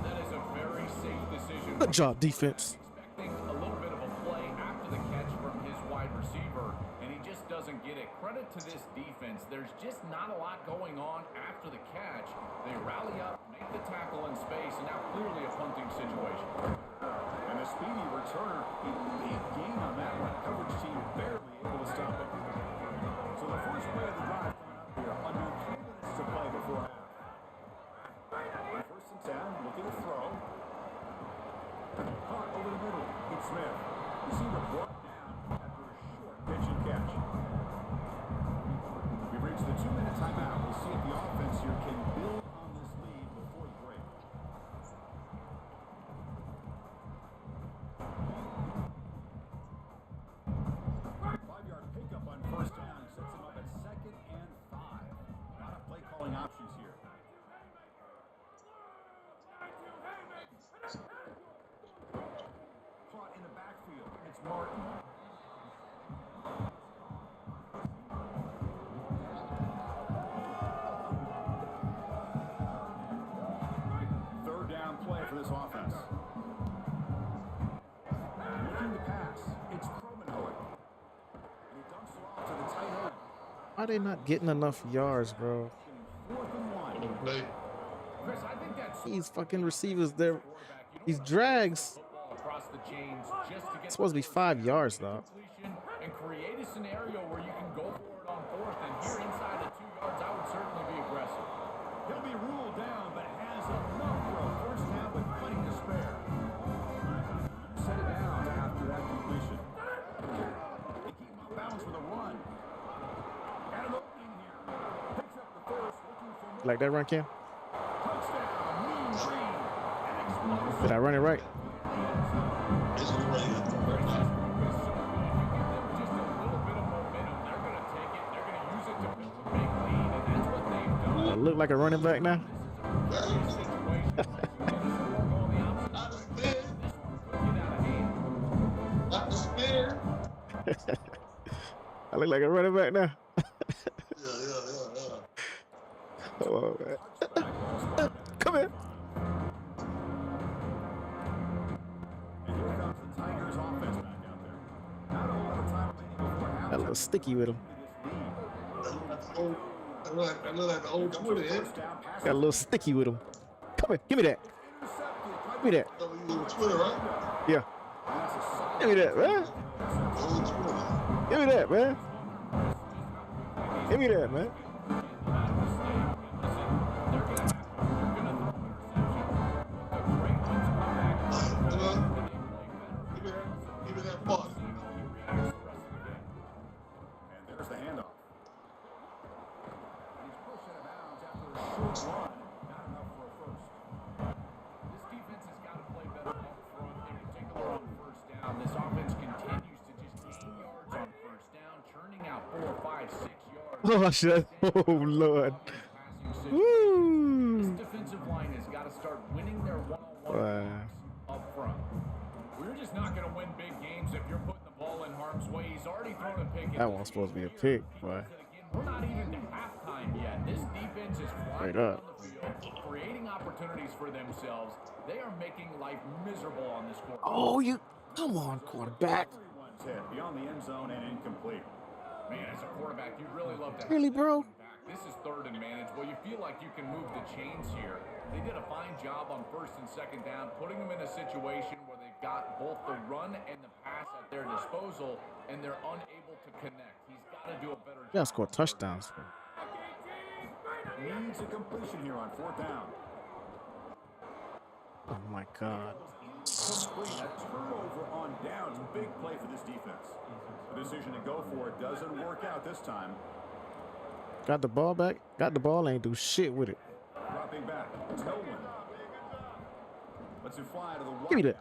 That is a very safe decision. Good job, defense. Expecting a little bit of a play after the catch from his wide receiver, and he just doesn't get it. Credit to this defense. There's just not a lot going on after the catch. They rally up, make the tackle in space, and now clearly a punting situation. And the speedy returner, a big gain on that one. Coverage team barely able to stop it. So the first play of the drive coming up here, under 3 minutes to play before half. 1st and 10, looking to throw. Caught over the middle. It's Smith. Receiver brought down after a short pitch and catch. We've reached the 2-minute timeout. We'll see if the offense here can build on this lead before the break. Five-yard pickup on 1st down sets him up at 2nd and 5. A lot of play calling options here. Caught in the backfield. It's Martin. Third down play for this offense. Looking to pass. It's Cromenhoek. And he dumps it off to the tight end. Why they not getting enough yards, bro? 4th and 1. Chris, I think that's These fucking receivers, they're these drags. across the chains just to get It's supposed to be 5 yards, though. completion and create a scenario where you can go for it on 4th. And here inside the 2 yards, I would certainly be aggressive. He'll be ruled down, but has enough for a 1st down with plenty to spare. Set it down after that completion. downs for the run. And an opening here. Picks up the first, looking for more. Like that run, Cam? Touchdown, Mean Green. An explosive. Did I run it right? This is what you got to work on. Just a little bit of momentum. They're going to take it. They're going to use it to build a big lead, and that's what they've done. I look like a running back now. Not the spin. Not the spinner. I look like a running back now. Yeah. Come on, man. Come here. And here comes the Tigers offense back out there. Not a lot of time remaining before halftime. Got a little sticky with him. I look like the old Twitter, eh? Got a little sticky with him. Come here. Give me that. Give me that. You use Twitter, right? Yeah. Give me that, man. Old Twitter. Give me that, man. Give me that, man. Give me that ball. And there's the handoff. He's pushed out of bounds after a short run. Not enough for a first. This defense has got to play better up front, in particular on first down. This offense continues to just gain yards on first down, churning out 4, 5, 6 yards. Oh, shit. Oh, Lord. Woo. This defensive line has got to start winning their one-on-one up front. We're just not going to win big games if you're putting the ball in harm's way. He's already thrown a pick. That one's supposed to be a pick, boy. We're not even to halftime yet. This defense is flying Straight up. on the field, creating opportunities for themselves. They are making life miserable on this court. Oh, you. Come on, quarterback. Everyone's hit beyond the end zone and incomplete. Man, as a quarterback, you'd really love to have Really, that bro? one back. This is third and manage. Well, you feel like you can move the chains here. They did a fine job on first and second down, putting them in a situation where they've got both the run and the pass at their disposal, and they're unable to connect. He's got to do a better job. You gotta score touchdowns. Needs a completion here on fourth down. Oh, my God. Complete. A turnover on downs. Big play for this defense. The decision to go for it doesn't work out this time. Got the ball back. Got the ball. Ain't do shit with it. Dropping back. It's Nolan. Lets it fly to the wide. Give me that.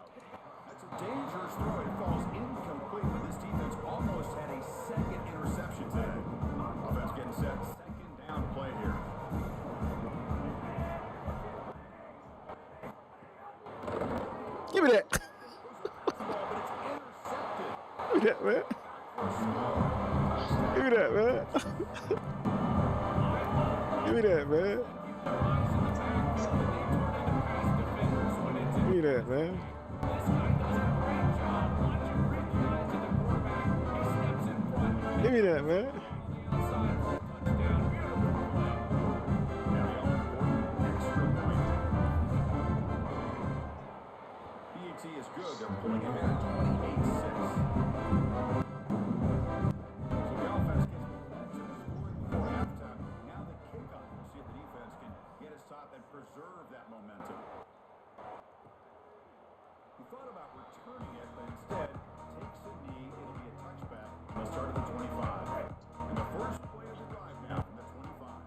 That's a dangerous throw. It falls incomplete, but this defense almost had a second interception today. Offense getting set. Second down play here. Give me that. But it's intercepted. Give me that, man. Give me that, man. Give me that, man. Give me that, man. Give me that, man. BAT is good. They're pulling ahead 28-6. So the offense gets momentum scoring before halftime. Now the kickoff. We'll see if the defense can get a stop and preserve that momentum. He thought about returning it, but instead takes a knee. It'll be a touchback. They'll start at the 25. And the first play of the drive now from the 25.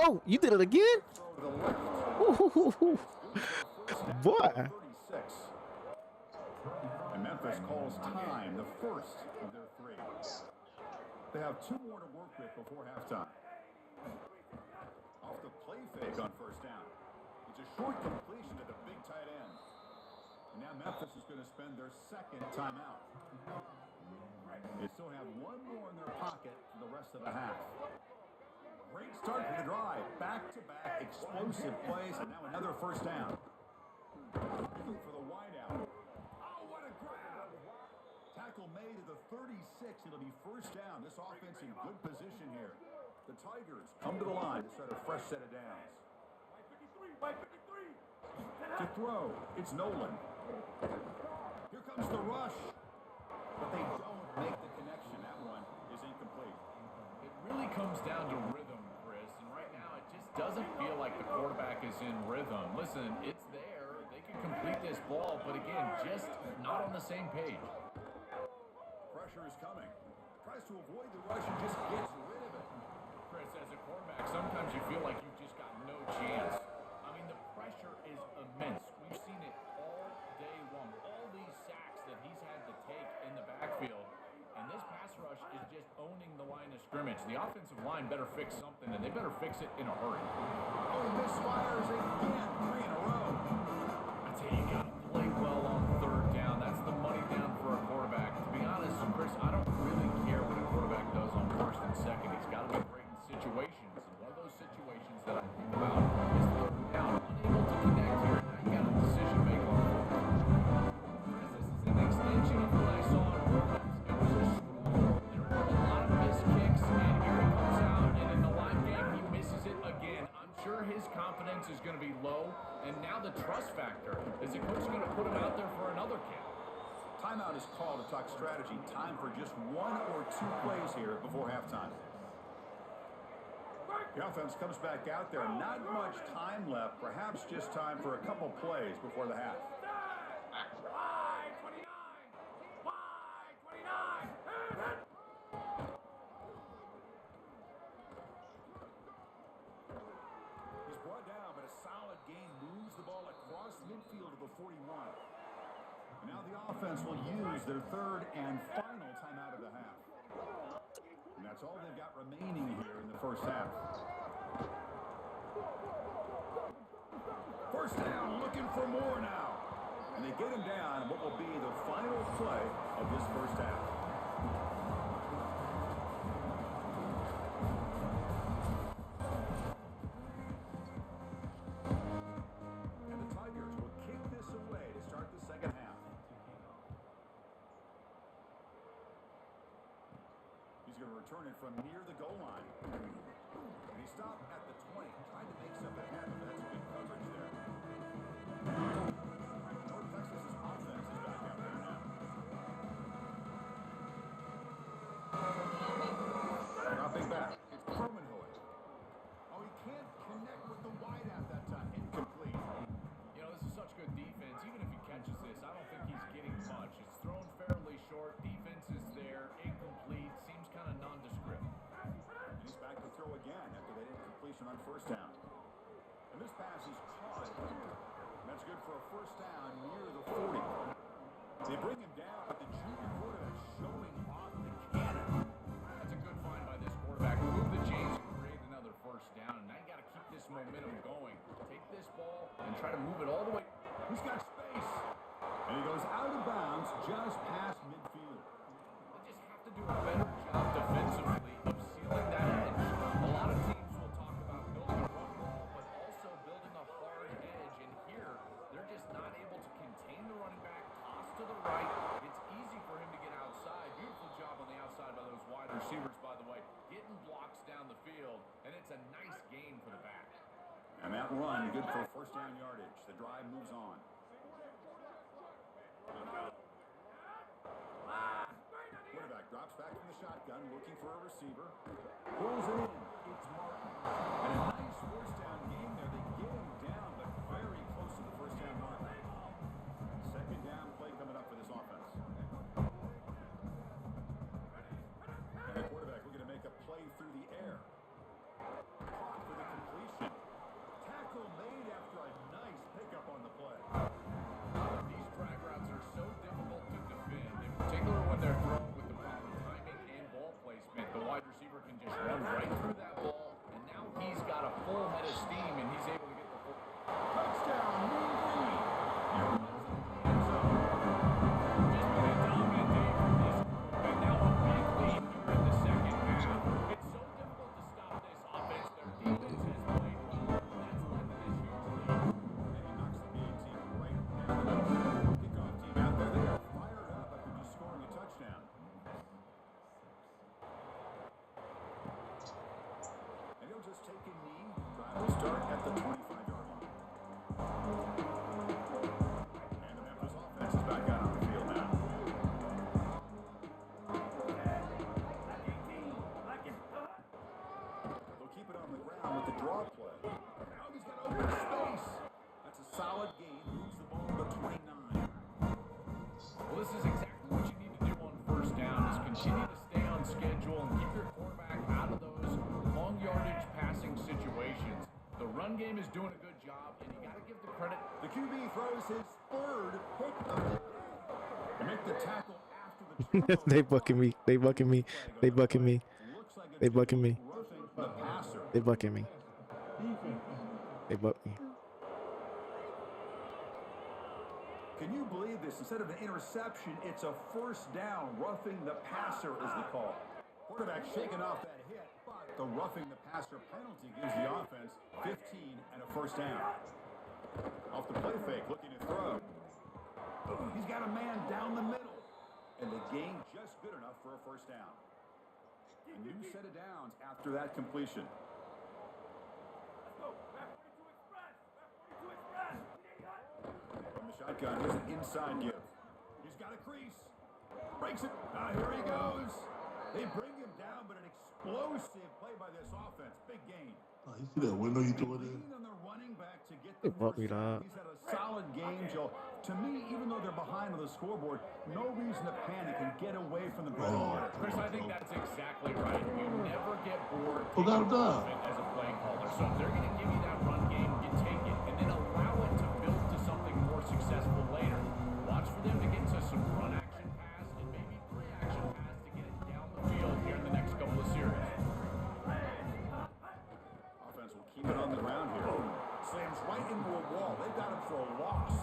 Oh, you did it again? Ooh, boy. 36. And Memphis calls time, the first of their three. They have 2 more to work with before halftime. Off the play fake on first down. It's a short completion to the big tight end. And now Memphis is going to spend their second timeout. They still have 1 more in their pocket for the rest of the half. Great start to the drive. Back-to-back explosive plays, and now another first down. Looking for the wideout. Oh, what a grab! Tackle made at the 36. It'll be first down. This offense in good position here. The Tigers come to the line to start a fresh set of downs. To throw, it's Nolan. Here comes the rush. But they don't make the connection. That one is incomplete. It really comes down to rhythm, Chris. And right now, it just doesn't feel like the quarterback is in rhythm. Listen, it's there. They complete this ball, but again, just not on the same page. Pressure is coming. Tries to avoid the rush and just gets rid of it. Chris, as a quarterback, sometimes you feel like you've just got no chance. I mean, the pressure is immense. We've seen it all day long. All these sacks that he's had to take in the backfield. And this pass rush is just owning the line of scrimmage. The offensive line better fix something, and they better fix it in a hurry. Oh, he misfires again. 3 in a row. I tell you, you got to play well on third down. That's the money down for a quarterback. To be honest, Chris, I don't really care what a quarterback does on first and second. He's got to be great in situations. And one of those situations that I think about is third down. Unable to connect here. Now you got a decision maker on fourth. Chris, this is an extension of what I saw in Orleans. It was a struggle. There were a lot of missed kicks, and here he comes out, and in the live game, he misses it again. I'm sure his confidence is going to be low, and now the trust factor. Is the coach going to put him out there for another kick? Timeout is called to talk strategy. Time for just 1 or 2 plays here before halftime. The offense comes back out there. Not much time left. Perhaps just time for a couple plays before the half. He's brought down, but a solid gain moves the ball across midfield to the 41. Now the offense will use their third and final timeout of the half. And that's all they've got remaining here in the first half. First down, looking for more now. And they get him down what will be the final play of this first half. And the Tigers will kick this away to start the second half. He's going to return it from near the goal line. And he stopped at the 20, trying to make something happen. That's good coverage there. North Texas's offense is back out there now. Dropping back. It's Permanhood. Oh, he can't connect with the wideout that time. Incomplete. You know, this is such good defense. Even if he catches this, I don't think he's getting much. It's thrown fairly short. Defense is there. Incomplete. Seems kind of nondescript. And he's back to throw again after that incompletion on first down. And this pass is caught. That's good for a first down near the 40. They bring him down, but the junior quarterback showing off the cannon. That's a good find by this quarterback. Move the chains and create another first down. And now you got to keep this momentum going. Take this ball and try to move it all the way. He's got space. And he goes out of bounds just past midfield. They just have to do a better job defensively of sealing that edge. A lot of teams will talk about building a run ball, but also building a hard edge. And here, they're just not able to contain the running back, toss to the right. It's easy for him to get outside. Beautiful job on the outside by those wide receivers, by the way. Getting blocks down the field, and it's a nice gain for the back. And that run, good for first down yardage. The drive moves on. Quarterback drops back from the shotgun, looking for a receiver. Pulls it in. It's Martin. And a nice first down game there. They get him down, but very close to the first down mark. Second down play coming up for this offense. And the quarterback looking to make a play through the air. Caught for the completion. Tackle made after a nice pickup on the play. These drag routes are so difficult to defend, in particular when they're thrown with the proper timing and ball placement. The wide receiver can just run right through that ball, and now he's got a full head of steam, and he's able to get the full touchdown. And now a big lead here in the second half. It's so difficult to stop this offense. Their defense has played well, and that's led to this huge lead. And he knocks the B team right down the middle. Kickoff team out there. They are fired up after just scoring a touchdown. And he'll just take a knee. Drive will start at the 20. run game is doing a good job, and you got to give the credit. The QB throws his third pick of the day. They make the tackle after the turnover. They bucking me. They bucking me. They bucking me. Looks like They it's bucking me. roughing the passer. They bucking me. They buck me. Can you believe this? Instead of an interception, it's a first down. Roughing the passer is the call. Quarterback shaking off that hit, but the roughing the passer penalty gives the offense 15 and a first down. Off the play fake, looking to throw. He's got a man down the middle, and the gain just good enough for a first down. A new set of downs after that completion. From the shotgun, here's an inside give. He's got a crease. Breaks it. Here he goes. They bring him down, but an explosive play by this offense. Big gain. Oh, you see that window you threw it in? On the running back to get They the buck me, first down. dog. He's had a solid game, Joe. To me, even though they're behind on the scoreboard, no reason to panic and get away from the bread and butter. Chris, I think that's exactly right. You never get bored Oh, got him down. as a play caller. So if they're going to give you that run game, you take it, and then allow it to build to something more successful later. Watch for them to get to some run action pass and maybe play action pass to get it down the field here in the next couple of series. Offense will keep it on the ground here. Slams right into a wall. They've got him for a loss.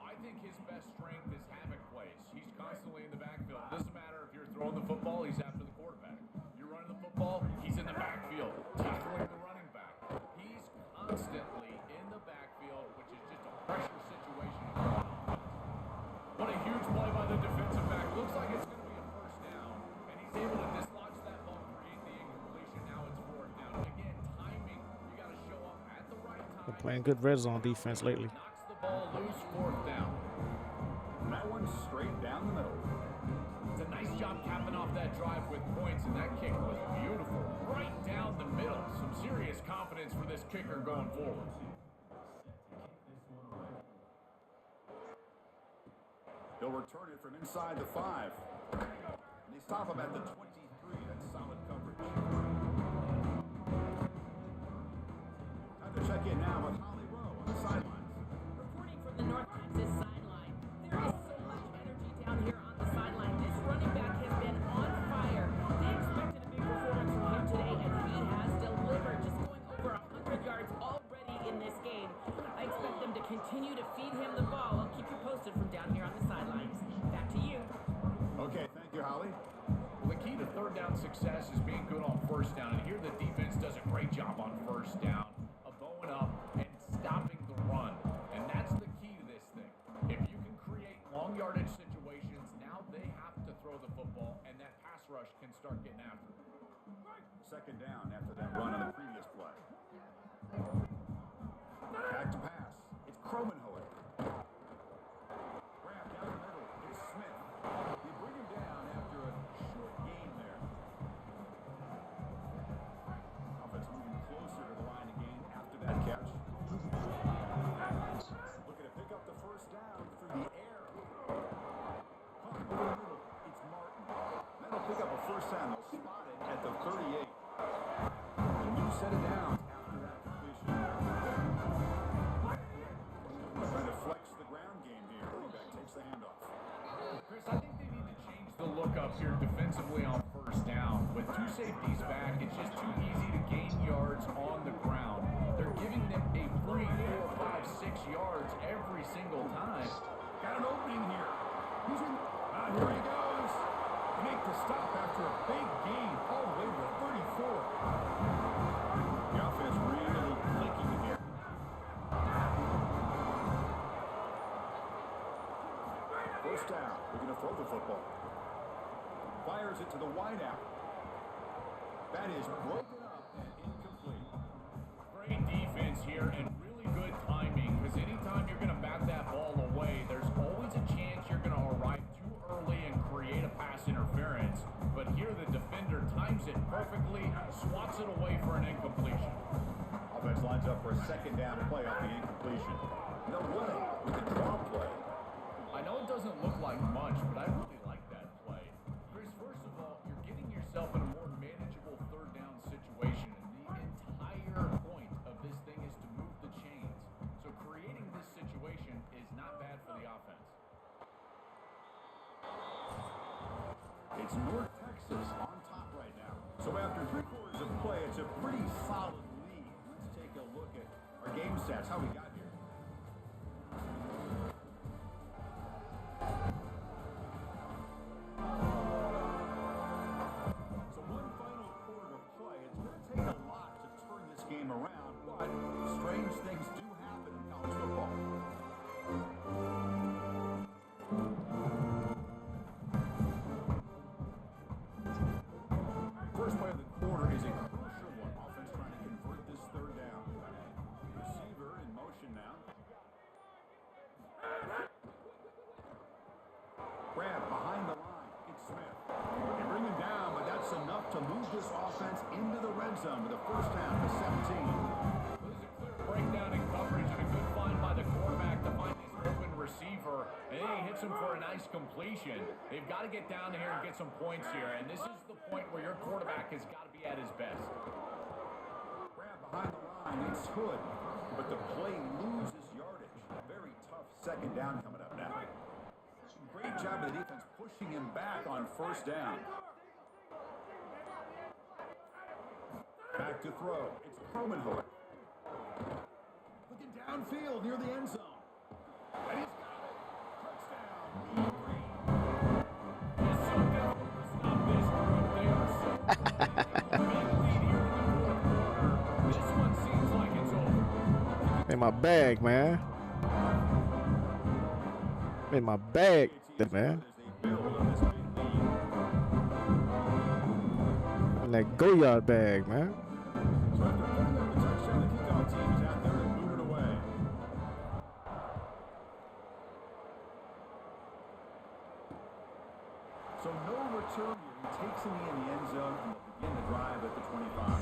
I think his best strength is havoc plays. He's constantly in the backfield. It doesn't matter if you're throwing the football, he's after the quarterback. You're running the football, he's in the backfield, tackling the running back. He's constantly in the backfield, which is just a pressure situation. What a huge play by the defensive back. Looks like it's going to be a first down, and he's able to dislodge that ball, create the incompletion. Now it's fourth down. Again, timing, you got to show up at the right time. They're playing good red zone defense lately. Knocks the ball loose, fourth down. And that one's straight down the middle. It's a nice job capping off that drive with points, and that kick was beautiful. Right down the middle. Some serious confidence for this kicker going forward. He'll return it from inside the 5. And they stop him at the 23. That's solid coverage. Time to check in now with Holly Rowe on the sidelines. Reporting from the North Texas sideline, there is so much energy down here on the sideline. This running back has been on fire. They expected a big performance from him today, and he has delivered, just going over 100 yards already in this game. I expect them to continue to feed him the ball. I'll keep you posted from down here on the sidelines. Back to you. Okay, thank you, Holly. Well, the key to third down success is being good on first down, and here the defense does a great job on first down of bowing up and stopping the run, and that's the key to this thing. If you can create long yardage situations, now they have to throw the football, and that pass rush can start getting after them. Second down after that run on the previous play. Back to pass. It's Cromenhoek. Grab down the middle. It's Smith. They bring him down after a short gain there. Offense moving closer to the line of gain after that catch. Looking to pick up the first down through the air. Caught over the middle. It's Martin. That'll pick up a first down. They'll spot it at the 38. A new set of downs after that completion. Trying to flex the ground game here. Running back takes the handoff. Chris, I think they need to change the look up here defensively on first down. With two safeties back, it's just too easy to gain yards on the ground. They're giving them a 3, 4, 5, 6 yards every single time. Got an opening here. He's in. Here he goes. Make the stop after a big gain all the way to the 34. The offense really clicking here. First down. We're going to throw the football. Fires it to the wideout. That is broken up and incomplete. Great defense here and really good timing, because anytime you're going to bat that ball away, there's always a chance you're going to arrive too early and create a pass interference. But here the defender times it perfectly, swats it away for an incompletion. Offense lines up for a second down play off the incompletion. No running with the draw play. I know it doesn't look like much, but I really like that play. Chris, first of all, you're getting yourself in a more manageable third down situation. And the entire point of this It's North Texas on top right now. So after 3/4 of play, it's a pretty solid lead. Let's take a look at our game stats, how we got here. So one final quarter to play. It's going to take a lot to turn this game around, but strange things do happen in college football. First play of the quarter is a crucial one. Offense trying to convert this third down. Receiver in motion now. Grab behind the line. It's Smith. They bring him down, but that's enough to move this offense into the red zone with a first down to 17. There's a clear breakdown in coverage and a good find by the quarterback to find his open receiver. And then he hits him for a nice completion. They've got to get down here and get some points here. And this is the point where your quarterback has got to be at his best. Grab behind the line. It's Hood. But the play loses yardage. Very tough second down coming up now. Great job of the defense pushing him back on first down. Back to throw. It's Cromenhoek. Looking downfield near the end zone. And he's got it. Touchdown. It's so difficult to stop this group. They are so big lead here in the fourth quarter. This one seems like it's over. In my bag, man. In my bag, man. In that go-yard bag, man. So after putting up the touchdown, the kickoff team is out there and moving away. So no return here. He takes him in the end zone and they'll begin the drive at the 25. Now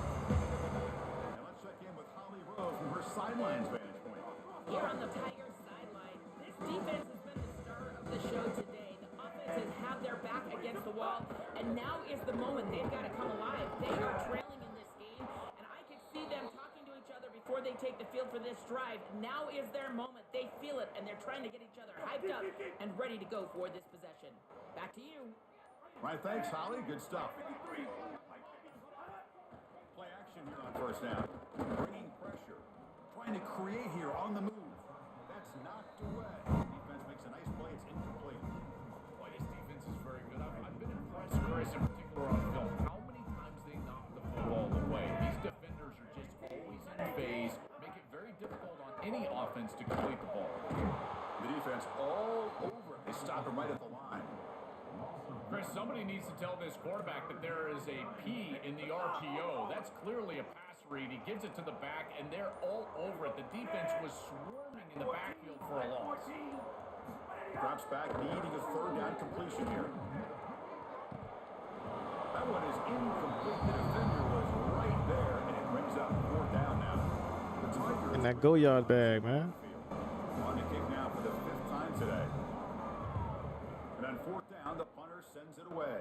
let's check in with Holly Rowe from her sidelines vantage point. Here on the Tigers sideline, this defense has been the star of the show today. The offense has had their back against the wall, and now is the moment. They've got to come alive. They are trailing in this game, and I can see them talking to each other before they take the field for this drive. Now is their moment. They feel it, and they're trying to get each other hyped up and ready to go for this possession. Back to you. Right, thanks, Holly. Good stuff. Play action here on first down. Bringing pressure. Trying to create here on the move. That's knocked away. Defense makes a nice play. It's incomplete. Boy, this defense is very good. I've been impressed, Chris, in particular on film. How many times they knock the football away. These defenders are just always in phase. Make it very difficult on any offense to complete the ball. The defense all over it. They stop him right at the line. Chris, somebody needs to tell this quarterback that there is a P in the RPO. That's clearly a pass read. He gives it to the back, and they're all over it. The defense was swarming in the backfield for a loss. Drops back, needing a third down completion here. That one is incomplete. The defender was right there, and it brings up fourth down now. The Tigers In that go-yard bag, man. on the kick now for the 5th time today. And on fourth down, the punter sends it away.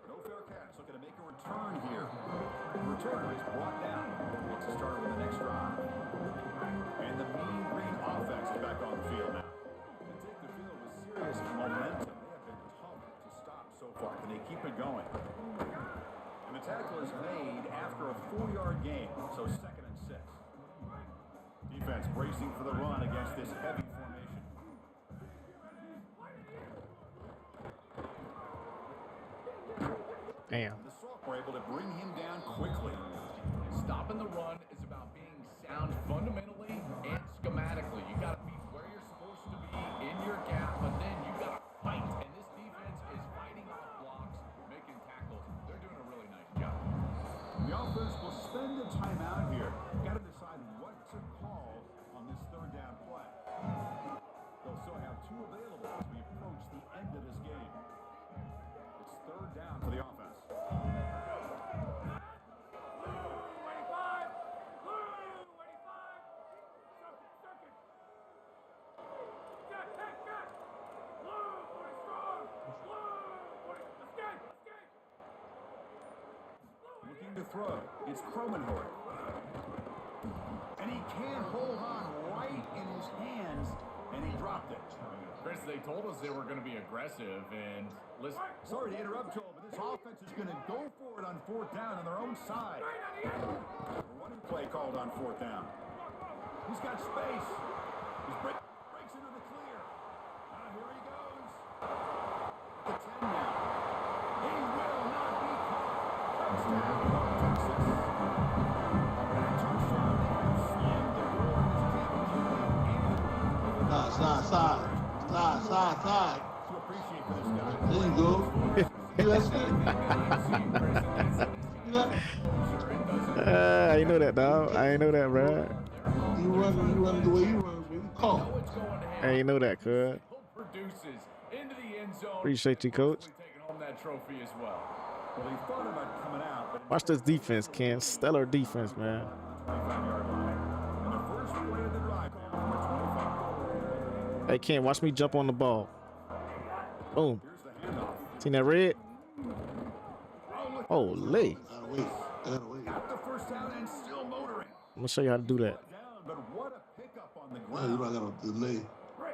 No fair catch. Looking to make a return here. The returner is brought down. It's a start with the next drive. And the Mean Green offense is back on the field now. They take the field with serious momentum. They have been tough to stop so far. Can they keep it going? And the tackle is made after a 4-yard gain. So 2nd and 6. Defense bracing for the run against this heavy formation. Damn. The Sauk were able to bring him down quickly. Stopping the run is about being sound fundamentally and schematically. You got to be where you're supposed to be in your gap, but then you got to fight. And this defense is fighting off blocks, making tackles. They're doing a really nice job. The offense will spend a timeout here. Got to decide what to call on this third down play. They'll still have 2 available as we approach the end of this game. It's third down for the offense. Looking to throw. It's Cromenhoek. And he can't hold on right in his hands, and he dropped it. Chris, they told us they were going to be aggressive. And listen, Sorry to interrupt, Joel, but this offense is going to go for it on 4th down on their own side. Running play called on 4th down. He's got space. Breaks into the clear. Here he goes. The 10 now. He will not be caught. Touchdown, Texas. And a touchdown there slammed the door in this championship game. Side. To appreciate for this guy. There you go. See that shit? I ain't know that, dog. I ain't know that, bro. You run the way you run, baby. Call. I ain't know that, cuz. Appreciate you, coach. taking home that trophy as well. Well, he thought about coming out, but Watch this defense, Ken. Stellar defense, man. 25-yard line. And the first play of the drive from the 25. Hey, Ken, watch me jump on the ball. Boom. Here's the handoff. Seen that red? Holy. Gotta wait. Got the first down and still motoring. I'm going to show you how to do that. But what a pickup on the Yeah, you ground. might gotta delay.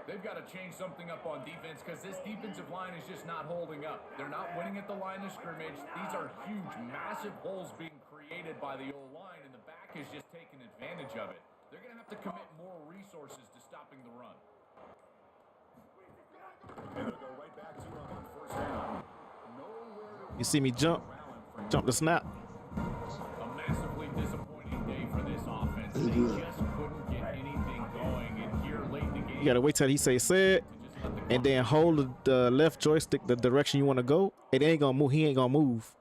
They've got to change something up on defense because this defensive line is just not holding up. They're not winning at the line of scrimmage. These are huge, massive holes being created by the O-line, and the back is just taking advantage of it. They're going to have to commit more resources to stopping the run. And they'll go right back to him on 1st down. You see me jump the snap. A massively disappointing day for this offense. They just couldn't get anything going, and here late in the game, You got to wait till he say set, and then hold the left joystick the direction you want to go. It ain't going to move. He ain't going to move.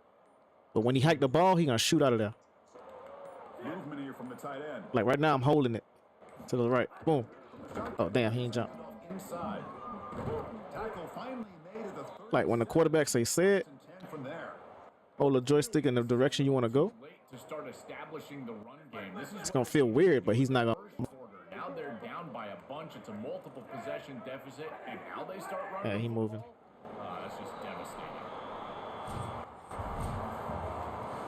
But when he hike the ball, he going to shoot out of there. Movement here from the tight end. Like right now, I'm holding it to the right. Boom. Oh, damn, he ain't jump. Inside. Tackle finally made at the 30. Like when the quarterback say set, And 10 from there. hold the joystick in the direction you want to go. late to start establishing the run game. This is It's going to feel weird, but he's not going to. first quarter. Now they're down by a bunch. It's a multiple possession deficit, and now they start running. Yeah, he moving. That's just devastating.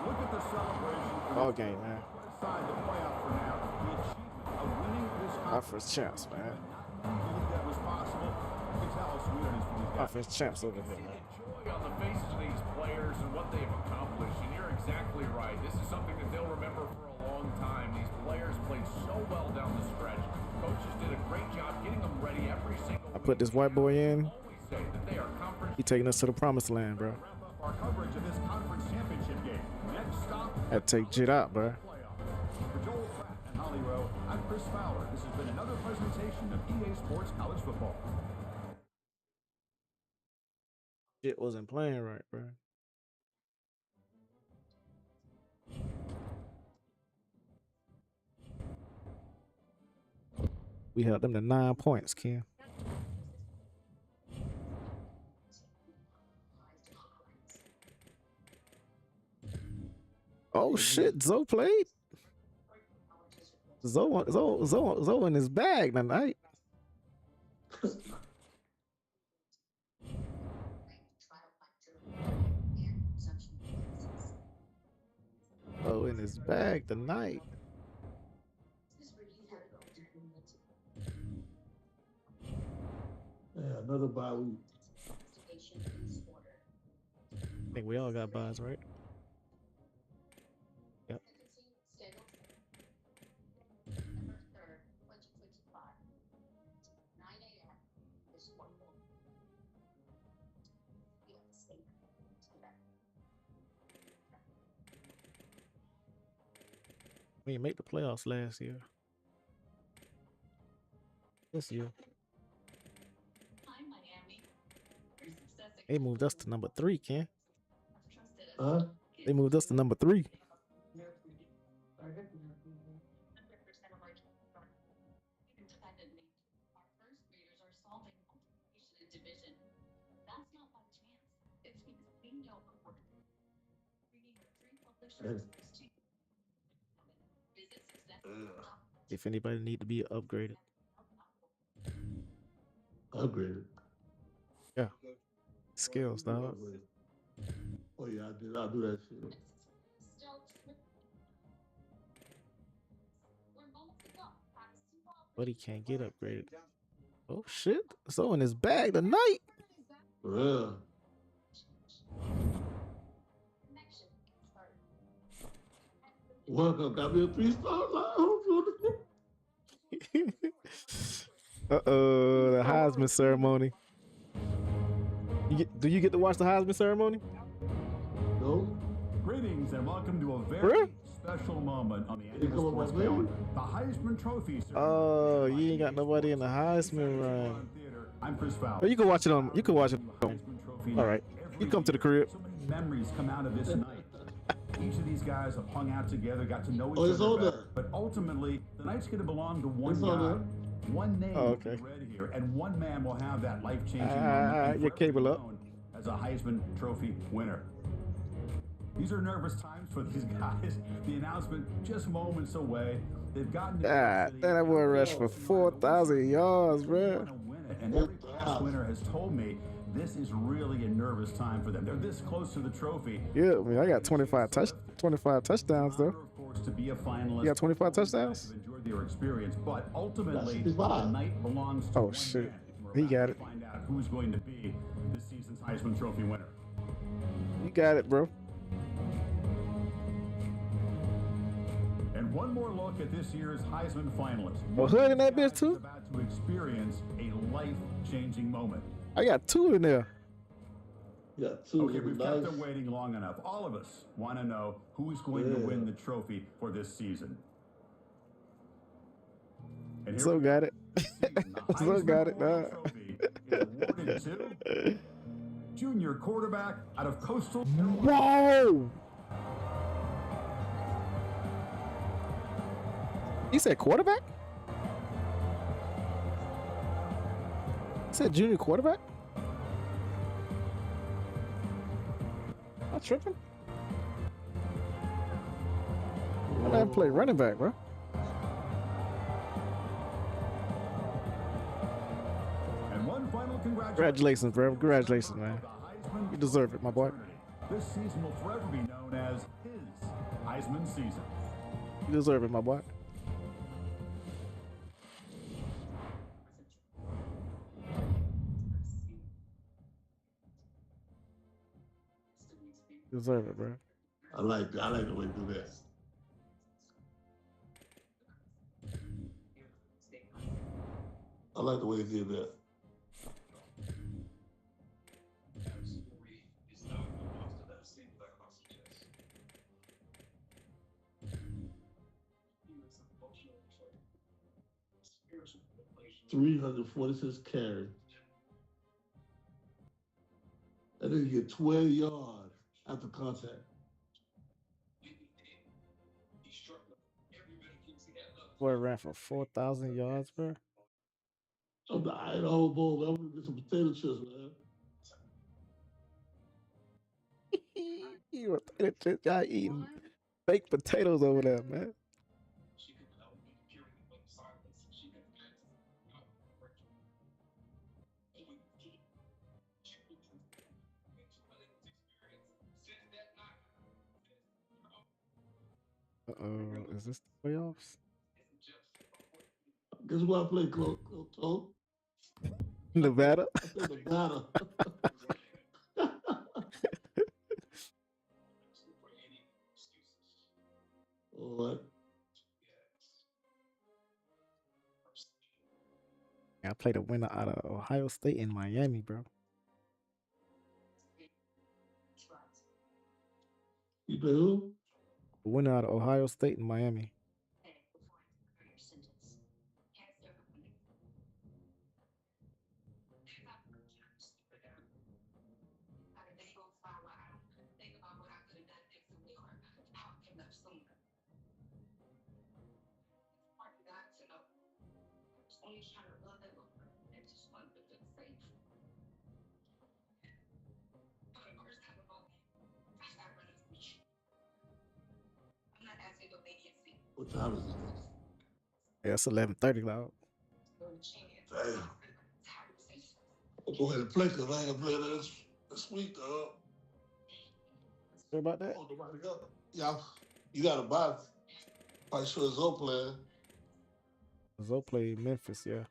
Look at the celebration. Ball game, man. Put aside the playoff for now. The achievement of winning this Our conference. first champs, man. Believe that was possible. You can tell how sweet it is for these Our guys. first champs over here, man. Joy on the faces of these players and what they've accomplished, and you're exactly right. This is something that they'll remember for a long time. These players played so well down the stretch. Coaches did a great job getting them ready every single I put this white boy in. Always say that they are conference. He taking us to the promised land, bro. Wrap up our coverage of this conference championship game. Next stop. Had to take Jit out, bro. Playoff. For Joel Pratt and Holly Rowe, I'm Chris Fowler. This has been another presentation of EA Sports College Football. Shit wasn't playing right, bro. We held them to 9 points, Ken. Oh shit, Zoe played. Zoe in his bag tonight. Oh, in his bag tonight. Yeah, another bye week. I think we all got buys, right? Yep. We didn't make the playoffs last year. This year. They moved us to number 3, Ken. Huh? They moved us to number 3. If anybody need to be upgraded. Upgraded. Yeah. Skills, dog. Oh yeah, I did. I'll do that shit. But he can't get upgraded. Oh shit! So in his bag tonight. Yeah. Welcome, got me a 3-star. The Heisman ceremony. Do you get to watch the Heisman ceremony? No. Greetings and welcome to a very Really? special moment on the annual sports calendar, the Heisman Trophy ceremony. Oh, you ain't got nobody in the Heisman run. I'm Chris Fowler. Oh, you can watch it on. You can watch it. All right. You come to the crib. So many memories come out of this night. Each of these guys have hung out together, got to know Oh, each it's other on better. there. But ultimately, the night's going to belong to one It's on guy. there. One name Oh, will be okay. read here, and one man will have that life-changing moment and Your forever cable be up. known as a Heisman Trophy winner. These are nervous times for these guys. The announcement just moments away. They've gotten to That boy rushed for 4,000 yards, bro. and every past winner has told me this is really a nervous time for them. They're this close to the trophy. Yeah, I mean, I got 25 touchdowns though. Of course, to be a finalist. You got 25 touchdowns? Have enjoyed their experience, but ultimately, That's the night belongs to Oh one shit, man. We're he about got to it. Find out who's going to be this season's Heisman Trophy winner. You got it, bro. And one more look at this year's Heisman finalists. Oh, Hood in that bitch too? About to experience a life-changing moment. I got 2 in there. Yeah, 2. Okay, we've kept Nice. them waiting long enough. All of us want to know who's going to win the trophy for this season. And here So we got are. it. This season, the So Heisman got it, Memorial nah. Trophy is awarded to junior quarterback out of Coastal. Whoa! He said quarterback? He said junior quarterback? Am I tripping? I man play running back, bro. And one final Congratulations, bro. Congratulations, man. You deserve it, my boy. This season will forever be known as his Heisman season. You deserve it, my boy. You deserve it, bro. I like the way you do that. I like the way he did that. $346 carry. And then you get 12 yards after contact. Boy ran for 4,000 yards, bro. I'm the Idaho Bowl, man. I'm gonna get some potato chips, man. You a potato chip guy eating baked potatoes over there, man. Is this the playoffs? Guess what I play, Close? Nevada? I play Nevada. What? I played a winner out of Ohio State in Miami, bro. You play who? A winner out of Ohio State in Miami. What time is it? Yeah, it's 11:30, dog. Damn. I'll go ahead and play because I ain't gonna play this week, dog. Sure about that? Oh, nobody else. Yeah, you got to buy. Quite sure Zoe playing. Zoe played Memphis, yeah.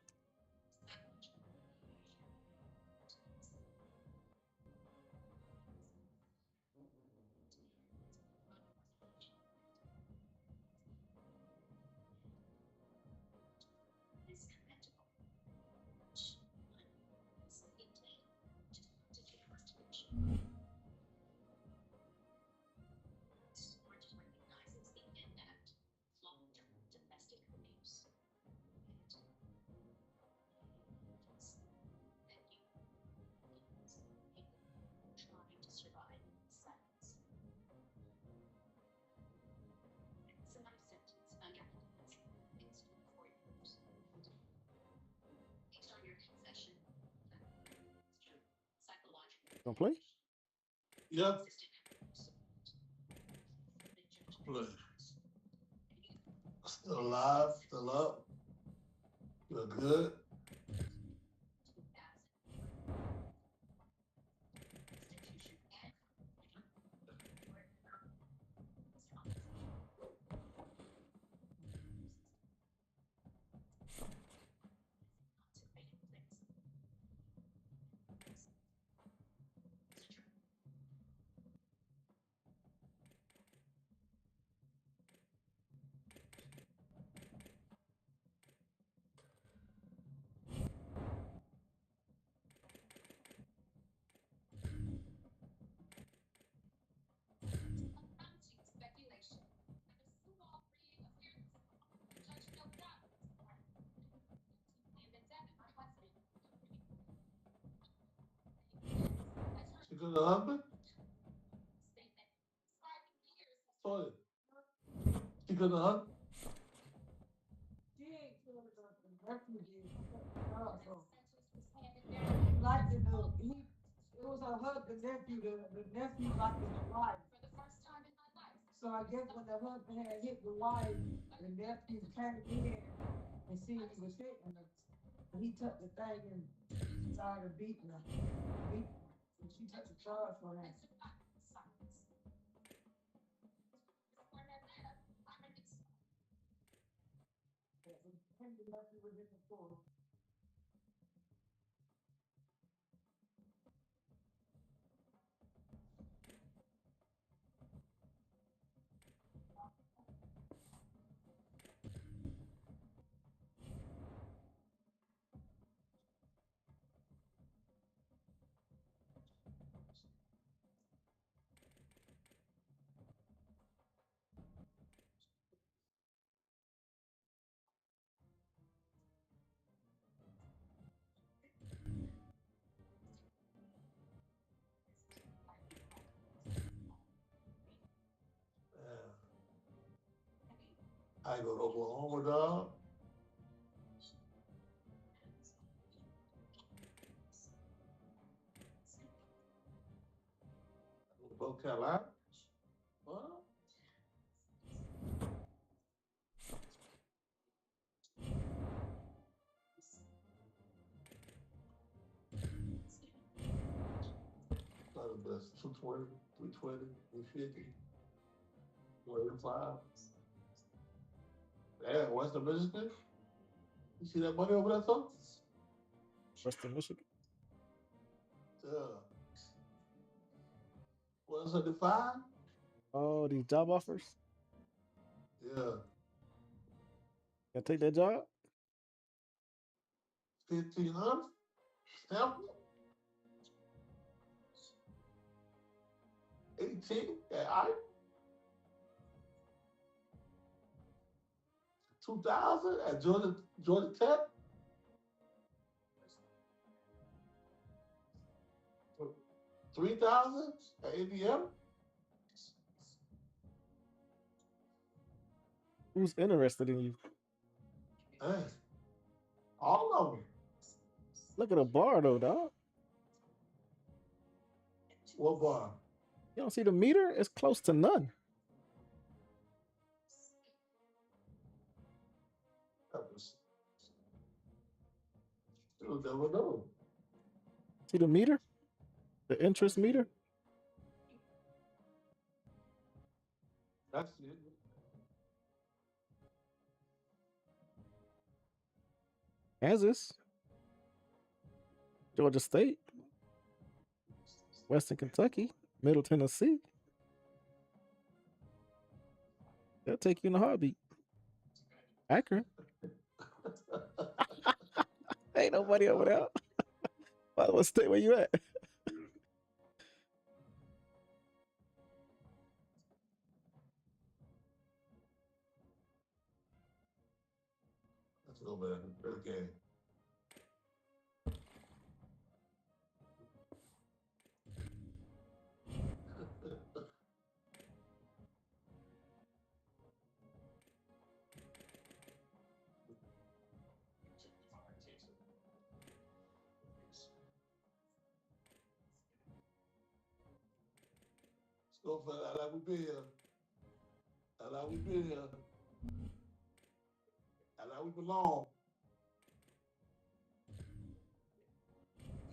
Gonna play? Yep. Play. Still alive, still up. Feel good. You got a husband? Sorry. You got a husband? She ain't killed her refugee. He liked it. It was her husband nephew. The nephew liked the wife. So I guess when the husband had hit the wife, the nephew came in and seen he was hitting her. And he took the thing and started beating her. And she took the charge for that. The nephew was in the store. Yeah. I go to Oklahoma, dog. North Carolina. Well, not the best. 220, 320, 350, 185. Yeah, Western Michigan. You see that money over there, folks? Western Michigan. Yeah. 175? Oh, these job offers. Yeah. Can I take that job? 1,500? Sample? 18? Yeah, I 2,000 at Georgia Tech? 3,000 at ABM? Who's interested in you? Hey, all of them. Look at the bar though, dog. What bar? You don't see the meter? It's close to none. You'll never know. See the meter? The interest meter? That's it. Kansas, Georgia State, Western Kentucky, Middle Tennessee. They'll take you in a heartbeat. Akron. Ain't nobody over there. What state where you at? Let's go, man. Great game. Go for that. Like we been here. Like we been here. Like we belong.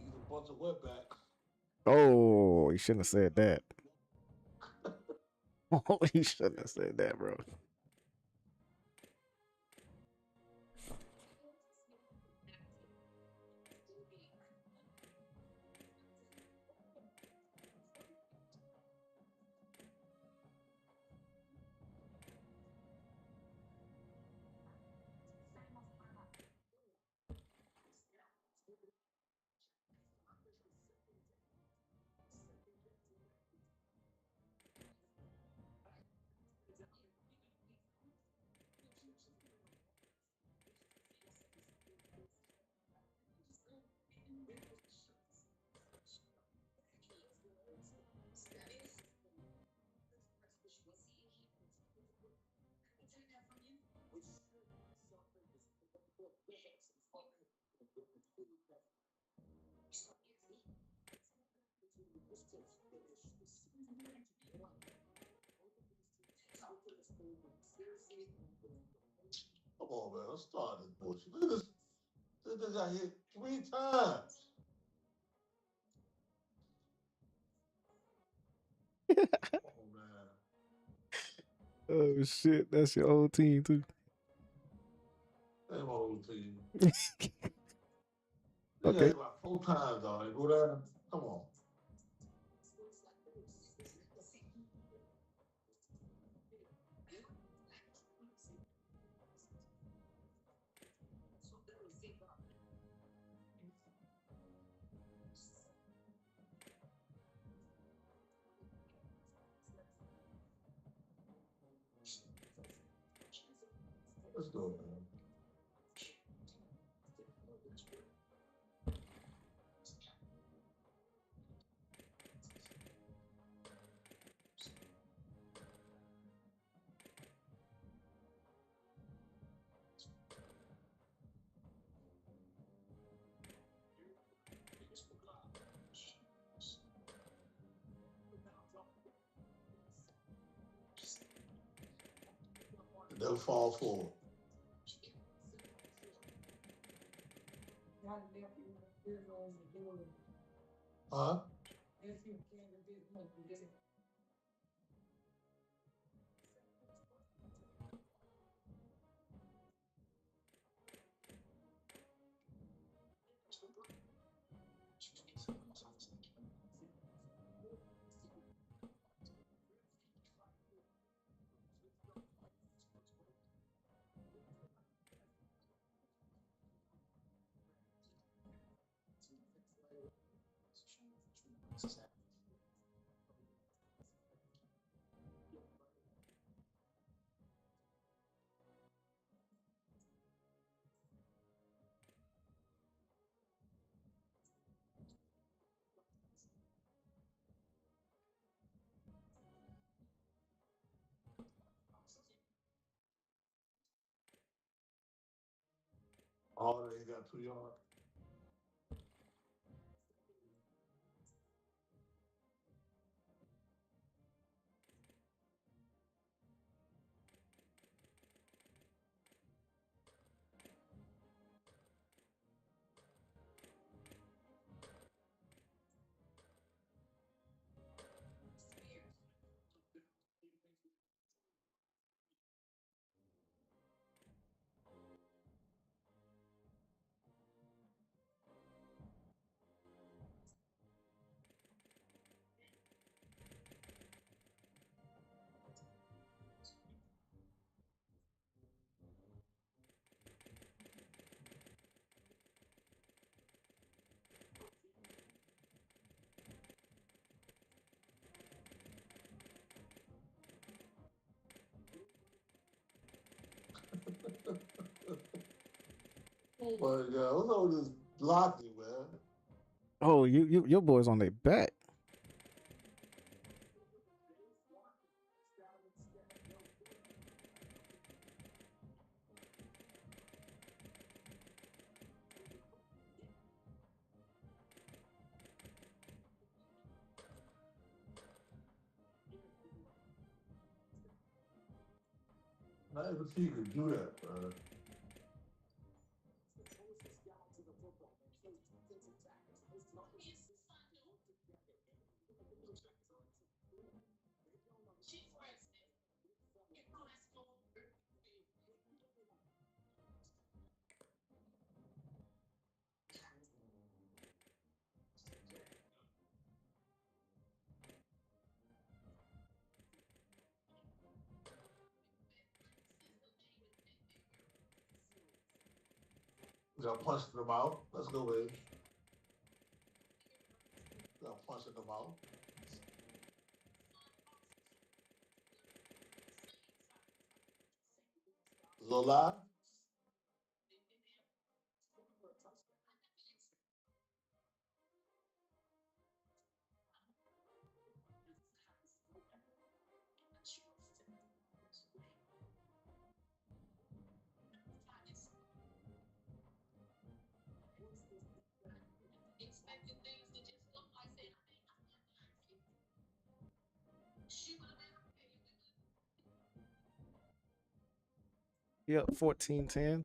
He's a bunch of wetbacks. Oh, he shouldn't have said that. Oh, he shouldn't have said that, bro. Come on, man. Let's start this bullshit. Look at this. This got hit 3 times. Oh, man. Oh shit, that's your old team too. Same old team. They got Okay. hit about 4 times, dog. They go down. Come on. Let's go, man. They'll fall forward. Huh? Oh, they got 2 yards. Oh, my God. What's up with this blocking, man? Oh, your boys on their back. Not every team can do that, bro. We got punched in the mouth. Let's go, Wade. We got punched in the mouth. Zola. Yep, 14-10.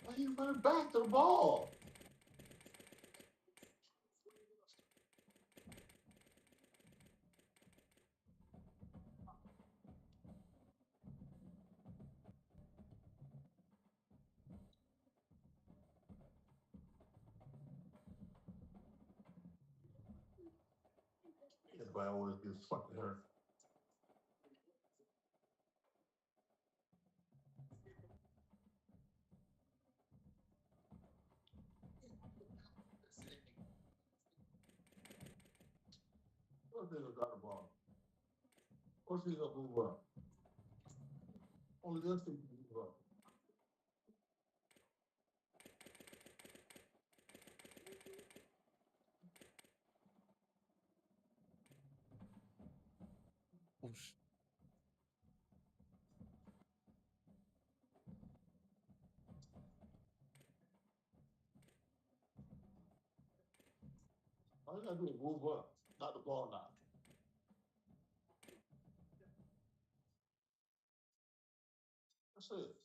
Why are you running back to the ball? Everybody always gets fucking hurt. What nigga got the ball? What's he gonna move up? Only this thing can move up. Oh, All you gotta do is move up, not the ball now. That's it.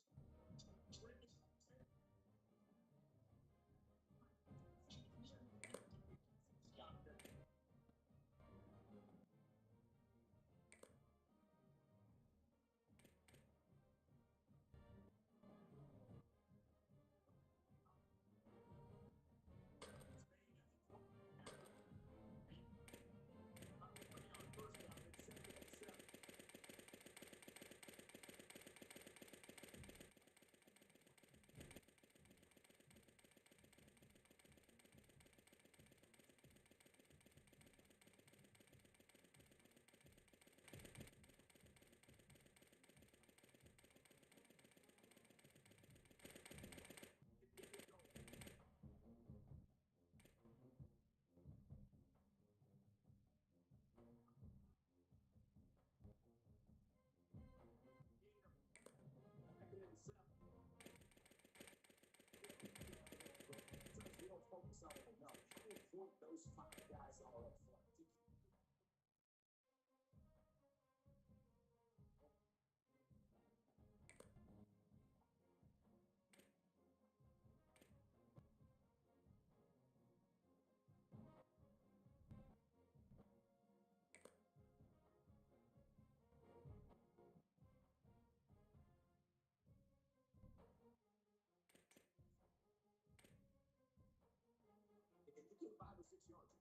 yards.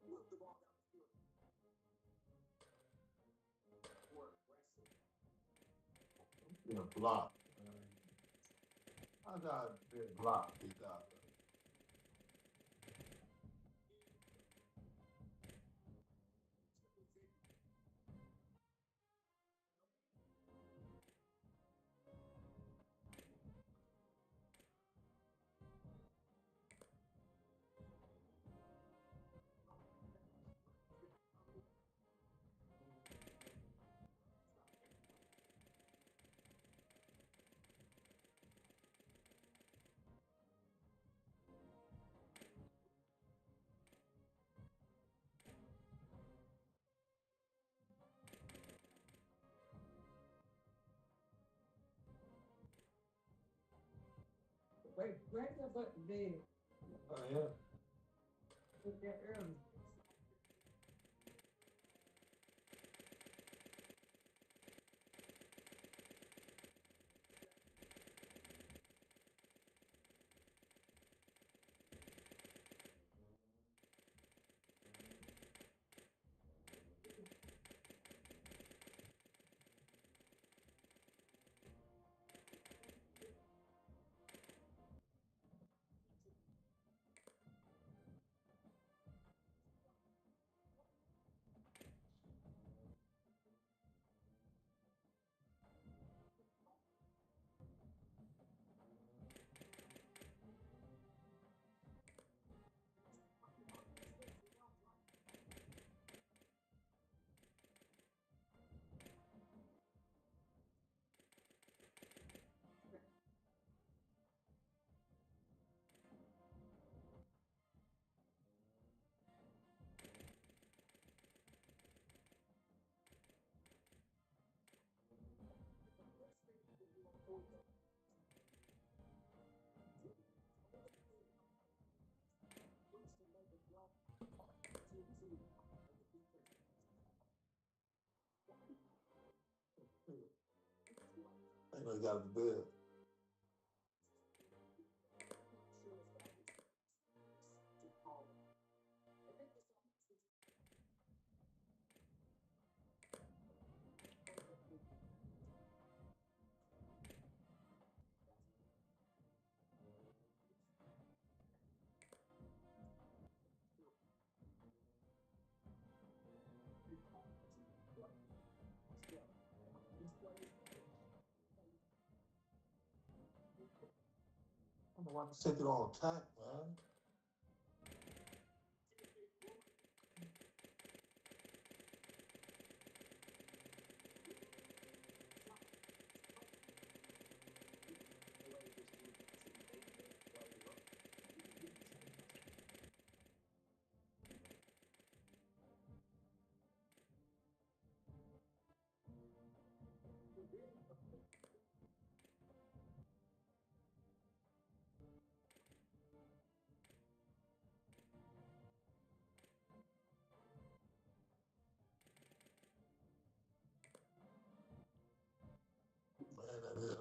Move the ball down the field. More aggressive. Yeah, block. I got big block. He got it. Wait, grab that button big. Oh, yeah. Put that early. I know he got the bed. I don't want to take it all attack, man. Man, that is,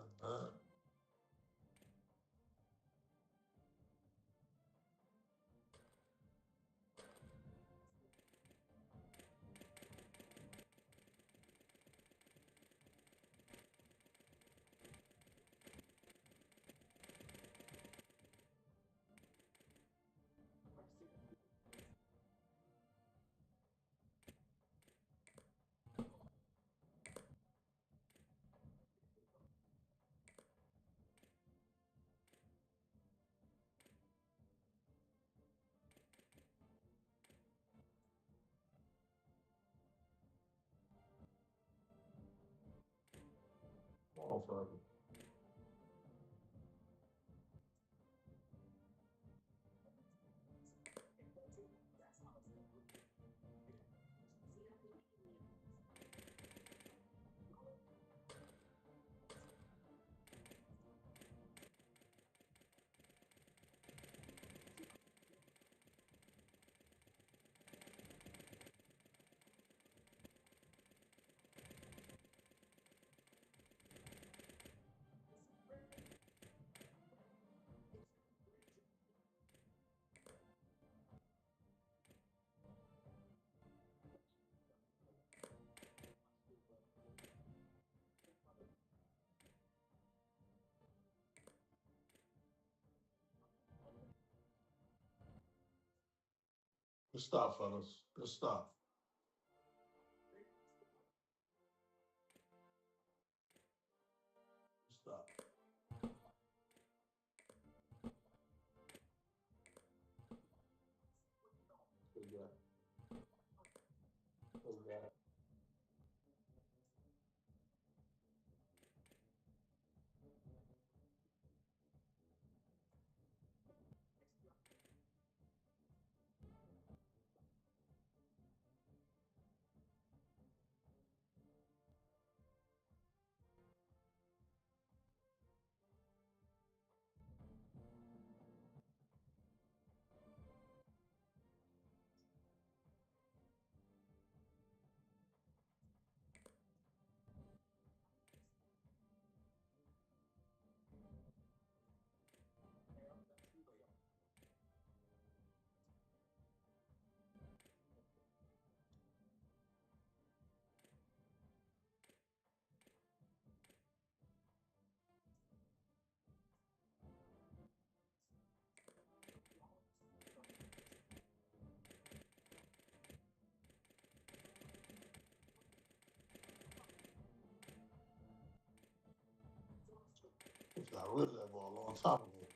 motherfucker. Good stop, fellas. Good stop. Good stop. Good job. Good job. Got rid of that ball a long time ago.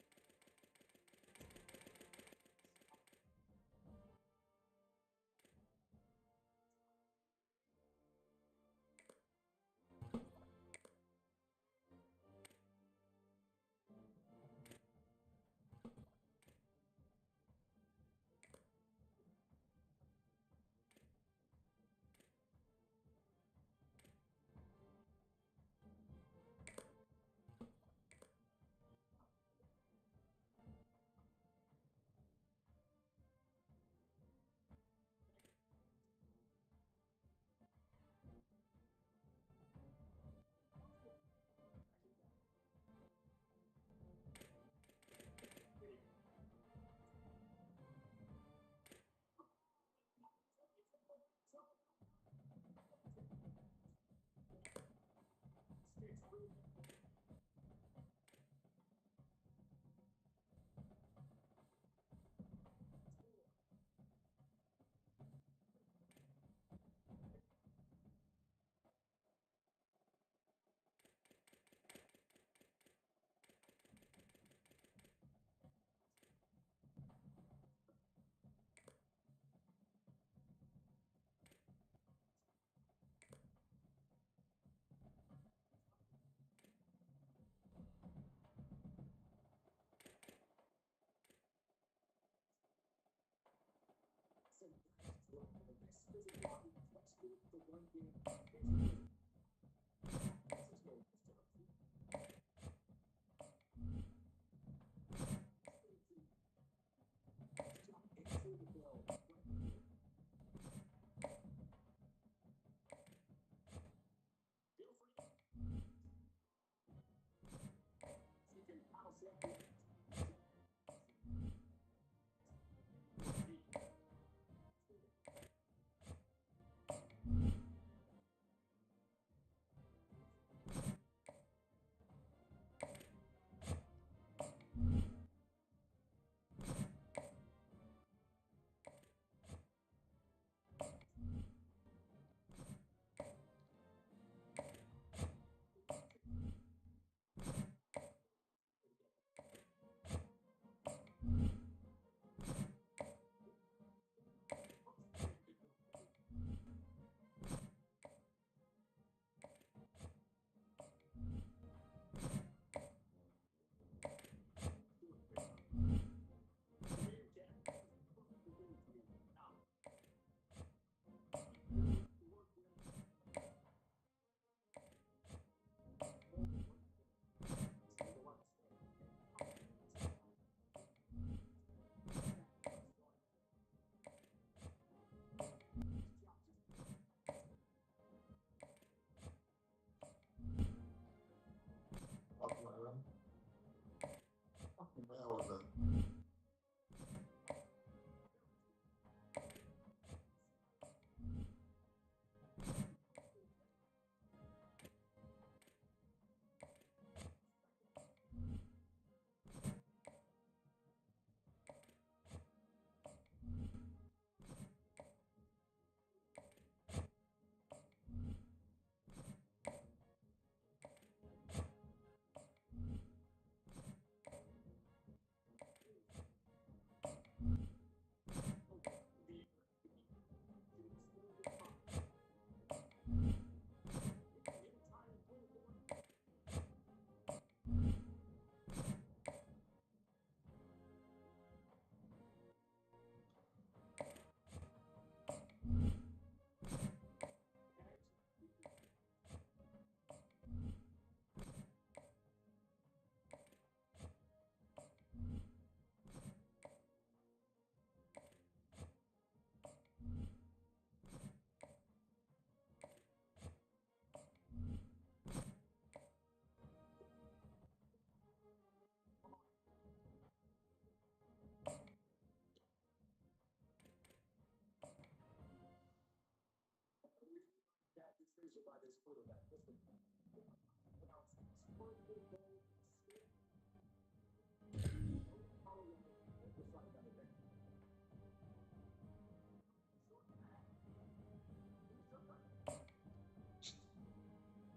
station by this quarterback. Listen.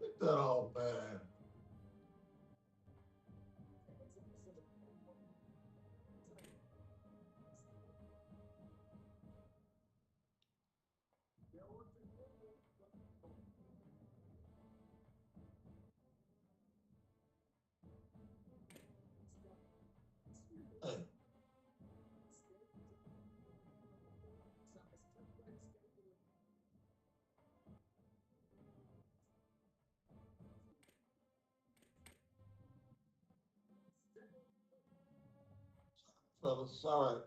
Get that off, man. Hey. Fellas, all right.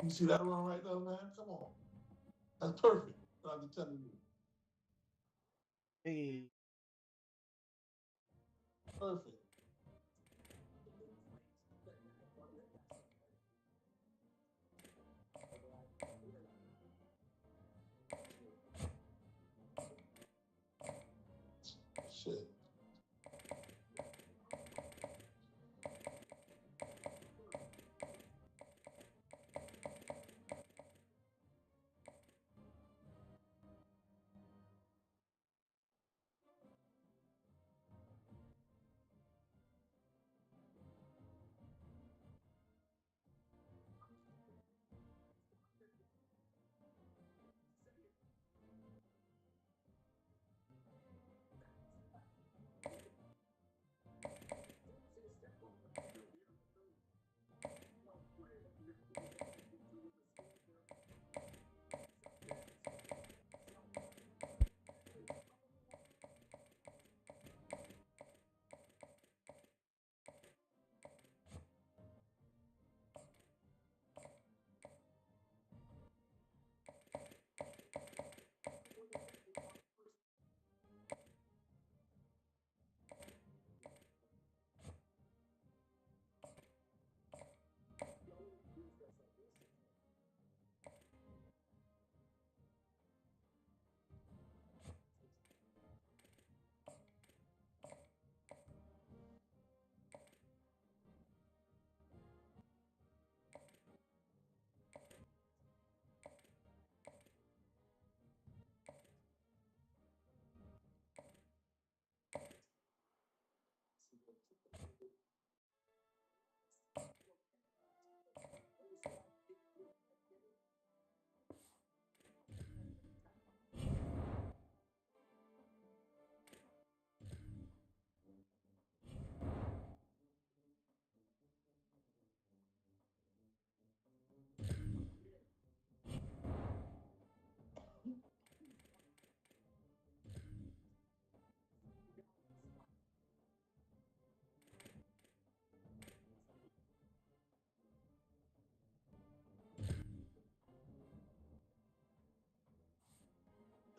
You see that run right there, man? Come on. That's perfect. What I'm telling you. Hey. Perfect. Shit.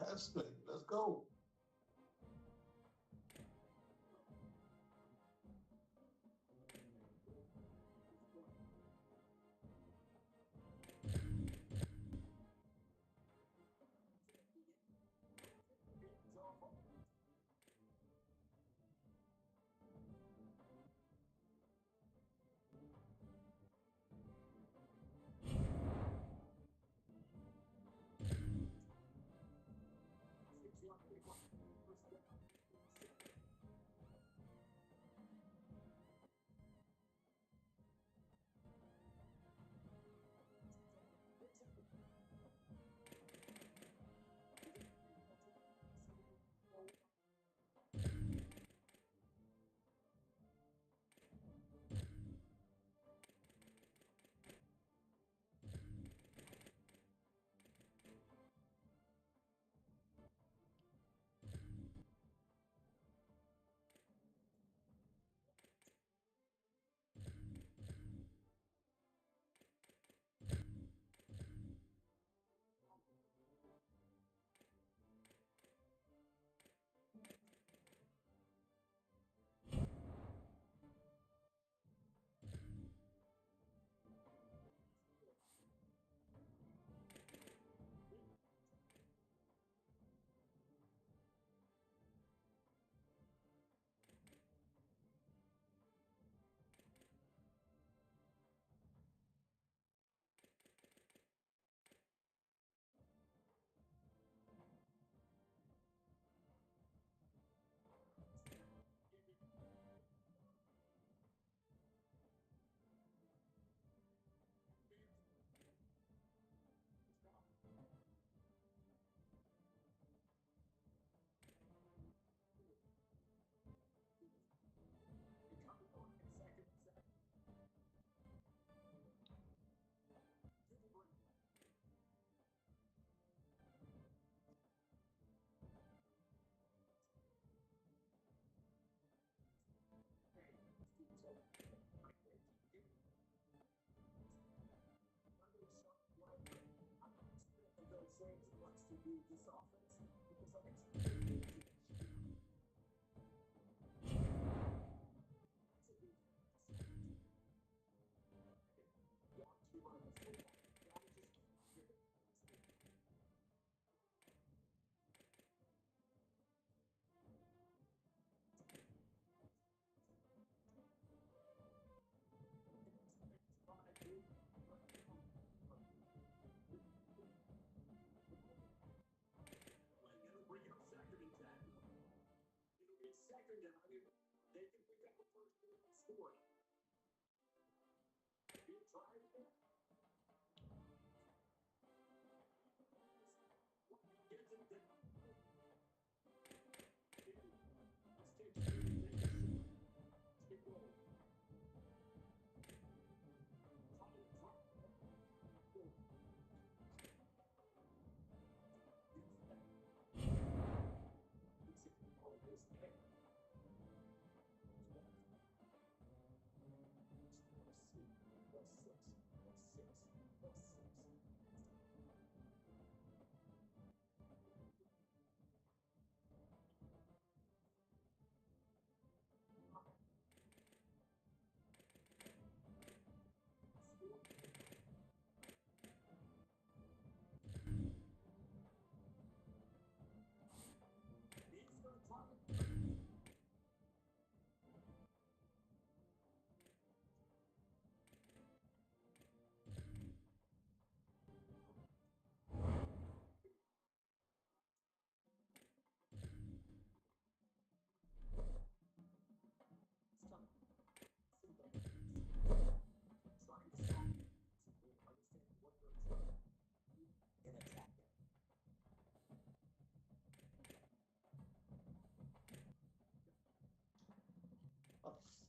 That's straight. Let's go. Second down, they can pick up a first down and score. He tried it. Gets it down.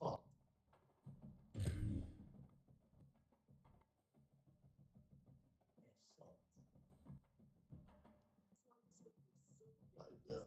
Fuck. Like that.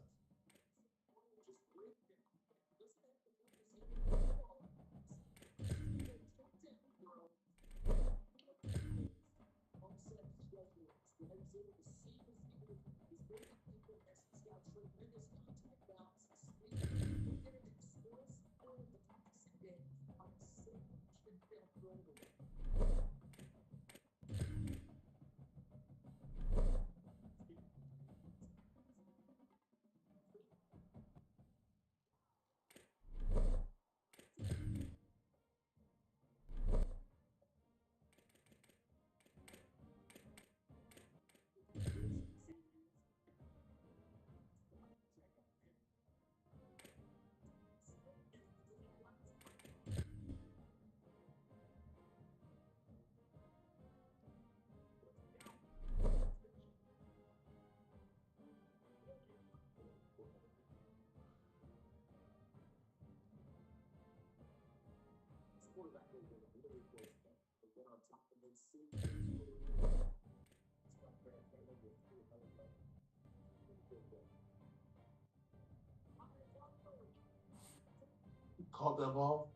Caught that ball.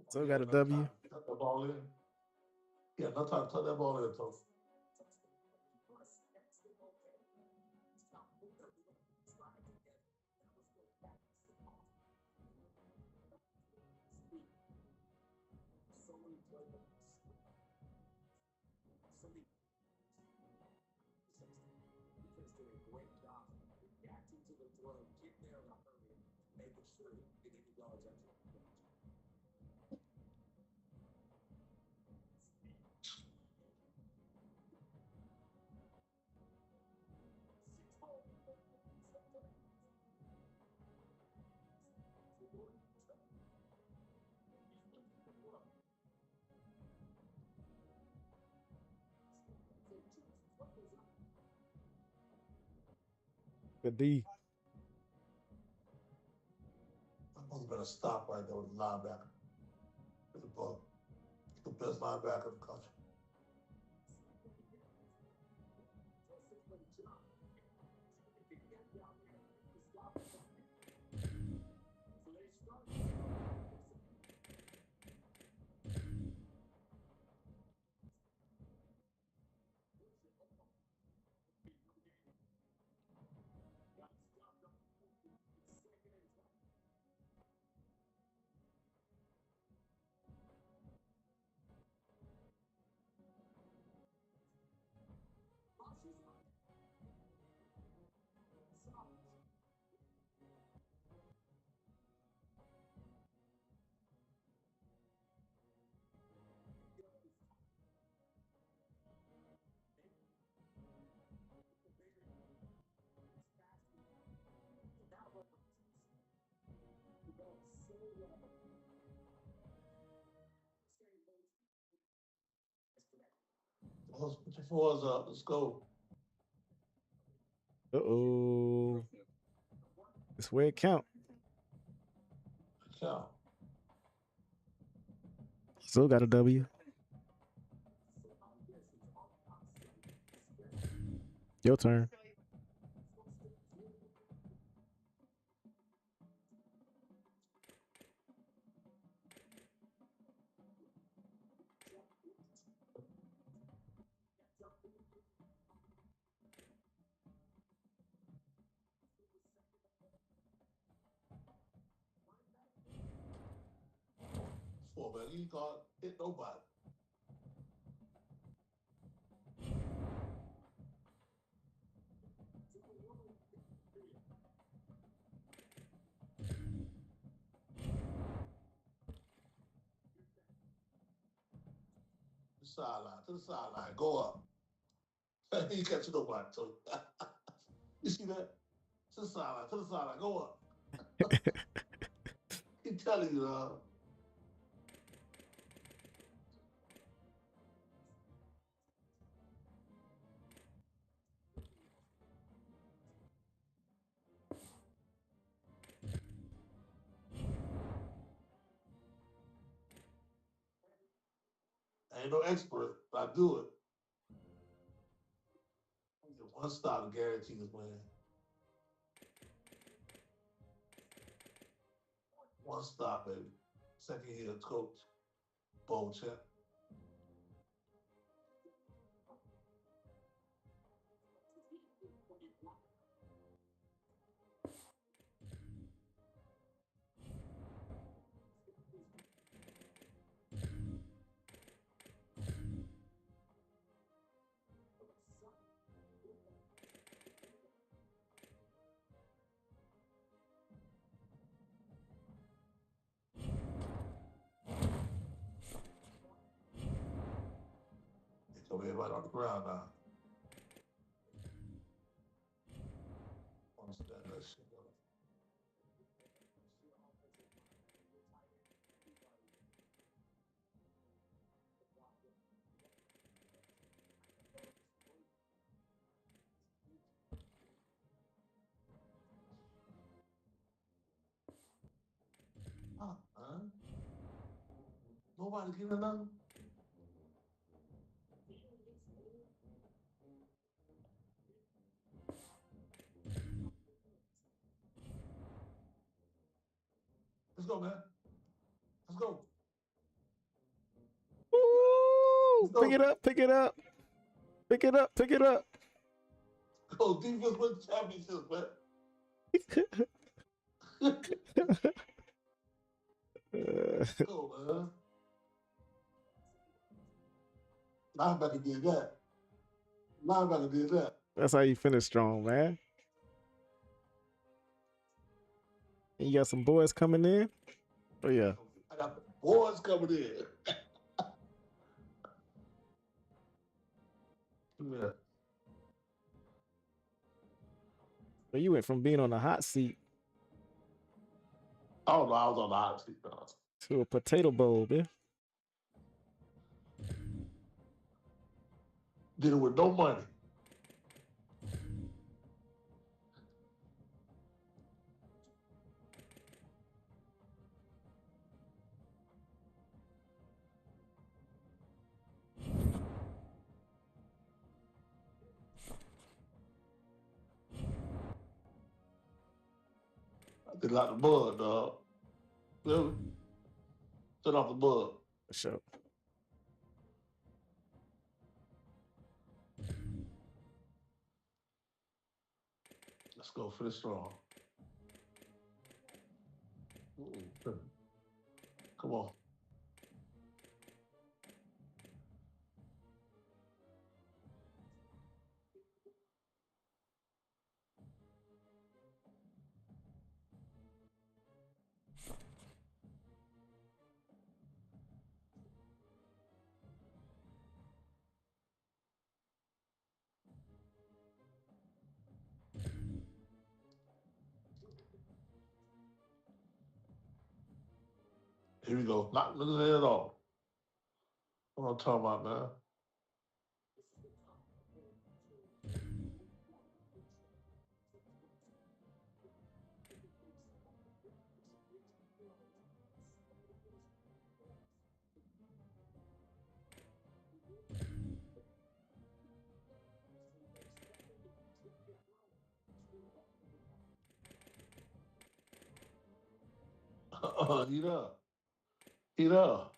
So got a W. Tuck that ball in. Yeah, no time to tuck that ball in, though. Good D. I'm supposed to better stop right there with the linebacker. With the ball. The best linebacker in the country. Let's put your fours up. Let's go. Uh-oh. It's where it count. Count. Still got a W. Your turn. Four, man. You can't hit nobody. The sideline, to the sideline. Go up. You catch nobody, Tony. You see that? To the sideline, go up. He's telling you, I ain't no expert, but I do it. One stop to guarantee this win. One stop, baby. Second year coach, bowl champ. They told everybody on the ground now. Once that shit go. Nobody giving nothing. Let's go, man. Let's go. Woo! Let's go. Pick it up, pick it up. Pick it up, pick it up. Go, defense win the championship, man. Go, man. Linebacker did that. Linebacker did that. That's how you finish strong, man. And you got some boys coming in. Oh yeah. I got the boys coming in. Yeah. But you went from being on the hot seat I don't know. I was on the hot seat, though. to a potato bowl, man. Did it with no money. I did like the bud, dog. Feel me? Set off the bud. For sure. Let's go finish strong. Come on. Here we go. Not looking at it at all. What I'm talking about, man. Eat up. Eat up.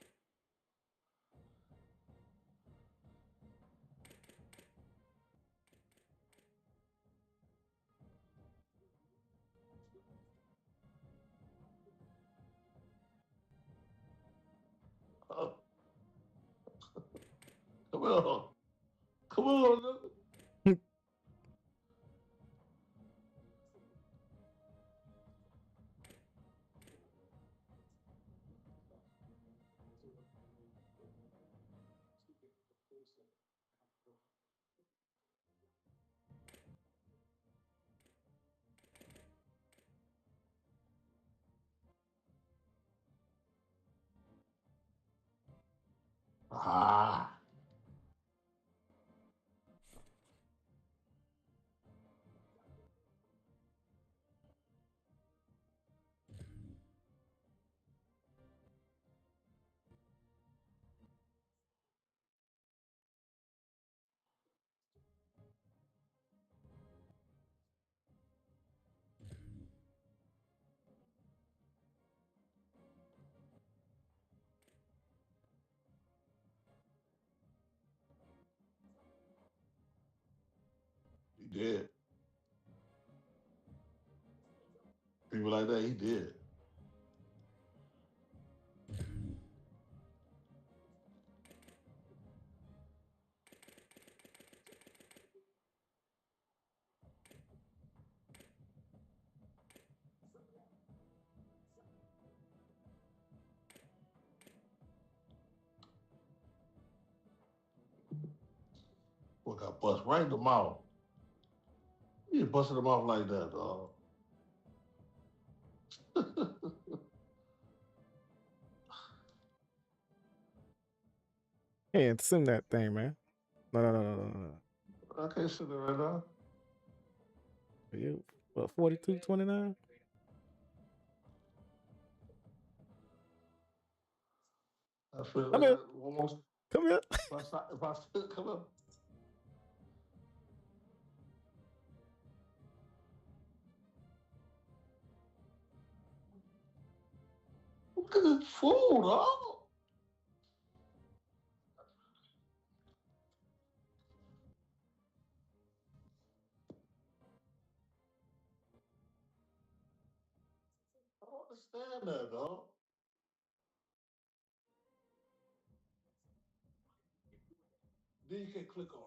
Come on. Come on. Ah. He did. People like that, he did. Boy got bust right in the mouth. He ain't busting him off like that, dog. Hey, and sim that thing, man. No. I can't sit there right now. You what 42-29? I I feel Come like here. I almost. Come here. If I still come up. Look at this food, oh. I don't understand that, dog. Then you can click on.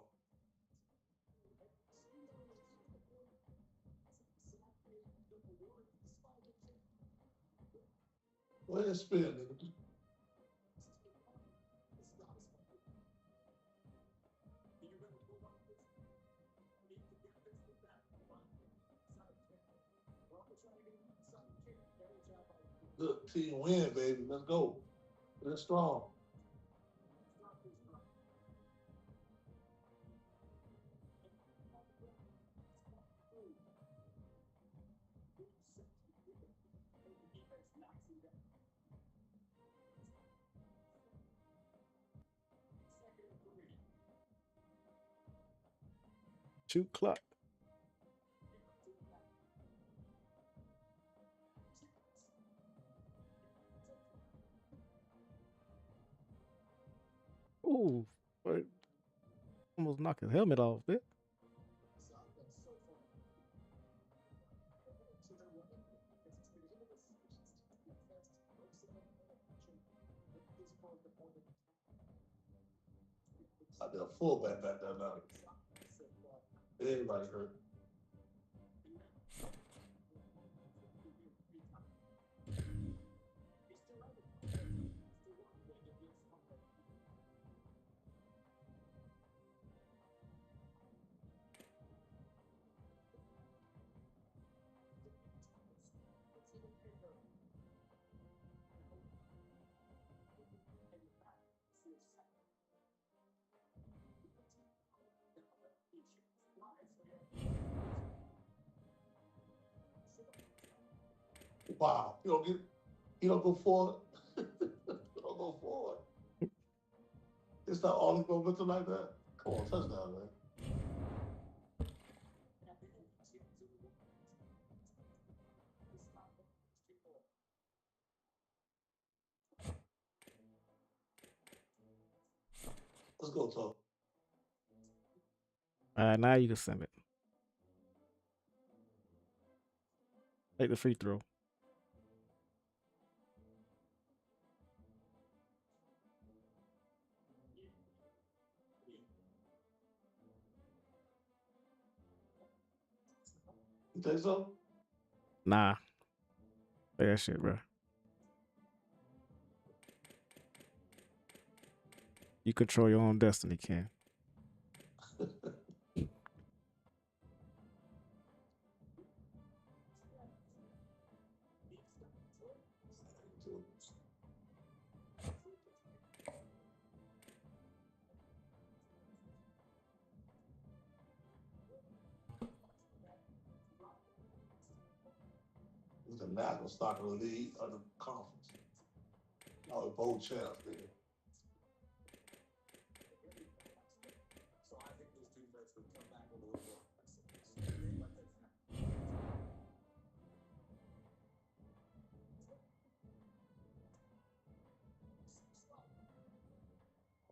Where's spin, nigga? Good team win, baby. Let's go. Let's strong. Shoot clock. Ooh, but almost knocked his helmet off there. I did a fullback back there now. Everybody hurt. Wow. You don't go forward. You don't go forward. It's not all momentum like that. Come on, touchdown, man. Let's go, Tom. All right, now you can send it. Take the free throw. You think so? Nah. Play that shit, bro. You control your own destiny, Ken. It's the national stock of the league of the conference. Oh, both champs, nigga.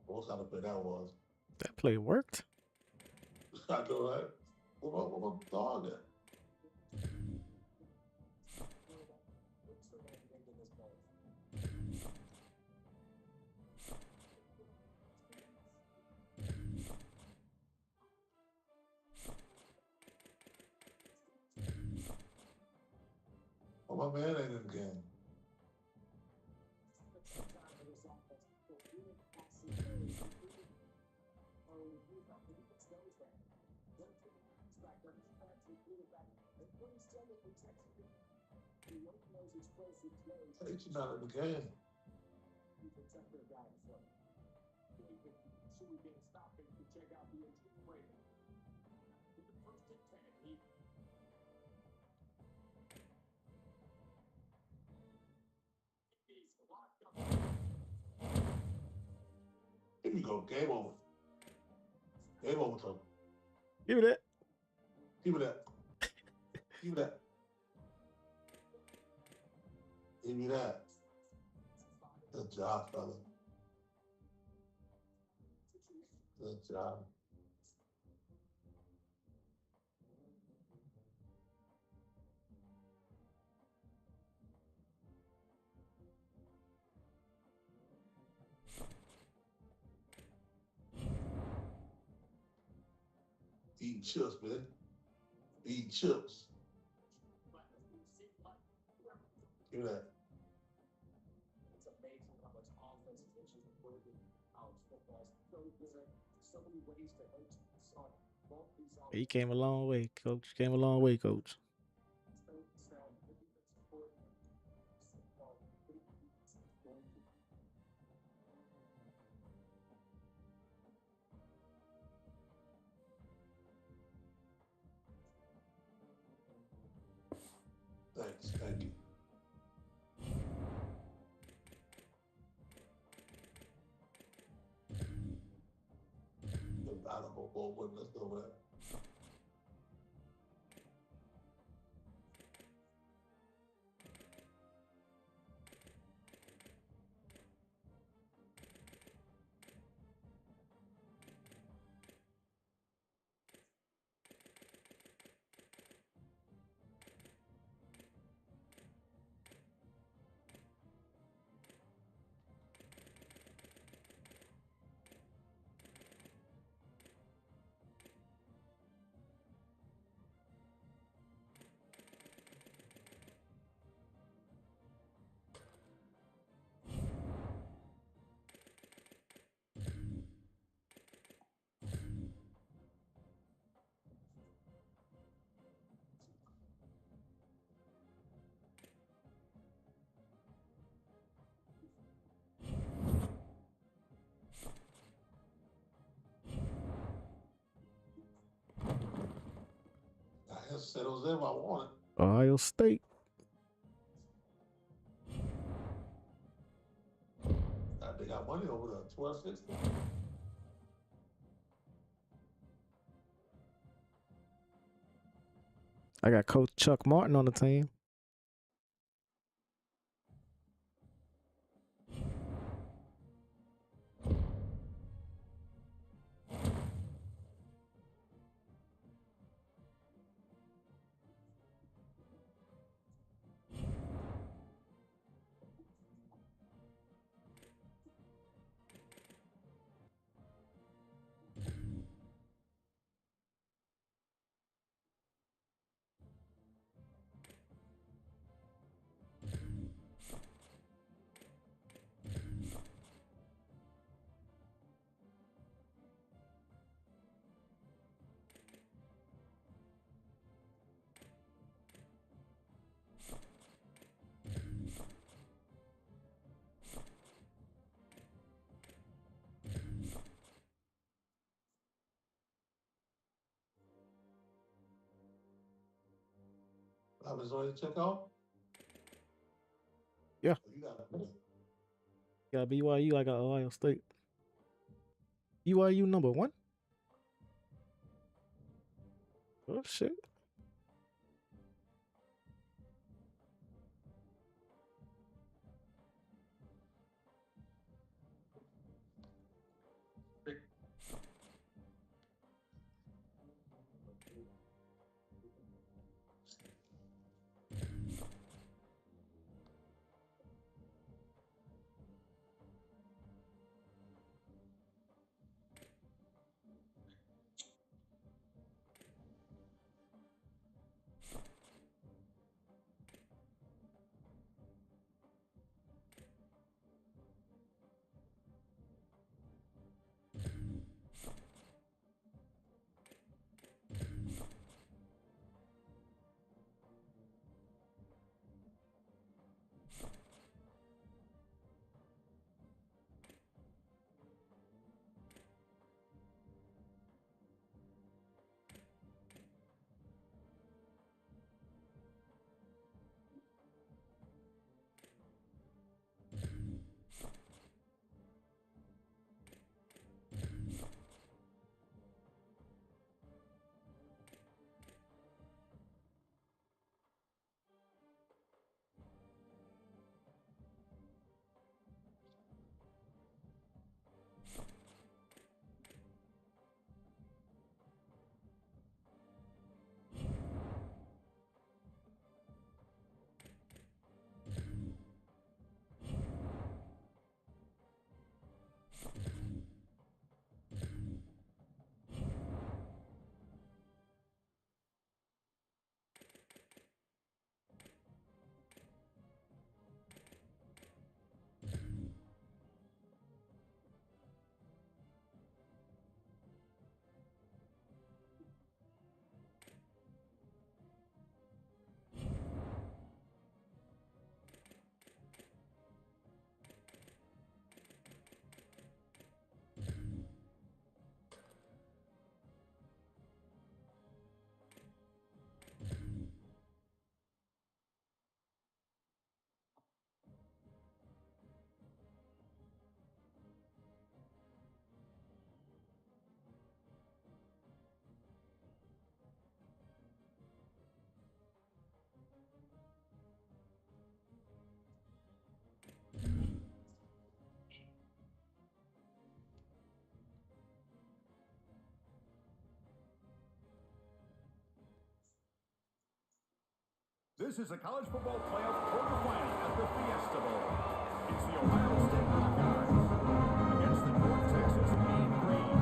What kind of play that was? That play worked. I know, right? What my dog at? Oh, my man ain't in the game. He's not in the game. you go. Game over. Game over, Tony. Give me that. Give me that. Give me that. Give me that. Good job, fella. Good job. Eating chips, man. Eating chips. Give me that. It's amazing how much offense is just working college football. So good. So many ways to hurt you. So both these He came a long way, coach. Came a long way, coach. Thanks. Thank you. Valuable forward. Let's go with that. I just said Jose if I want it. Ohio State. They got money over there. 12-6. I got Coach Chuck Martin on the team. I was ready to check out. Yeah. You got it. Got BYU. I got Ohio State. BYU number 1. Oh shit. This is a college football playoff quarterfinal at the Fiesta Bowl. It's the Ohio State Buckeyes against the North Texas Mean Green.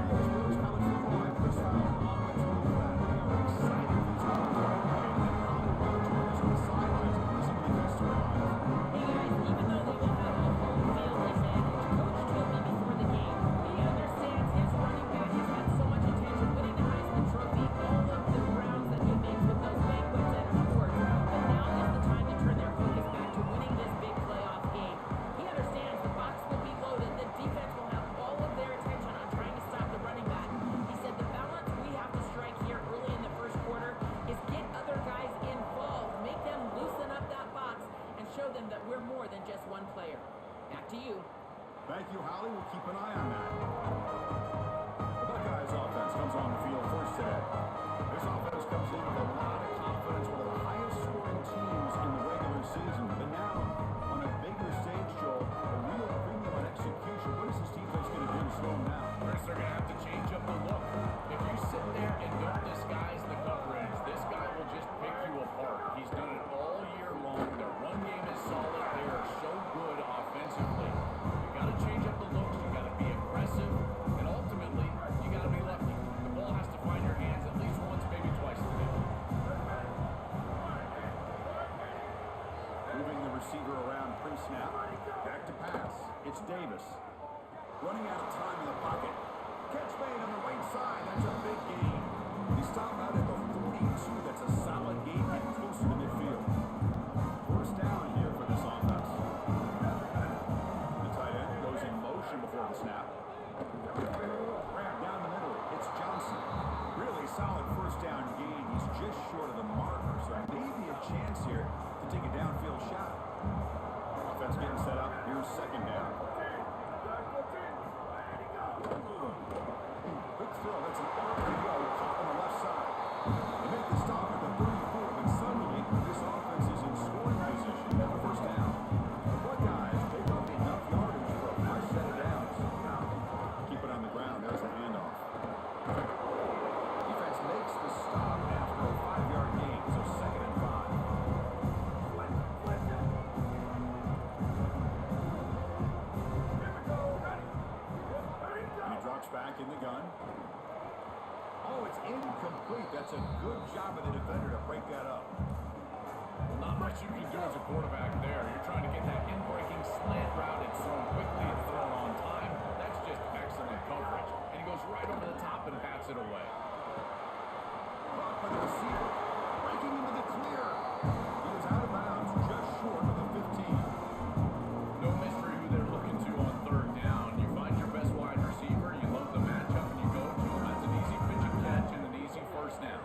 EA Sports College Football and Chris Fowler along with Drew Platt. We are excited for this quarterfinal game, and Holly Rowe joins us on the sidelines to put some of the best storylines. Hey guys, even though they will have a home field advantage, Coach told me before the game, he understands his running back has had so much attention, winning the Heisman Trophy, all of the rounds that he makes with those banquets and awards. But now is the time to turn their focus back to winning this big playoff game. He understands the box will be loaded, the defense will have all of their attention on trying to stop the running back. He said the balance we have to strike here early in the first quarter is get other guys involved, make them loosen up that box, and show them that we're more than just one player. Back to you. Thank you, Holly. We'll keep an eye on that. The Buckeyes offense comes on the field first today. This offense comes in with a lot of confidence, one of the highest scoring teams in the regular season. But now, on a bigger stage, Joel, a real premium on execution. What is this defense going to do to slow them down? Chris, they're going to have to change up the look. If you sit there and don't disguise the coverage, this guy will just pick you apart. He's done it all year long. Their run game is solid. They are so good offensively. You got to change up the looks. You got to be aggressive. And ultimately, you got to be lucky. The ball has to find your hands at least once, maybe twice today. Moving the receiver around pre-snap. Back to pass. It's Davis. Running out of time in the pocket. Catch made on the right side. That's a big gain. He stopped out at the 42. That's a solid gain, getting closer to midfield. First down here for this offense. The tight end goes in motion before the snap. Down the middle, it's Johnson. Really solid first down gain. He's just short of the marker, so maybe a chance here to take a downfield shot. Offense getting set up. Here's second down. Quick throw. That's an RPO caught on the left side. They make the stop at the 34, but suddenly this offense is in scoring position at the first down. The Buckeyes pick up enough yardage for a fresh set of downs. Keep it on the ground. There's the handoff. Defense makes the stop after a 5-yard gain, so second and 5. And he drops back in the gun. Oh, it's incomplete. That's a good job of the defender to break that up. Well, not much you can do as a quarterback there. You're trying to get that in-breaking slant route. It's thrown quickly and thrown on time. That's just excellent coverage. And he goes right over the top and bats it away. Caught by the receiver. Breaking into the clear. He is out of bounds, just short of the 15. No mystery who they're looking to on third down. You find your best wide receiver, you load the matchup, and you go to him. That's an easy pitch and catch and an easy first down.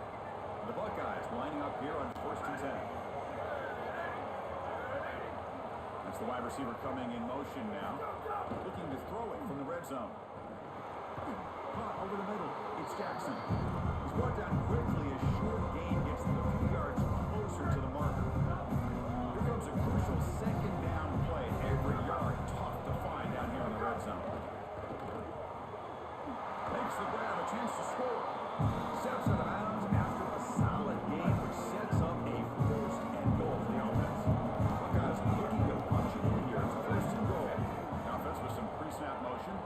The Buckeyes lining up here on first and 10. That's the wide receiver coming in motion now. Looking to throw it from the red zone. Caught over the middle. It's Jackson. He's brought down quickly as short gain gets them a few yards closer to the marker. Here comes a crucial second down play. Every yard tough to find down here in the red zone. Makes the grab, a chance to score. Steps out of bounds after a solid game, which sets up a first and goal for the offense. Buckeyes looking to punch it in here. It's first and goal. The offense with some pre-snap motion.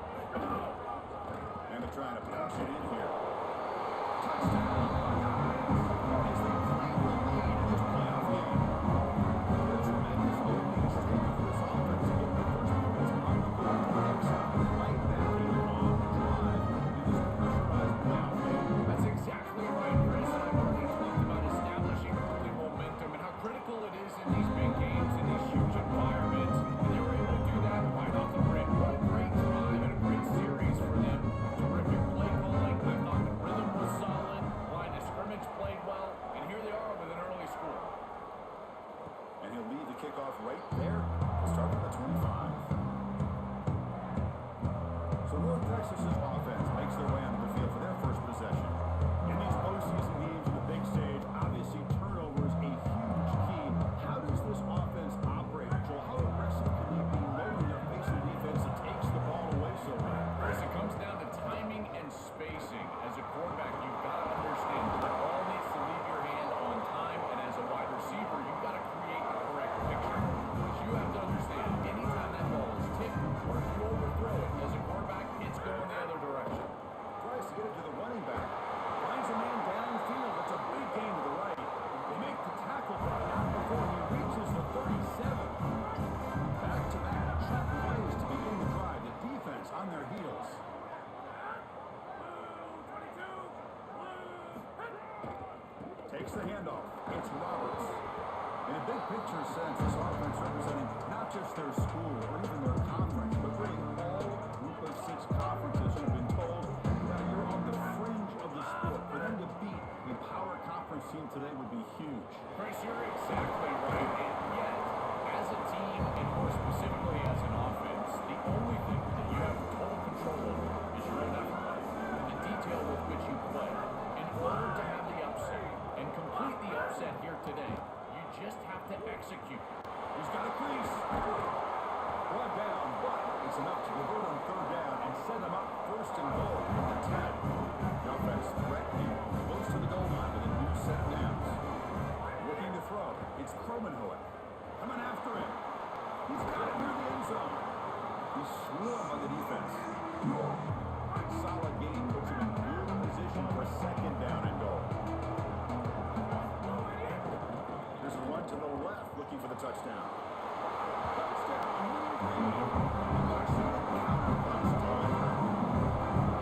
And they're trying to punch it in here. Touchdown, Buckeyes! As they claim the lead in this playoff game. A tremendous opening takes the handoff. It's Roberts. In a big picture sense, this offense representing not just their school or even their conference, but really all group of 6 conferences who've been told, you're on the fringe of the sport. For them to beat a power conference team today would be huge. Chris, you're exactly right. And yet, as a team, and more specifically as an offense, the only thing that you have total control over is your own effort and the detail with which you play. In order to have the upset and complete the upset here today, you just have to execute. He's got a crease. Brought down, but it's enough to convert on 3rd down and set him up 1st and goal at the 10. The offense threatening close to the goal line with a new set of downs. Looking to throw. It's Cromenhoek. Coming after him. He's got it near the end zone. He's swarmed by the defense. Solid gain puts him in good position for 2nd down and goal. Here's a run to the left, looking for the touchdown. Touchdown.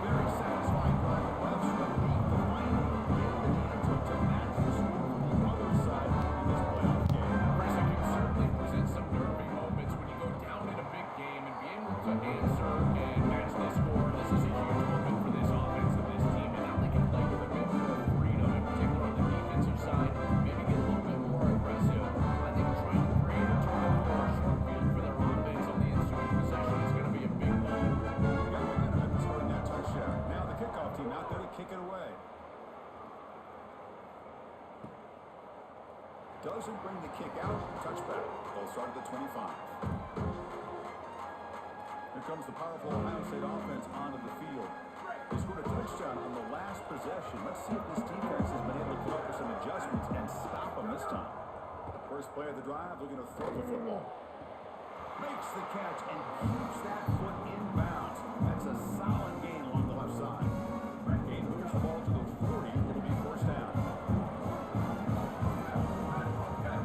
Very satisfying drive. The refs repeat the finding. Get in the end zone to match the score from the other side in this playoff game. Chris, it can certainly present some nervy moments when you go down in a big game and be able to answer and match this score. This is a huge moment for this offense and this team, and now they can play with a bit more freedom, in particular on the defensive side. Maybe get a little bit more aggressive. I think trying to create a turnover or short field for their offense on the ensuing possession is going to be a big moment. Got momentum and scoring that touchdown. Now the kickoff team out there to kick it away. Doesn't bring the kick out. Touchback. They'll start at the 25. Here comes the powerful Ohio State offense onto the field. They scored a touchdown on the last possession. Let's see if this defense has been able to come up with some adjustments and stop them this time. First play of the drive, looking to throw the football. Makes the catch and keeps that foot in bounds. That's a solid gain along the left side. Gain moves the ball to the 40. It'll be 1st down.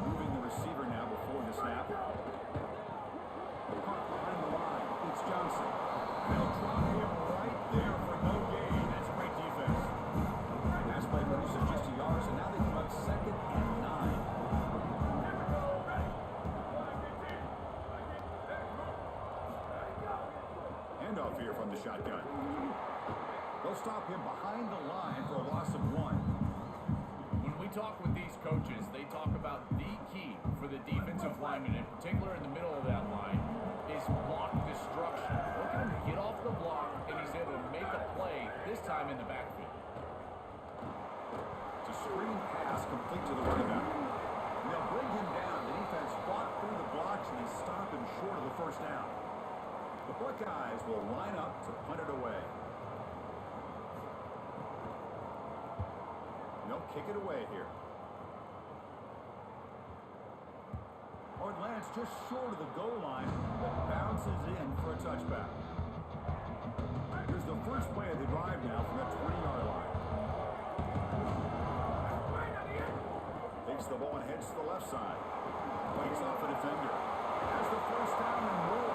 Moving the receiver now before the snap. Caught behind the line. It's Johnson. They'll drop him right there for no gain. That's great defense. Pass play produces just a yard, so now they come up 2nd and 9. Handoff here from the shotgun. They'll stop him behind the line for a loss of 1. When we talk with these coaches, they talk about the key for the defensive lineman, in particular in the middle of that line, is block destruction. Look at him get off the block, and he's able to make a play, this time in the backfield. It's a screen pass complete to the running back. And they'll bring him down. The defense fought through the blocks, and they stop him short of the 1st down. The Buckeyes will line up to punt it away. They'll kick it away here. Hard Lance just short of the goal line, but bounces in for a touchback. Here's the first play of the drive now from the 20-yard line. Takes the ball and heads to the left side. Plays off the defender. Has the 1st down and more.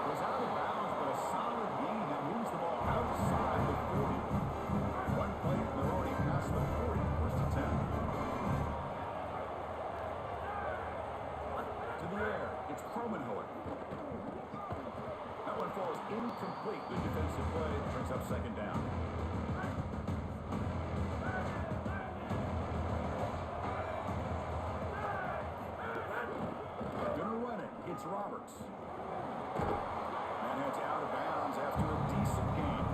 Goes out of bounds, but a solid gain that moves the ball outside the 40. One play, and they're already past the 40. 1st and 10. To the air, it's Cromenhoek. That one falls incomplete. Good defensive play brings up 2nd down. Gonna run it. It's Roberts. And it's out of bounds after a decent gain.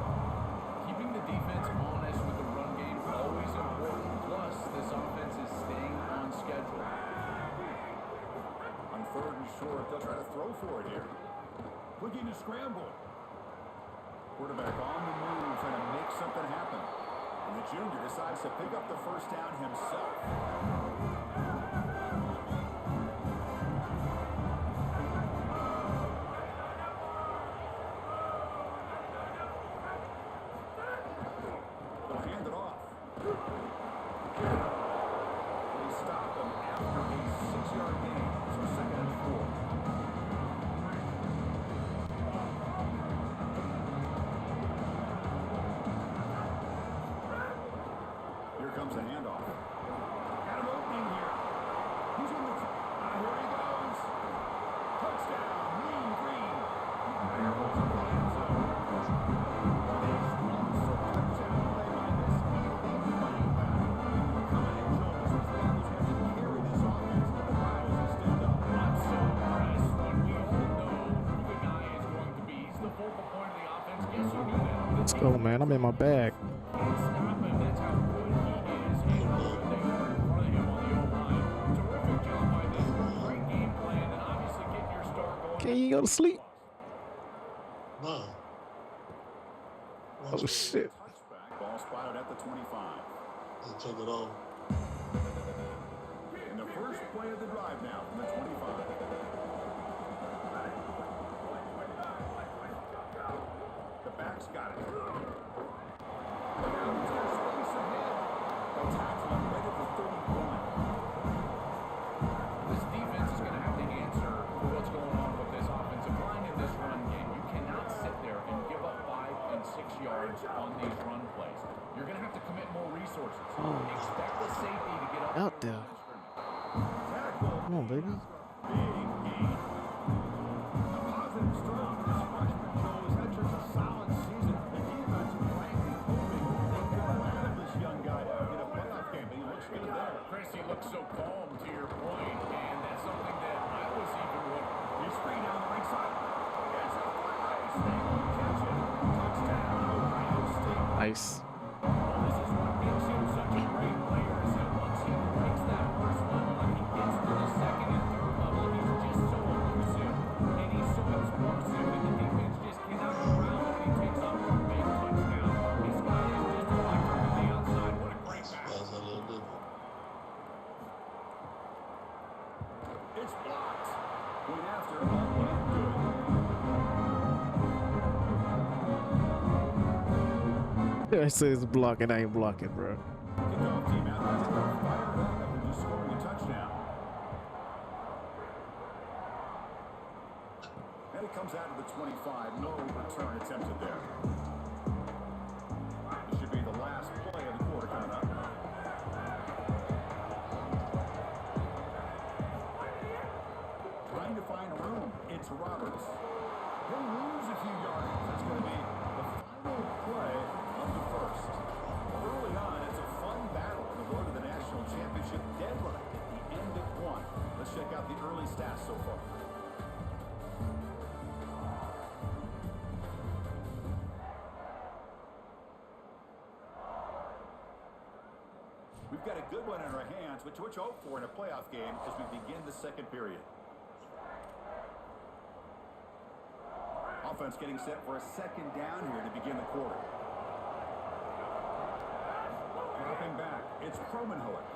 Keeping the defense honest with the run game, always important. Plus, this offense is staying on schedule. On 3rd and short, they'll try to throw for it here. Looking to scramble. Quarterback on the move, trying to make something happen. And the junior decides to pick up the 1st down himself. They'll hand it off. They stop him after a 6-yard gain. So 2nd and 4. Here comes a handoff. Let's go, man. I'm in my bag. Can't stop him. That's how good he is and how good they are in front of him on the O-line. Terrific job by this. Great game plan and obviously getting your star going. Can you go to sleep? No. Oh, shit. Touchback. Ball spotted at the 25. They took it off. And the first play of the drive now from the 25. The back's got it. Now he's got space ahead. They'll tackle him right at the 31. This defense is going to have to answer for what's going on with this offensive line in this run game. You cannot sit there and give up 5 and 6 yards on these run plays. You're going to have to commit more resources. Expect the safety to get up Out there. Come on, baby. Big gain. A positive start for this freshman, Joe. He's had such a solid season. The defense is frankly hoping they can come out of this young guy in a playoff game, but he looks good there. Chris, he looks so calm to your point, and that's something that I was even with. He's free down the right side. It's a foot race. They will catch it. Touchdown, Ohio State. Nice. Well, this is what makes him such a great player, is that once he breaks that first level and he gets to the second and third level, he's just so elusive and he's so explosive, and the defense just cannot go around him, and he takes off for a big touchdown. This guy is just electric on the outside. What a great pass. That's a little different. It's blocked. Going after him, and good. Yeah, it says blocking. I ain't blocking, bro. Kickoff team out there fired up after just scoring a touchdown. And it comes out of the 25. No return attempted there. This should be the last play of the quarter coming up. Trying to find room. It's Roberts. He'll lose a few yards. That's going to be the final play of the first. Early on, it's a fun battle on the road to the national championship deadline at the end of one. Let's check out the early stats so far. We've got a good one in our hands, which we're hope for in a playoff game as we begin the second period. Offense getting set for a second down here to begin the quarter. Dropping back, it's Kromenhoek.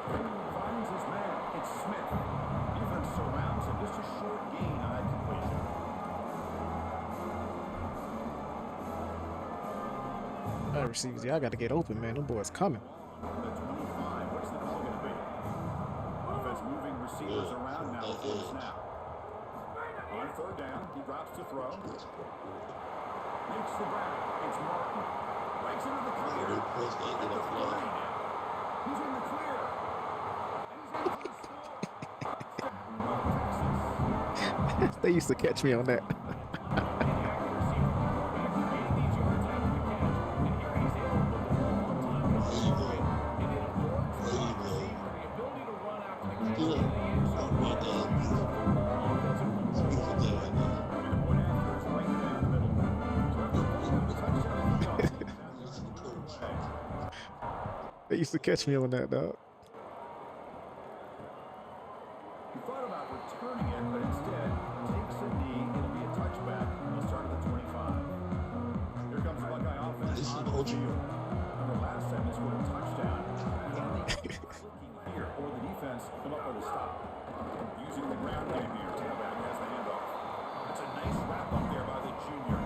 Finds his man, it's Smith. Defense surrounds him, just a short gain on that completion. That receivers, y'all got to get open, man. Them boys coming. From the 25, what's the call going to be? Offense moving receivers around now before the snap. On third down, he drops to throw. Makes the back. It's Martin. Breaks into the clear. At the 30 now. He's in the clear. And he's in for the score. Texas. They used to catch me on that. They used to catch me on that, dog. He thought about returning it, but instead takes a knee. It'll be a touchback. They'll start at the 25. Here comes the Buckeye offense on the field. Remember last time they scored a touchdown. Can they keep clicking here, or the defense come up with a stop? Using the ground game here. Tailback has the handoff. That's a nice wrap up there by the junior.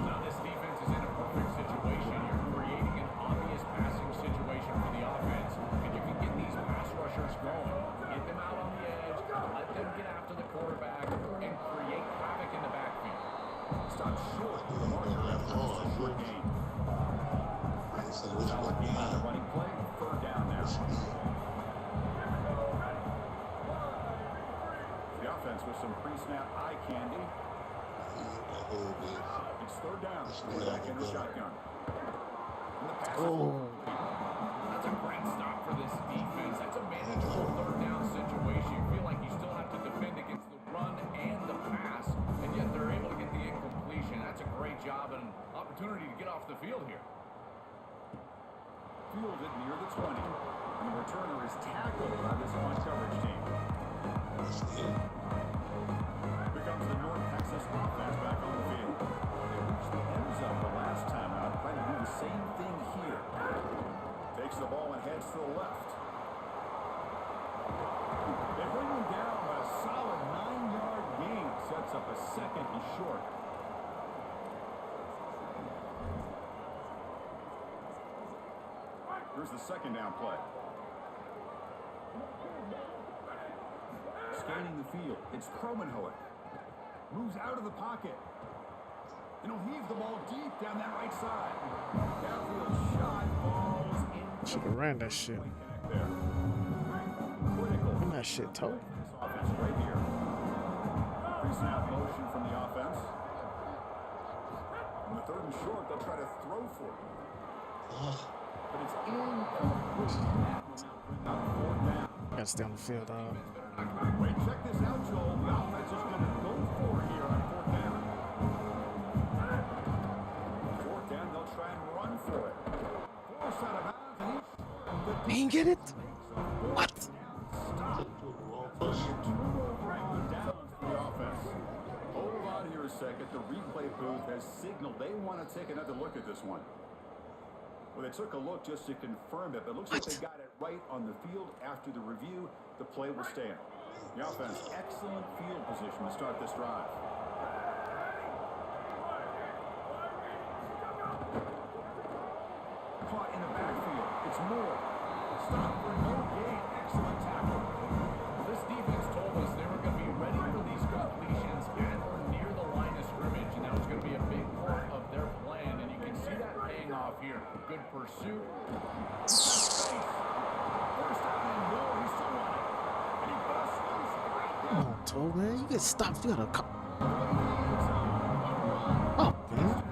Now this defense is in a perfect situation. You're creating an obvious passing situation for the offense, and you can get these pass rushers going. Get them out on the edge, let them get after the quarterback, and create havoc in the backfield. Stop short. The marker after just a short gain. Solid gain on the running play. Third down now. The offense with some pre-snap eye candy. It's third down. Back in the shotgun. And the pass is complete. That's a great stop for this defense. That's a manageable third down situation. You feel like you still have to defend against the run and the pass, and yet they're able to get the incompletion. That's a great job, and up opportunity to get off the field here. Fielded near the 20. And the returner is tackled by this punt coverage team. Here comes the North Texas offense back on the field. They reached the end zone the last time out. Trying to do the same thing here. Takes the ball and heads to the left. They bring him down, but a solid 9-yard gain sets up a 2nd and short. Here's the 2nd down play. Scanning the field, it's Kromenhoek. Moves out of the pocket. And he'll heave the ball deep down that right side. Downfield shot falls in. Should have ran that shit. Critical. That shit tough. This offense right here. Pre-snap motion from the offense. On the 3rd and short, they'll try to throw for it. But it's incomplete. That will now bring up 4th down. Gotta stay on the field, dog. Wait, check this out, Joel. The offense is going to go for it here on 4th down. 4th down, they'll try and run for it. Force out of bounds, and He ain't get it? What? Turnover on downs for the offense. Hold on here a second. The replay booth has signaled they want to take another look at this one. Well, they took a look just to confirm it, but it looks like they got it right on the field. After the review, the play will stand. The offense, excellent field position to start this drive. Caught in the backfield. It's Moore. Stop for no gain. Excellent tackle. This defense told us they were going to be ready for these completions at or near the line of scrimmage, and that was going to be a big part of their plan, and you can see that paying off here. Good pursuit. First down and more. He's still on it. And he busts loose right Come down. on, Toe, man. You get stopped. You gotta come. Oh, man.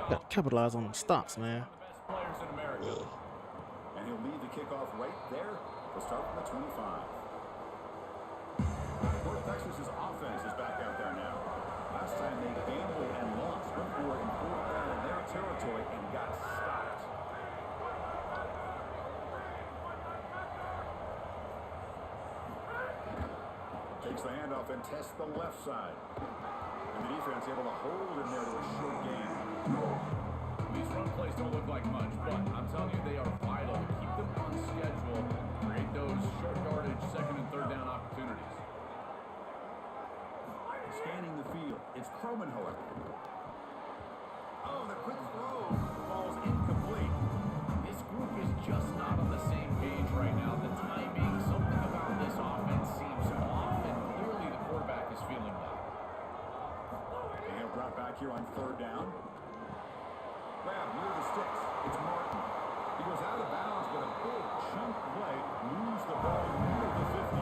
Gotta capitalize on them stops, man. Players in America. And he'll lead the kickoff right there. We'll start from the 25. North Texas's offense is back out there now. Last time they gambled and lost. Went for it in 4th down in their territory and got stopped. Takes the handoff and tests the left side. And the defense able to hold him there to a short gain. These run plays don't look like much, but I'm telling you, they are vital to keep them on schedule, create those short yardage 2nd and 3rd down opportunities. Scanning the field, it's Kromenhoek. Oh, the quick throw falls incomplete. This group is just not on the same page right now. The timing, something about this offense seems off, and clearly the quarterback is feeling that. And he'll drop back here on 3rd down. Grab near the sticks. It's Martin. He goes out of bounds, but a big chunk play moves the ball near the 50.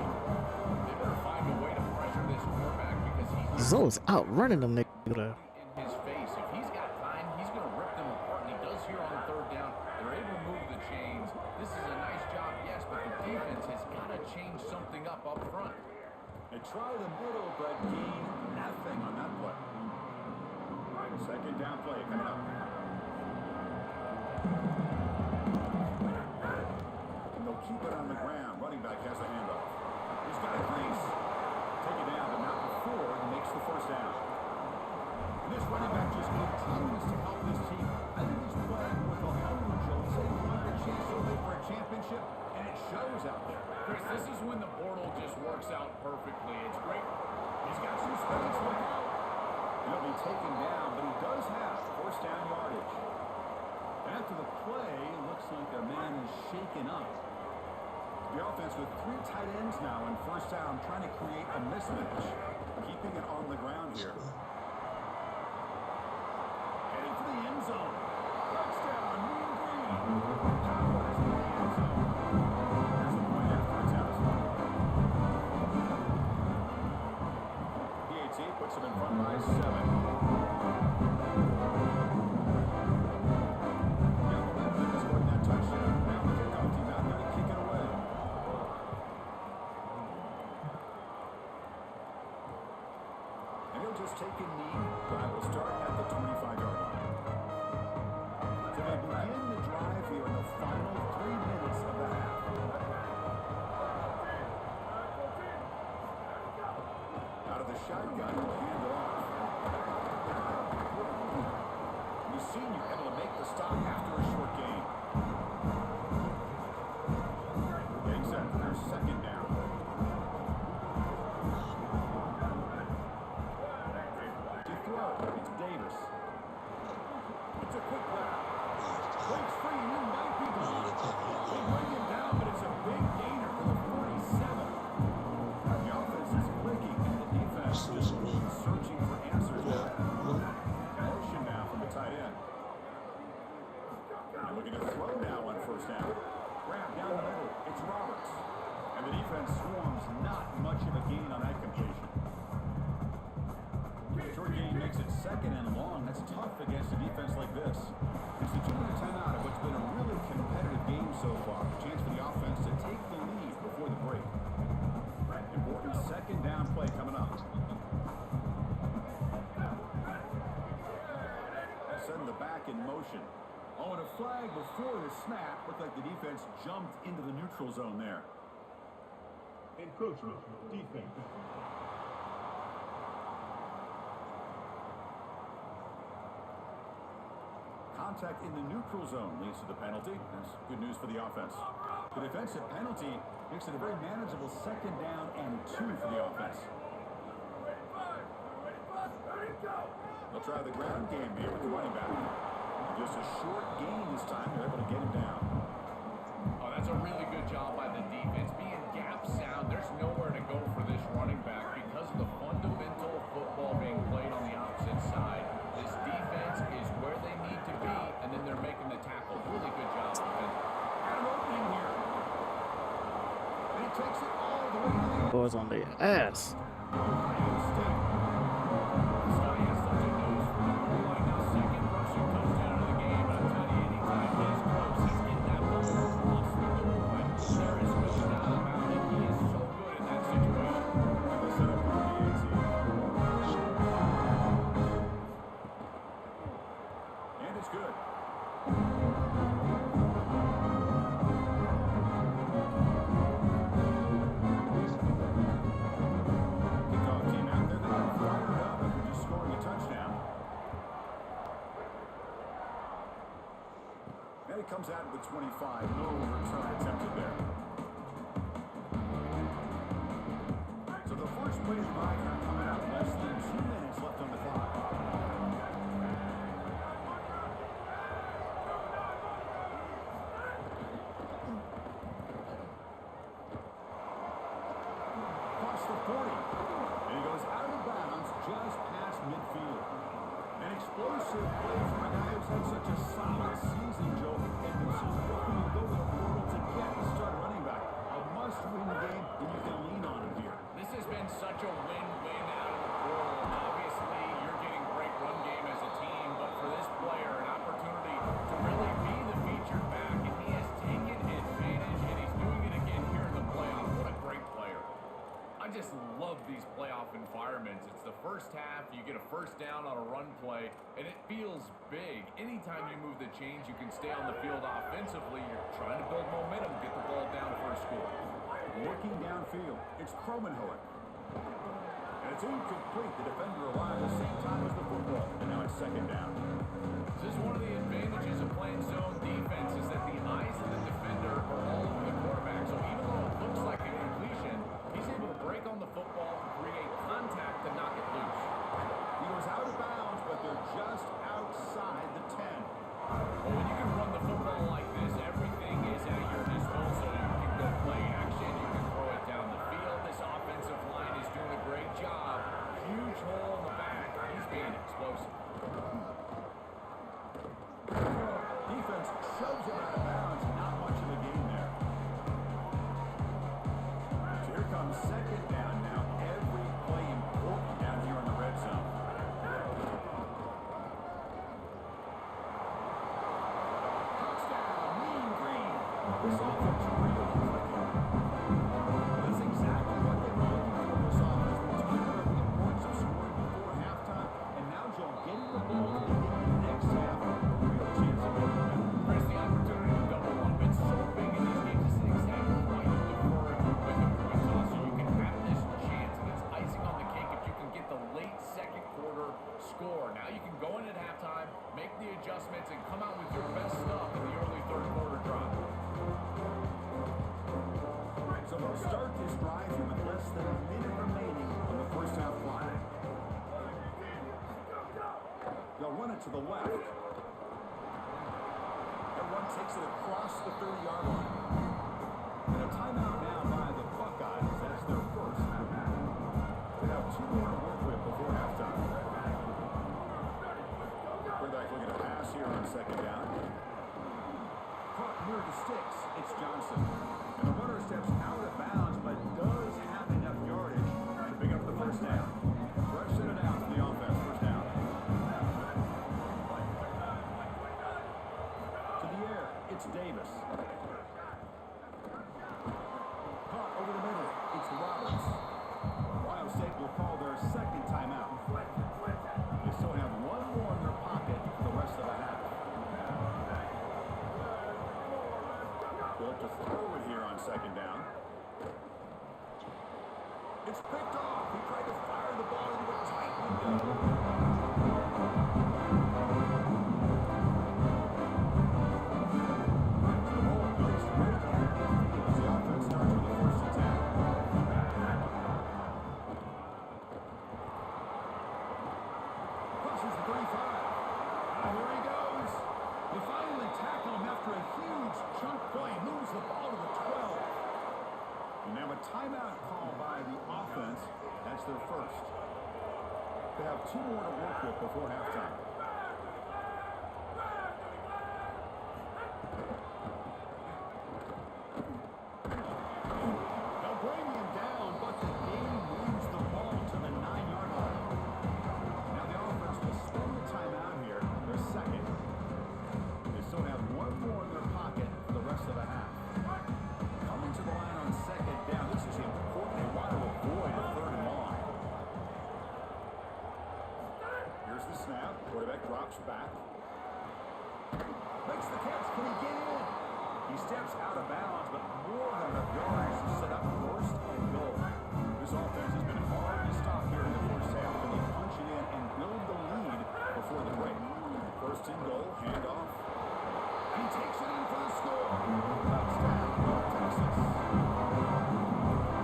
They better find a way to pressure this quarterback because he's Zoe's out running them niggas. in his face. If he's got time, he's going to rip them apart, and he does here on 3rd down. They're able to move the chains. This is a nice job, yes, but the defense has got to change something up front. They try the middle, but gain nothing on that play. 2nd down play coming up. And they'll keep it on the ground. Running back has the handoff. He's got a crease. Take it down, but not before he makes the 1st down. And this running back just continues to help this team. I think he's playing with a hunger, Joe. He said he wanted a chance to win for a championship, and it shows out there. Chris, this is when the portal just works out perfectly. It's great. He's got some space. Look out. He'll be taken down, but he does have 1st down yardage. After the play, it looks like a man is shaken up. The offense with 3 tight ends now in 1st down, trying to create a mismatch. Keeping it on the ground here. Heading for the end zone. Touchdown, Mean Green. Powers in the end zone. There's the point after attempt. PAT puts puts them in front by 7. Yeah, momentum is scoring that touchdown. Now the kickoff team out there to kick it away. And he'll just take a knee. Drive will start at the 25-yard line. So they begin the drive here in the final 3 minutes of the half. Out of the shotgun, hand off. The senior able to make the stop after a short gain. Getting set for their second down. To throw, it's Davis. It's a quick route. Breaks free, and he might be gone. They bring him down, but it's a big gainer for the 47. The offense is clicking, and the defense is searching for answers there. Motion now from the tight end. And looking to throw now on first down. Grab down the middle. It's Roberts. And the defense swarms, not much of a gain on that completion. Short gain makes it second and long. That's tough against a defense like this. It's the 2-minute timeout of what's been a really competitive game so far. Chance for the offense to take the lead before the break. Important second down play coming up. Send the back in motion. Oh, and a flag before the snap. Looked like the defense jumped into the neutral zone there. Encroachment, defense. Contact in the neutral zone leads to the penalty. That's good news for the offense. The defensive penalty makes it a very manageable second down and 2 for the offense. They'll try the ground game here with the running back. Just a short gain this time. They're able to get him down. Oh, that's a really good job by the defense. Being gap sound, there's nowhere to go for this running back because of the fundamental football being played on the opposite side. This defense is where they need to be, and then they're making the tackle. Really good job. Got an opening here. And he takes it all the way to the Boys on their ass. Ohio State. This guy has such a nose for the goal line. Now, second rushing touchdown of the game. But I'll tell you, anytime he's close, he's getting that ball across the goal line. There is no doubt about it. He is so good in that situation. The setup for the PAT. And it's good. Kickoff team out there. They're fired up after just scoring a touchdown. And it comes out of the 25. No return attempted there. So the first play of the drive here coming out less than 2 minutes left on the clock. Across the 40. And he goes out of bounds just past midfield. An explosive play from a guy who's had such a solid season, Joe. And this is what you go to the portal to get the start running back. A must-win game, and you can lean on him here. This has been such a win-win out of the portal. Obviously, you're getting great run game as a team, but for this player, an opportunity to really be the featured back, and he has taken advantage, and he's doing it again here in the playoff. What a great player. I just love these playoff environments. It's the first half, you get a first down on a run play, and it feels big. Anytime you move the chains, you can stay on the field offensively. You're trying to build momentum, get the ball down for a score. Looking downfield, it's Kromenhoek. And it's incomplete. The defender arrived at the same time as the football. And now it's second down. This is one of the advantages of playing zone defense is that the eyes of the defender are all over the quarterback. So even though it looks like a completion, he's able to break on the football and create contact to knock it loose. He was out of bounds, but they're just outside the 10. Well, when you can run the football like this, everything is at your disposal. You can go play action, you can throw it down the field. This offensive line is doing a great job. Huge hole in the back. He's being explosive. Defense shoves it out of bounds. Not much of a gain there. left. Everyone takes it across the 30-yard line. And a timeout now by the Buckeyes. That's their first. They have 2 more to work with before halftime. Quarterback looking to pass here on second down. Caught near the sticks. It's Johnson. And the runner steps out of bounds, but does have enough yardage to pick up the first down. Fresh set it out to the offense. First down. To the air. It's Davis. Caught over the middle. It's Roberts. Ohio State will call their second timeout. They still have 1 more in their pocket for the rest of the half. Built to throw it here on second down. It's picked off. He tried to fire the ball into a tight window. The ball goes right at midfield as the offense starts with the first and 10. Crosses the 35. And here he goes. They finally tackle him after a huge chunk play. Moves the ball to the 12. And now a timeout call by the offense. That's their first. They have 2 more to work with before halftime. They'll bring him down, but the game moves the ball to the 9-yard line. Now the offense will spend the timeout here. Their second. They still have 1 more in their pocket for the rest of the half. Coming to the line on second down. This is important. They want to avoid a 3rd and long. Here's the snap. Quarterback drops back. Makes the catch. Can he get in? He steps out of bounds, but more than enough yards to set up first and goal. This offense has been hard to stop here in the first half. Can they punch it in and build the lead before the break? First and goal. Handoff. He takes it in for the score. Touchdown, Texas.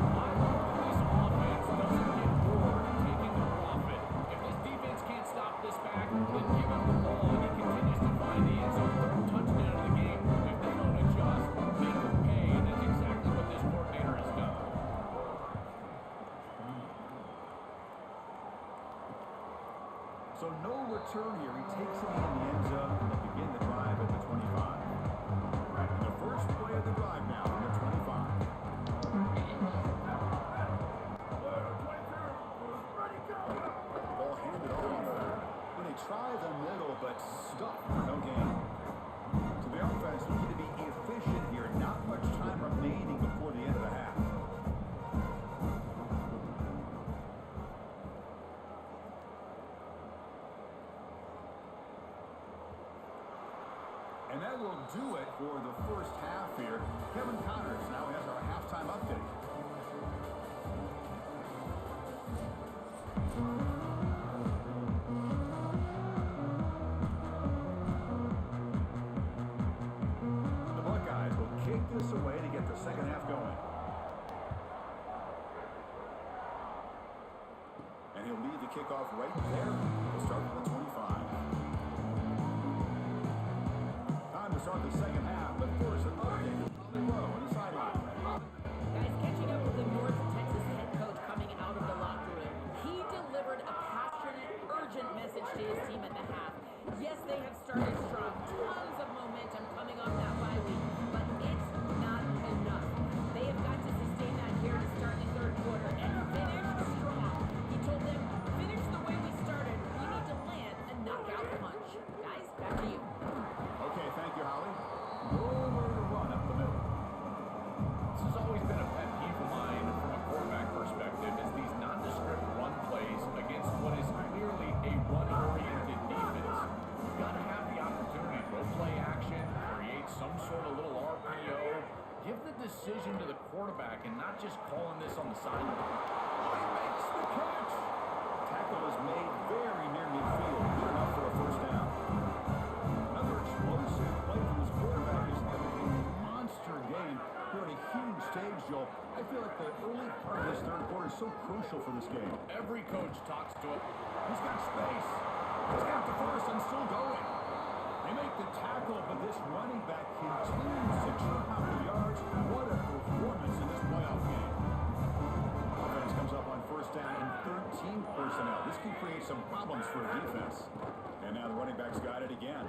I love that this offense doesn't get bored taking the profit. If this defense can't stop this back, then give him the ball and he continues to find the end zone. 3rd touchdown of the game. If they don't adjust, make them pay, and that's exactly what this coordinator has done. So no return here. He takes it in the end zone and they begin the drive at the 25. The first play of the drive now from the 25. Ball handed off. And they try the middle, but stuck for no gain. So the offense looking to be efficient here. Not much time remaining before the end of the half. And that will do it for the first half here. Kevin Connors now has our halftime update. The Buckeyes will kick this away to get the second half going. And he'll lead the kickoff right there. We'll start with the 25. Time to start the second half, but first an update from Monroe on the sideline. Guys, catching up with the North Texas head coach coming out of the locker room. He delivered a passionate, urgent message to his team at the half. Yes, they have started strong. Tons of momentum coming off that bye week, but it's not enough. They have got to sustain that here to start the 3rd quarter and finish strong. He told them, finish the way we started. We need to land a knockout punch. Guys, back to you. Okay, thank you, Holly. Nowhere to run up the middle. This has always been a pet peeve of mine from a quarterback perspective is these nondescript run plays against what is clearly a run-oriented defense. You've got to have the opportunity to go play action, create some sort of little RPO, give the decision to the quarterback and not just calling this on the sideline. Oh, he makes the catch. Tackle is made very near midfield. Good enough for a first down. Another explosive play from his quarterback is having a monster game here at a huge stage, Joel. I feel like that the early part of this third quarter is so crucial for this game. Every coach talks to him. He's got space. He's got the first and still going. They make the tackle, but this running back continues to churn out the yards. What a performance in this playoff game. Offense comes up on first down and 13 personnel. This can create some problems for a defense. And now the running back's got it again.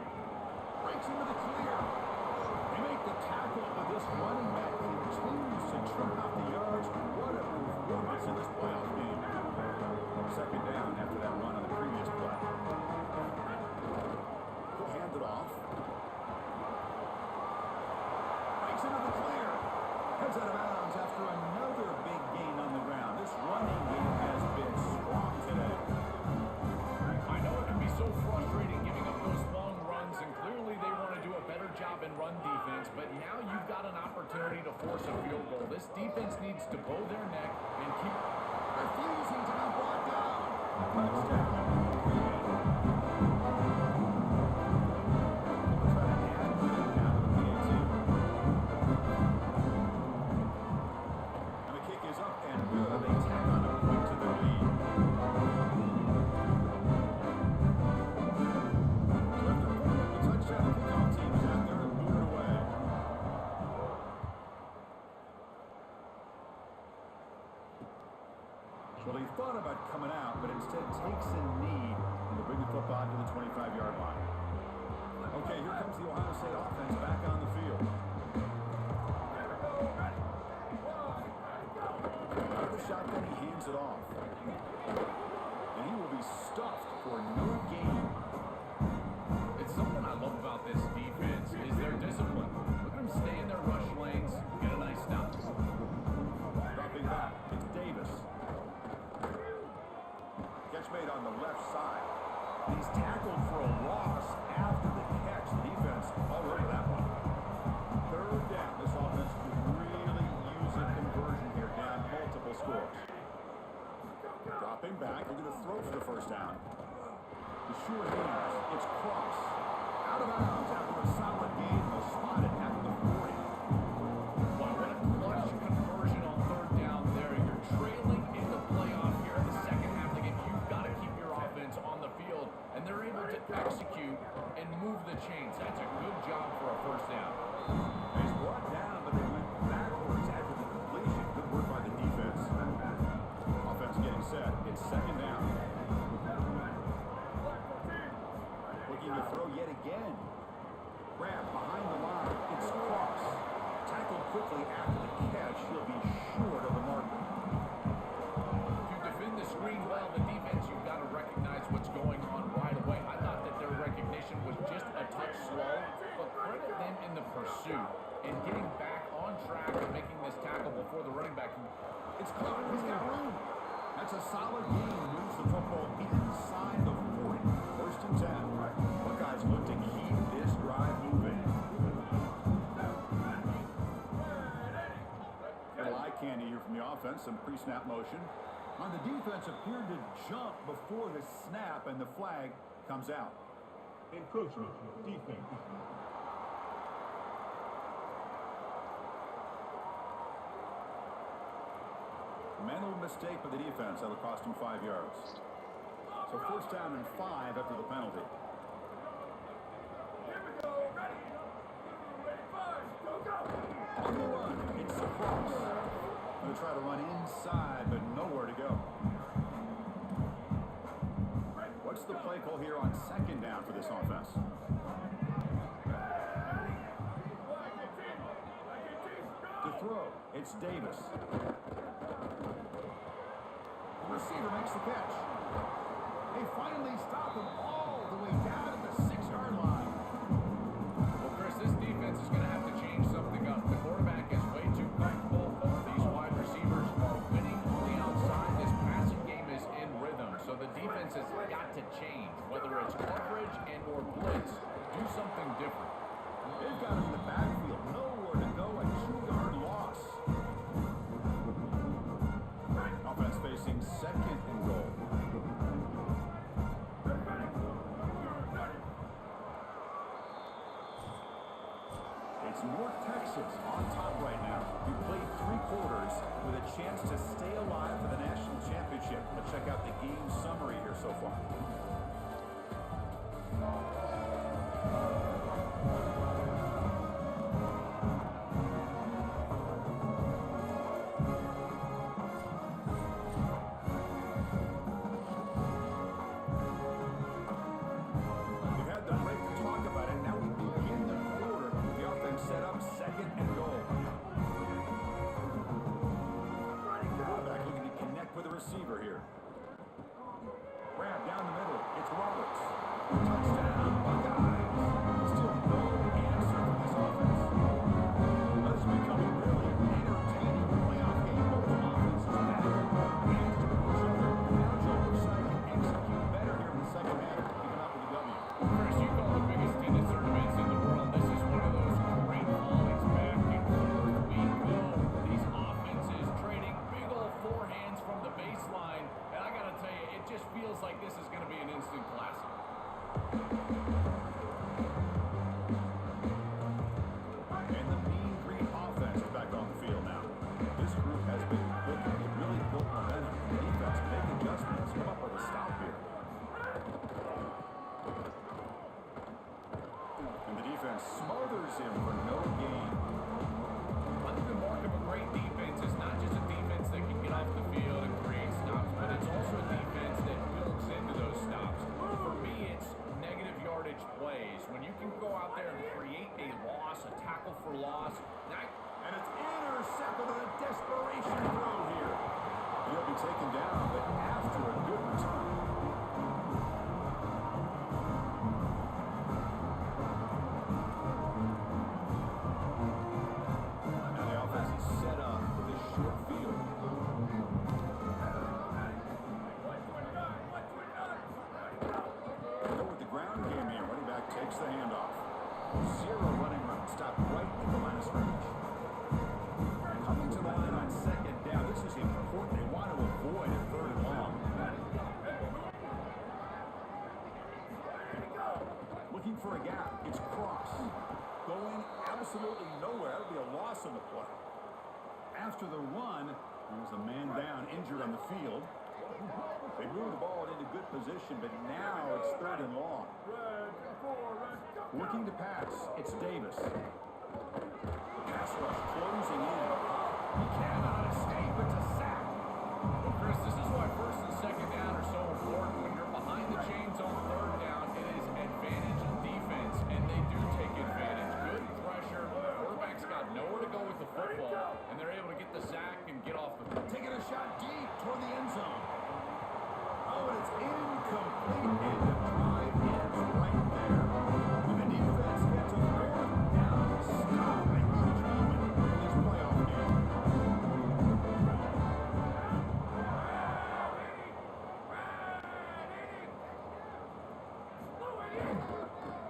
Breaks into the clear. They make the tackle, but this running back continues to churn out the yards. What a performance in this playoff game. Second down after that run on the previous play. He'll hand it off. Breaks into the clear. Heads out of bounds after another big gain on the ground. This running game has been strong today. I know it can be so frustrating giving up those long runs, and clearly they want to do a better job in run defense, but now you've got an opportunity to force a field goal. This defense needs to bow their neck and keep refusing to be brought down. Touchdown. And the kick is up and good. They tack on a point to their lead. The touchdown kickoff team is out there and moving away. Well, he thought about coming out, but instead takes a knee and to bring the football to the 25-yard line. Okay, here comes the Ohio State offense back on the field. Out of the shotgun, he hands it off. And he will be stuffed for no gain. It's something I love about this defense is their discipline. Look at them stay in their rush lanes, get a nice stop. Dropping back, it's Davis. Catch made on the left side. He's tackled for a loss after the catch. The defense all over that one. Third down. This offense could really use a conversion here, down multiple scores. Dropping back, they're going to throw for the first down. The sure hands, it's Cross. Out of bounds after a solid gain. They'll spot it at the 40. Wow, what a clutch conversion on third down there. You're trailing in the playoff here in the second half of the game. You've got to keep your offense on the field, and they're able to execute and move the chains. That's a good job for a first down. He's brought down, but they went backwards after the completion. Good work by the defense. Offense getting set. It's second down. Looking to throw yet again. Grab behind the line. It's Cross. Tackled quickly after the catch. He'll be short of the marker. To defend the screen well, the defense, you've got to recognize what's going on right away. I thought that their recognition was just a touch slow, but credit them in the pursuit and getting back on track and making this tackle before the running back. It's caught. He's got room. That's a solid gain. Moves the football inside the 40. First and 10. Buckeyes look to keep this drive moving. Little eye candy here from the offense. Some pre-snap motion. On the defense, appeared to jump before the snap, and the flag comes out. Encroachment, defense. Mental mistake by the defense. That'll cost him 5 yards. So first down and 5 after the penalty. Here we go. Ready. Ready, fire. Go, go. On the run, it's Cross. Going to try to run inside, but nowhere to go. What's the play call here on second down for this offense? To throw, it's Davis. The receiver makes the catch. They finally stop him all the way down at the 6-yard line. Well, Chris, this defense is going to have to change something up. The quarterback is way too comfortable. These wide receivers are winning on the outside. This passing game is in rhythm, so the defense has got to change. Whether it's coverage and or blitz, do something different. They've got him in the backfield. Nowhere to go. A 2-yard loss. Offense facing second and goal. It's North Texas on top right now. You played 3 quarters with a chance to stay alive for the national championship. Let's check out the game summary here so far. We've had the break to talk about it. Now we begin the quarter. The offense set up 2nd and goal. Quarterback looking to connect with a receiver here. Grab down the middle. It's Roberts. Touchdown, Buckeyes. Still no answer from this offense. This is becoming really an entertaining playoff game. Both offenses back. Hands to each other. Now Joe Bursai can execute better here in the second half to keep it up with the W. Chris, you call the biggest tennis tournaments in the world. This is one of those great volleys back and forth. We go. These offenses trading big old forehands from the baseline. And I got to tell you, it just feels like this is going to be an instant classic. And the Mean Green offense is back on the field now. This group has been cooking. It really built momentum. The defense make adjustments. Come up with a stop here. And the defense smothers him for no gain. I think the mark of a great defense is not just a defense that can get off the field and create stops, but it's also a defense that builds into those stops. For me, it's negative yardage plays. When you can go out there and create a loss, a tackle for loss, And it's intercepted with a desperation throw here. He'll be taken down, but after a good return. Now the offense is set up with a short field. Go with the ground game here. Running back takes the handoff. 0 running room. Stop right at the line of scrimmage. Coming to the line on 2nd down. This is important. They want to avoid a 3rd and long. Looking for a gap. It's Cross. Going absolutely nowhere. That'll be a loss on the play. After the run, there's a man down, injured on the field. They move the ball into good position, but now it's 3rd and long. Looking to pass. It's Davis. Pass rush closing in. He cannot escape. It's a sack. Well, Chris, this is why 1st and 2nd down are so important. When you're behind the chains on 3rd down, it is advantage defense, and they do take advantage. Good pressure. Quarterback's got nowhere to go with the football, and they're able to get the sack and get off the field. Taking a shot deep toward the end zone. Oh, and it's incomplete, and the drive ends right there. And the defense gets a 4th down stop. A huge moment in this playoff game.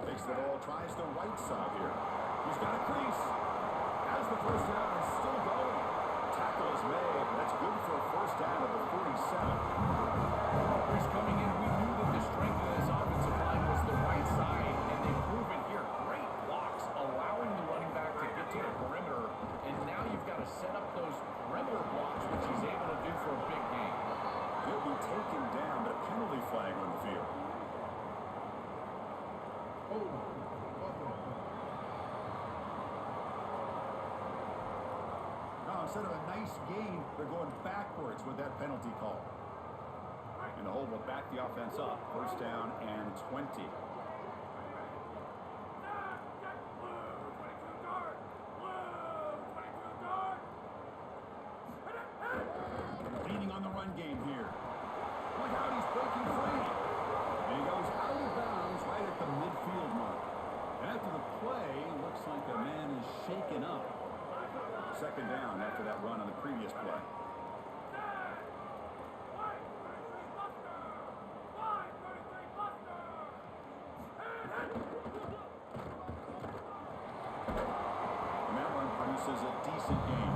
Takes the ball, tries the right side here. He's got a crease. Has the 1st down and still going. Tackle is made. That's good for a 1st down at the 47. Chris, coming in, we knew that the strength of this offensive line was the right side, and they prove it here. Great blocks, allowing the running back to get to the perimeter, and now you've got to set up those perimeter blocks, which he's able to do for a big game. He'll be taken down, but a penalty flag on the field. Now, instead of a nice gain, they're going backwards with that penalty call. And the hold will back the offense up. 1st down and 20. Leaning on the run game here. Look out, he's breaking free. And he goes out of bounds right at the midfield mark. After the play, looks like a man is shaken up. 2nd down after that run on the previous play. And that run produces a decent game.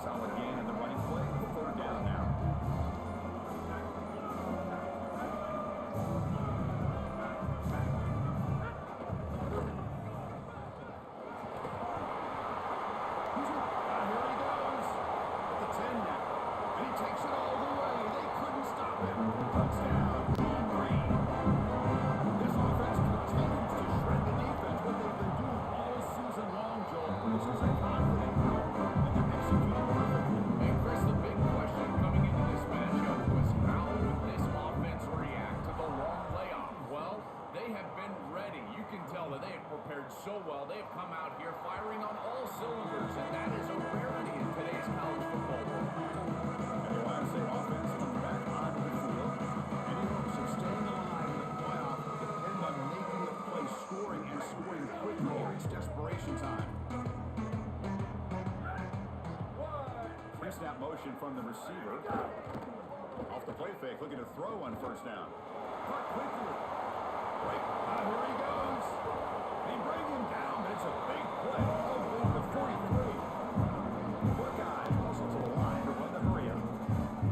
Solid gain in the running play. 3rd down now. Pre-snap motion from the receiver. Off the play fake, looking to throw on first down. Caught quickly. Wait, here he goes. They bring him down, but it's a big play. All over the 43. Buckeyes also to the line to run the hurry up.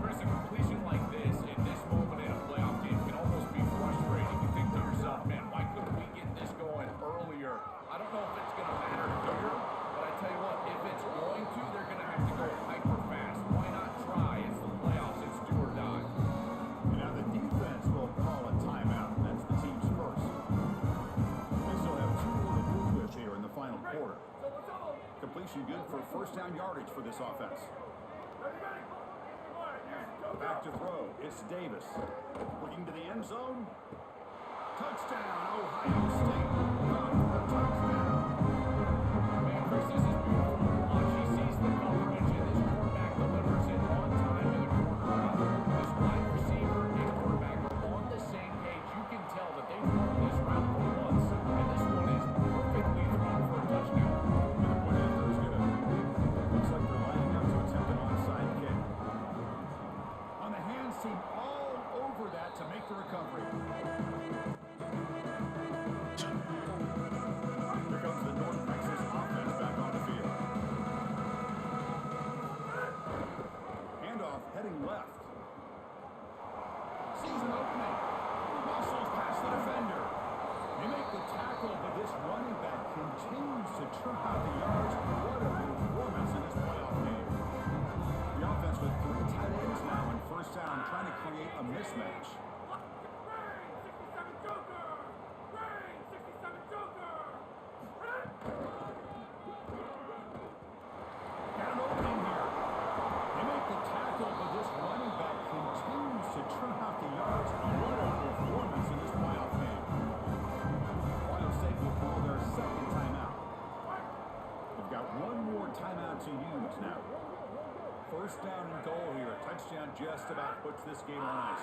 Chris, a completion like this in this moment in a playoff game can almost be frustrating. You think to yourself, man, why couldn't we get this going earlier? I don't know if it's going to matter here, but I tell you what, if it's going to, they're going to have to go hyper fast. Why not try? It's the playoffs. It's do or die. And now the defense will call a timeout. That's the team's first. They still have 2 more to move with here in the final quarter. Completion good for first down yardage for this offense. Back to throw. It's Davis. Looking to the end zone. Touchdown, Ohio State. Touchdown. Man, Chris, this is beautiful to watch. He sees the coverage, and this quarterback delivers it on time to the quarterback. This wide receiver and quarterback are on the same page. You can tell that they've run this route for once, and this one is perfectly thrown for a touchdown. Looks like they're lining up to attempt an onside kick. On the hands team all over that to make the recovery. Here comes the North Texas offense back on the field. Handoff heading left. Sees an opening. Muscles past the defender. They make the tackle, but this running back continues to churn out the yards. What a performance in this playoff game. The offense with 3 tight ends now in first down, trying to create a mismatch. Got an opening here. They make the tackle, but this running back continues to churn out the yards. What a performance in this playoff game. Ohio State will call their second timeout. They've got 1 more timeout to use now. First down and goal here. Touchdown just about puts this game on ice.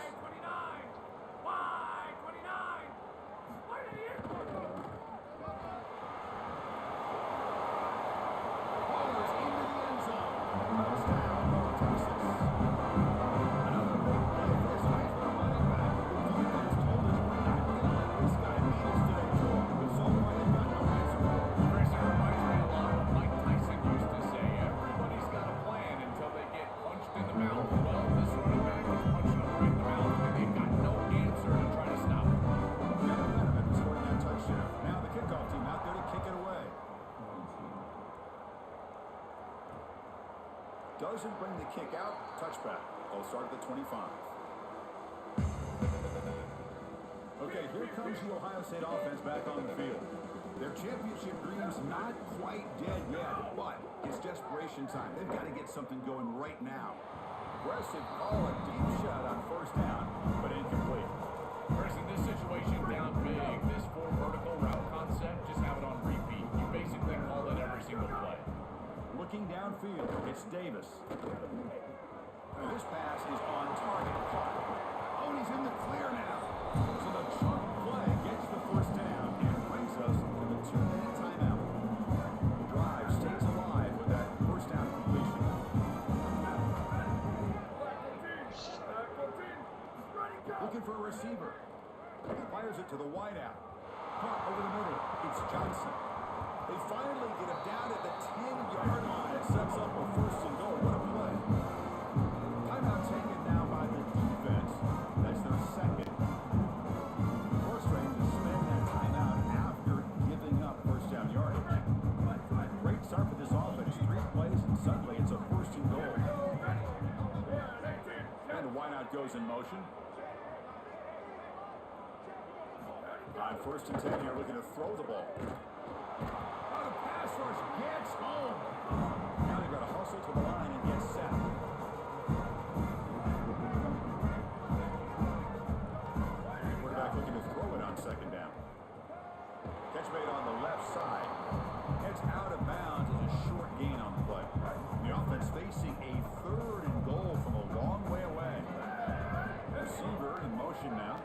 Ballers into the end zone. Touchdown, North Texas. Another big play for this Heisman running back. The defense told us we're not going to let this guy beat us today, Joel. But so far they've got no answer for him. Chris, it reminds me a lot of what Mike Tyson used to say. Everybody's got a plan until they get punched in the mouth. Well, this running back is punching them right in the mouth, and they've got no answer to try to stop it. Got momentum after scoring that touchdown. Now the kickoff team out there to kick it away. Doesn't bring the kick out. Touchback. They'll start at the 25. Okay, here comes the Ohio State offense back on the field. Their championship dreams not quite dead yet, but it's desperation time. They've got to get something going right now. Aggressive call, a deep shot on first down, but incomplete. Chris, in this situation, down big, this 4 vertical route concept, just have it on repeat. You basically call it every single play. Looking downfield, it's Davis. Now this pass is on target. Caught. Oh, and he's in the clear now. So the chunk play gets the first down and brings us to the 2-minute timeout. The drive stays alive with that first down completion. Looking for a receiver. Fires it to the wideout. Caught over the middle. It's Johnson. They finally get him down at the 10-yard line. It sets up a first and goal. What a play. Timeout taken now by the defense. That's their second. Frustrating to spend that timeout after giving up first down yardage. Great start for this offense. 3 plays, and suddenly it's a first and goal. And the wideout goes in motion. On first and 10 here, looking to throw the ball. The pass rush gets home. Now they've got to hustle to the line and get set. Quarterback looking to throw it on second down. Catch made on the left side. It's out of bounds as a short gain on the play. The offense facing a 3rd and goal from a long way away. Receiver in motion now.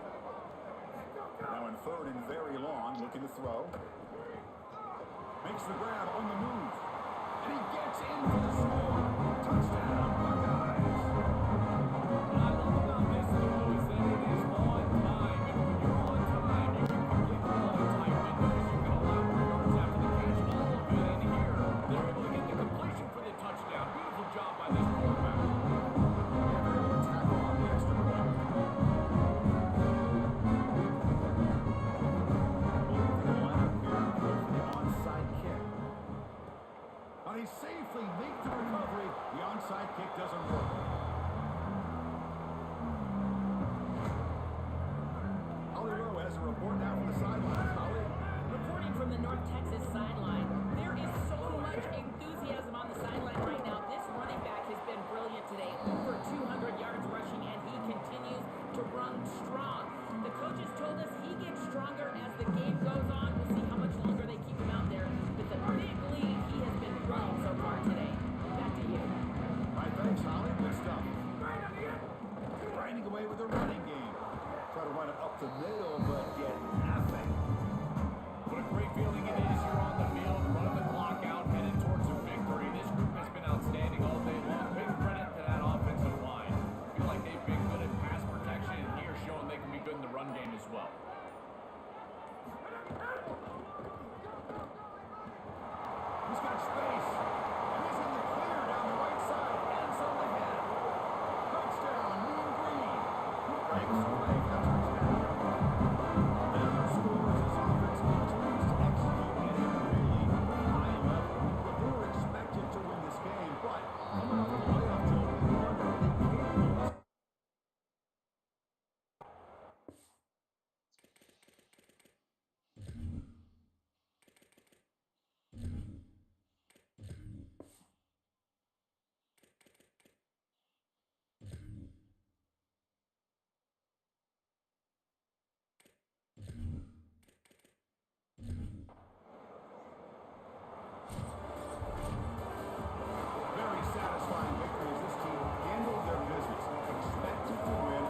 Now in 3rd and very long, looking to throw. Makes the grab on the move. And he gets in for the score. Touchdown. leak to recovery. The onside kick doesn't work. Holly Rowe has a report now from the sidelines. Holly? Reporting from the North Texas sideline, there is so much enthusiasm on the sideline right now. This running back has been brilliant today, over 200 yards rushing, and he continues to run strong. The coaches told us he gets stronger as the game goes on. We'll see how much longer they keep him out there. With the big lead, he has been brilliant so far today. Back to you. All right, thanks, Holly. Good stuff. Grinding away with the running game. Try to run it up the middle, but get nothing. What a great feeling it is. You're on the field, running the clock out, headed towards a victory. This group has been outstanding all day long. Big credit to that offensive line. I feel like they've been good at pass protection, and here showing they can be good in the run game as well. He's got space, and he's in the clear down the right side. Ends on the head. Touchdown, Mean Green. He breaks away for the touchdown. And scores as offense continues to execute at a really high level. Look, they were expected to win this game, but coming off the playoff, Joe, we wonder are they capable of very satisfying victory as this team handled their business, expected to win,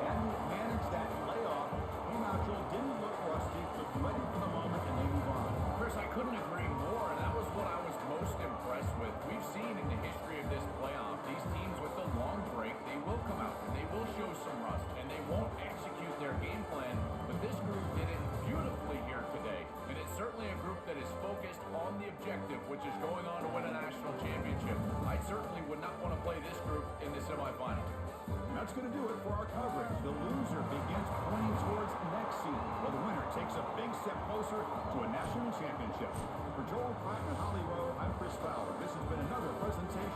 and managed that layoff. Came out, Joel, didn't look rusty, but ready for the moment, and they move on. Chris, I couldn't agree more, and that was what I was most impressed with. We've seen in the history of this playoff, these teams with the long break, they will come out, and they will show some rust, and they won't execute their game plan, but this group did it beautifully here today, and it's certainly a group that is focused on the objective, which is going on to win a national championship. I certainly would not want to play this group in the semifinal. And that's going to do it for our coverage. The loser begins pointing towards next season, while the winner takes a big step closer to a national championship. For Joel Pratt and Holly Rowe, I'm Chris Fowler. This has been another presentation